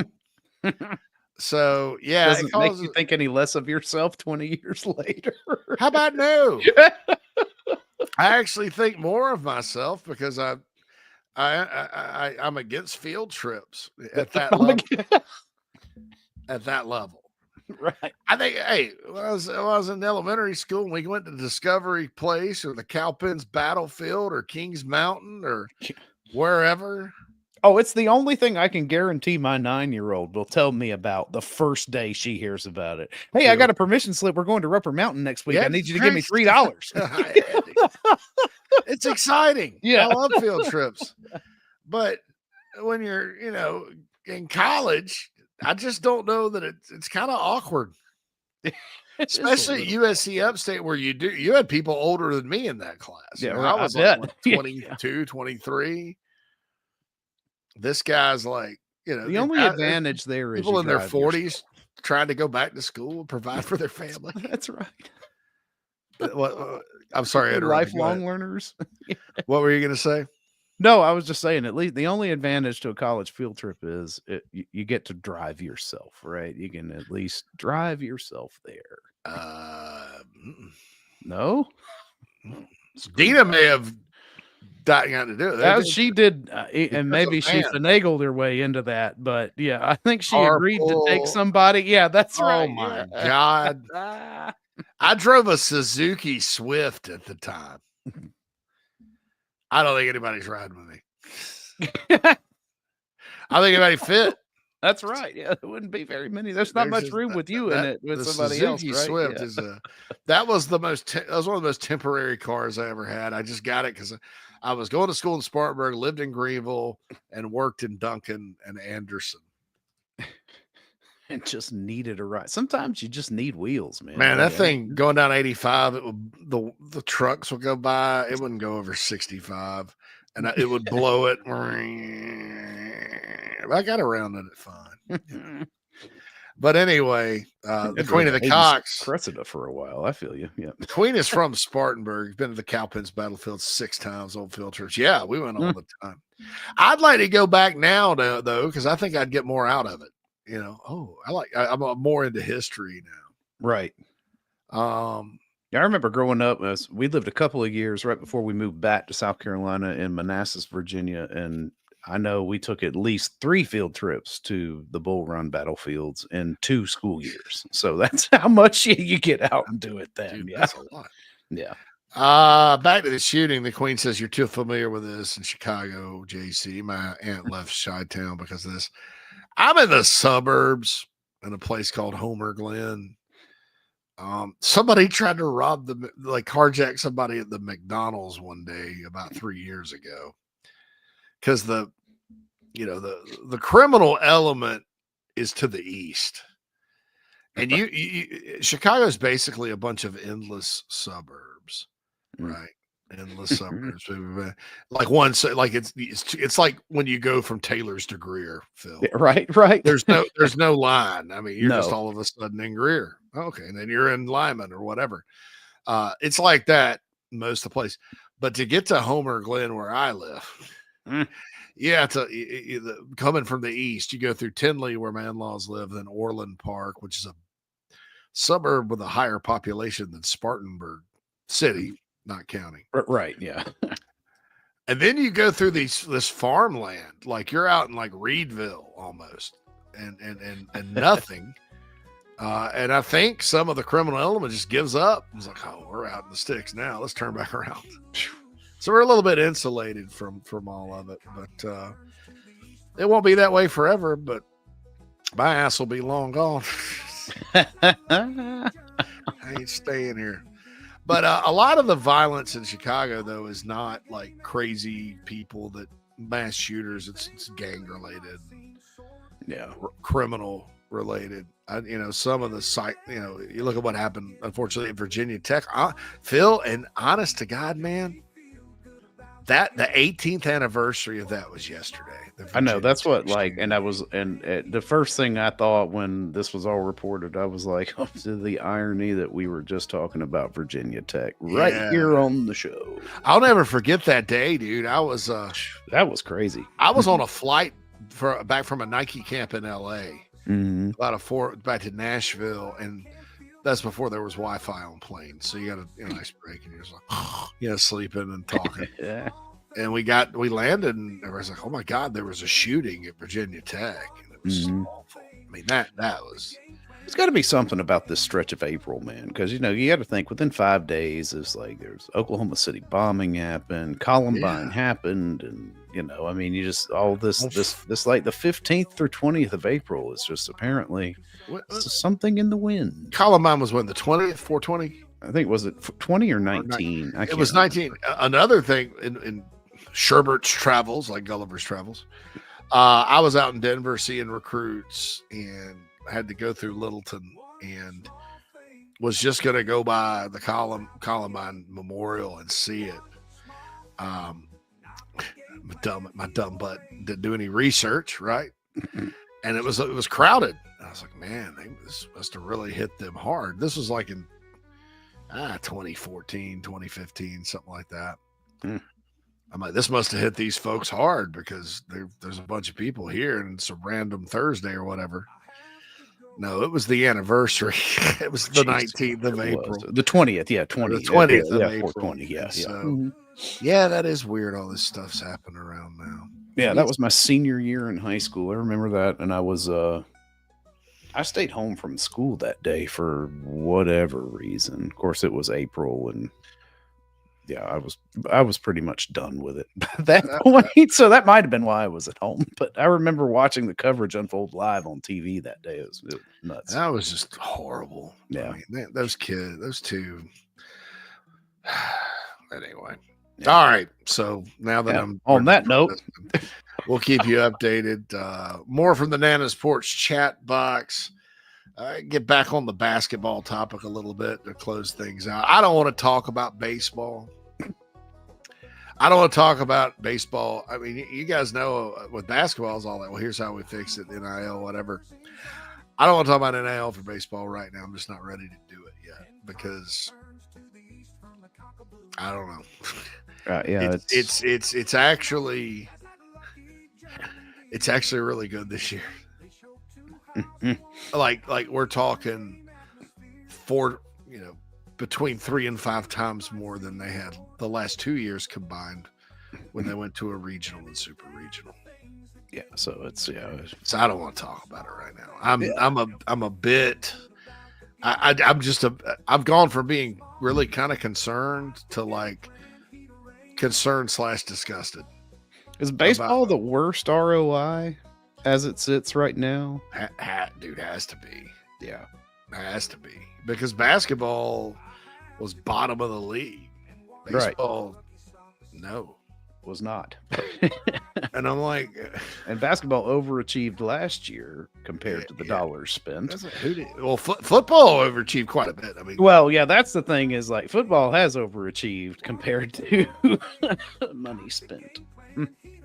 [SPEAKER 4] So, yeah.
[SPEAKER 12] Doesn't make you think any less of yourself 20 years later.
[SPEAKER 4] How about no? I actually think more of myself because I'm against field trips at that level. At that level.
[SPEAKER 12] Right.
[SPEAKER 4] I think, hey, when I was in elementary school and we went to Discovery Place or the Cowpens Battlefield or Kings Mountain or wherever.
[SPEAKER 12] Oh, it's the only thing I can guarantee my 9-year-old will tell me about the first day she hears about it. Hey, I got a permission slip. We're going to Rupper Mountain next week.
[SPEAKER 4] Yeah,
[SPEAKER 12] I need you to give me $3.
[SPEAKER 4] It's exciting.
[SPEAKER 12] Yeah.
[SPEAKER 4] I love field trips. But when you're, in college, I just don't know that it's kind of awkward. Especially at USC Upstate where you had people older than me in that class.
[SPEAKER 12] Yeah,
[SPEAKER 4] I was like 22,
[SPEAKER 12] yeah.
[SPEAKER 4] 23. This guy's like,
[SPEAKER 12] the only advantage there is
[SPEAKER 4] people in their 40s trying to go back to school and provide for their family.
[SPEAKER 12] That's right.
[SPEAKER 4] I'm sorry.
[SPEAKER 12] Lifelong learners.
[SPEAKER 4] What were you going to say?
[SPEAKER 12] No, I was just saying, at least the only advantage to a college field trip is you get to drive yourself, right? You can at least drive yourself there. No?
[SPEAKER 4] Dina may have gotten to do it.
[SPEAKER 12] She did, and maybe she finagled her way into that, but yeah, I think she agreed to take somebody. Yeah, that's right.
[SPEAKER 4] Oh my God. I drove a Suzuki Swift at the time. I don't think anybody's riding with me. I think anybody fit.
[SPEAKER 12] That's right. Yeah, there wouldn't be very many. There's not much room with you in it with somebody
[SPEAKER 4] Suzuki
[SPEAKER 12] else. Right?
[SPEAKER 4] Swift is that was one of the most temporary cars I ever had. I just got it because I was going to school in Spartanburg, lived in Greenville, and worked in Duncan and Anderson.
[SPEAKER 12] And just needed a ride. Sometimes you just need wheels, man.
[SPEAKER 4] Man, that thing going down 85, the trucks would go by. It wouldn't go over 65, and it would blow it. I got around it fine. But anyway, the Queen of the Cocks.
[SPEAKER 12] Cressida for a while. I feel you. Yeah.
[SPEAKER 4] The Queen is from Spartanburg. Been to the Cowpens Battlefield 6 times on field trips. Yeah, we went all the time. I'd like to go back now, though, because I think I'd get more out of it. I'm more into history now.
[SPEAKER 12] Right. Yeah, I remember growing up, we lived a couple of years right before we moved back to South Carolina in Manassas, Virginia. And I know we took at least 3 field trips to the Bull Run battlefields in 2 school years. So that's how much you get out and do it then.
[SPEAKER 4] Dude,
[SPEAKER 12] yeah.
[SPEAKER 4] That's a lot.
[SPEAKER 12] Yeah.
[SPEAKER 4] Back to the shooting. The Queen says you're too familiar with this in Chicago, JC. My aunt left Chi-Town because of this. I'm in the suburbs in a place called Homer Glen. Somebody tried to carjack somebody at the McDonald's one day about 3 years ago. Because the criminal element is to the east. And Chicago is basically a bunch of endless suburbs, right? Endless suburbs. Like one, like it's like when you go from Taylor's to Greer, Phil.
[SPEAKER 12] Right.
[SPEAKER 4] There's no line. I mean, you're just all of a sudden in Greer. Okay, and then you're in Lyman or whatever. It's like that most of the place. But to get to Homer Glen, where I live, coming from the east, you go through Tinley, where my in-laws live, then Orland Park, which is a suburb with a higher population than Spartanburg City. Not county.
[SPEAKER 12] Right. Yeah.
[SPEAKER 4] And then you go through this farmland, like you're out in like Reedville almost and nothing. And I think some of the criminal element just gives up. It's like, oh, we're out in the sticks now. Let's turn back around. So we're a little bit insulated from all of it, but it won't be that way forever, but my ass will be long gone. I ain't staying here. But a lot of the violence in Chicago, though, is not like crazy people that mass shooters. It's gang related, criminal related. Some of the site. You look at what happened, unfortunately, at Virginia Tech. Phil, and honest to God, man, That the 18th anniversary of that was yesterday.
[SPEAKER 12] I know that's what and I was, the first thing I thought when this was all reported, I was like, oh, the irony that we were just talking about Virginia Tech right here on the show.
[SPEAKER 4] I'll never forget that day, dude. I was
[SPEAKER 12] that was crazy.
[SPEAKER 4] I was on a flight back from a Nike camp in LA,
[SPEAKER 12] Mm-hmm.
[SPEAKER 4] back to Nashville, and that's before there was Wi-Fi on planes. So you got a nice break, and you're just like, sleeping and talking.
[SPEAKER 12] Yeah.
[SPEAKER 4] And we landed, and everybody's like, "Oh my God, there was a shooting at Virginia Tech," and it was awful. I mean, that was.
[SPEAKER 12] There's got to be something about this stretch of April, man, because you got to think within 5 days, it's like there's Oklahoma City bombing happened, Columbine happened, and I mean, you just all this like the 15th through 20th of April is just apparently something in the wind.
[SPEAKER 4] Columbine was when, the 20th, 420?
[SPEAKER 12] I think, was it 20 or 19?
[SPEAKER 4] It was 19. Another thing in Sherbert's travels, like Gulliver's Travels, I was out in Denver seeing recruits and had to go through Littleton and was just going to go by the Columbine Memorial and see it. My dumb butt didn't do any research, right? And it was crowded. I was like, man, this must have really hit them hard. This was like in 2014, 2015, something like that. I'm like, this must have hit these folks hard because there's a bunch of people here and it's a random Thursday or whatever. No, it was the anniversary. It was the 19th of April.
[SPEAKER 12] The 20th, yeah, 20.
[SPEAKER 4] The 20th of April.
[SPEAKER 12] 420, yeah.
[SPEAKER 4] So, yeah, that is weird. All this stuff's happening around now.
[SPEAKER 12] Yeah, that was my senior year in high school. I remember that, and I stayed home from school that day for whatever reason. Of course, it was April, and yeah, I was pretty much done with it at that point. So that might have been why I was at home. But I remember watching the coverage unfold live on TV that day. It was nuts.
[SPEAKER 4] That was just horrible.
[SPEAKER 12] Yeah,
[SPEAKER 4] I mean, those kids, those two. Anyway, all right. So now that I'm
[SPEAKER 12] on that note,
[SPEAKER 4] we'll keep you updated. More from the Nana's Porch chat box. Get back on the basketball topic a little bit to close things out. I don't want to talk about baseball. I mean, you guys know with basketball is all that. Well, here's how we fix it, NIL, whatever. I don't want to talk about NIL for baseball right now. I'm just not ready to do it yet because I don't know.
[SPEAKER 12] Yeah,
[SPEAKER 4] it's actually really good this year. like we're talking between 3 and 5 times more than they had the last 2 years combined when they went to a regional and super regional.
[SPEAKER 12] Yeah, so it's
[SPEAKER 4] So I don't want to talk about it right now. I'm a bit. I've gone from being really kind of concerned to like concerned / disgusted.
[SPEAKER 12] Is baseball the worst ROI as it sits right now?
[SPEAKER 4] Dude, has to be.
[SPEAKER 12] Yeah,
[SPEAKER 4] has to be, because basketball was bottom of the league. Baseball, no,
[SPEAKER 12] was not.
[SPEAKER 4] And I'm like,
[SPEAKER 12] and basketball overachieved last year compared to the dollars spent.
[SPEAKER 4] Football overachieved quite a bit. I mean,
[SPEAKER 12] well, yeah, that's the thing is like football has overachieved compared to money spent.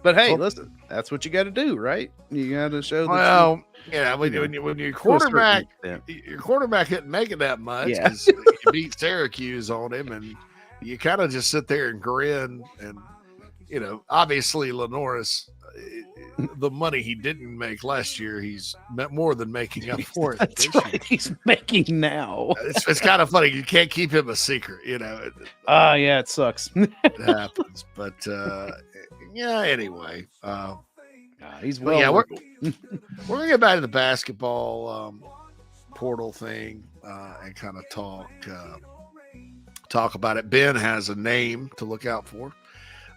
[SPEAKER 12] But hey, listen, that's what you got to do, right? You got to show.
[SPEAKER 4] When your quarterback didn't make it that much because you beat Syracuse on him, and you kind of just sit there and grin. And obviously Lenoris, the money he didn't make last year, he's more than making up for it.
[SPEAKER 12] That's right. He's making now.
[SPEAKER 4] It's kind of funny. You can't keep him a secret,
[SPEAKER 12] yeah, it sucks.
[SPEAKER 4] It happens, but anyway,
[SPEAKER 12] he's
[SPEAKER 4] we're gonna get back to the basketball portal thing and kind of talk about it. Ben has a name to look out for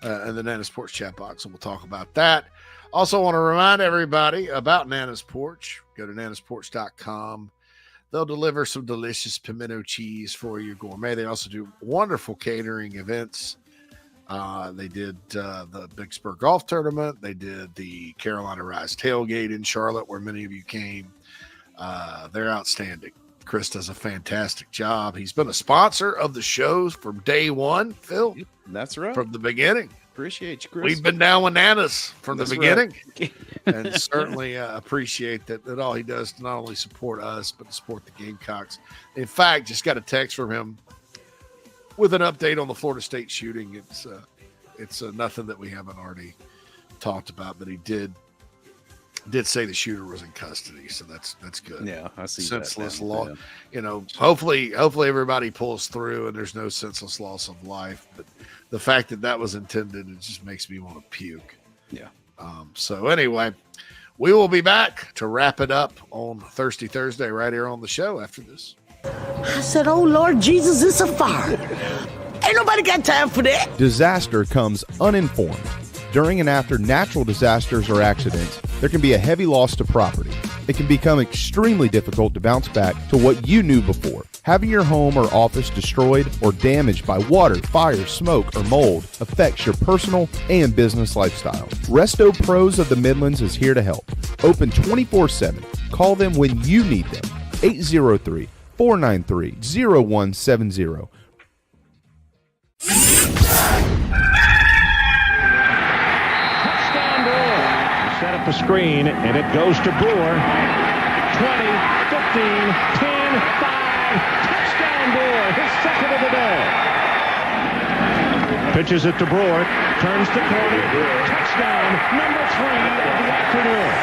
[SPEAKER 4] in the Nana's Porch chat box, and we'll talk about that. Also want to remind everybody about Nana's Porch. Go to nanasporch.com. They'll deliver some delicious pimento cheese for your gourmet. They also do wonderful catering events. They did the Big Spur Golf Tournament. They did the Carolina Rise Tailgate in Charlotte, where many of you came. They're outstanding. Chris does a fantastic job. He's been a sponsor of the shows from day one, Phil.
[SPEAKER 12] That's right.
[SPEAKER 4] From the beginning.
[SPEAKER 12] Appreciate you, Chris.
[SPEAKER 4] We've been down with Nanas from
[SPEAKER 12] That's
[SPEAKER 4] the beginning,
[SPEAKER 12] right.
[SPEAKER 4] and certainly appreciate that all he does to not only support us but to support the Gamecocks. In fact, just got a text from him with an update on the Florida State shooting. It's nothing that we haven't already talked about, but he did say the shooter was in custody, so that's good.
[SPEAKER 12] Yeah, I see
[SPEAKER 4] senseless
[SPEAKER 12] that now.
[SPEAKER 4] law.
[SPEAKER 12] Yeah.
[SPEAKER 4] You know, hopefully everybody pulls through and there's no senseless loss of life. But the fact that was intended, it just makes me want to puke.
[SPEAKER 12] Yeah.
[SPEAKER 4] So anyway, we will be back to wrap it up on Thirsty Thursday right here on the show after this.
[SPEAKER 8] I said, oh, Lord Jesus, it's a fire. Ain't nobody got time for that.
[SPEAKER 6] Disaster comes uninformed. During and after natural disasters or accidents, there can be a heavy loss to property. It can become extremely difficult to bounce back to what you knew before. Having your home or office destroyed or damaged by water, fire, smoke, or mold affects your personal and business lifestyle. Resto Pros of the Midlands is here to help. Open 24/7. Call them when you need them. 803-493-0170.
[SPEAKER 9] Set up a screen, and it goes to Brewer. 20, 15, 10, 5. Touchdown, Brewer, his second of the day. Pitches it to Brewer, turns the corner. Touchdown, number 3 of the afternoon.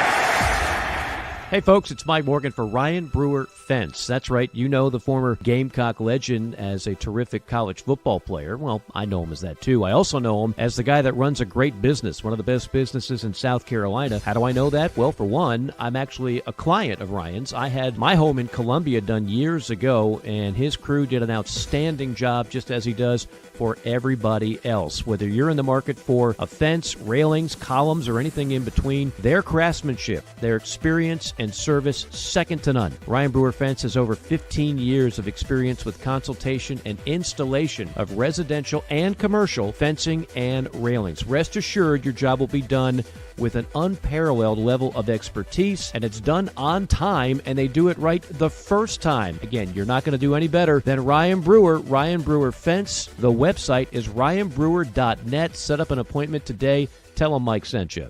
[SPEAKER 22] Hey folks, it's Mike Morgan for Ryan Brewer Fence. That's right, you know the former Gamecock legend as a terrific college football player. Well, I know him as that too. I also know him as the guy that runs a great business, one of the best businesses in South Carolina. How do I know that? Well, for one, I'm actually a client of Ryan's. I had my home in Columbia done years ago, and his crew did an outstanding job, just as he does for everybody else. Whether you're in the market for a fence, railings, columns, or anything in between, their craftsmanship, their experience, and service second to none. Ryan Brewer Fence has over 15 years of experience with consultation and installation of residential and commercial fencing and railings. Rest assured your job will be done with an unparalleled level of expertise, and it's done on time, and they do it right the first time. Again, you're not going to do any better than Ryan Brewer Fence. The website is ryanbrewer.net. Set up an appointment today. Tell him Mike sent you.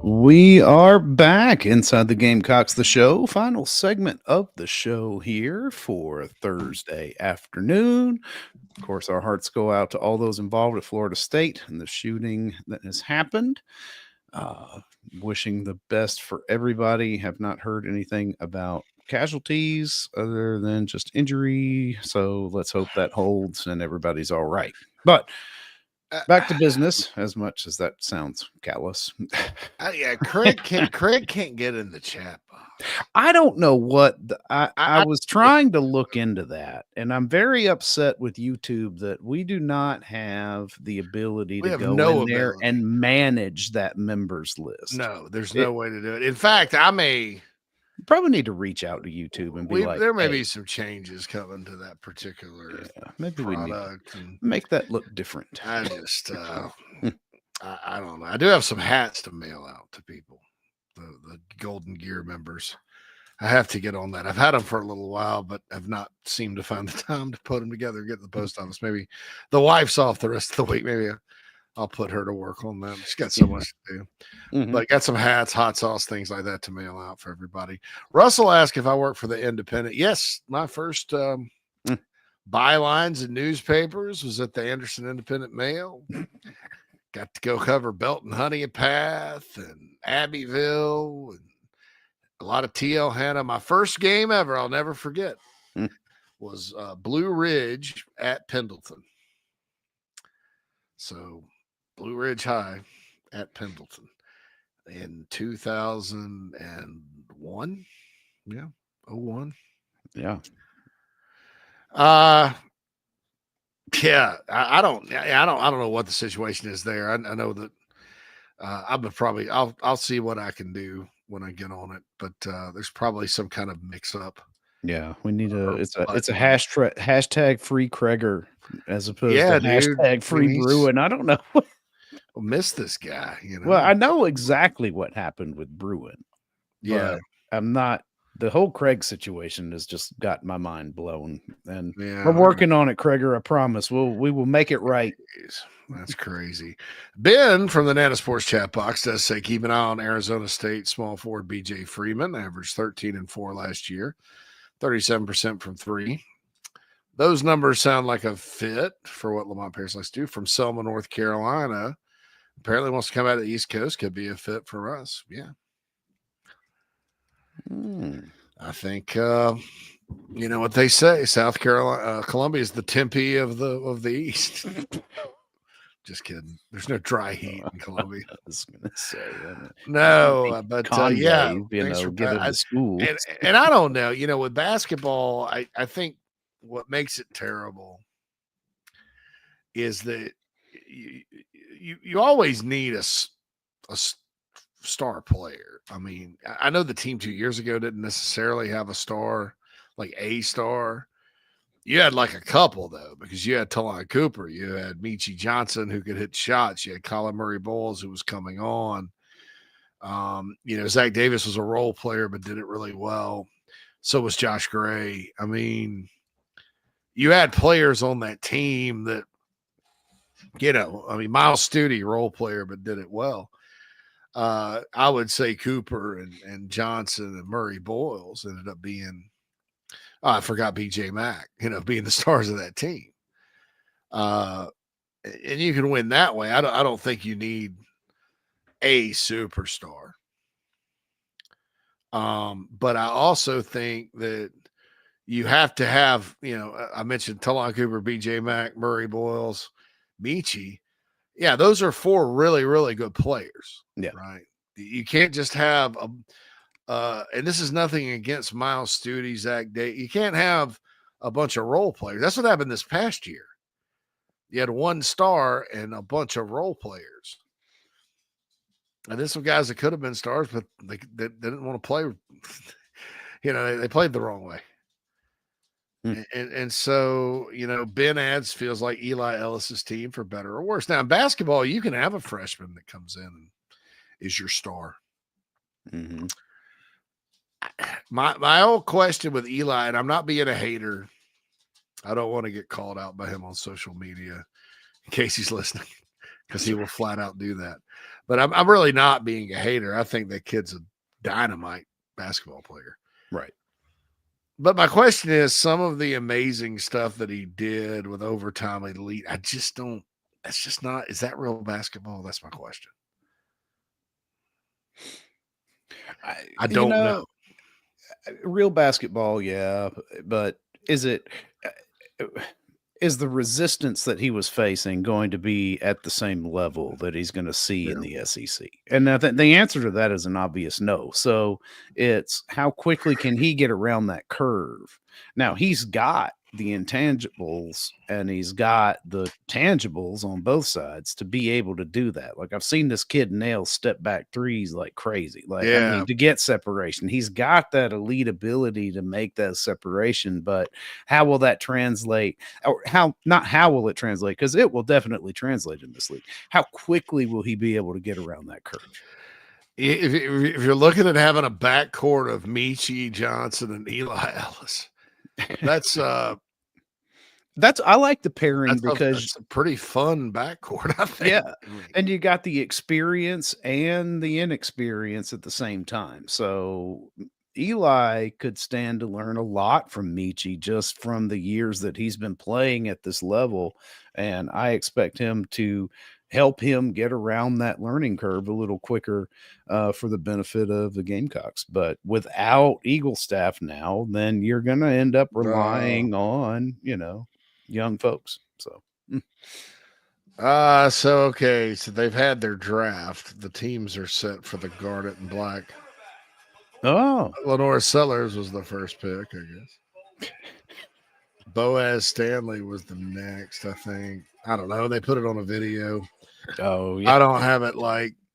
[SPEAKER 12] We are back inside the Gamecocks, the show. Final segment of the show here for Thursday afternoon. Of course, our hearts go out to all those involved at Florida State and the shooting that has happened. Wishing the best for everybody. Have not heard anything about casualties other than just injury. So let's hope that holds and everybody's all right. But back to business, as much as that sounds callous.
[SPEAKER 4] Yeah, Craig can't get in the chat box.
[SPEAKER 12] I don't know what I was trying to look into that, and I'm very upset with YouTube that we do not have the ability to go in there and manage that members list.
[SPEAKER 4] No, there's no way to do it. In fact,
[SPEAKER 12] probably need to reach out to YouTube and be like,
[SPEAKER 4] there may be some changes coming to that particular
[SPEAKER 12] maybe we need
[SPEAKER 4] to
[SPEAKER 12] make that look different.
[SPEAKER 4] I just I don't know. I do have some hats to mail out to people, the Golden Gear members. I have to get on that. I've had them for a little while, but have not seemed to find the time to put them together and get to the post office. Maybe the wife's off the rest of the week. Maybe I'll put her to work on them. She's got so much to do. But got some hats, hot sauce, things like that to mail out for everybody. Russell asked if I work for the Independent. Yes, my first bylines in newspapers was at the Anderson Independent Mail. Got to go cover Belton Honey Path and Abbeville and a lot of TL Hanna. My first game ever, I'll never forget, was Blue Ridge at Pendleton. So Blue Ridge High at Pendleton in 2001. Yeah. 01.
[SPEAKER 12] Yeah.
[SPEAKER 4] Yeah, I don't know what the situation is there. I know that I'll see what I can do when I get on it, but there's probably some kind of mix up.
[SPEAKER 12] Yeah, we need it's a
[SPEAKER 4] button.
[SPEAKER 12] hashtag free Kreger as opposed
[SPEAKER 4] Yeah,
[SPEAKER 12] to
[SPEAKER 4] dude.
[SPEAKER 12] hashtag free Bruin. I don't know.
[SPEAKER 4] We'll miss this guy, you know.
[SPEAKER 12] Well, I know exactly what happened with Bruin.
[SPEAKER 4] Yeah.
[SPEAKER 12] But I'm not. The whole Craig situation has just got my mind blown, and
[SPEAKER 4] Yeah,
[SPEAKER 12] we're working on it, Kreger. I promise. We will make it right.
[SPEAKER 4] That's crazy. Ben from the Nana Sports chat box does say keep an eye on Arizona State small forward BJ Freeman, averaged 13 and 4 last year, 37% from three. Those numbers sound like a fit for what Lamont Paris likes to do. From Selma, North Carolina, apparently wants to come out of the East Coast. Could be a fit for us. Yeah. I think you know what they say. South Carolina, Columbia is the Tempe of the East. Just kidding. There's no dry heat in Columbia.
[SPEAKER 12] I was gonna say
[SPEAKER 4] no, but
[SPEAKER 12] Kanye,
[SPEAKER 4] yeah,
[SPEAKER 12] you know, give it to school.
[SPEAKER 4] And I don't know. You know, with basketball, I think what makes it terrible is that you always need a star player. I mean, I know the team 2 years ago didn't necessarily have a star, like a star. You had like a couple though, because you had Talon Cooper, you had Michi Johnson who could hit shots, you had Colin Murray Bowles who was coming on. You know, Zach Davis was a role player but did it really well. So was Josh Gray. I mean, you had players on that team that, you know, I mean, Miles Studi, role player but did it well. I would say Cooper and Johnson and Murray Boyles ended up being, I forgot BJ Mack, you know, being the stars of that team. And you can win that way. I don't think you need a superstar. But I also think that you have to have, you know, I mentioned Talon Cooper, BJ Mack, Murray Boyles, Michi. Yeah, those are four really, really good players.
[SPEAKER 12] Yeah.
[SPEAKER 4] Right. You can't just have and this is nothing against Miles Studi, Zach Day. You can't have a bunch of role players. That's what happened this past year. You had one star and a bunch of role players. And there's some guys that could have been stars, but they didn't want to play. You know, they played the wrong way. And so, you know, Ben Adds feels like Eli Ellis's team for better or worse. Now, in basketball, you can have a freshman that comes in and is your star.
[SPEAKER 12] Mm-hmm.
[SPEAKER 4] My old question with Eli, and I'm not being a hater. I don't want to get called out by him on social media in case he's listening, because he will flat out do that. But I'm really not being a hater. I think that kid's a dynamite basketball player.
[SPEAKER 12] Right.
[SPEAKER 4] But my question is, some of the amazing stuff that he did with overtime elite, I just don't, that's just not, is that real basketball? That's my question. I don't know.
[SPEAKER 12] Real basketball, yeah. But is the resistance that he was facing going to be at the same level that he's going to see in the SEC? And I think the answer to that is an obvious no. So it's how quickly can he get around that curve? Now, he's got the intangibles and he's got the tangibles on both sides to be able to do that. Like, I've seen this kid nail step back threes like crazy. Like, I mean, to get separation, he's got that elite ability to make that separation. But how will that translate? Or how will it translate? Because it will definitely translate in this league. How quickly will he be able to get around that curve?
[SPEAKER 4] If you're looking at having a backcourt of Michi Johnson and Eli Ellis, that's
[SPEAKER 12] I like the pairing because
[SPEAKER 4] it's a pretty fun backcourt, I think.
[SPEAKER 12] Yeah. And you got the experience and the inexperience at the same time. So Eli could stand to learn a lot from Michi just from the years that he's been playing at this level. And I expect him to help him get around that learning curve a little quicker for the benefit of the Gamecocks. But without Eagle staff now, then you're going to end up relying on, you know, young folks. So
[SPEAKER 4] okay, so they've had their draft. The teams are set for the Garnet and Black.
[SPEAKER 12] Oh,
[SPEAKER 4] Lenora Sellers was the first pick, I guess. Boaz Stanley was the next, I think. I don't know. They put it on a video.
[SPEAKER 12] Oh, yeah.
[SPEAKER 4] I don't have it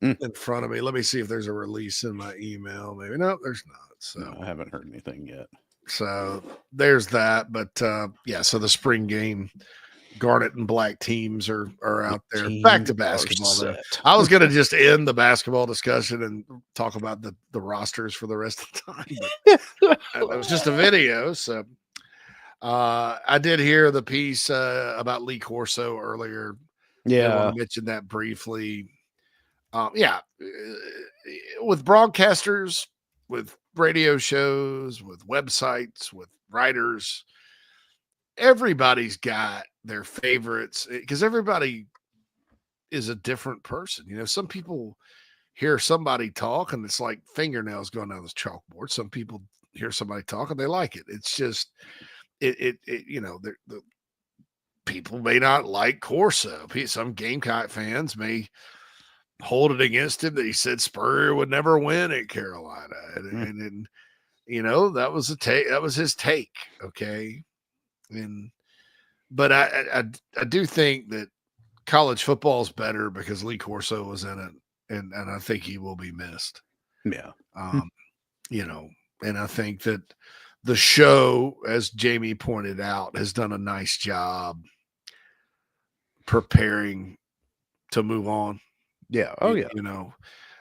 [SPEAKER 4] in front of me. Let me see if there's a release in my email. Maybe no, there's not. So
[SPEAKER 12] No, I haven't heard anything yet.
[SPEAKER 4] So there's that. But so the spring game, Garnet and Black teams are out there. Back to basketball. Though. I was going to just end the basketball discussion and talk about the rosters for the rest of the time. But it was just a video. So I did hear the piece about Lee Corso earlier.
[SPEAKER 12] Yeah.
[SPEAKER 4] I want to mention that briefly. With broadcasters, with radio shows, with websites, with writers, everybody's got their favorites because everybody is a different person. You know, some people hear somebody talk and it's like fingernails going down this chalkboard. Some people hear somebody talk and they like it. It's just the people may not like Corso. Some Gamecock fans may hold it against him that he said Spurrier would never win at Carolina. And that was that was his take. Okay. But I do think that college football is better because Lee Corso was in it. And I think he will be missed.
[SPEAKER 12] Yeah.
[SPEAKER 4] And I think that the show, as Jamie pointed out, has done a nice job preparing to move on.
[SPEAKER 12] Yeah. Oh, yeah.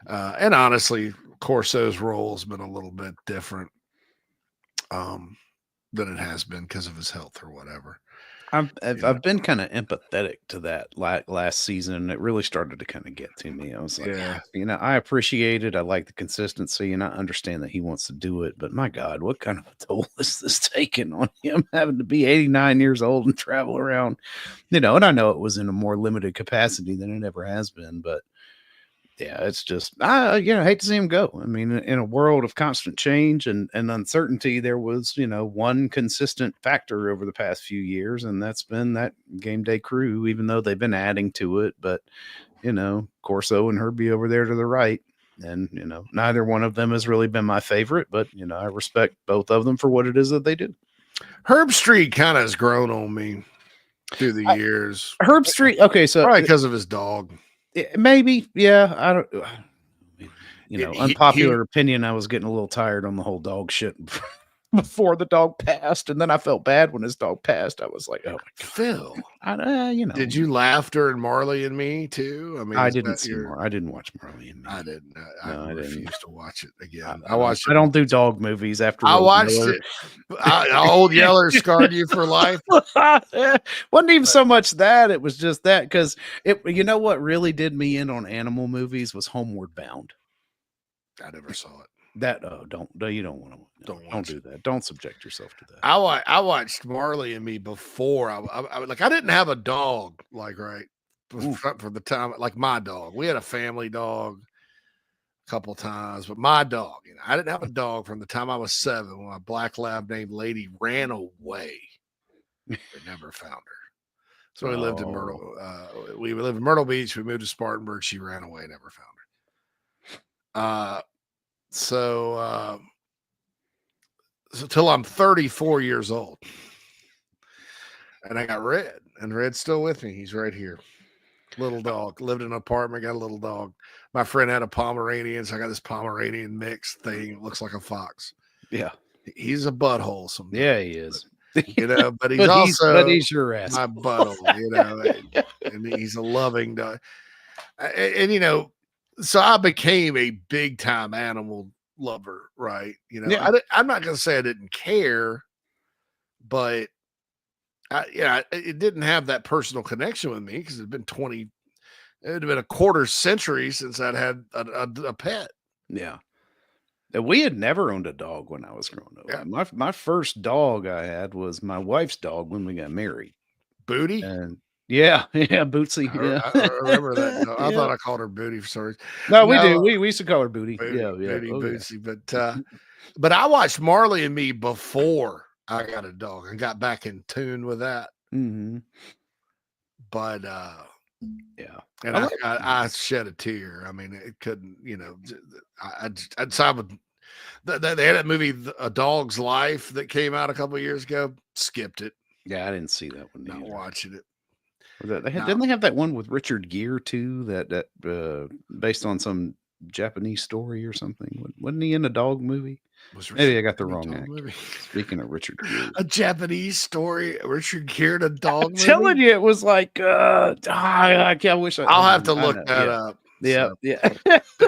[SPEAKER 4] And honestly, Corso's role has been a little bit different than it has been because of his health or whatever.
[SPEAKER 12] I've been kind of empathetic to that last season, and it really started to kind of get to me. I was like, I appreciate it. I like the consistency, and I understand that he wants to do it. But my God, what kind of a toll is this taking on him, having to be 89 years old and travel around? And I know it was in a more limited capacity than it ever has been, but yeah, it's just I hate to see him go. I mean, in a world of constant change and uncertainty, there was one consistent factor over the past few years, and that's been that game day crew. Even though they've been adding to it, but Corso and Herbie over there to the right, and neither one of them has really been my favorite, but I respect both of them for what it is that they do.
[SPEAKER 4] Herb Street kind of has grown on me through the years.
[SPEAKER 12] Herb Street, okay, so
[SPEAKER 4] probably because of his dog.
[SPEAKER 12] Maybe, yeah. I don't, unpopular opinion. I was getting a little tired on the whole dog shit before the dog passed, and then I felt bad when his dog passed. I was like, "Oh, my God.
[SPEAKER 4] Phil."
[SPEAKER 12] Did
[SPEAKER 4] you laugh during Marley and Me too? I mean,
[SPEAKER 12] I didn't see I didn't watch Marley and Me.
[SPEAKER 4] I didn't. I refused to watch it again.
[SPEAKER 12] I watched. I don't do dog movies after.
[SPEAKER 4] I watched it. Old Yeller scarred you for life.
[SPEAKER 12] Wasn't even so much that. It was just that because it. What really did me in on animal movies was Homeward Bound.
[SPEAKER 4] I never saw it.
[SPEAKER 12] You don't want to. Don't do that. Don't subject yourself to that.
[SPEAKER 4] I watched Marley and Me before. I didn't have a dog for the time like my dog. We had a family dog a couple times, but my dog. I didn't have a dog from the time I was 7 when my black lab named Lady ran away. We never found her. So we lived in Myrtle. We lived in Myrtle Beach. We moved to Spartanburg. She ran away. Never found her. So till I'm 34 years old, and I got Red, and Red's still with me. He's right here. Little dog. Lived in an apartment. Got a little dog. My friend had a Pomeranian, so I got this Pomeranian mix thing. It looks like a fox.
[SPEAKER 12] Yeah,
[SPEAKER 4] he's a butthole. Sometimes.
[SPEAKER 12] Yeah, he is.
[SPEAKER 4] But he's
[SPEAKER 12] your ass.
[SPEAKER 4] My butthole. And he's a loving dog. And so I became a big time animal lover, right? I'm not going to say I didn't care, but it didn't have that personal connection with me because it had been a quarter century since I'd had a pet.
[SPEAKER 12] Yeah. We had never owned a dog when I was growing up. Yeah. My first dog I had was my wife's dog when we got married.
[SPEAKER 4] Booty?
[SPEAKER 12] And yeah, Bootsy. Yeah.
[SPEAKER 4] I remember that. No, I thought I called her Booty for some reason.
[SPEAKER 12] No, we do. We used to call her Booty.
[SPEAKER 4] Booty
[SPEAKER 12] yeah.
[SPEAKER 4] Bootsy. But I watched Marley and Me before I got a dog and got back in tune with that.
[SPEAKER 12] Mm-hmm.
[SPEAKER 4] But
[SPEAKER 12] yeah,
[SPEAKER 4] and I shed a tear. I mean, it couldn't. I decided they had that movie A Dog's Life that came out a couple of years ago. Skipped it.
[SPEAKER 12] Yeah, I didn't see that one.
[SPEAKER 4] Not watching it.
[SPEAKER 12] Didn't they have that one with Richard Gere too? That based on some Japanese story or something. Wasn't he in a dog movie? Maybe I got the wrong actor.
[SPEAKER 4] Movie?
[SPEAKER 12] Speaking of Richard Gere,
[SPEAKER 4] A Japanese story, Richard Gere in a dog movie.
[SPEAKER 12] Telling you, it was like I wish
[SPEAKER 4] I'll have to look that up.
[SPEAKER 12] Yeah,
[SPEAKER 4] So.
[SPEAKER 12] yeah.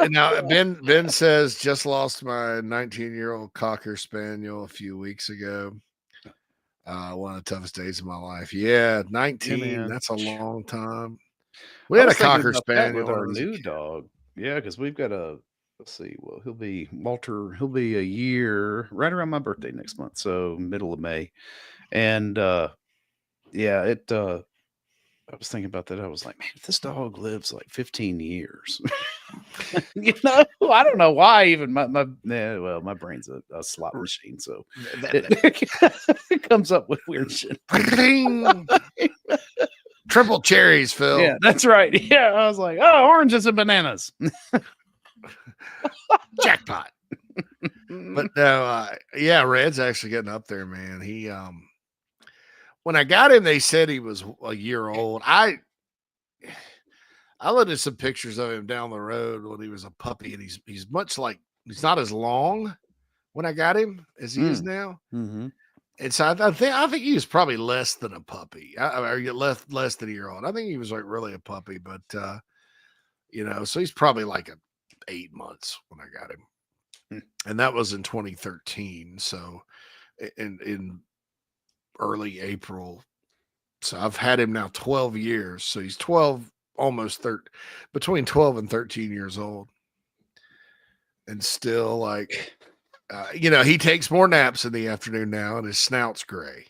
[SPEAKER 4] Now Ben says just lost my 19-year-old Cocker Spaniel a few weeks ago. One of the toughest days of my life. Yeah, 19.
[SPEAKER 12] Yeah,
[SPEAKER 4] that's a long time. We had a Cocker Spaniel
[SPEAKER 12] with our new dog. Yeah, because we've got a. Let's see. Well, he'll be a year right around my birthday next month, so middle of May. And yeah, it. I was thinking about that. I was like, man, if this dog lives like 15 years, I don't know why. Even my brain's a slot machine, so it comes up with weird shit.
[SPEAKER 4] Triple cherries, Phil.
[SPEAKER 12] Yeah, that's right. Yeah, I was like, oh, oranges and bananas.
[SPEAKER 4] Jackpot. But no, yeah, Red's actually getting up there, man. He when I got him, they said he was a year old. I looked at some pictures of him down the road when he was a puppy, and he's much like he's not as long when I got him as he is now.
[SPEAKER 12] Mm-hmm.
[SPEAKER 4] And so I think he was probably less than a puppy, or less than a year old. I think he was like really a puppy, but so he's probably like 8 months when I got him, and that was in 2013. So in early April. So I've had him now 12 years. So he's 12, almost 13, between 12 and 13 years old. And still like, he takes more naps in the afternoon now and his snout's gray.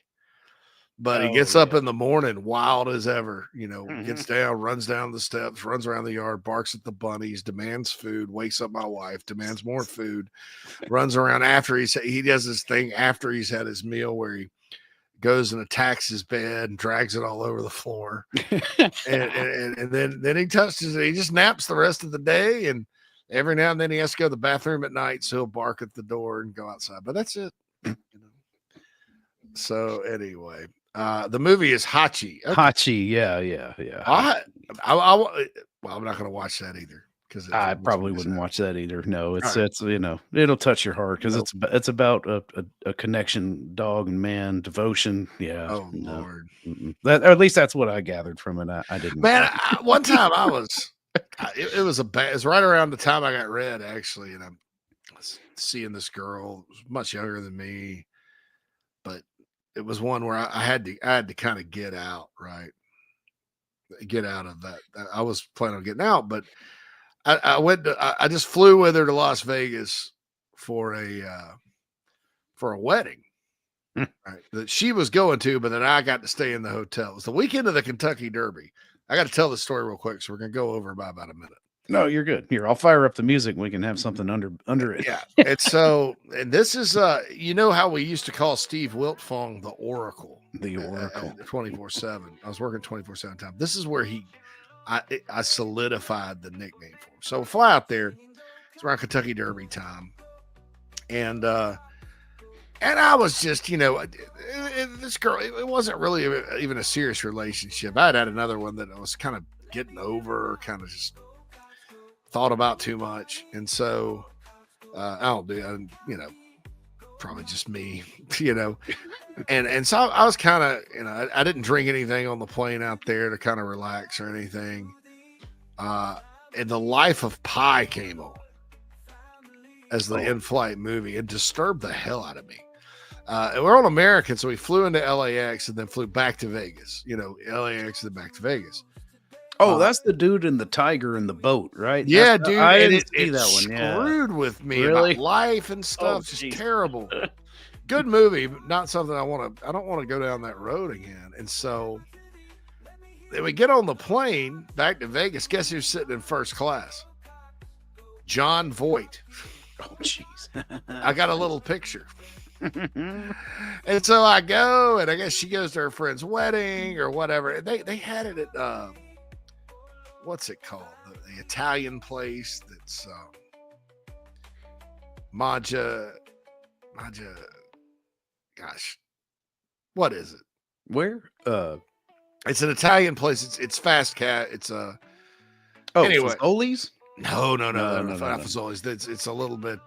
[SPEAKER 4] But he gets up in the morning wild as ever, gets down, runs down the steps, runs around the yard, barks at the bunnies, demands food, wakes up my wife, demands more food, runs around after he does this thing after he's had his meal where he goes and attacks his bed and drags it all over the floor. and then he touches it. He just naps the rest of the day. And every now and then he has to go to the bathroom at night. So he'll bark at the door and go outside, but that's it. So anyway, the movie is Hachi. Okay.
[SPEAKER 12] Hachi. Yeah.
[SPEAKER 4] I'm not going to watch that either.
[SPEAKER 12] I probably wouldn't watch that either. No, it's it'll touch your heart because it's about a connection, dog and man, devotion. Yeah.
[SPEAKER 4] Oh Lord.
[SPEAKER 12] That, or at least that's what I gathered from it. I didn't.
[SPEAKER 4] Man, one time I was. It was right around the time I got Red actually, and I'm seeing this girl much younger than me, but it was one where I had to kind of get out of that. I was planning on getting out, but. I just flew with her to Las Vegas for a wedding, right, that she was going to, but then I got to stay in the hotel. It was the weekend of the Kentucky Derby. I got to tell the story real quick, so we're gonna go over by about a minute.
[SPEAKER 12] No, you're good. Here, I'll fire up the music. And we can have something under it.
[SPEAKER 4] Yeah, and this is how we used to call Steve Wiltfong the Oracle.
[SPEAKER 12] The Oracle.
[SPEAKER 4] 24/7. I was working 24/7 time. This is where I solidified the nickname for him. So we fly out there. It's around Kentucky Derby time. And I was just, this girl, it wasn't really even a serious relationship. I had another one that I was kind of getting over, kind of just thought about too much. And so probably just me, and so I was kind of, I didn't drink anything on the plane out there to kind of relax or anything. And The Life of Pi came on as the in-flight movie. It disturbed the hell out of me. And we're on American, so we flew into LAX and then flew back to Vegas. LAX and then back to Vegas.
[SPEAKER 12] Oh, that's the dude in the tiger in the boat, right?
[SPEAKER 4] Yeah, dude.
[SPEAKER 12] I
[SPEAKER 4] and
[SPEAKER 12] didn't see that one.
[SPEAKER 4] Screwed with me
[SPEAKER 12] Really?
[SPEAKER 4] about life and stuff. Just terrible. Good movie, but not something I don't want to go down that road again. And so then we get on the plane back to Vegas. Guess who's sitting in first class? John Voight.
[SPEAKER 12] Oh, jeez.
[SPEAKER 4] I got a little picture. And so I go, and I guess she goes to her friend's wedding or whatever. They had it at what's it called? The Italian place that's Maggia. Gosh, what is it?
[SPEAKER 12] Where?
[SPEAKER 4] It's an Italian place. It's fast cat. It's
[SPEAKER 12] anyway. Fazoli's?
[SPEAKER 4] No. Fazoli's. It's a little bit.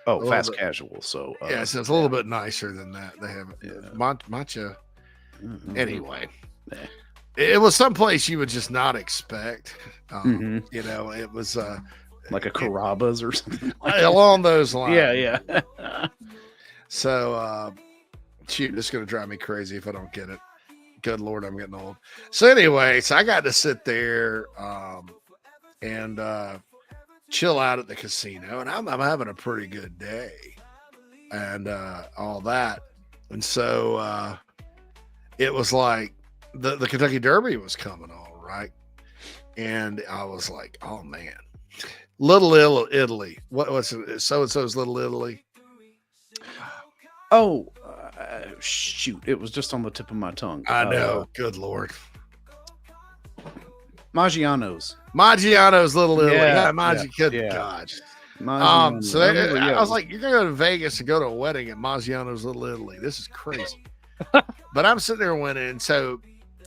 [SPEAKER 12] Fast casual. So
[SPEAKER 4] it's a little bit nicer than that. They have matcha. Anyway, it was someplace you would just not expect. You know, it was
[SPEAKER 12] like a Carrabba's or something
[SPEAKER 4] along those lines.
[SPEAKER 12] Yeah.
[SPEAKER 4] So, shoot, this is going to drive me crazy if I don't get it. Good Lord, I'm getting old. So anyway, I got to sit there and chill out at the casino, and I'm having a pretty good day and all that. And so it was like the Kentucky Derby was coming on, right? And I was like, oh, man. Little Italy. What's it? So-and-so's Little Italy.
[SPEAKER 12] Oh, shoot. It was just on the tip of my tongue.
[SPEAKER 4] I know. Good Lord.
[SPEAKER 12] Maggiano's
[SPEAKER 4] Little Italy. Good
[SPEAKER 12] God.
[SPEAKER 4] So I was like, you're going to go to Vegas and go to a wedding at Maggiano's Little Italy. This is crazy. But I'm sitting there winning. So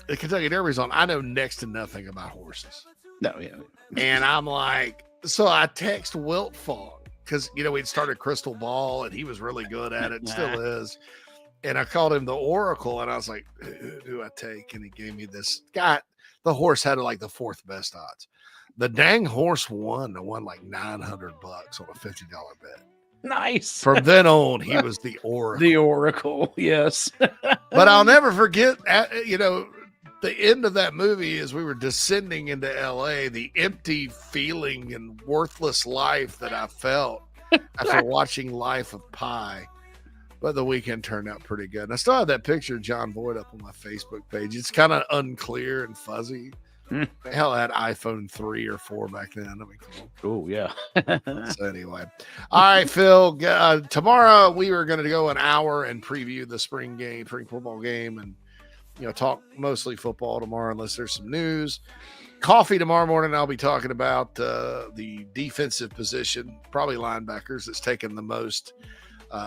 [SPEAKER 4] the Kentucky Derby's on. I know next to nothing about horses.
[SPEAKER 12] No, yeah.
[SPEAKER 4] And I'm like, so I text Wilt Fong because, you know, we'd started Crystal Ball and he was really good at it and still is. And I called him the Oracle and I was like, who do I take? And he gave me this guy. The horse had like the fourth best odds. The dang horse won like $900 on a $50 bet.
[SPEAKER 12] Nice.
[SPEAKER 4] From then on, he was the Oracle.
[SPEAKER 12] The Oracle, yes.
[SPEAKER 4] But I'll never forget, you know, the end of that movie as we were descending into LA, the empty feeling and worthless life that I felt after watching Life of Pi. But the weekend turned out pretty good. And I still have that picture of John Boyd up on my Facebook page. It's kind of unclear and fuzzy. Hell, I had iPhone 3 or 4 back then. That'd be cool.
[SPEAKER 12] Oh, yeah.
[SPEAKER 4] So anyway. All right, Phil. Tomorrow we are going to go an hour and preview the spring football game, and talk mostly football tomorrow unless there's some news. Coffee tomorrow morning, I'll be talking about the defensive position, probably linebackers, that's taken the most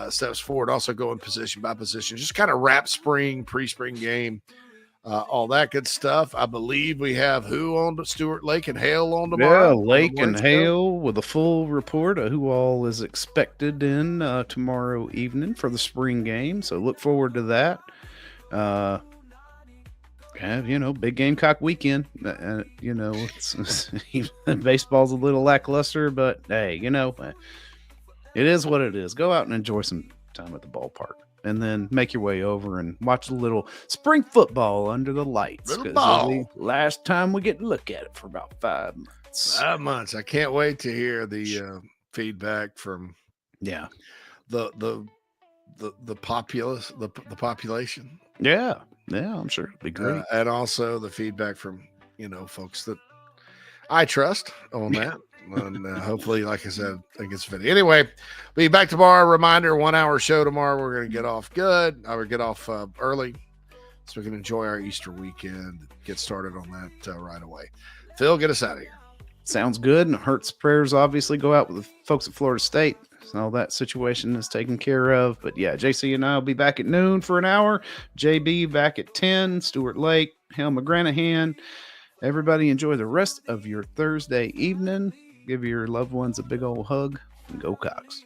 [SPEAKER 4] steps forward, also going position by position, just kind of wrap pre-spring game, all that good stuff. I believe we have who on Stuart Lake and Hale on tomorrow?
[SPEAKER 12] Yeah, Lake and Hale with a full report of who all is expected in tomorrow evening for the spring game. So look forward to that. Big Gamecock weekend. It's baseball's a little lackluster, but hey, it is what it is. Go out and enjoy some time at the ballpark, and then make your way over and watch a little spring football under the lights.
[SPEAKER 4] Little ball.
[SPEAKER 12] The last time we get to look at it for about 5 months.
[SPEAKER 4] 5 months. I can't wait to hear the feedback from the populace, the population.
[SPEAKER 12] Yeah, I'm sure it'll be great.
[SPEAKER 4] And also the feedback from folks that I trust on that. And hopefully, like I said, I think it's fitting. Anyway, be back tomorrow. Reminder, 1 hour show tomorrow. We're going to get off good. I would get off early so we can enjoy our Easter weekend, get started on that right away. Phil, get us out of here.
[SPEAKER 12] Sounds good. And Hertz prayers obviously go out with the folks at Florida State. So that situation is taken care of. But yeah, JC and I will be back at noon for an hour. JB back at 10. Stuart Lake, Hale McGranahan. Everybody enjoy the rest of your Thursday evening. Give your loved ones a big old hug, and go Cox.